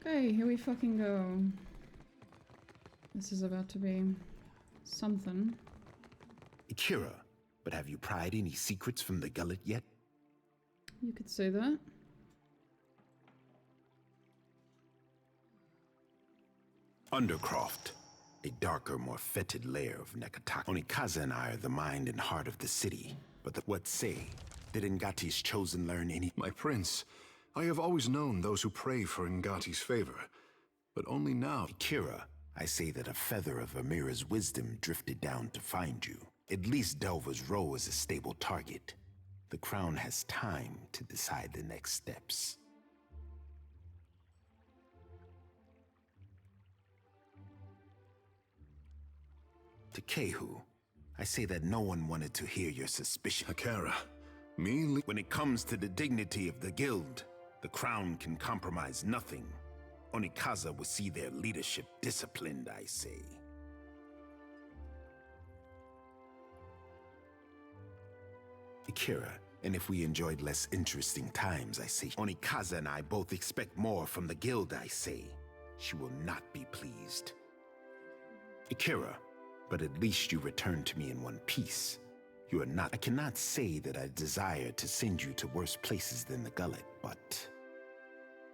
Okay, here we fucking go. This is about to be something. Akira, but have you pried any secrets from the gullet yet? You could say that. Undercroft, a darker, more fetid layer of Nekataka. Onikaza and I are the mind and heart of the city, but what say? Did Ngati's chosen learn any— My prince, I have always known those who pray for Ngati's favor, but only now— Akira, I say that a feather of Amira's wisdom drifted down to find you. At least Delver's Row is a stable target. The crown has time to decide the next steps. To Kehu, I say that no one wanted to hear your suspicion. Akira, When it comes to the dignity of the guild, the crown can compromise nothing. Onikaza will see their leadership disciplined, I say. Akira, and if we enjoyed less interesting times, I say, Onikaza and I both expect more from the guild, I say. She will not be pleased. Akira, but at least you return to me in one piece. You are not— I cannot say that I desire to send you to worse places than the gullet, but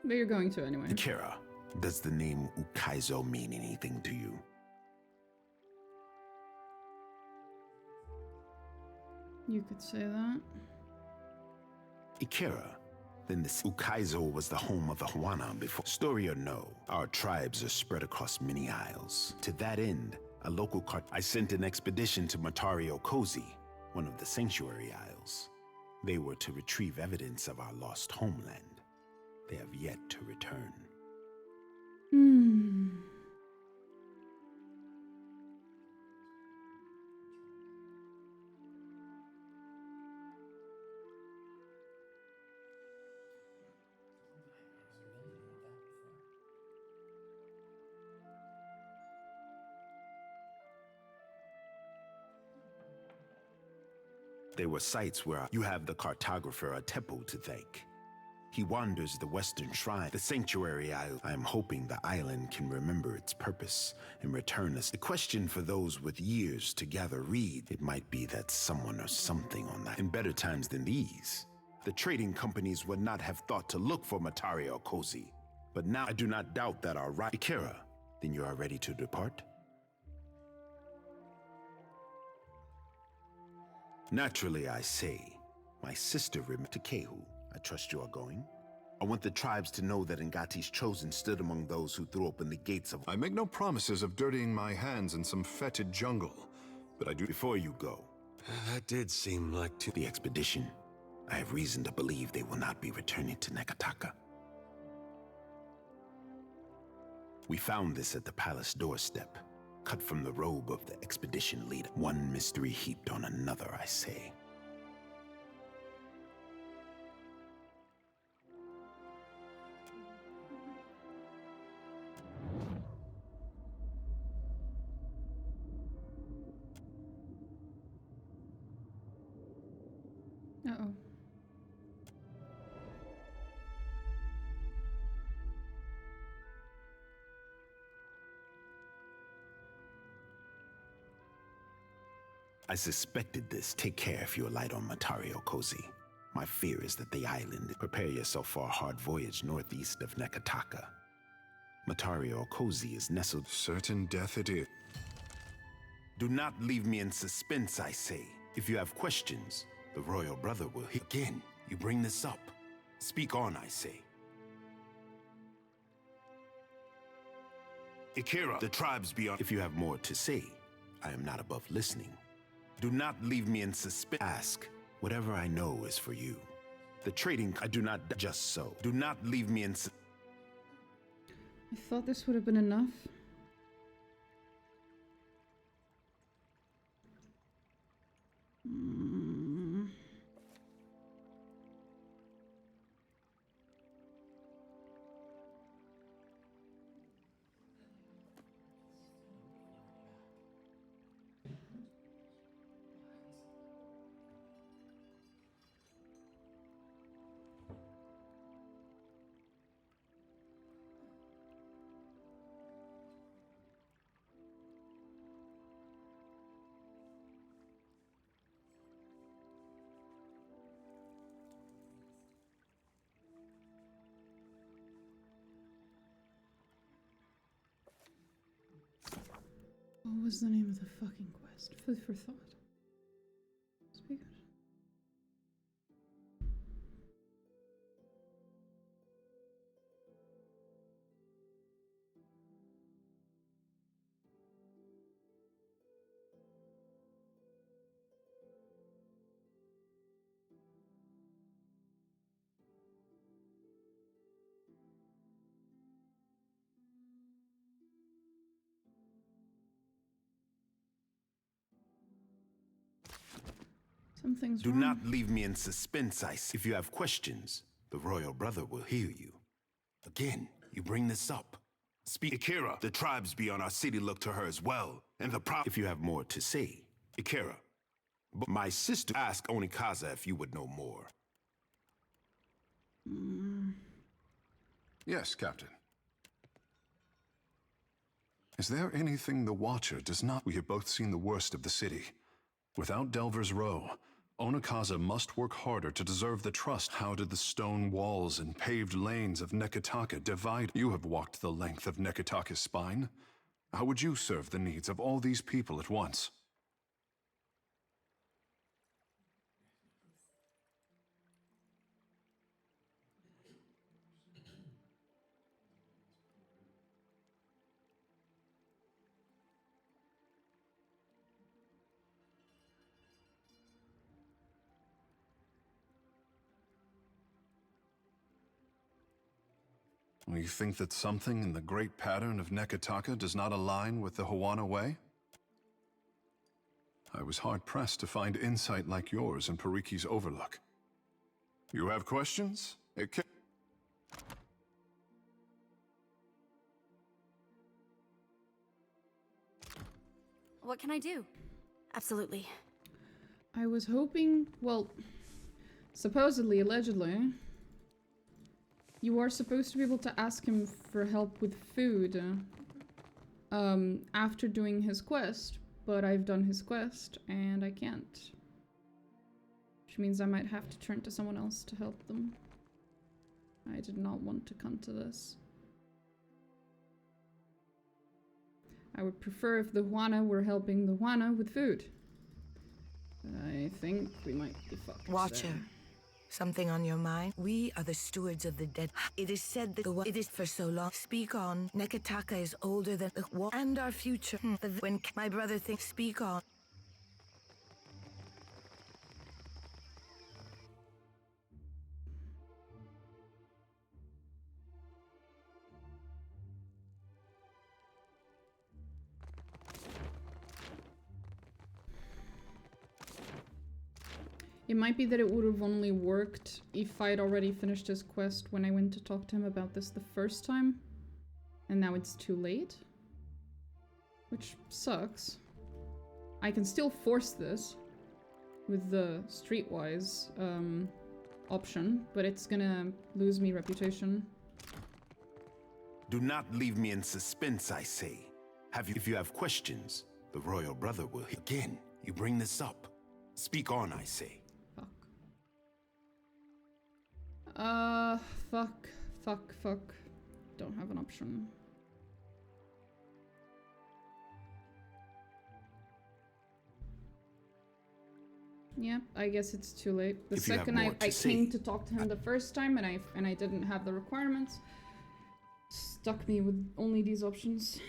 you're going to anyway. Akira, does the name Ukaizo mean anything to you? You could say that. Akira, then this Ukaizo was the home of the Huana before. Story or no, our tribes are spread across many isles. To that end, a local I sent an expedition to Matario Kozi, one of the Sanctuary Isles. They were to retrieve evidence of our lost homeland. They have yet to return. They were sites where you have the cartographer Atepo to thank. He wanders the western shrine, the sanctuary isle. I am hoping the island can remember its purpose and return us. The question for those with years to gather reed, it might be that someone or something on that. In better times than these, the trading companies would not have thought to look for Matario Cozy. But now I do not doubt that our right. Ikira, then you are ready to depart? Naturally, I say, my sister Kehu. I trust you are going. I want the tribes to know that Ngati's chosen stood among those who threw open the gates of... I make no promises of dirtying my hands in some fetid jungle, but I do... Before you go... That did seem like the expedition. I have reason to believe they will not be returning to Nekataka. We found this at the palace doorstep, cut from the robe of the expedition leader. One mystery heaped on another, I say. Uh-oh. I suspected this. Take care if you alight on Matario Cozy. My fear is that the island... Prepare yourself for a hard voyage northeast of Nekataka. Matario Cozy is nestled... Certain death it is. Do not leave me in suspense, I say. If you have questions, the royal brother will... Again, you bring this up. Speak on, I say. Ikira, the tribes beyond... If you have more to say, I am not above listening. Do not leave me in suspense. Ask. Whatever I know is for you. The trading... I do not... Just so. Do not leave me in... I thought this would have been enough. What was the name of the fucking quest? Food for thought. Speak it. Something's Do wrong. not leave me in suspense, I say. If you have questions, the royal brother will hear you. Again, you bring this up. Speak. Ikira, the tribes beyond our city look to her as well. And the If you have more to say, Ikira. But my sister asked Onikaza if you would know more. Yes, Captain. Is there anything the Watcher does not... We have both seen the worst of the city. Without Delver's Row, Onikaza must work harder to deserve the trust. How did the stone walls and paved lanes of Nekataka divide? You have walked the length of Nekataka's spine. How would you serve the needs of all these people at once? You think that something in the great pattern of Nekataka does not align with the Huana way? I was hard-pressed to find insight like yours in Pariki's Overlook. You have questions? What can I do? Absolutely. I was hoping, well, supposedly, allegedly, You are supposed to be able to ask him for help with food after doing his quest, but I've done his quest and I can't. Which means I might have to turn to someone else to help them. I did not want to come to this. I would prefer if the Juana were helping the Juana with food. I think we might be fucked. Watcher, there. something on your mind? We are the stewards of the dead. It is said that it is for so long. Speak on. Nekataka is older than the war and our future. When my brother thinks, speak on. It might be that it would have only worked if I'd already finished his quest when I went to talk to him about this the first time. And now it's too late. Which sucks. I can still force this with the streetwise option, but it's gonna lose me reputation. Do not leave me in suspense, I say. If you have questions, the royal brother will. Again, you bring this up. Speak on, I say. Fuck. Don't have an option. Yeah, I guess it's too late. The second I came to talk to him the first time and I didn't have the requirements, stuck me with only these options.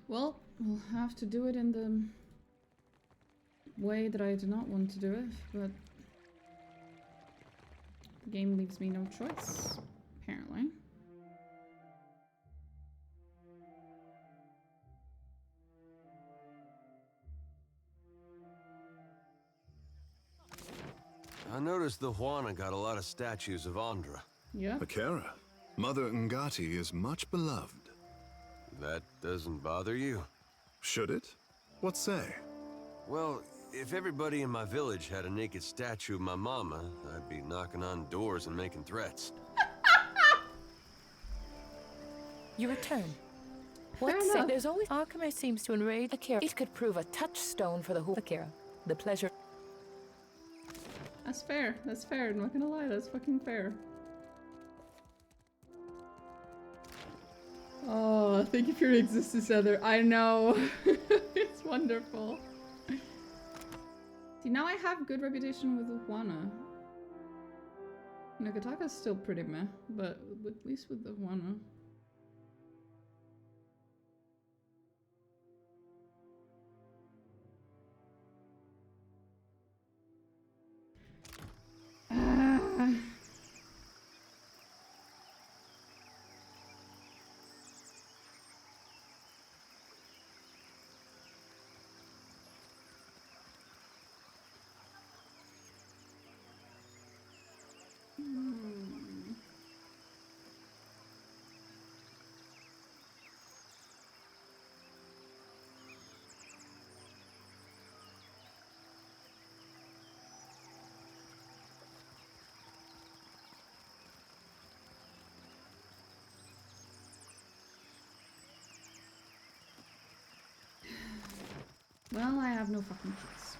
Well, we'll have to do it in the way that I do not want to do it, but the game leaves me no choice, apparently. I noticed the Juana got a lot of statues of Andra. Yeah. Akira, Mother Ngati is much beloved. That doesn't bother you? Should it? What say? Well, if everybody in my village had a naked statue of my mama, I'd be knocking on doors and making threats. You return. What say? There's always alchemy seems to enrage Akira. It could prove a touchstone for the whole Akira. The pleasure. That's fair. That's fair. I'm not gonna lie. That's fucking fair. Oh, thank you for your existence, Heather. I know. It's wonderful. See, now I have good reputation with Juana. Nekataka's still pretty meh, but at least with the Juana. Well, I have no fucking choice.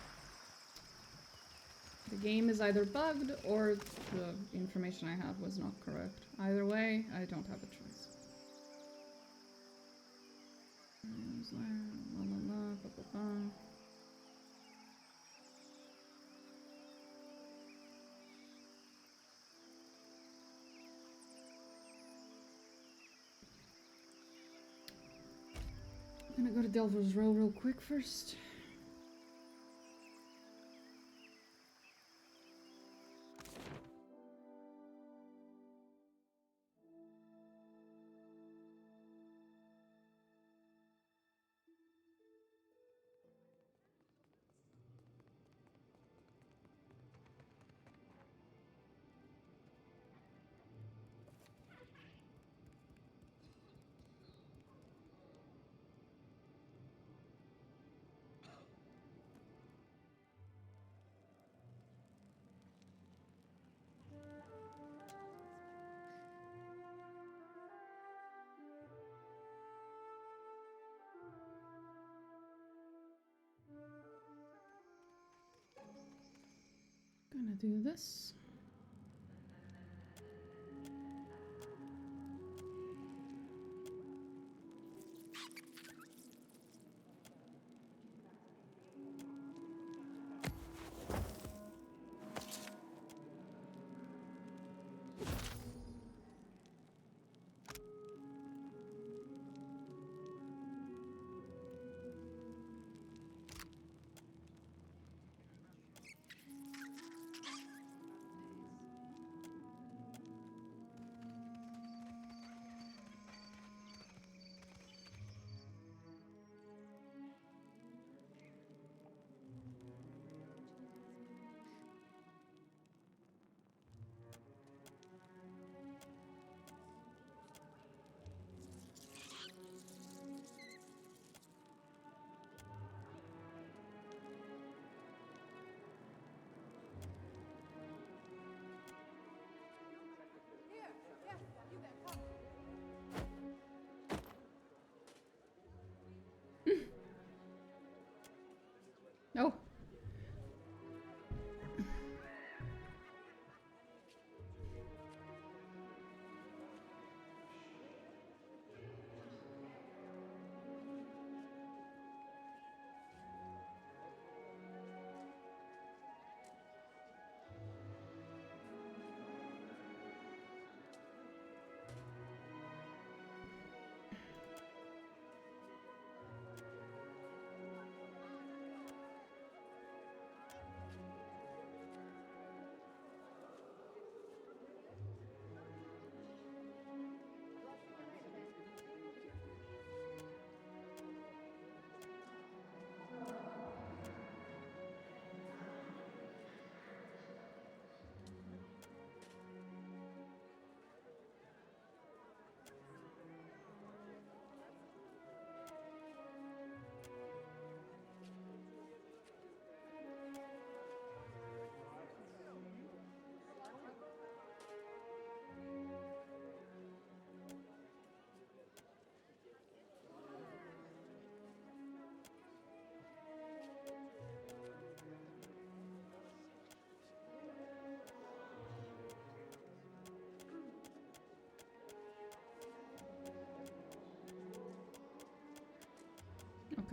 The game is either bugged or the information I have was not correct. Either way, I don't have a choice. I'm gonna go to Delver's Row real quick first. gonna do this. Oh.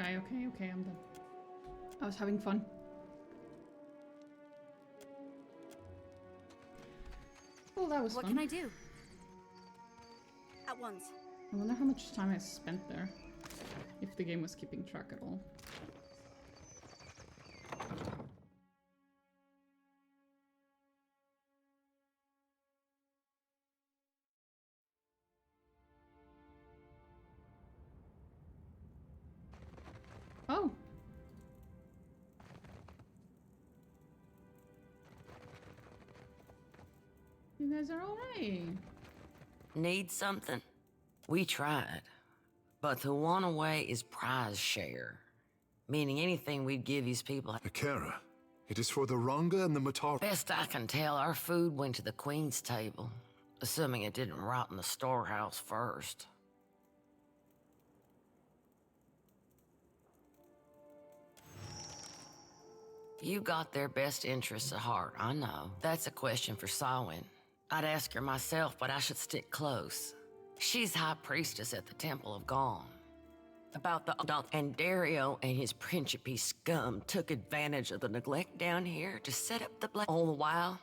Okay, I'm done. I was having fun. Oh, that was fun. What can I do? At once. I wonder how much time I spent there. If the game was keeping track at all. Oh. You guys are alright. Need something? We tried. But the one away is prize share. Meaning anything we'd give these people. Akara, it is for the Ranga and the Matar. Best I can tell, our food went to the Queen's table. Assuming it didn't rot in the storehouse first. You got their best interests at heart, I know. That's a question for Sawin. I'd ask her myself, but I should stick close. She's high priestess at the Temple of Gone. About the and Dario and his Principe scum took advantage of the neglect down here to set up the black. All the while,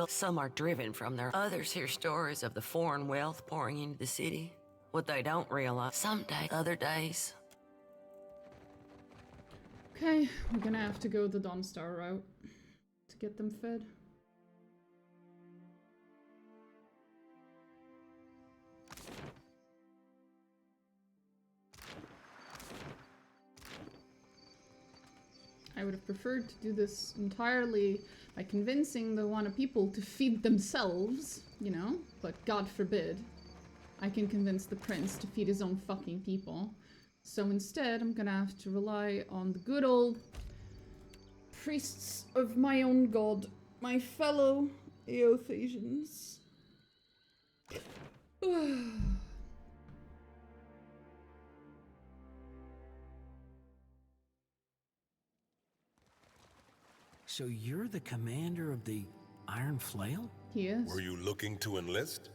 some are driven from their others hear stories of the foreign wealth pouring into the city. What they don't realize, someday, other days. Okay, we're gonna have to go the Dawnstar route to get them fed. I would have preferred to do this entirely by convincing the Wana people to feed themselves, you know? But God forbid, I can convince the prince to feed his own fucking people. So instead, I'm gonna have to rely on the good old priests of my own god, my fellow Eothasians. So you're the commander of the Iron Flail? He is. Were you looking to enlist?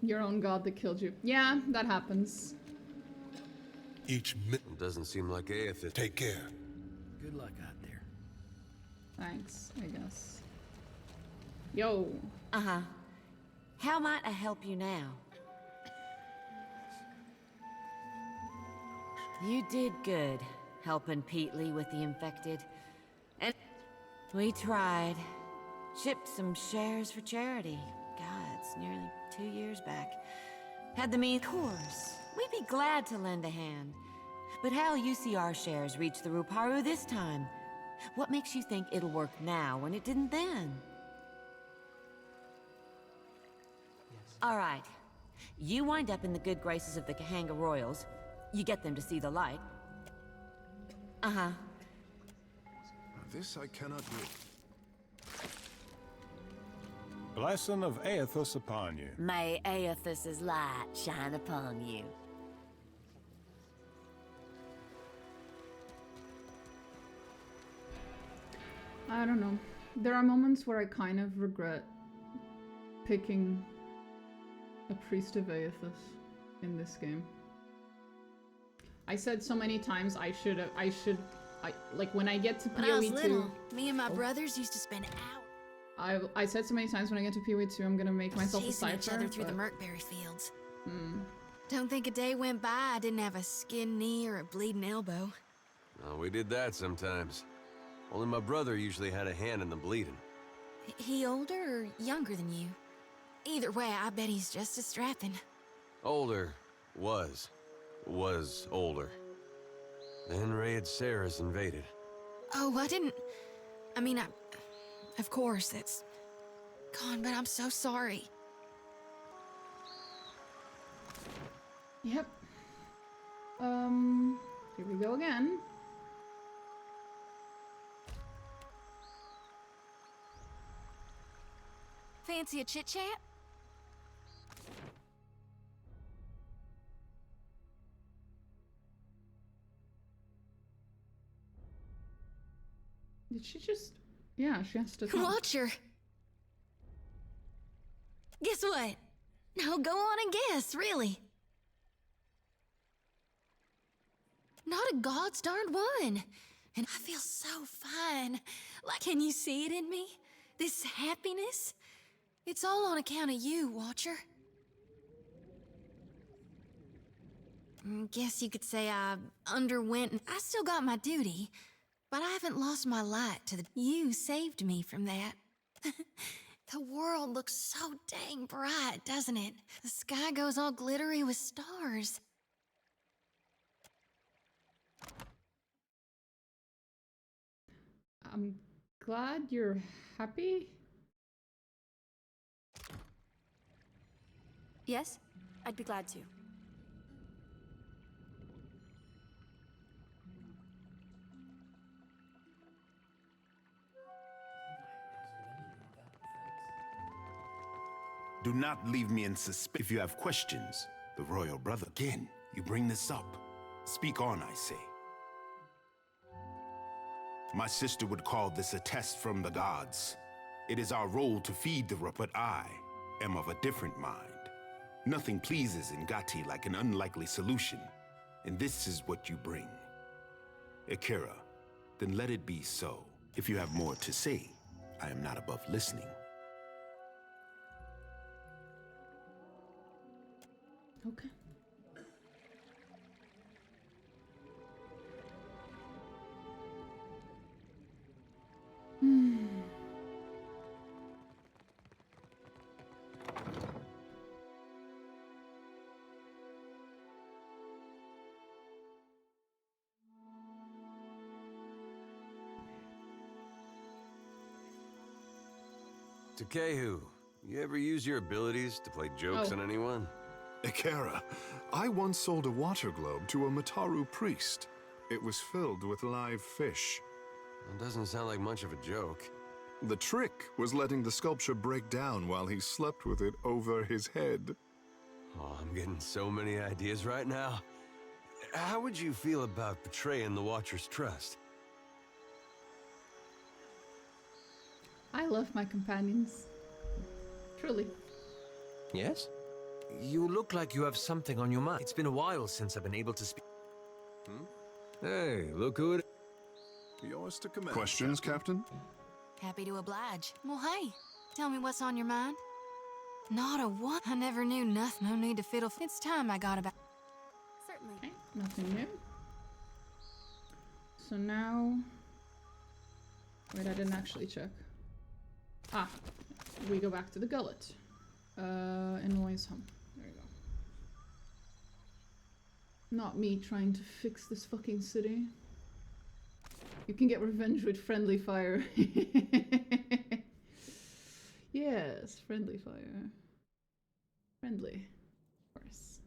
Your own god that killed you. Yeah, that happens. It doesn't seem like Aeth is. Take care. Good luck out there. Thanks, I guess. Yo. Uh-huh. How might I help you now? You did good, helping Petley with the infected. And we tried. Shipped some shares for charity. God, it's nearly 2 years back. Had the means. Of course, we'd be glad to lend a hand. But how'll you see our shares reach the Ruparu this time? What makes you think it'll work now when it didn't then? All right. You wind up in the good graces of the Kahanga Royals. You get them to see the light. Uh-huh. This I cannot do. Blessing of Aethus upon you. May Aethus's light shine upon you. I don't know. There are moments where I kind of regret picking a priest of Aethus in this game. I said so many times I like when I get to PoE2. When I was little, me and my brothers used to spend hours. I said so many times when I get to PoE2 I'm gonna make myself a chasing cipher. each other through the Merkberry fields. Don't think a day went by I didn't have a skinned knee or a bleeding elbow. Oh, we did that sometimes. Only my brother usually had a hand in the bleeding. He older or younger than you? Either way, I bet he's just as strapping. Older. Was older. Then Raid Sarah's invaded. Oh, I mean, of course, that's gone, but I'm so sorry. Yep. Here we go again. Fancy a chit-chat? Did she just... Yeah, she has to talk. Watch her. Guess what? No, go on and guess, really. Not a god's darned one. And I feel so fine. Like, can you see it in me? This happiness? It's all on account of you, Watcher. Guess you could say I underwent. I still got my duty, but I haven't lost my light to the... You saved me from that. The world looks so dang bright, doesn't it? The sky goes all glittery with stars. I'm glad you're happy. Yes, I'd be glad to. Do not leave me in suspense. If you have questions, the royal brother. Again, you bring this up. Speak on, I say. My sister would call this a test from the gods. It is our role to feed the but I am of a different mind. Nothing pleases Ngati like an unlikely solution, and this is what you bring. Akira, then let it be so. If you have more to say, I am not above listening. Okay. Takehu, you ever use your abilities to play jokes on anyone? Akira, I once sold a water globe to a Mataru priest. It was filled with live fish. That doesn't sound like much of a joke. The trick was letting the sculpture break down while he slept with it over his head. Oh, I'm getting so many ideas right now. How would you feel about betraying the Watcher's trust? I love my companions. Truly. Yes? You look like you have something on your mind. It's been a while since I've been able to speak. Hey, look who it is. Yours to command. Questions, Captain? Happy to oblige. Well, hey, tell me what's on your mind. Not a what? I never knew nothing. No need to fiddle. It's time I got about. Certainly. Okay, nothing new. So now... Wait, I didn't actually check. Ah, we go back to the gullet. Invoice home. There you go. Not me trying to fix this fucking city. You can get revenge with friendly fire. Yes, friendly fire. Friendly, of course.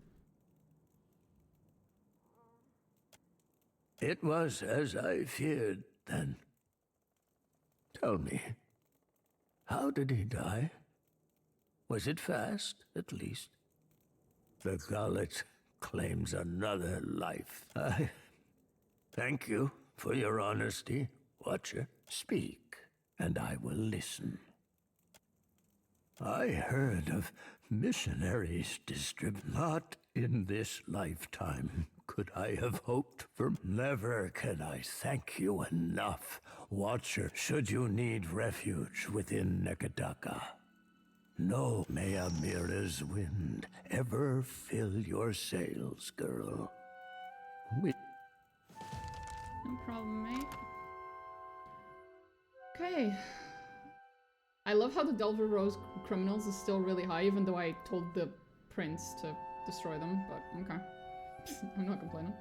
It was as I feared, then. Tell me, how did he die? Was it fast, at least? The gullet claims another life. I thank you for your honesty, Watcher. Speak, and I will listen. I heard of missionaries distributed. Not in this lifetime could I have hoped for. Never can I thank you enough, Watcher, should you need refuge within Nekataka. No, may Amira's wind ever fill your sails, girl. No problem, mate. Okay. I love how the Delver Rose criminals is still really high, even though I told the prince to destroy them, but okay. I'm not complaining.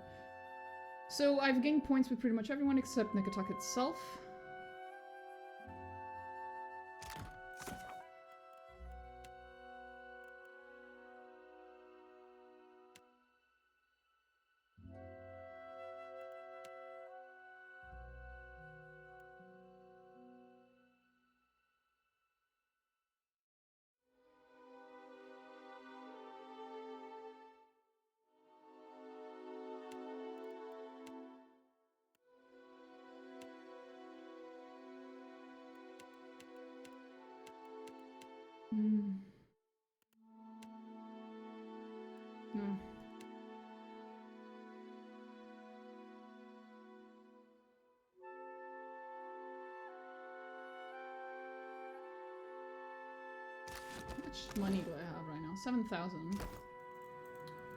So I've gained points with pretty much everyone except Nekataka itself. No. How much money do I have right now? 7,000.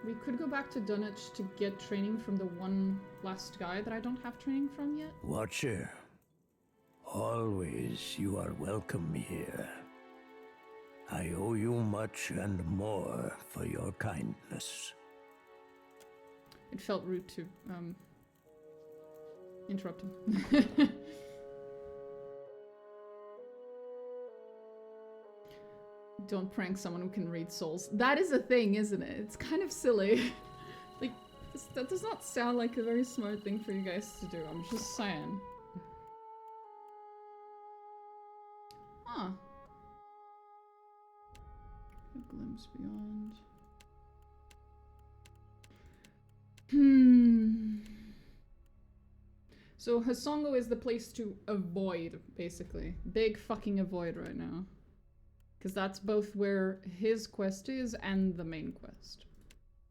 We could go back to Dunwich to get training from the one last guy that I don't have training from yet. Watcher, always you are welcome here. I owe you much and more for your kindness. It felt rude to interrupt him. Don't prank someone who can read souls. That is a thing, isn't it? It's kind of silly. Like, that does not sound like a very smart thing for you guys to do. I'm just saying. Huh. A glimpse beyond. So Hasongo is the place to avoid, basically. Big fucking avoid right now. Because that's both where his quest is and the main quest.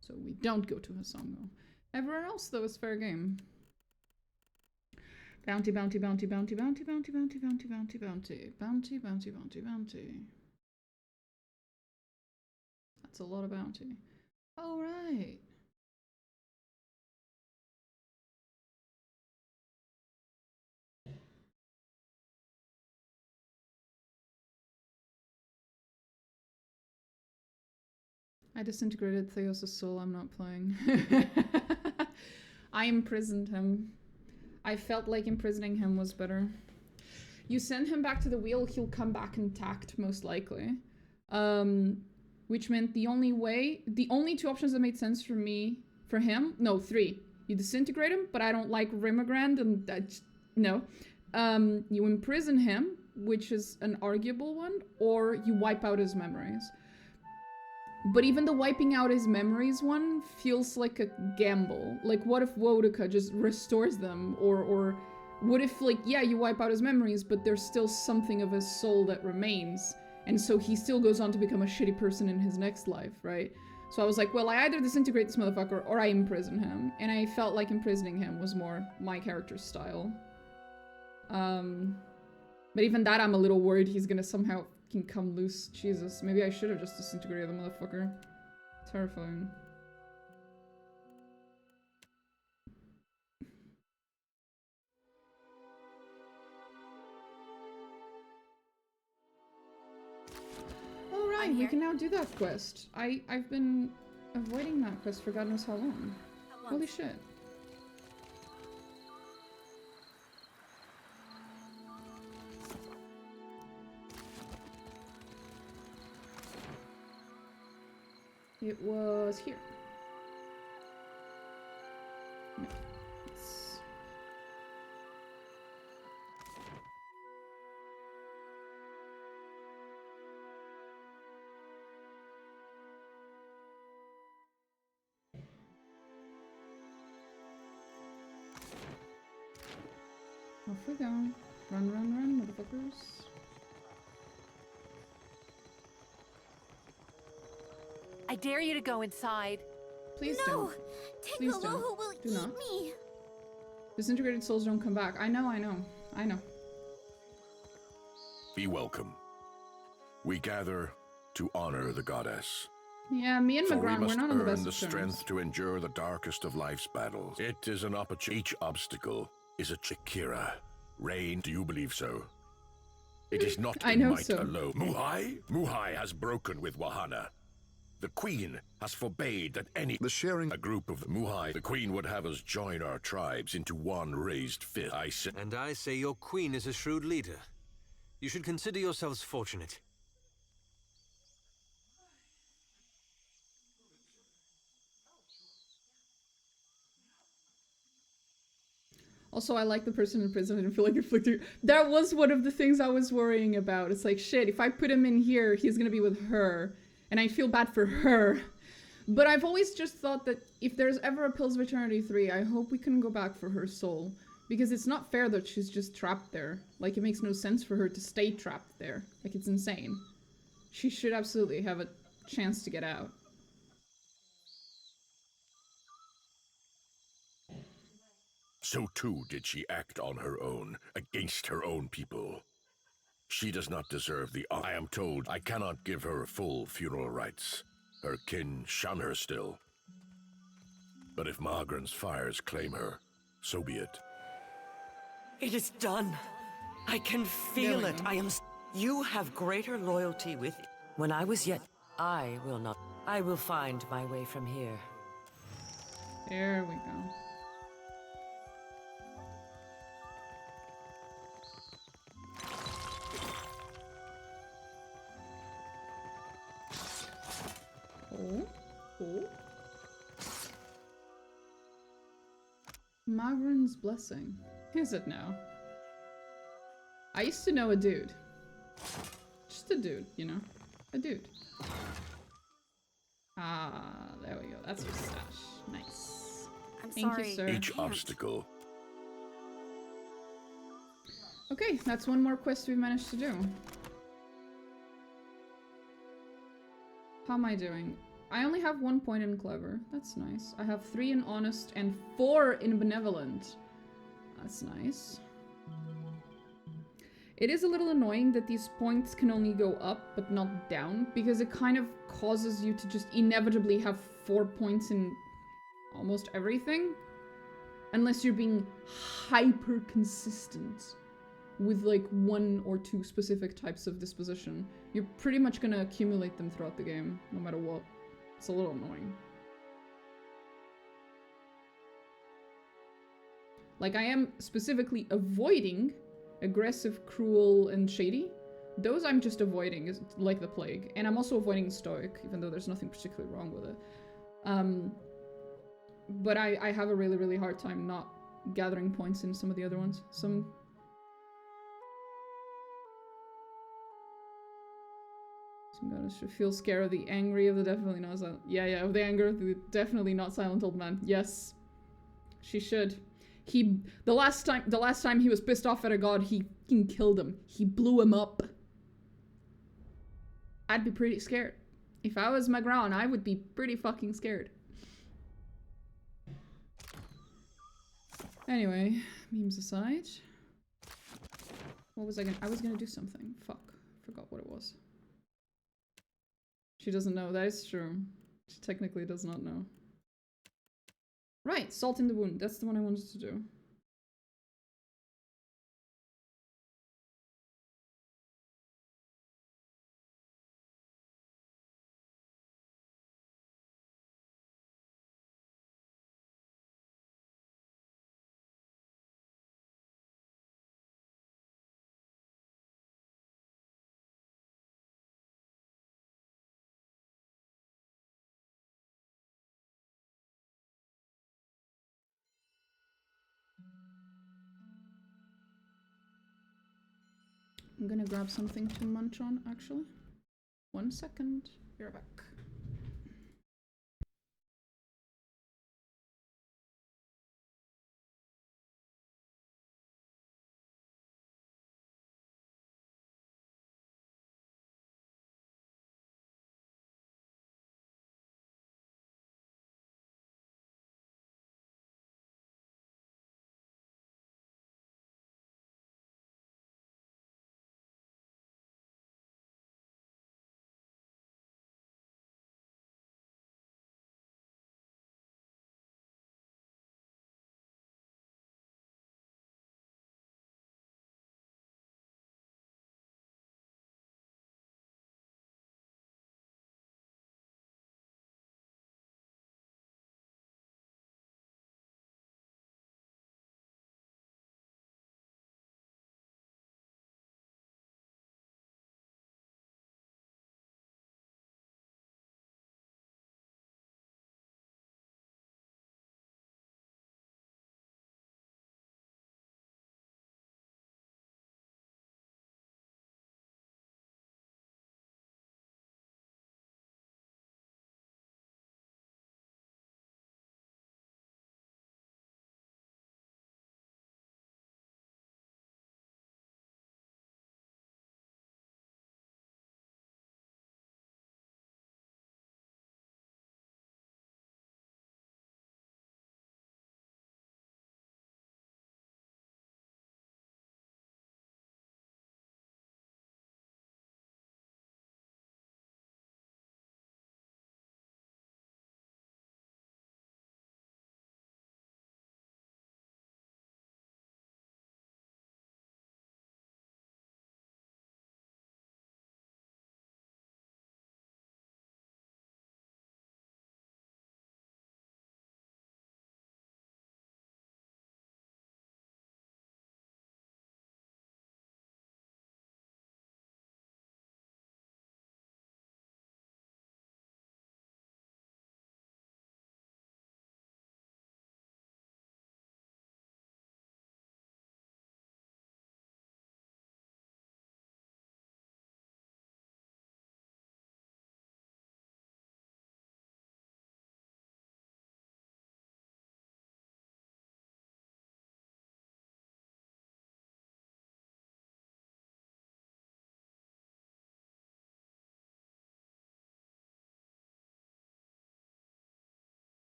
So we don't go to Hasongo. Everywhere else, though, is fair game. Bounty, bounty, bounty, bounty, bounty, bounty, bounty, bounty, bounty, bounty, bounty, bounty, bounty, bounty. That's a lot of bounty. Oh, right. I disintegrated Theos' soul. I'm not playing. I imprisoned him. I felt like imprisoning him was better. You send him back to the wheel, he'll come back intact, most likely. Which meant the only two options that made sense for me, for him, no, three. You disintegrate him, but I don't like Rimagrand, and no. You imprison him, which is an arguable one, or you wipe out his memories. But even the wiping out his memories one feels like a gamble. Like, what if Wodaka just restores them? Or what if, like, yeah, you wipe out his memories, but there's still something of his soul that remains. And so he still goes on to become a shitty person in his next life, right? So I was like, well, I either disintegrate this motherfucker or I imprison him. And I felt like imprisoning him was more my character's style. But even that, I'm a little worried he's gonna somehow can come loose. Jesus, maybe I should have just disintegrated the motherfucker. Terrifying. Alright, we can now do that quest. I've been avoiding that quest for God knows how long. Holy shit. It was here. No. It's... Off we go. Run, run, run, motherfuckers. I dare you to go inside. Please no! don't. Please don't. Will Do eat not. me. Disintegrated souls don't come back. I know, I know. I know. Be welcome. We gather to honor the goddess. Yeah, me and For Magran, we we're must not on the earn best the of terms. strength to endure the darkest of life's battles. It is an opportunity. Each obstacle is a Chikira. Rain, do you believe so? It is not I in know might so. alone. Muhai has broken with Wahana. The Queen has forbade that any a group of the Muhai. The Queen would have us join our tribes into one raised fist. And I say your Queen is a shrewd leader. You should consider yourselves fortunate. Also, I like the person in prison. I didn't feel like inflicting. That was one of the things I was worrying about. It's like, shit, if I put him in here, he's gonna be with her. And I feel bad for her. But I've always just thought that if there's ever a Pills of Eternity 3, I hope we can go back for her soul. Because it's not fair that she's just trapped there. Like, it makes no sense for her to stay trapped there. Like, it's insane. She should absolutely have a chance to get out. So too did she act on her own, against her own people. She does not deserve the honor. I am told I cannot give her full funeral rites. Her kin shun her still. But if Magran's fires claim her, so be it. It is done. I can feel it. I am... You have greater loyalty with... When I was yet... I will not... I will find my way from here. There we go. Oh. Oh. Magran's blessing. Is it now? I used to know a dude. Just a dude, you know? A dude. Ah, there we go. That's your stash. Nice. Thank you, sir. Each obstacle. Okay, that's one more quest we've managed to do. How am I doing? I only have 1 point in clever. That's nice. I have 3 in honest and 4 in benevolent. That's nice. It is a little annoying that these points can only go up but not down, because it kind of causes you to just inevitably have 4 points in almost everything. Unless you're being hyper consistent with like 1 or 2 specific types of disposition. You're pretty much gonna accumulate them throughout the game, no matter what. It's a little annoying. Like, I am specifically avoiding aggressive, cruel, and shady. Those I'm just avoiding, is like the plague. And I'm also avoiding stoic, even though there's nothing particularly wrong with it. But I have a really, really hard time not gathering points in some of the other ones. Some goddess should feel scared of the angry of the definitely not silent. Yeah, of the anger of the definitely not silent old man. Yes. She should. The last time he was pissed off at a god, he fucking killed him. He blew him up. I'd be pretty scared. If I was Magron, I would be pretty fucking scared. Anyway, memes aside. What was I was gonna do something. Fuck. Forgot what it was. She doesn't know, that is true. She technically does not know. Right, salt in the wound. That's the one I wanted to do. I'm gonna grab something to munch on, actually. 1 second. You're back.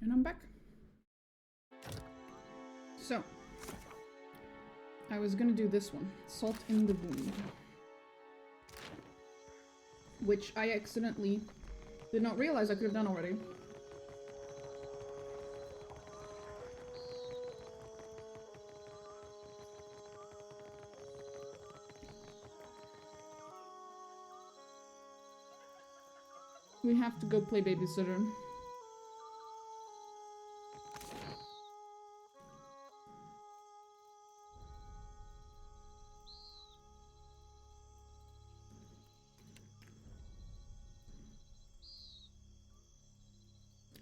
And I'm back. So, I was gonna do this one. Salt in the wound. Which I accidentally did not realize I could have done already. We have to go play babysitter.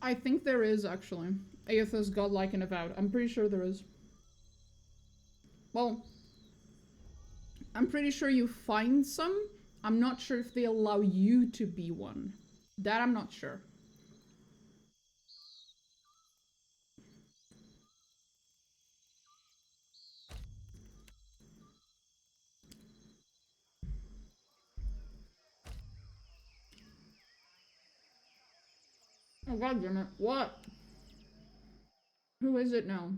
I think there is, actually. Aether's godlike and avowed. I'm pretty sure there is. Well, I'm pretty sure you find some. I'm not sure if they allow you to be one. That I'm not sure. Oh god damn it. What? Who is it now?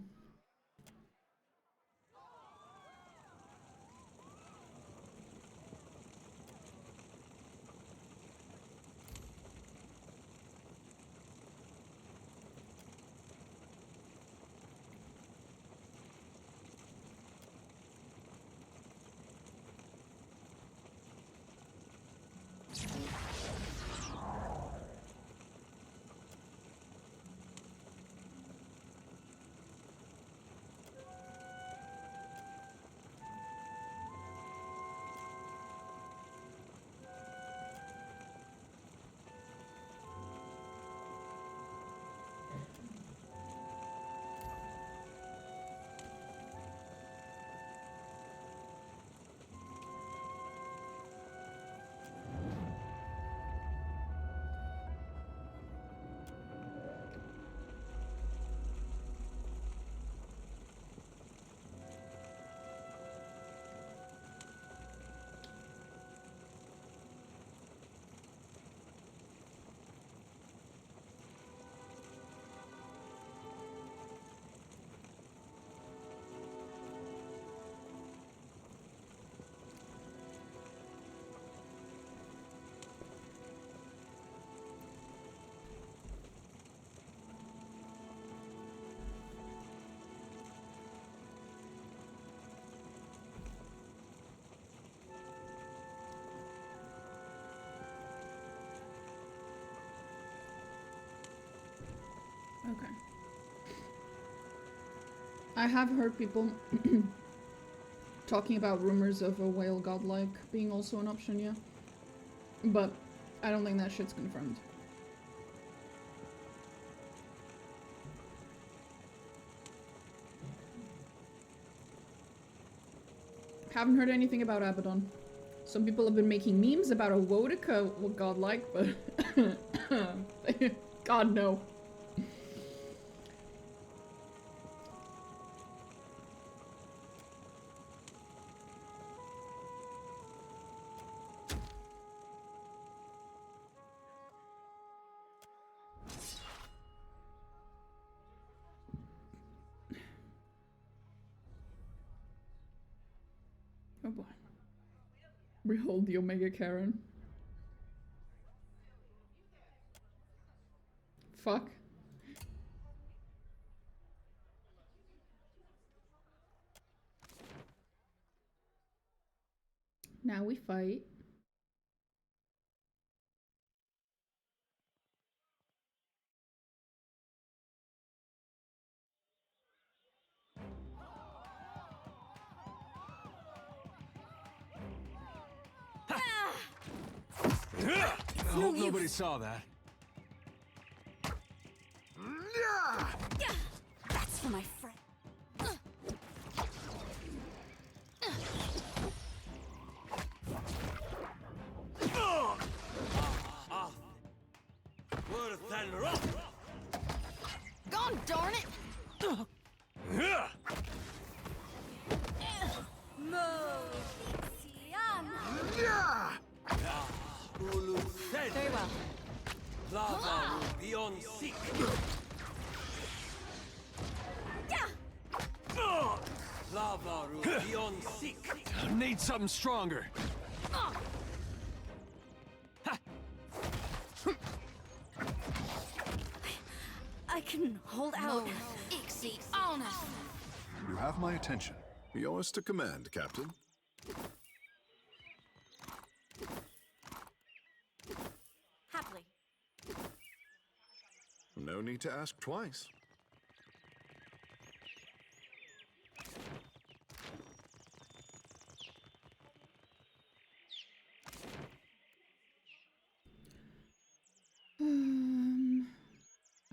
Okay. I have heard people talking about rumors of a whale godlike being also an option, yeah. But I don't think that shit's confirmed. Haven't heard anything about Abaddon. Some people have been making memes about a Wodika godlike, but God no. Oh boy. Behold the Omega Karen. Fuck. Now we fight. I hope nobody saw that. That's for my friend. Gone, darn it! Very well. Lava will be on seek. Avaru, beyond seek. Need something stronger. I can hold out. Ixie, honest. You have my attention. Yours to command, Captain. Happily. No need to ask twice.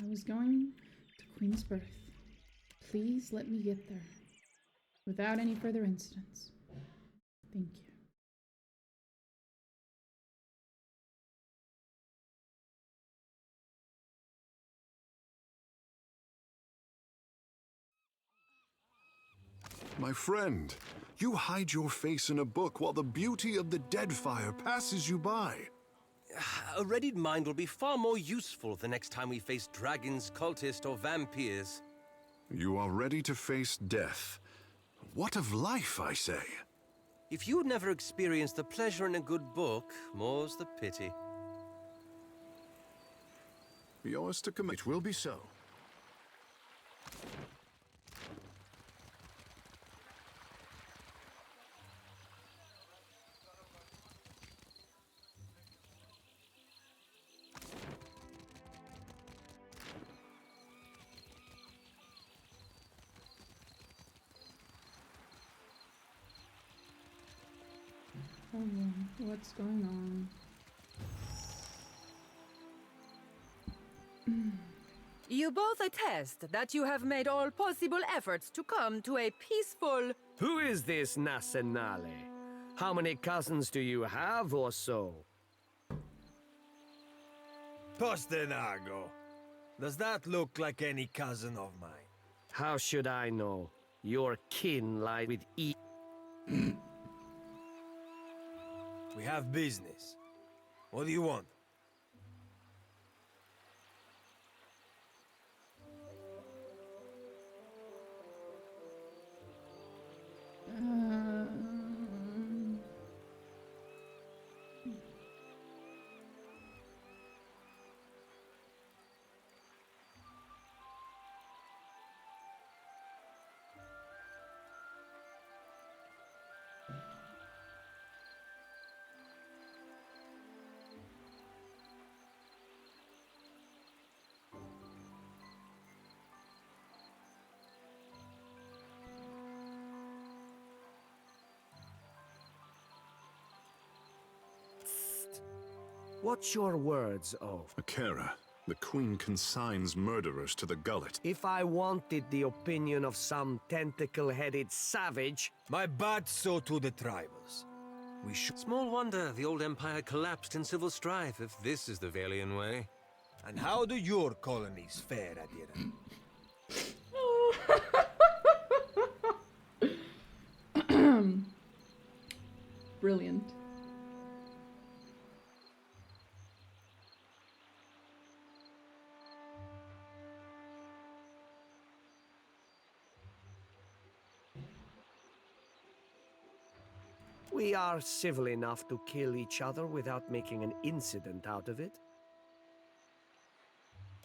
I was going to Queen's birth. Please let me get there without any further incidents. Thank you. My friend, you hide your face in a book while the beauty of the Deadfire passes you by. A readied mind will be far more useful the next time we face dragons, cultists, or vampires. You are ready to face death. What of life, I say? If you had never experienced the pleasure in a good book, more's the pity. Yours to commit. It will be so. What's going on? You both attest that you have made all possible efforts to come to a peaceful... Who is this Nasenale? How many cousins do you have or so? Postenago. Does that look like any cousin of mine? How should I know? Your kin lie with We have business. What do you want? What's your words of? Akera, the Queen consigns murderers to the gullet. If I wanted the opinion of some tentacle-headed savage... My bad so to the tribals. We should... Small wonder the old empire collapsed in civil strife, if this is the Valian way. And how do your colonies fare, Adira? Brilliant. We are civil enough to kill each other without making an incident out of it.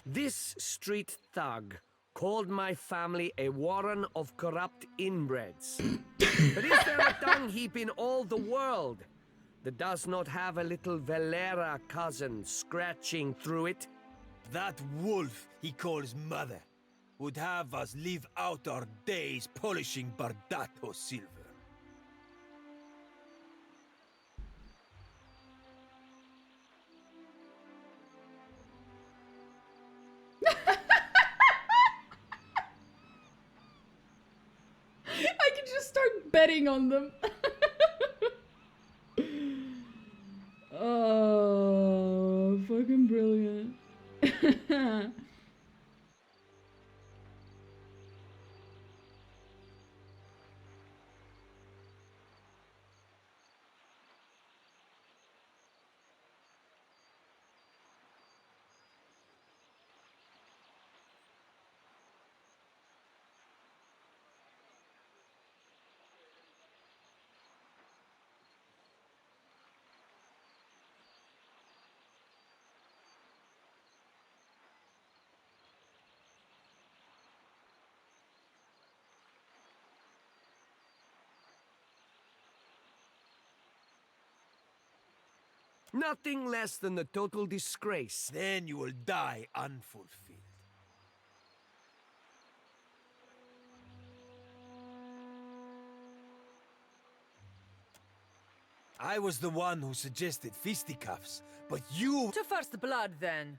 This street thug called my family a warren of corrupt inbreds. But is there a dung heap in all the world that does not have a little Valera cousin scratching through it? That wolf he calls mother would have us live out our days polishing Bardato silver. I can just start betting on them. Oh, fucking brilliant. Nothing less than the total disgrace. Then you will die unfulfilled. I was the one who suggested fisticuffs, but you— To first blood, then.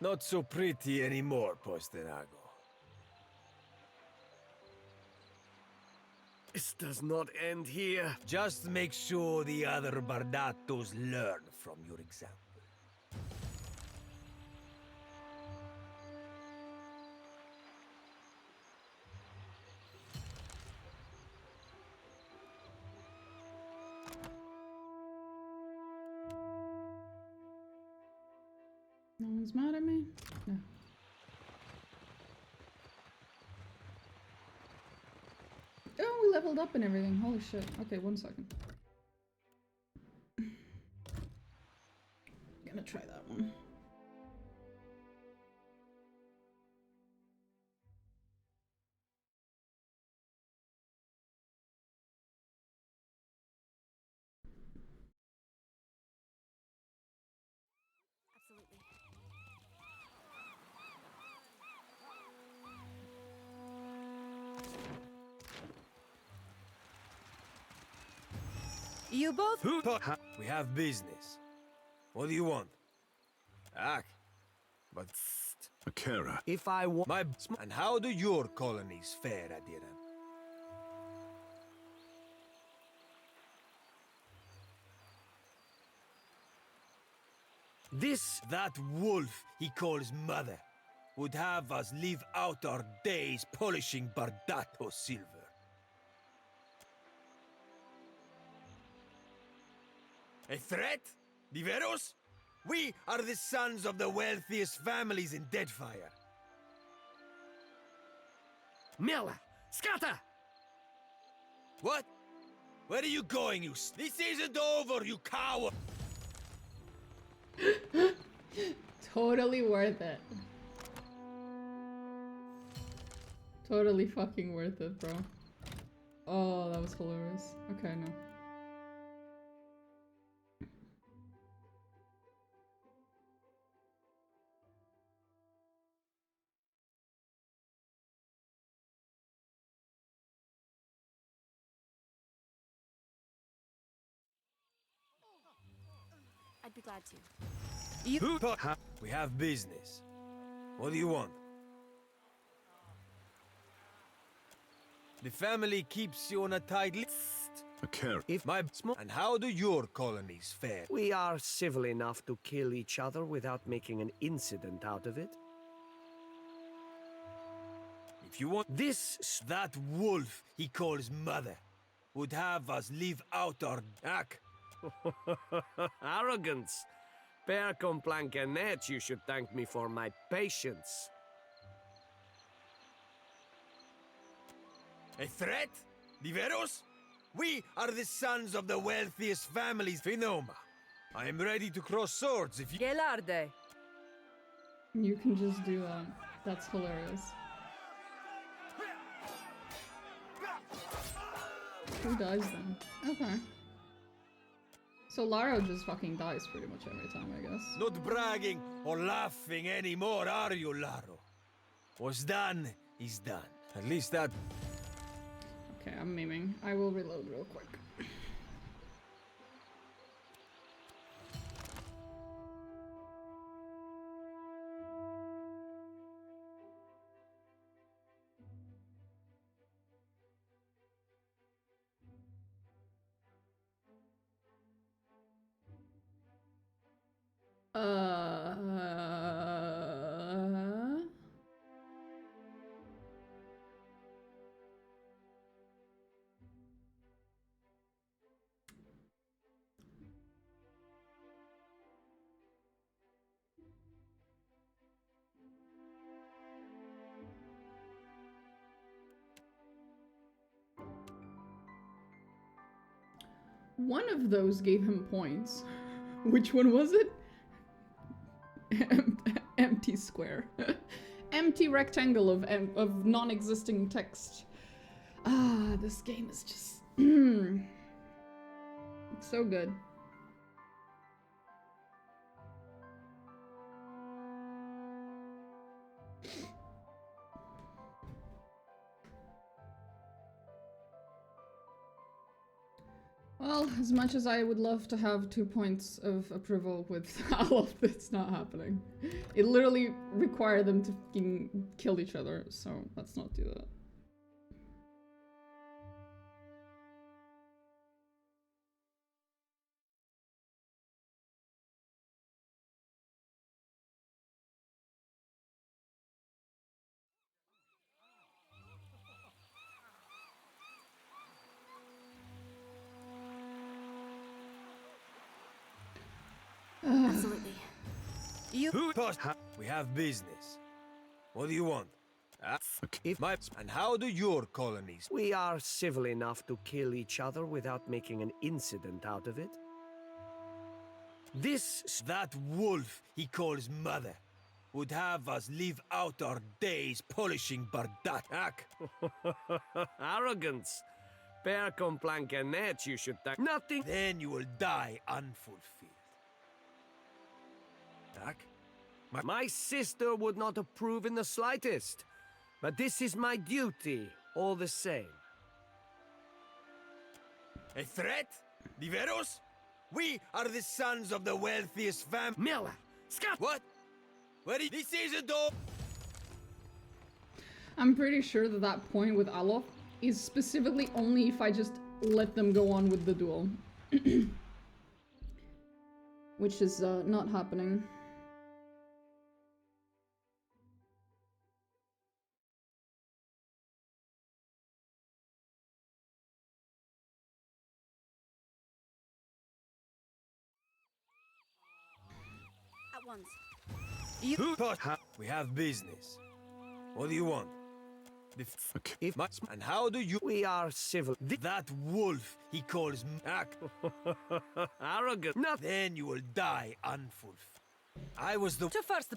Not so pretty anymore, Postenago. This does not end here. Just make sure the other Bardatos learn from your example. No one's mad at me? No. Oh, we leveled up and everything. Holy shit. Okay, 1 second. Gonna try that one. You both— We have business. What do you want? Ak. But Akira. If I want my— And how do your colonies fare, Adiran? That wolf he calls mother would have us live out our days polishing Bardato silver. A threat? Diveros? We are the sons of the wealthiest families in Deadfire. Miller! Scatter! What? Where are you going, you— This isn't over, you coward! Totally worth it. Totally fucking worth it, bro. Oh, that was hilarious. Okay, no. I'd be glad to. We have business. What do you want? The family keeps you on a tight list. A care. If my and how do your colonies fare? We are civil enough to kill each other without making an incident out of it. If you want that wolf he calls mother would have us leave out our ack. Arrogance. Per complaincanet, you should thank me for my patience. A threat? Diveros? We are the sons of the wealthiest families, Phenoma. I am ready to cross swords if you... Gelarde. You can just do that. That's hilarious. Who dies then? Okay. So Lara just fucking dies pretty much every time, I guess. Not bragging or laughing anymore, are you, Laro? What's done is done. At least that... Okay, I'm memeing. I will reload real quick. One of those gave him points. Which one was it? Empty square. Empty rectangle of non-existing text. Ah, this game is just... it's so good. Well, as much as I would love to have 2 points of approval with aloth, it's not happening. It literally required them to fucking kill each other, so let's not do that. Absolutely. We have business. What do you want? If my and how do your colonies? We are civil enough to kill each other without making an incident out of it. That wolf he calls mother would have us live out our days polishing bardatak. Arrogance. Per complaincanet, you should thank nothing. Then you will die unfulfilled. My sister would not approve in the slightest, but this is my duty, all the same. A threat? Diveros? We are the sons of the wealthiest fam- Miller! Scott! What? This is a door! I'm pretty sure that that point with aloth is specifically only if I just let them go on with the duel. Which is not happening. At once. We have business. What do you want? And how do you... We are civil. That wolf he calls Arrogant. Then you will die unfulfilled. I was the... To first...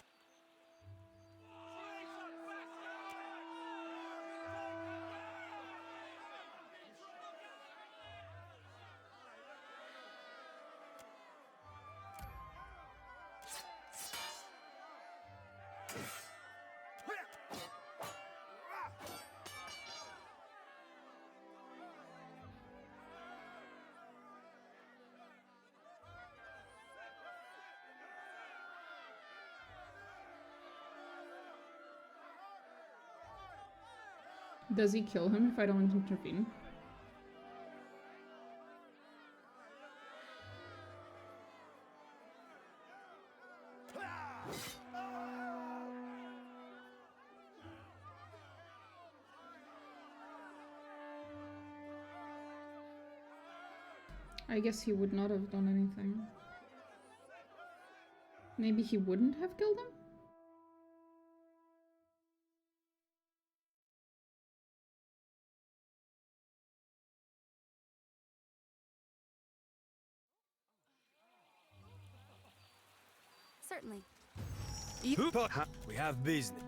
Does he kill him if I don't intervene? I guess he would not have done anything. Maybe he wouldn't have killed him? Certainly. We have business.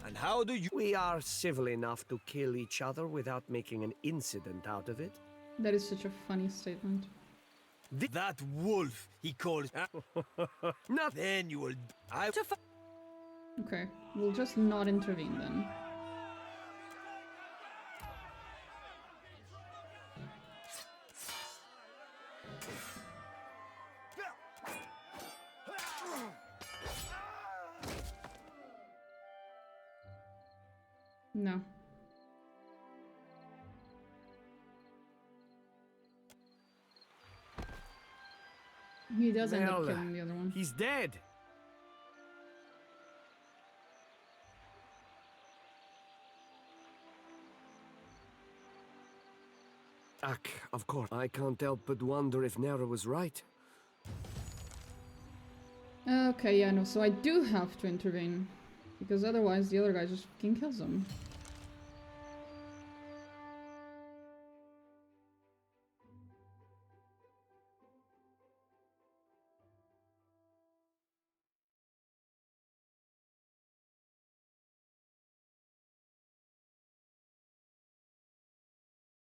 And how do you... We are civil enough to kill each other without making an incident out of it. That is such a funny statement. That wolf, he calls... No. Then you will... Okay, we'll just not intervene then. No. He does end up killing the other one. He's dead. Of course. I can't help but wonder if Nera was right. Okay, yeah, no, so I do have to intervene. Because otherwise the other guy just fucking kills him.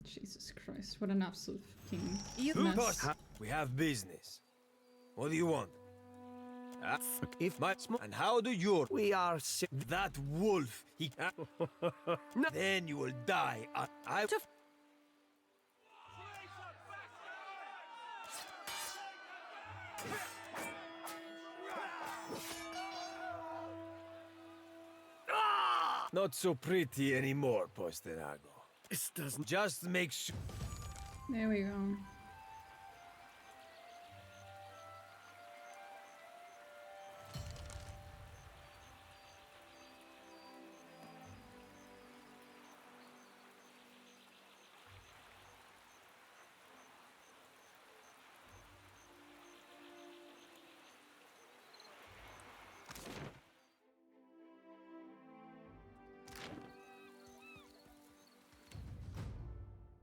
Jesus Christ, what an absolute fucking mess. We have business. What do you want? If my... And how do you... We are That wolf, he... No. Then you will die. Not so pretty anymore, Posterago. This doesn't... Just make sure... There we go.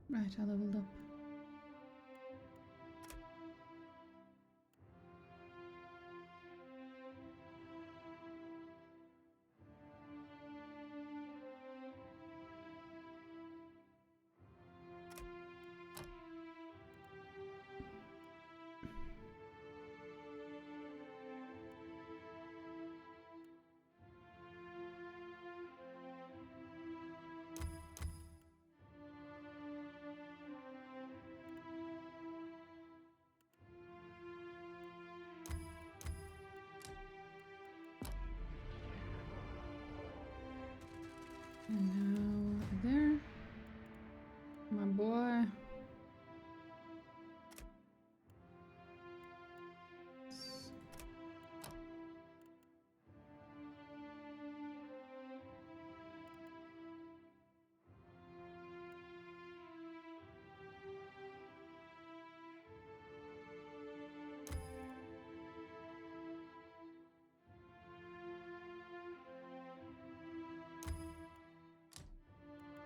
Right, I leveled up. And now there. My boy.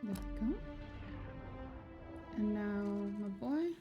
There we go. And now my boy.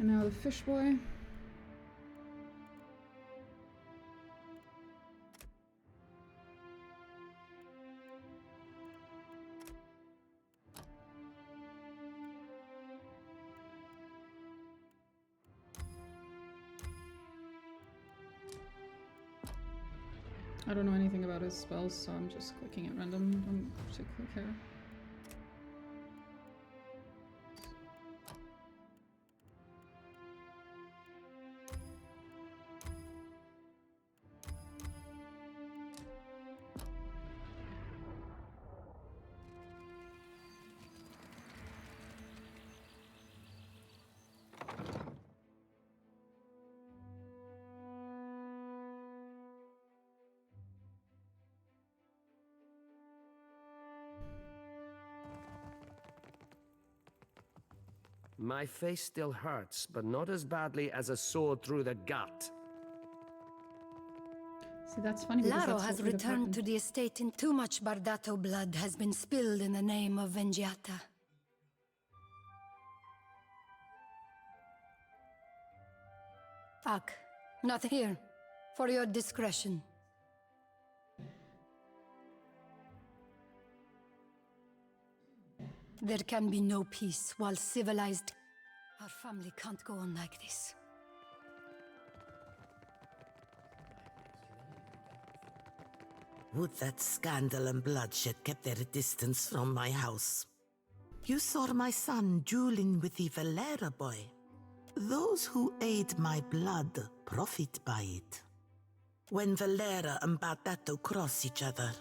And now the fish boy. I don't know anything about his spells, so I'm just clicking at random. Don't particularly care. My face still hurts, but not as badly as a sword through the gut. See, that's funny because Laro that's has what would have returned happened. to the estate in too much Bardato blood has been spilled in the name of Vengiata. Ak, nothing here. For your discretion. There can be no peace while civilized... Our family can't go on like this. Would that scandal and bloodshed kept their distance from my house. You saw my son dueling with the Valera boy. Those who aid my blood profit by it. When Valera and Bardato cross each other,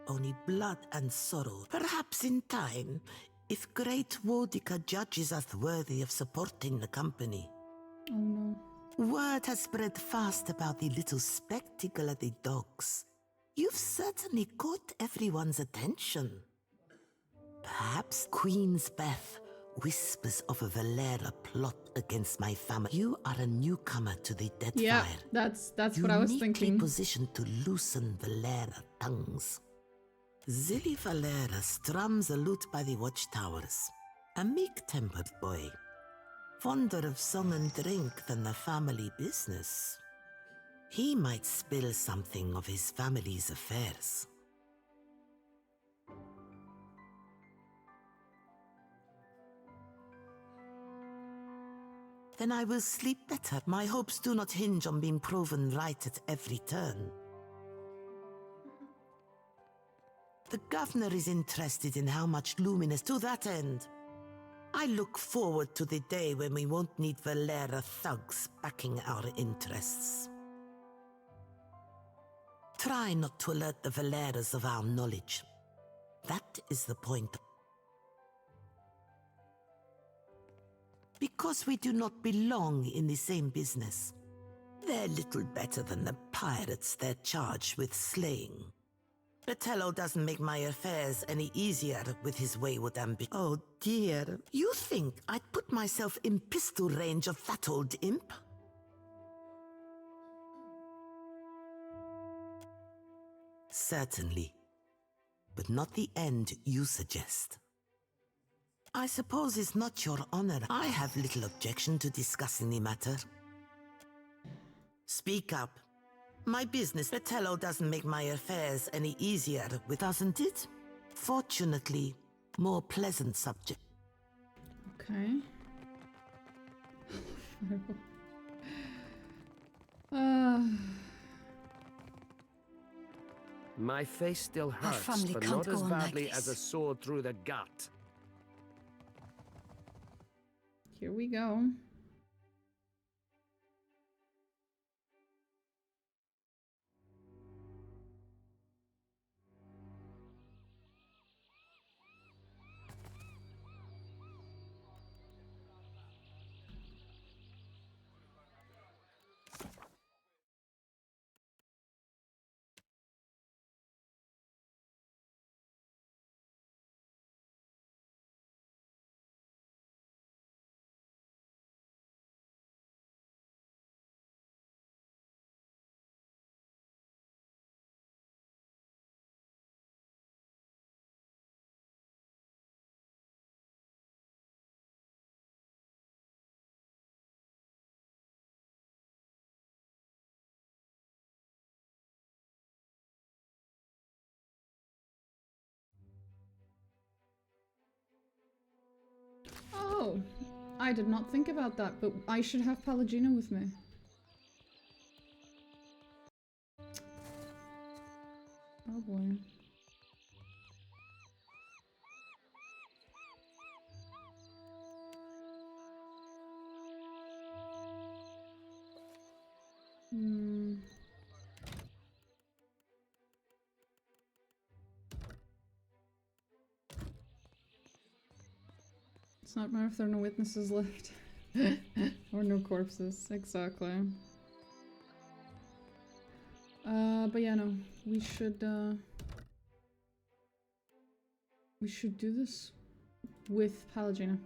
only blood and sorrow. Perhaps in time, if great Wodica judges us worthy of supporting the company. Oh no. Word has spread fast about the little spectacle of the dogs. You've certainly caught everyone's attention. Perhaps Queen's Beth whispers of a Valera plot against my family. You are a newcomer to the Deadfire. Yeah, that's what I was thinking. Uniquely positioned to loosen Valera tongues. Zilly Valera strums a lute by the watchtowers. A meek-tempered boy. Fonder of song and drink than the family business. He might spill something of his family's affairs. Then I will sleep better. My hopes do not hinge on being proven right at every turn. The governor is interested in how much luminous to that end. I look forward to the day when we won't need Valera thugs backing our interests. Try not to alert the Valeras of our knowledge. That is the point. Because we do not belong in the same business. They're little better than the pirates they're charged with slaying. Betello doesn't make my affairs any easier with his wayward ambition. Oh dear, you think I'd put myself in pistol range of that old imp? Certainly, but not the end you suggest. I suppose it's not your honor. I have little objection to discussing the matter. Speak up. My business, Betello doesn't make my affairs any easier, doesn't it? Fortunately, more pleasant subject. Okay. My face still hurts, family but can't not go as on like badly as a this. sword through the gut. Here we go. Oh, I did not think about that, but I should have Palagina with me. Oh boy. It's not matter if there are no witnesses left. Or no corpses, exactly. But yeah, no. We should do this with Palagina.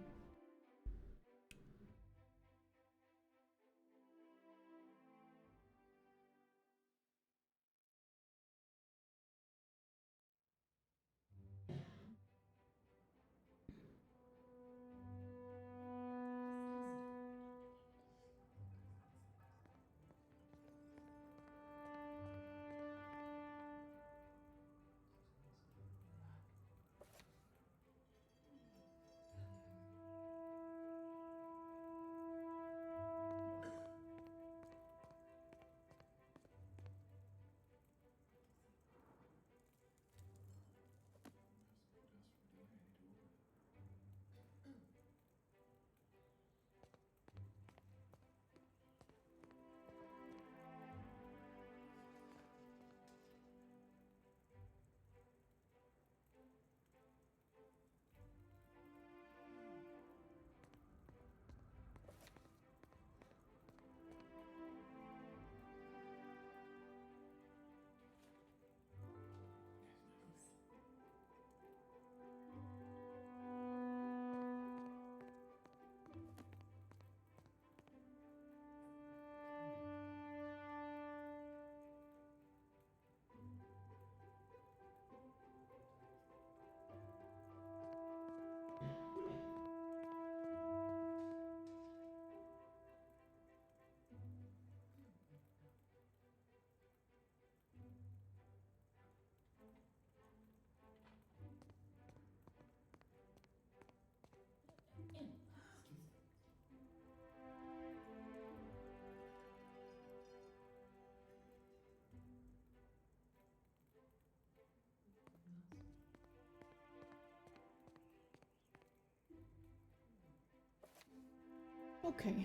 Okay.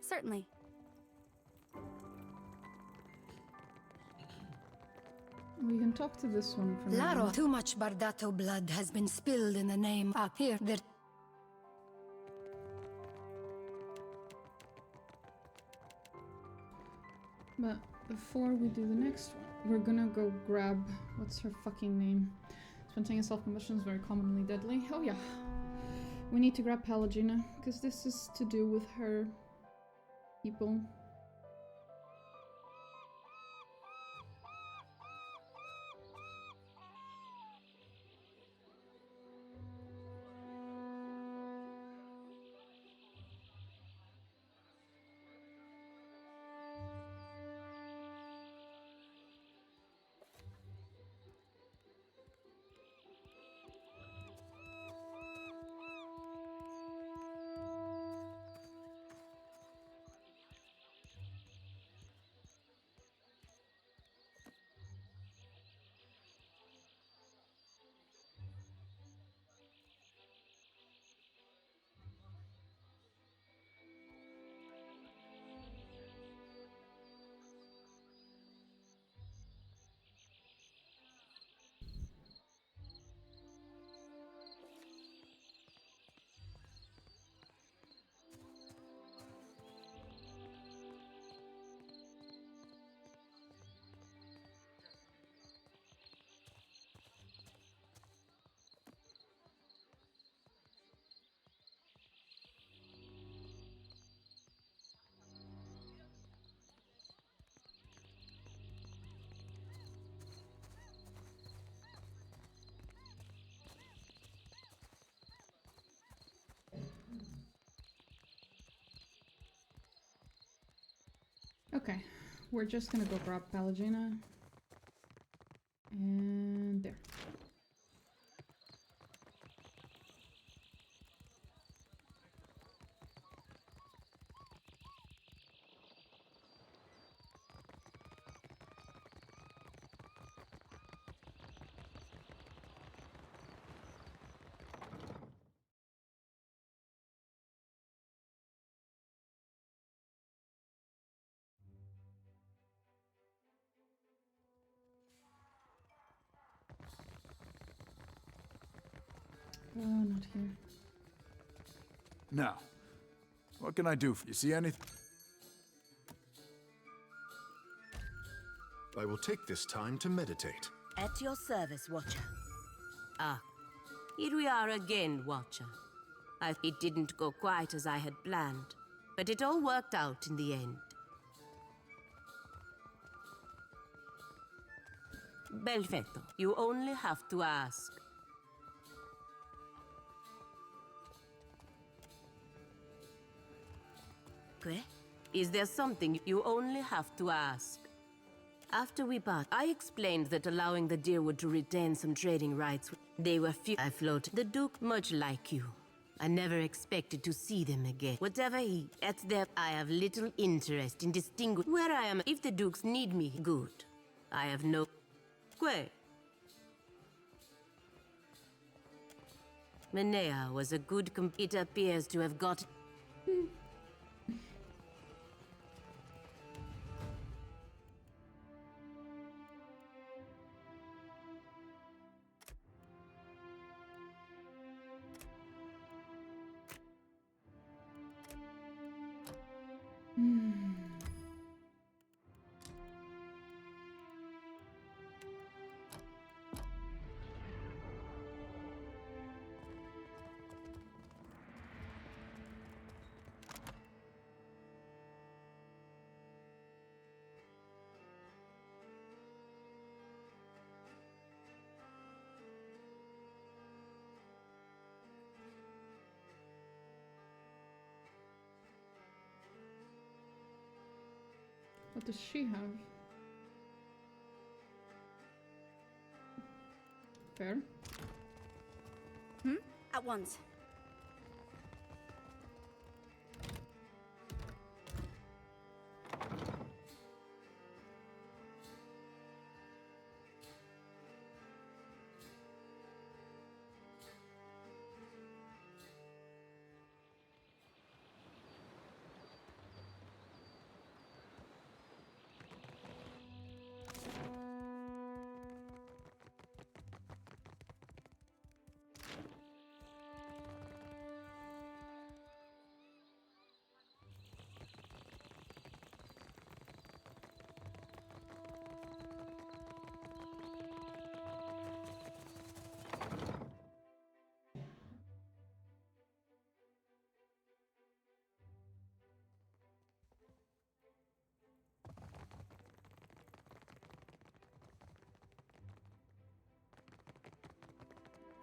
Certainly. We can talk to this one for now. Laro, too much Bardato blood has been spilled in the name up here. There. But before we do the next one, we're gonna go grab... What's her fucking name? Spontaneous self-combustion is very commonly deadly. Oh yeah. We need to grab Palagina, because this is to do with her people. Okay, we're just gonna go grab Palagina. And there. not here. Now, what can I do for you? See anything? I will take this time to meditate. At your service, Watcher. Ah, here we are again, Watcher. It didn't go quite as I had planned, but it all worked out in the end. Perfetto. You only have to ask. Que? Is there something you only have to ask? After we part, I explained that allowing the Deerwood to retain some trading rights, they were few. I float the Duke much like you. I never expected to see them again. Whatever he, at their, I have little interest in distinguishing where I am. If the Dukes need me, good. I have no... Que? Maia was a good it appears to have got... What does she have? Fair. At once.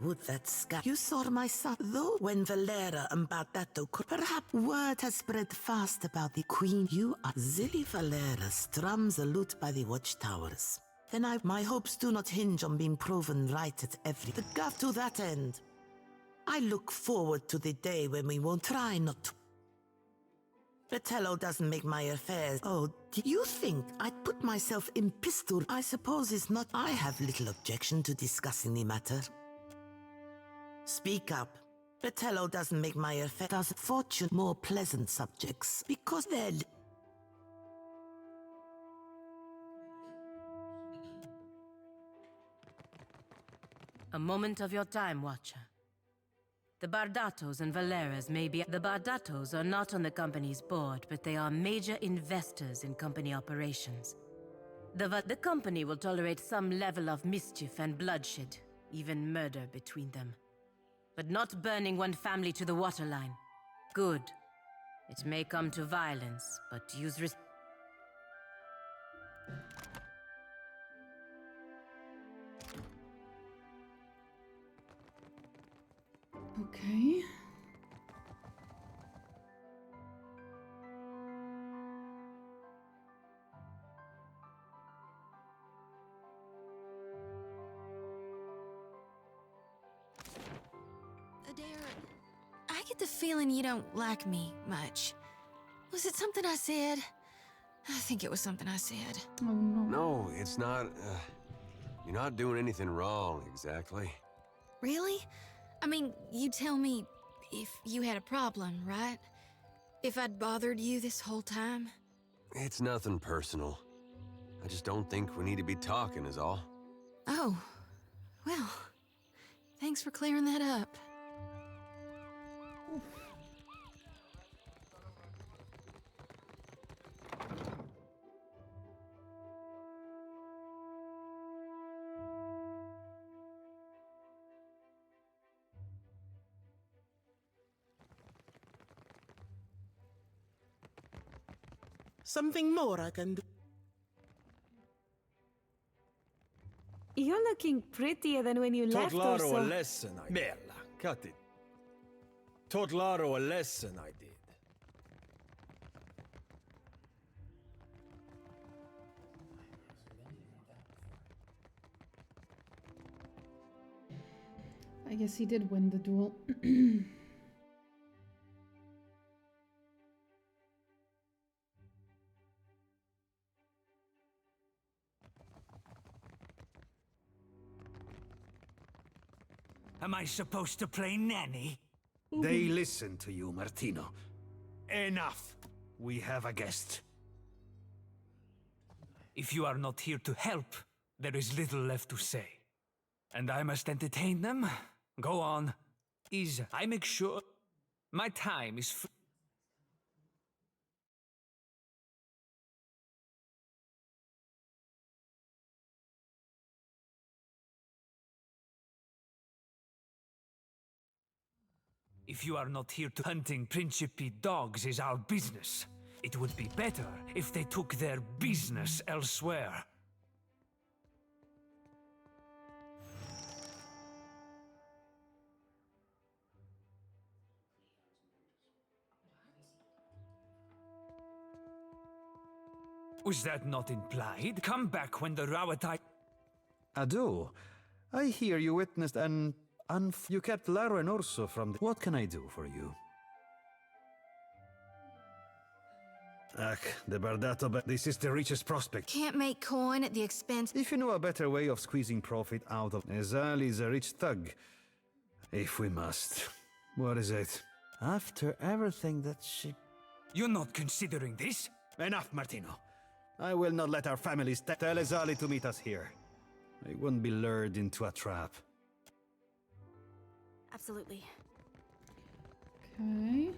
Would that sky... You saw my son, though, when Valera and Bardato could... Perhaps word has spread fast about the Queen. You are... Zilly Valera strums a lute by the watchtowers. Then my hopes do not hinge on being proven right at every... The gaff to that end. I look forward to the day when we won't try not to... Fratello doesn't make my affairs... Oh, do you think I'd put myself in pistol? I suppose it's not... I have little objection to discussing the matter. Speak up. Fratello doesn't make my affair. Does fortune more pleasant subjects because they're... A moment of your time, Watcher. The Bardatos and Valeras may be... The Bardatos are not on the company's board, but they are major investors in company operations. The company will tolerate some level of mischief and bloodshed, even murder between them. But not burning one family to the waterline. Good. It may come to violence, but use Okay. I get the feeling you don't like me much. Was it something I said? I think it was something I said. Oh no. No, it's not. You're not doing anything wrong, exactly. Really? I mean, you tell me if you had a problem, right? If I'd bothered you this whole time? It's nothing personal. I just don't think we need to be talking is all. Oh, well, thanks for clearing that up. Something more I can do. You're looking prettier than when you Taught left, Laro a Ursa. lesson, I... Merla, cut it. Taught Laro a lesson, I did. I guess he did win the duel. Am I supposed to play nanny? They listen to you, Martino. Enough! We have a guest. If you are not here to help, there is little left to say. And I must entertain them? Go on. I make sure my time is free. If you are not here to hunting Principe dogs is our business. It would be better if they took their business elsewhere. Was that not implied? Come back when the Rawatai... Ado, I hear you witnessed an you kept Laro and Orso from the... What can I do for you? Ach, the Bardato, but this is the richest prospect. Can't make coin at the expense. If you know a better way of squeezing profit out of... Ezali is a rich thug. If we must. What is it? After everything that she... You're not considering this? Enough, Martino. I will not let our families tell Ezali to meet us here. I wouldn't be lured into a trap. Absolutely. Okay.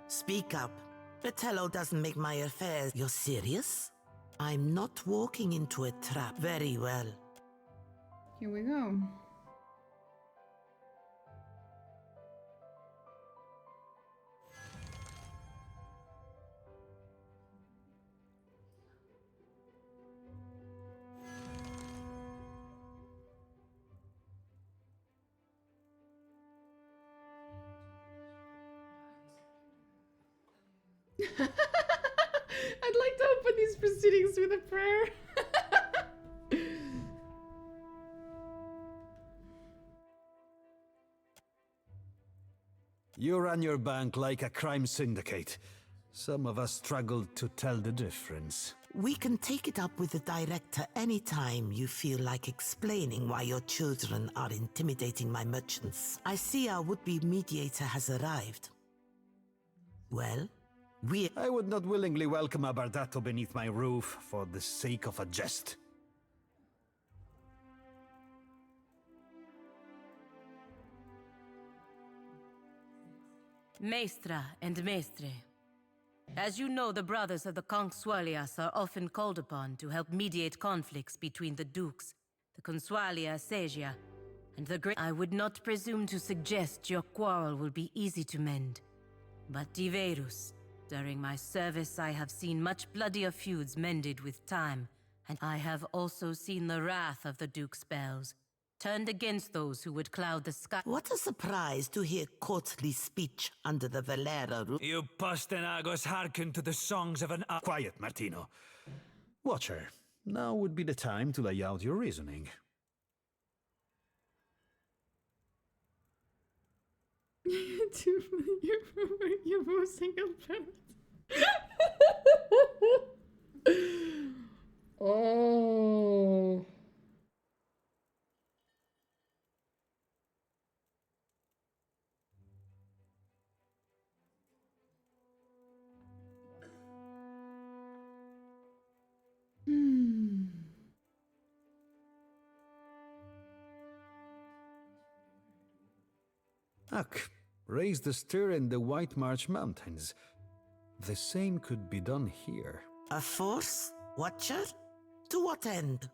Speak up. Betello doesn't make my affairs. You're serious? I'm not walking into a trap. Very well. Here we go. I'd like to open these proceedings with a prayer. You run your bank like a crime syndicate. Some of us struggled to tell the difference. We can take it up with the director anytime you feel like explaining why your children are intimidating my merchants. I see our would-be mediator has arrived. Well? I would not willingly welcome a Bardato beneath my roof for the sake of a jest. Maestra and Maestre, As you know, the brothers of the Consualias are often called upon to help mediate conflicts between the dukes, the Consualia Segia, and the great. I would not presume to suggest your quarrel will be easy to mend. But Diverus, during my service I have seen much bloodier feuds mended with time, and I have also seen the wrath of the Duke's spells turned against those who would cloud the sky. What a surprise to hear courtly speech under the Valera roof. You Pastenagos hearken to the songs of an... Quiet, Martino. Watcher, now would be the time to lay out your reasoning. You're both single parents. Oh. Ak, raise the stir in the White March Mountains. The same could be done here. A force? Watcher? To what end?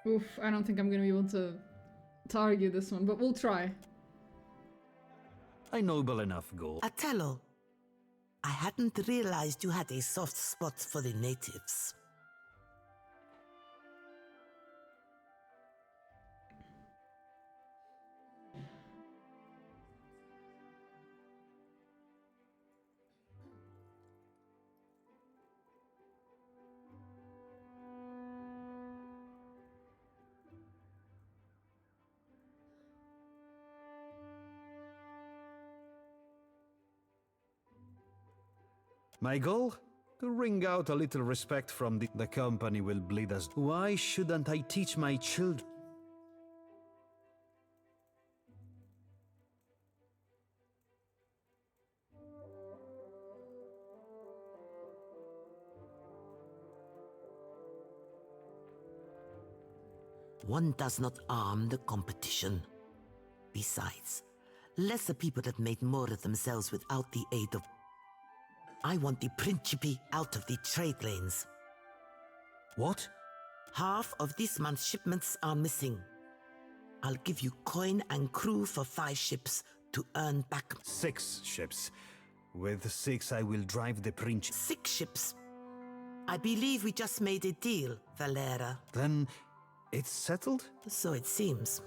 Oof, I don't think I'm gonna be able to argue this one, but we'll try. A noble enough goal. Atello, I hadn't realized you had a soft spot for the natives. My goal? To wring out a little respect from the company will bleed us. Why shouldn't I teach my children? One does not arm the competition. Besides, lesser people have made more of themselves without the aid of... I want the Principe out of the trade lanes. What? Half of this month's shipments are missing. I'll give you coin and crew for 5 ships to earn back... 6 ships. With 6 I will drive the Principe... 6 ships. I believe we just made a deal, Valera. Then it's settled? So it seems.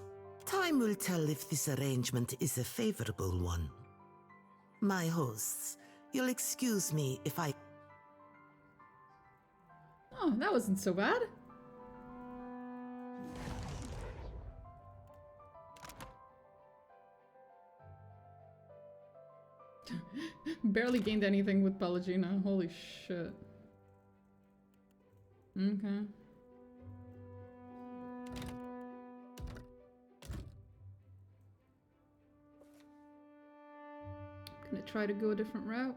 Time will tell if this arrangement is a favorable one. My hosts, you'll excuse me if I... Oh, that wasn't so bad. Barely gained anything with Pelagina. Holy shit. Okay. Gonna try to go a different route.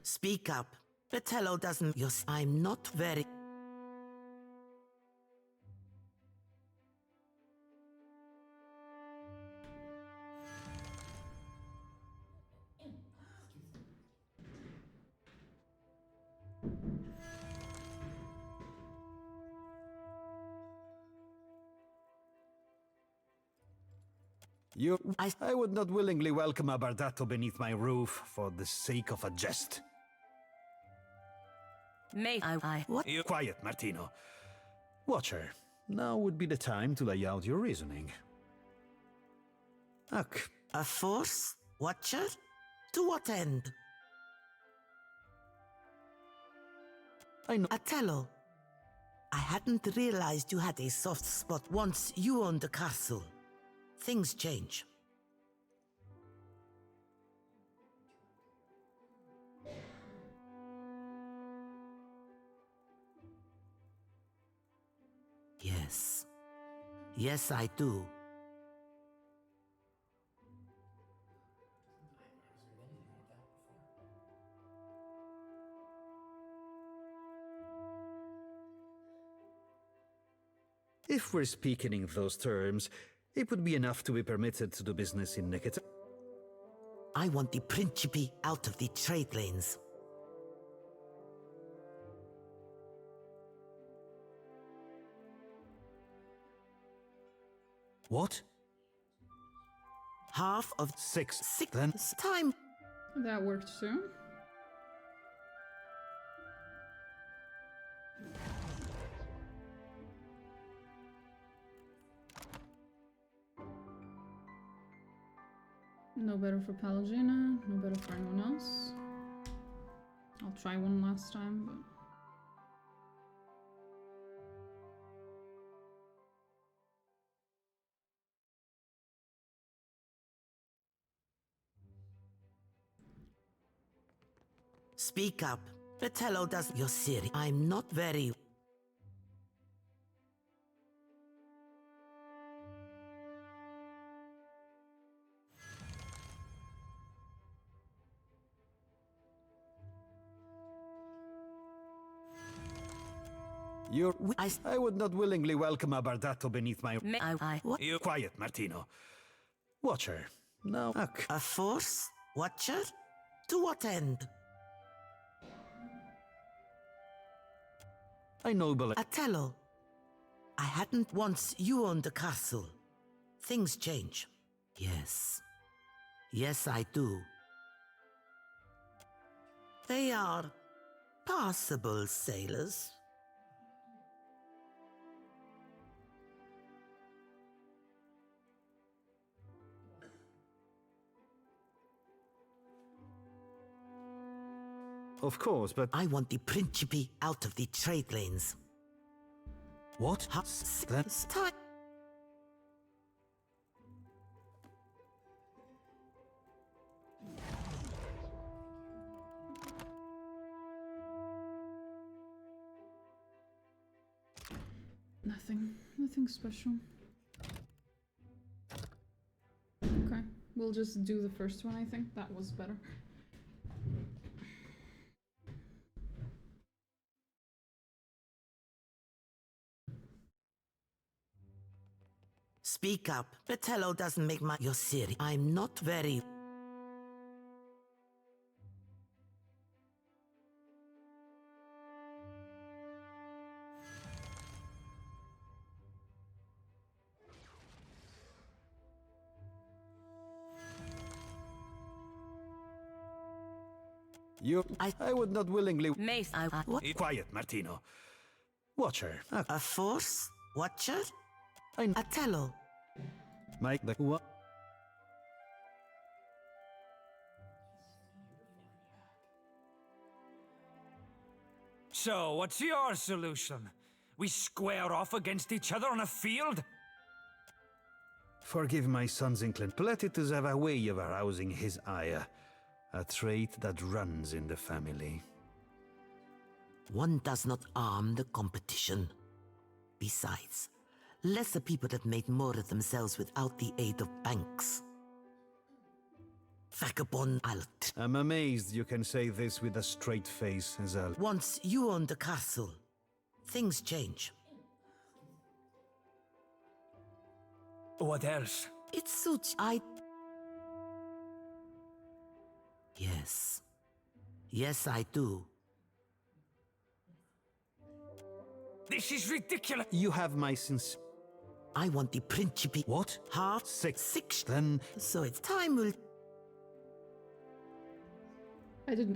Speak up. Betello doesn't... Yes, I'm not very... I would not willingly welcome a Bardato beneath my roof for the sake of a jest. What? Quiet, Martino. Watcher, now would be the time to lay out your reasoning. Ak. A force? Watcher? To what end? I know... Atello, I hadn't realized you had a soft spot once you owned the castle. Things change. Yes. Yes, I do. If we're speaking in those terms, it would be enough to be permitted to do business in Neketa. I want the Principe out of the trade lanes. What? Half of 6. Then time. That worked too. No better for Palagina, no better for anyone else. I'll try one last time, but... Speak up. Fratello does. You're serious. I'm not very. I would not willingly welcome a Bardato beneath my... What? Quiet, Martino. Watcher. No. A force? Watcher? To what end? I noble... Atello. I hadn't once you owned the castle. Things change. Yes. Yes, I do. They are passable sailors. Of course, but... I want the Principe out of the trade lanes. What? That's time. Nothing special. Okay, we'll just do the first one, I think. That was better. Speak up. Fratello doesn't make my... You're serious. I'm not very... I would not willingly... Mace, what? Quiet, Martino. Watcher. A force? Watcher? Atello. Mike, the... What? So, what's your solution? We square off against each other on a field? Forgive my son's inclination. Pletitus have a way of arousing his ire. A trait that runs in the family. One does not arm the competition. Besides, lesser people have made more of themselves without the aid of banks. Vagabond alt. I'm amazed you can say this with a straight face, Zal. Once you owned the castle, things change. What else? It suits Yes. Yes, I do. This is ridiculous. You have my since... I want the Principe. What? Half? 6. Then... So it's time will...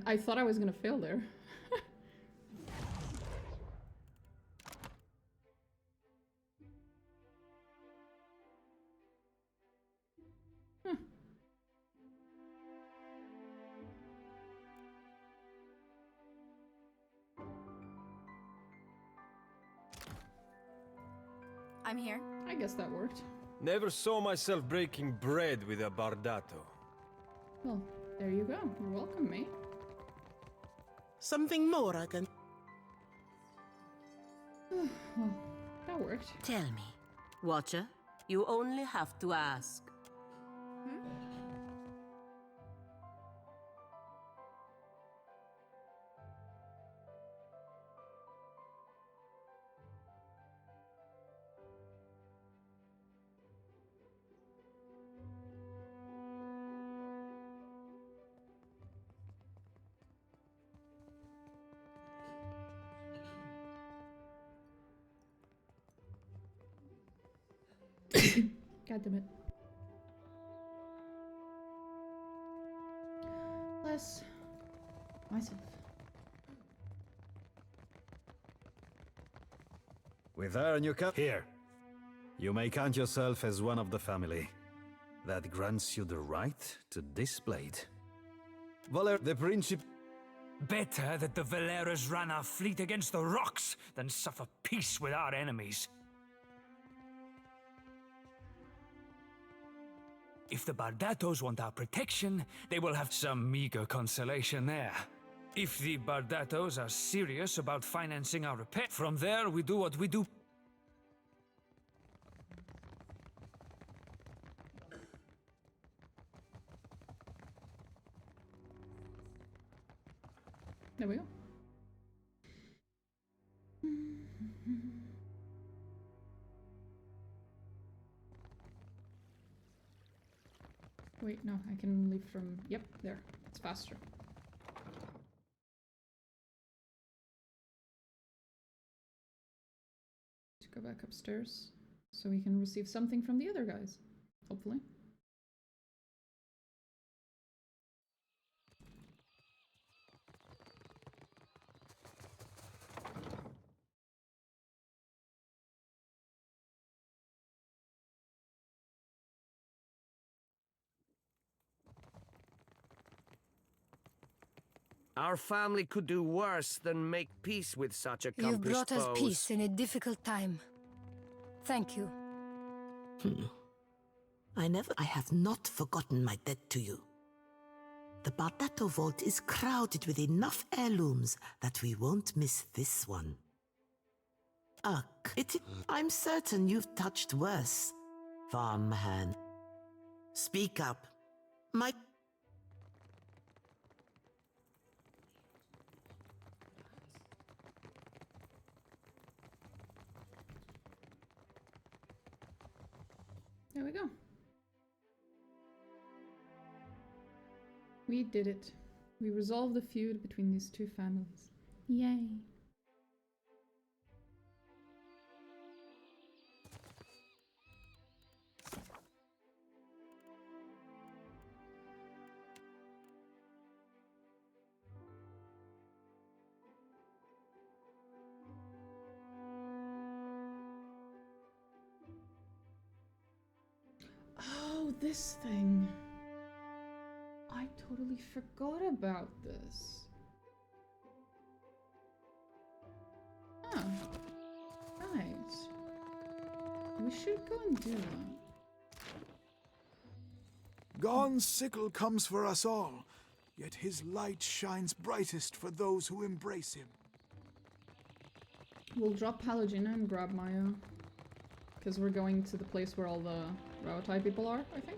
I thought I was gonna fail there. I'm here. I guess that worked. Never saw myself breaking bread with a Bardato. Well, there you go. You're welcome, mate. Something more I can... Well, that worked. Tell me, Watcher, you only have to ask. God damn it. Bless myself. With her and your cup here. You may count yourself as one of the family. That grants you the right to display it. Valer, the Princip... Better that the Valeras run our fleet against the rocks than suffer peace with our enemies. If the Bardatos want our protection, they will have some meager consolation there. If the Bardatos are serious about financing our repair, from there we do what we do. There we go. Wait, no, I can leave from... Yep, there. It's faster. To go back upstairs so we can receive something from the other guys. Hopefully. Our family could do worse than make peace with such accomplished You've brought us foes. peace in a difficult time. Thank you. I have not forgotten my debt to you. The Bardato vault is crowded with enough heirlooms that we won't miss this one. Ugh, I'm certain you've touched worse, farmhand. Speak up. My... There we go. We did it. We resolved the feud between these two families. Yay. Oh, this thing. I totally forgot about this. Huh. Right. We should go and do that. God's sickle comes for us all, yet his light shines brightest for those who embrace him. We'll drop Paladin and grab Maia. Because we're going to the place where all the Rautai people are, I think.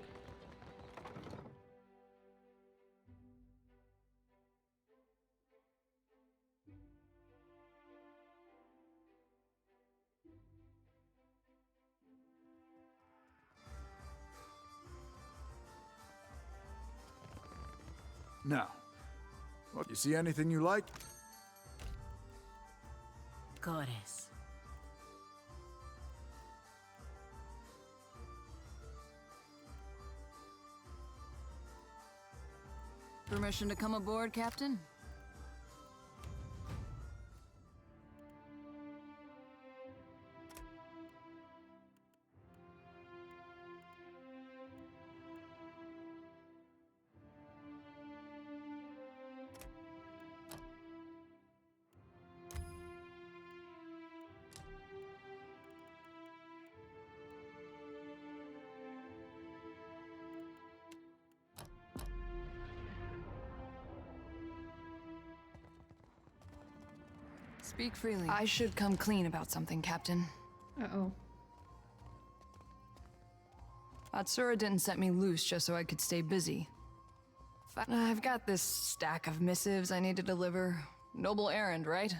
Now, what, you see anything you like? Goddess. Permission to come aboard, Captain? Speak freely. I should come clean about something, Captain. Uh-oh. Atsura didn't set me loose just so I could stay busy. I've got this stack of missives I need to deliver. Noble errand, right?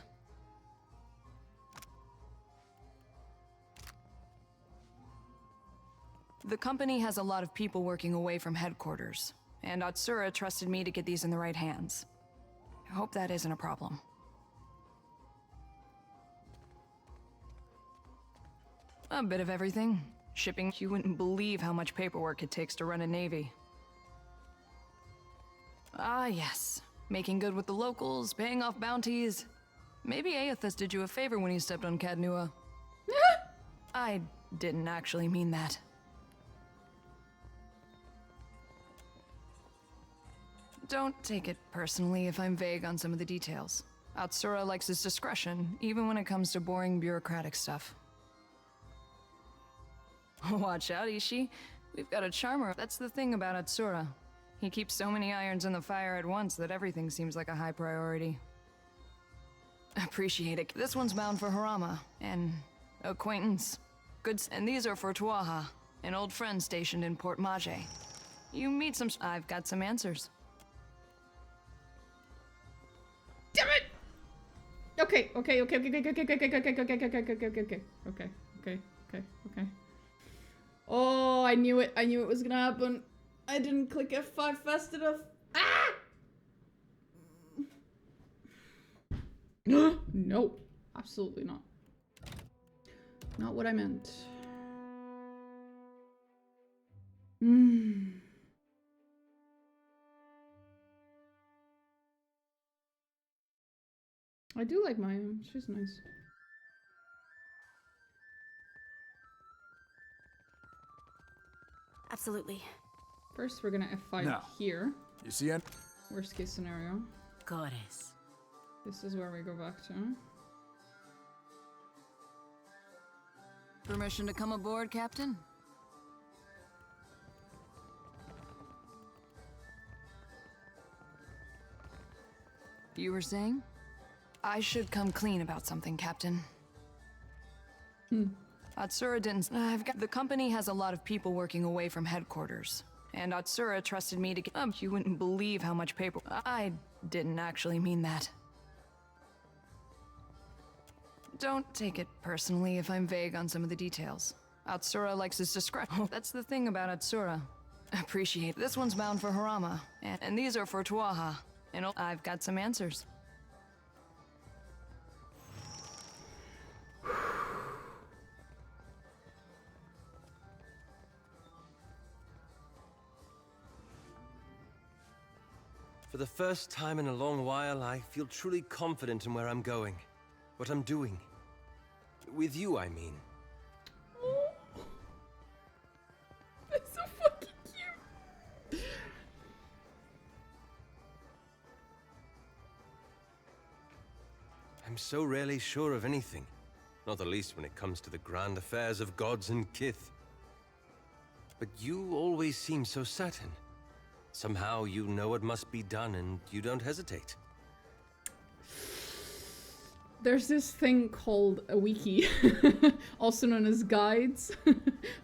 The company has a lot of people working away from headquarters, and Atsura trusted me to get these in the right hands. I hope that isn't a problem. A bit of everything. Shipping, you wouldn't believe how much paperwork it takes to run a navy. Ah, yes. Making good with the locals, paying off bounties. Maybe Aethys did you a favor when he stepped on Cadnua. I didn't actually mean that. Don't take it personally if I'm vague on some of the details. Atsura likes his discretion, even when it comes to boring bureaucratic stuff. Watch out, Ishi. We've got a charmer. That's the thing about Atsura. He keeps so many irons in the fire at once that everything seems like a high priority. Appreciate it. This one's bound for Harama, an acquaintance. Goods, and these are for Tuaha, an old friend stationed in Port Mage. You meet some. I've got some answers. Damn it! Okay. Oh, I knew it. I knew it was gonna happen. I didn't click F5 fast enough. Ah! No, absolutely not. Not what I meant. I do like Maia. She's nice. Absolutely. First, we're gonna F5 Now, here. You see it? Worst case scenario. Goddess. This is where we go back to. Permission to come aboard, Captain? You were saying? I should come clean about something, Captain. Atsura didn't. The company has a lot of people working away from headquarters. And Atsura trusted me to get. You wouldn't believe how much paper. I didn't actually mean that. Don't take it personally if I'm vague on some of the details. Atsura likes his discretion. That's the thing about Atsura. Appreciate. This one's bound for Harama, and these are for Tuaha. And I've got some answers. For the first time in a long while, I feel truly confident in where I'm going. What I'm doing. With you, I mean. Oh. That's so fucking cute. I'm so rarely sure of anything. Not the least when it comes to the grand affairs of gods and kith. But you always seem so certain. Somehow you know what must be done and you don't hesitate. There's this thing called a wiki, also known as guides,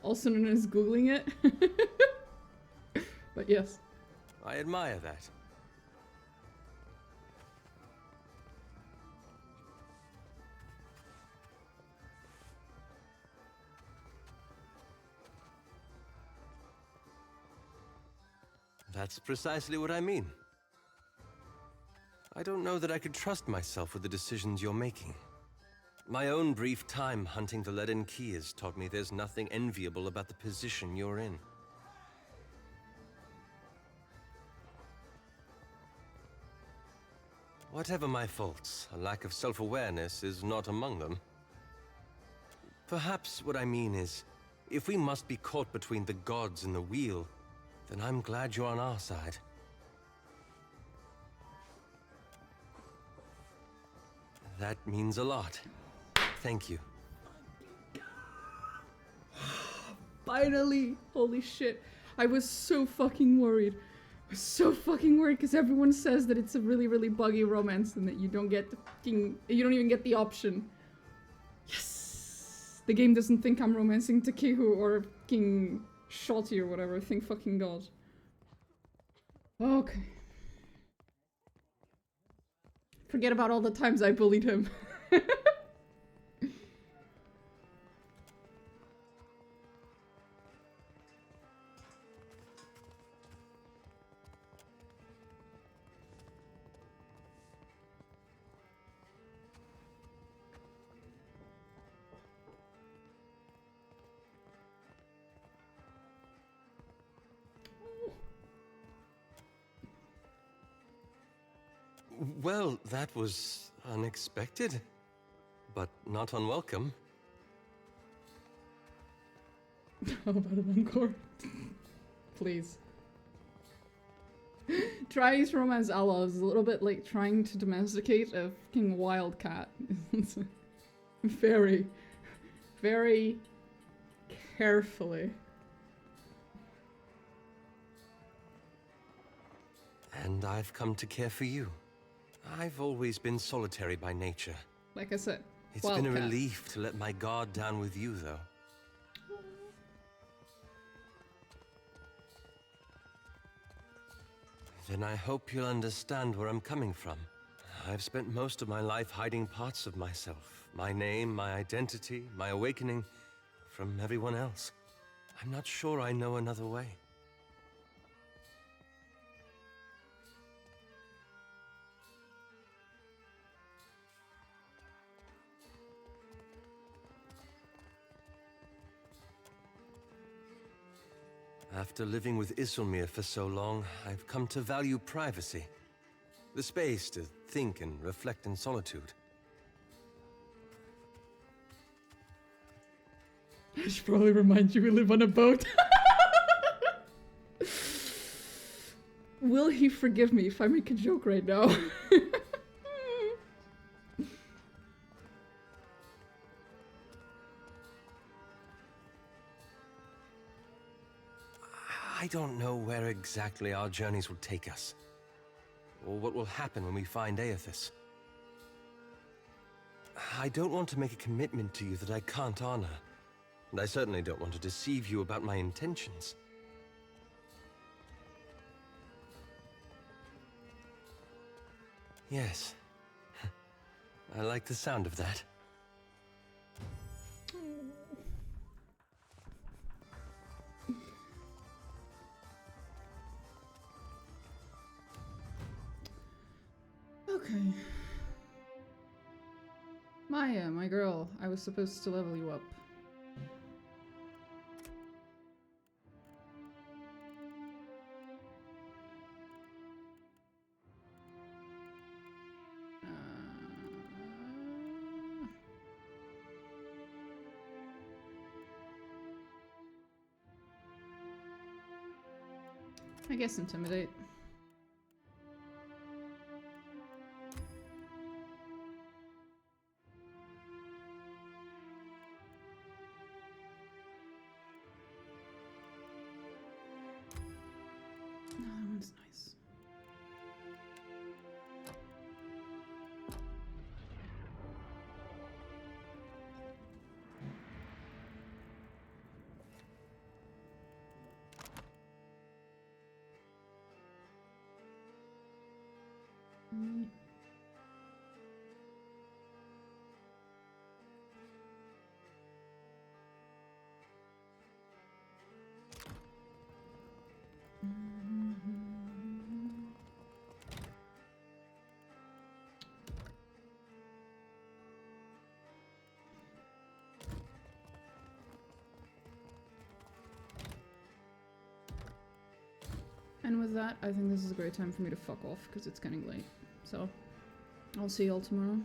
also known as Googling it. But yes. I admire that. That's precisely what I mean. I don't know that I could trust myself with the decisions you're making. My own brief time hunting the Leaden Key has taught me there's nothing enviable about the position you're in. Whatever my faults, a lack of self-awareness is not among them. Perhaps what I mean is, if we must be caught between the gods and the wheel, then I'm glad you're on our side. That means a lot. Thank you. Finally! Holy shit. I was so fucking worried. I was so fucking worried because everyone says that it's a really, really buggy romance and that you don't get the fucking... You don't even get the option. Yes! The game doesn't think I'm romancing Takehu or fucking Shotty or whatever. Thank fucking god. Okay. Forget about all the times I bullied him. Well, that was unexpected, but not unwelcome. How about an encore? Please. Try's romance aloth is a little bit like trying to domesticate a fucking wildcat. It's very, very carefully. And I've come to care for you. I've always been solitary by nature. Like I said, It's been a relief to let my guard down with you, though. Then I hope you'll understand where I'm coming from. I've spent most of my life hiding parts of myself. My name, my identity, my awakening from everyone else. I'm not sure I know another way. After living with Isilmir for so long, I've come to value privacy. The space to think and reflect in solitude. I should probably remind you we live on a boat. Will he forgive me if I make a joke right now? I don't know where exactly our journeys will take us, or what will happen when we find Aethys. I don't want to make a commitment to you that I can't honor, and I certainly don't want to deceive you about my intentions. Yes, I like the sound of that. Okay. Maia, my girl, I was supposed to level you up. I guess intimidate. No, that one's nice. And with that, I think this is a great time for me to fuck off because it's getting late. So, I'll see y'all tomorrow.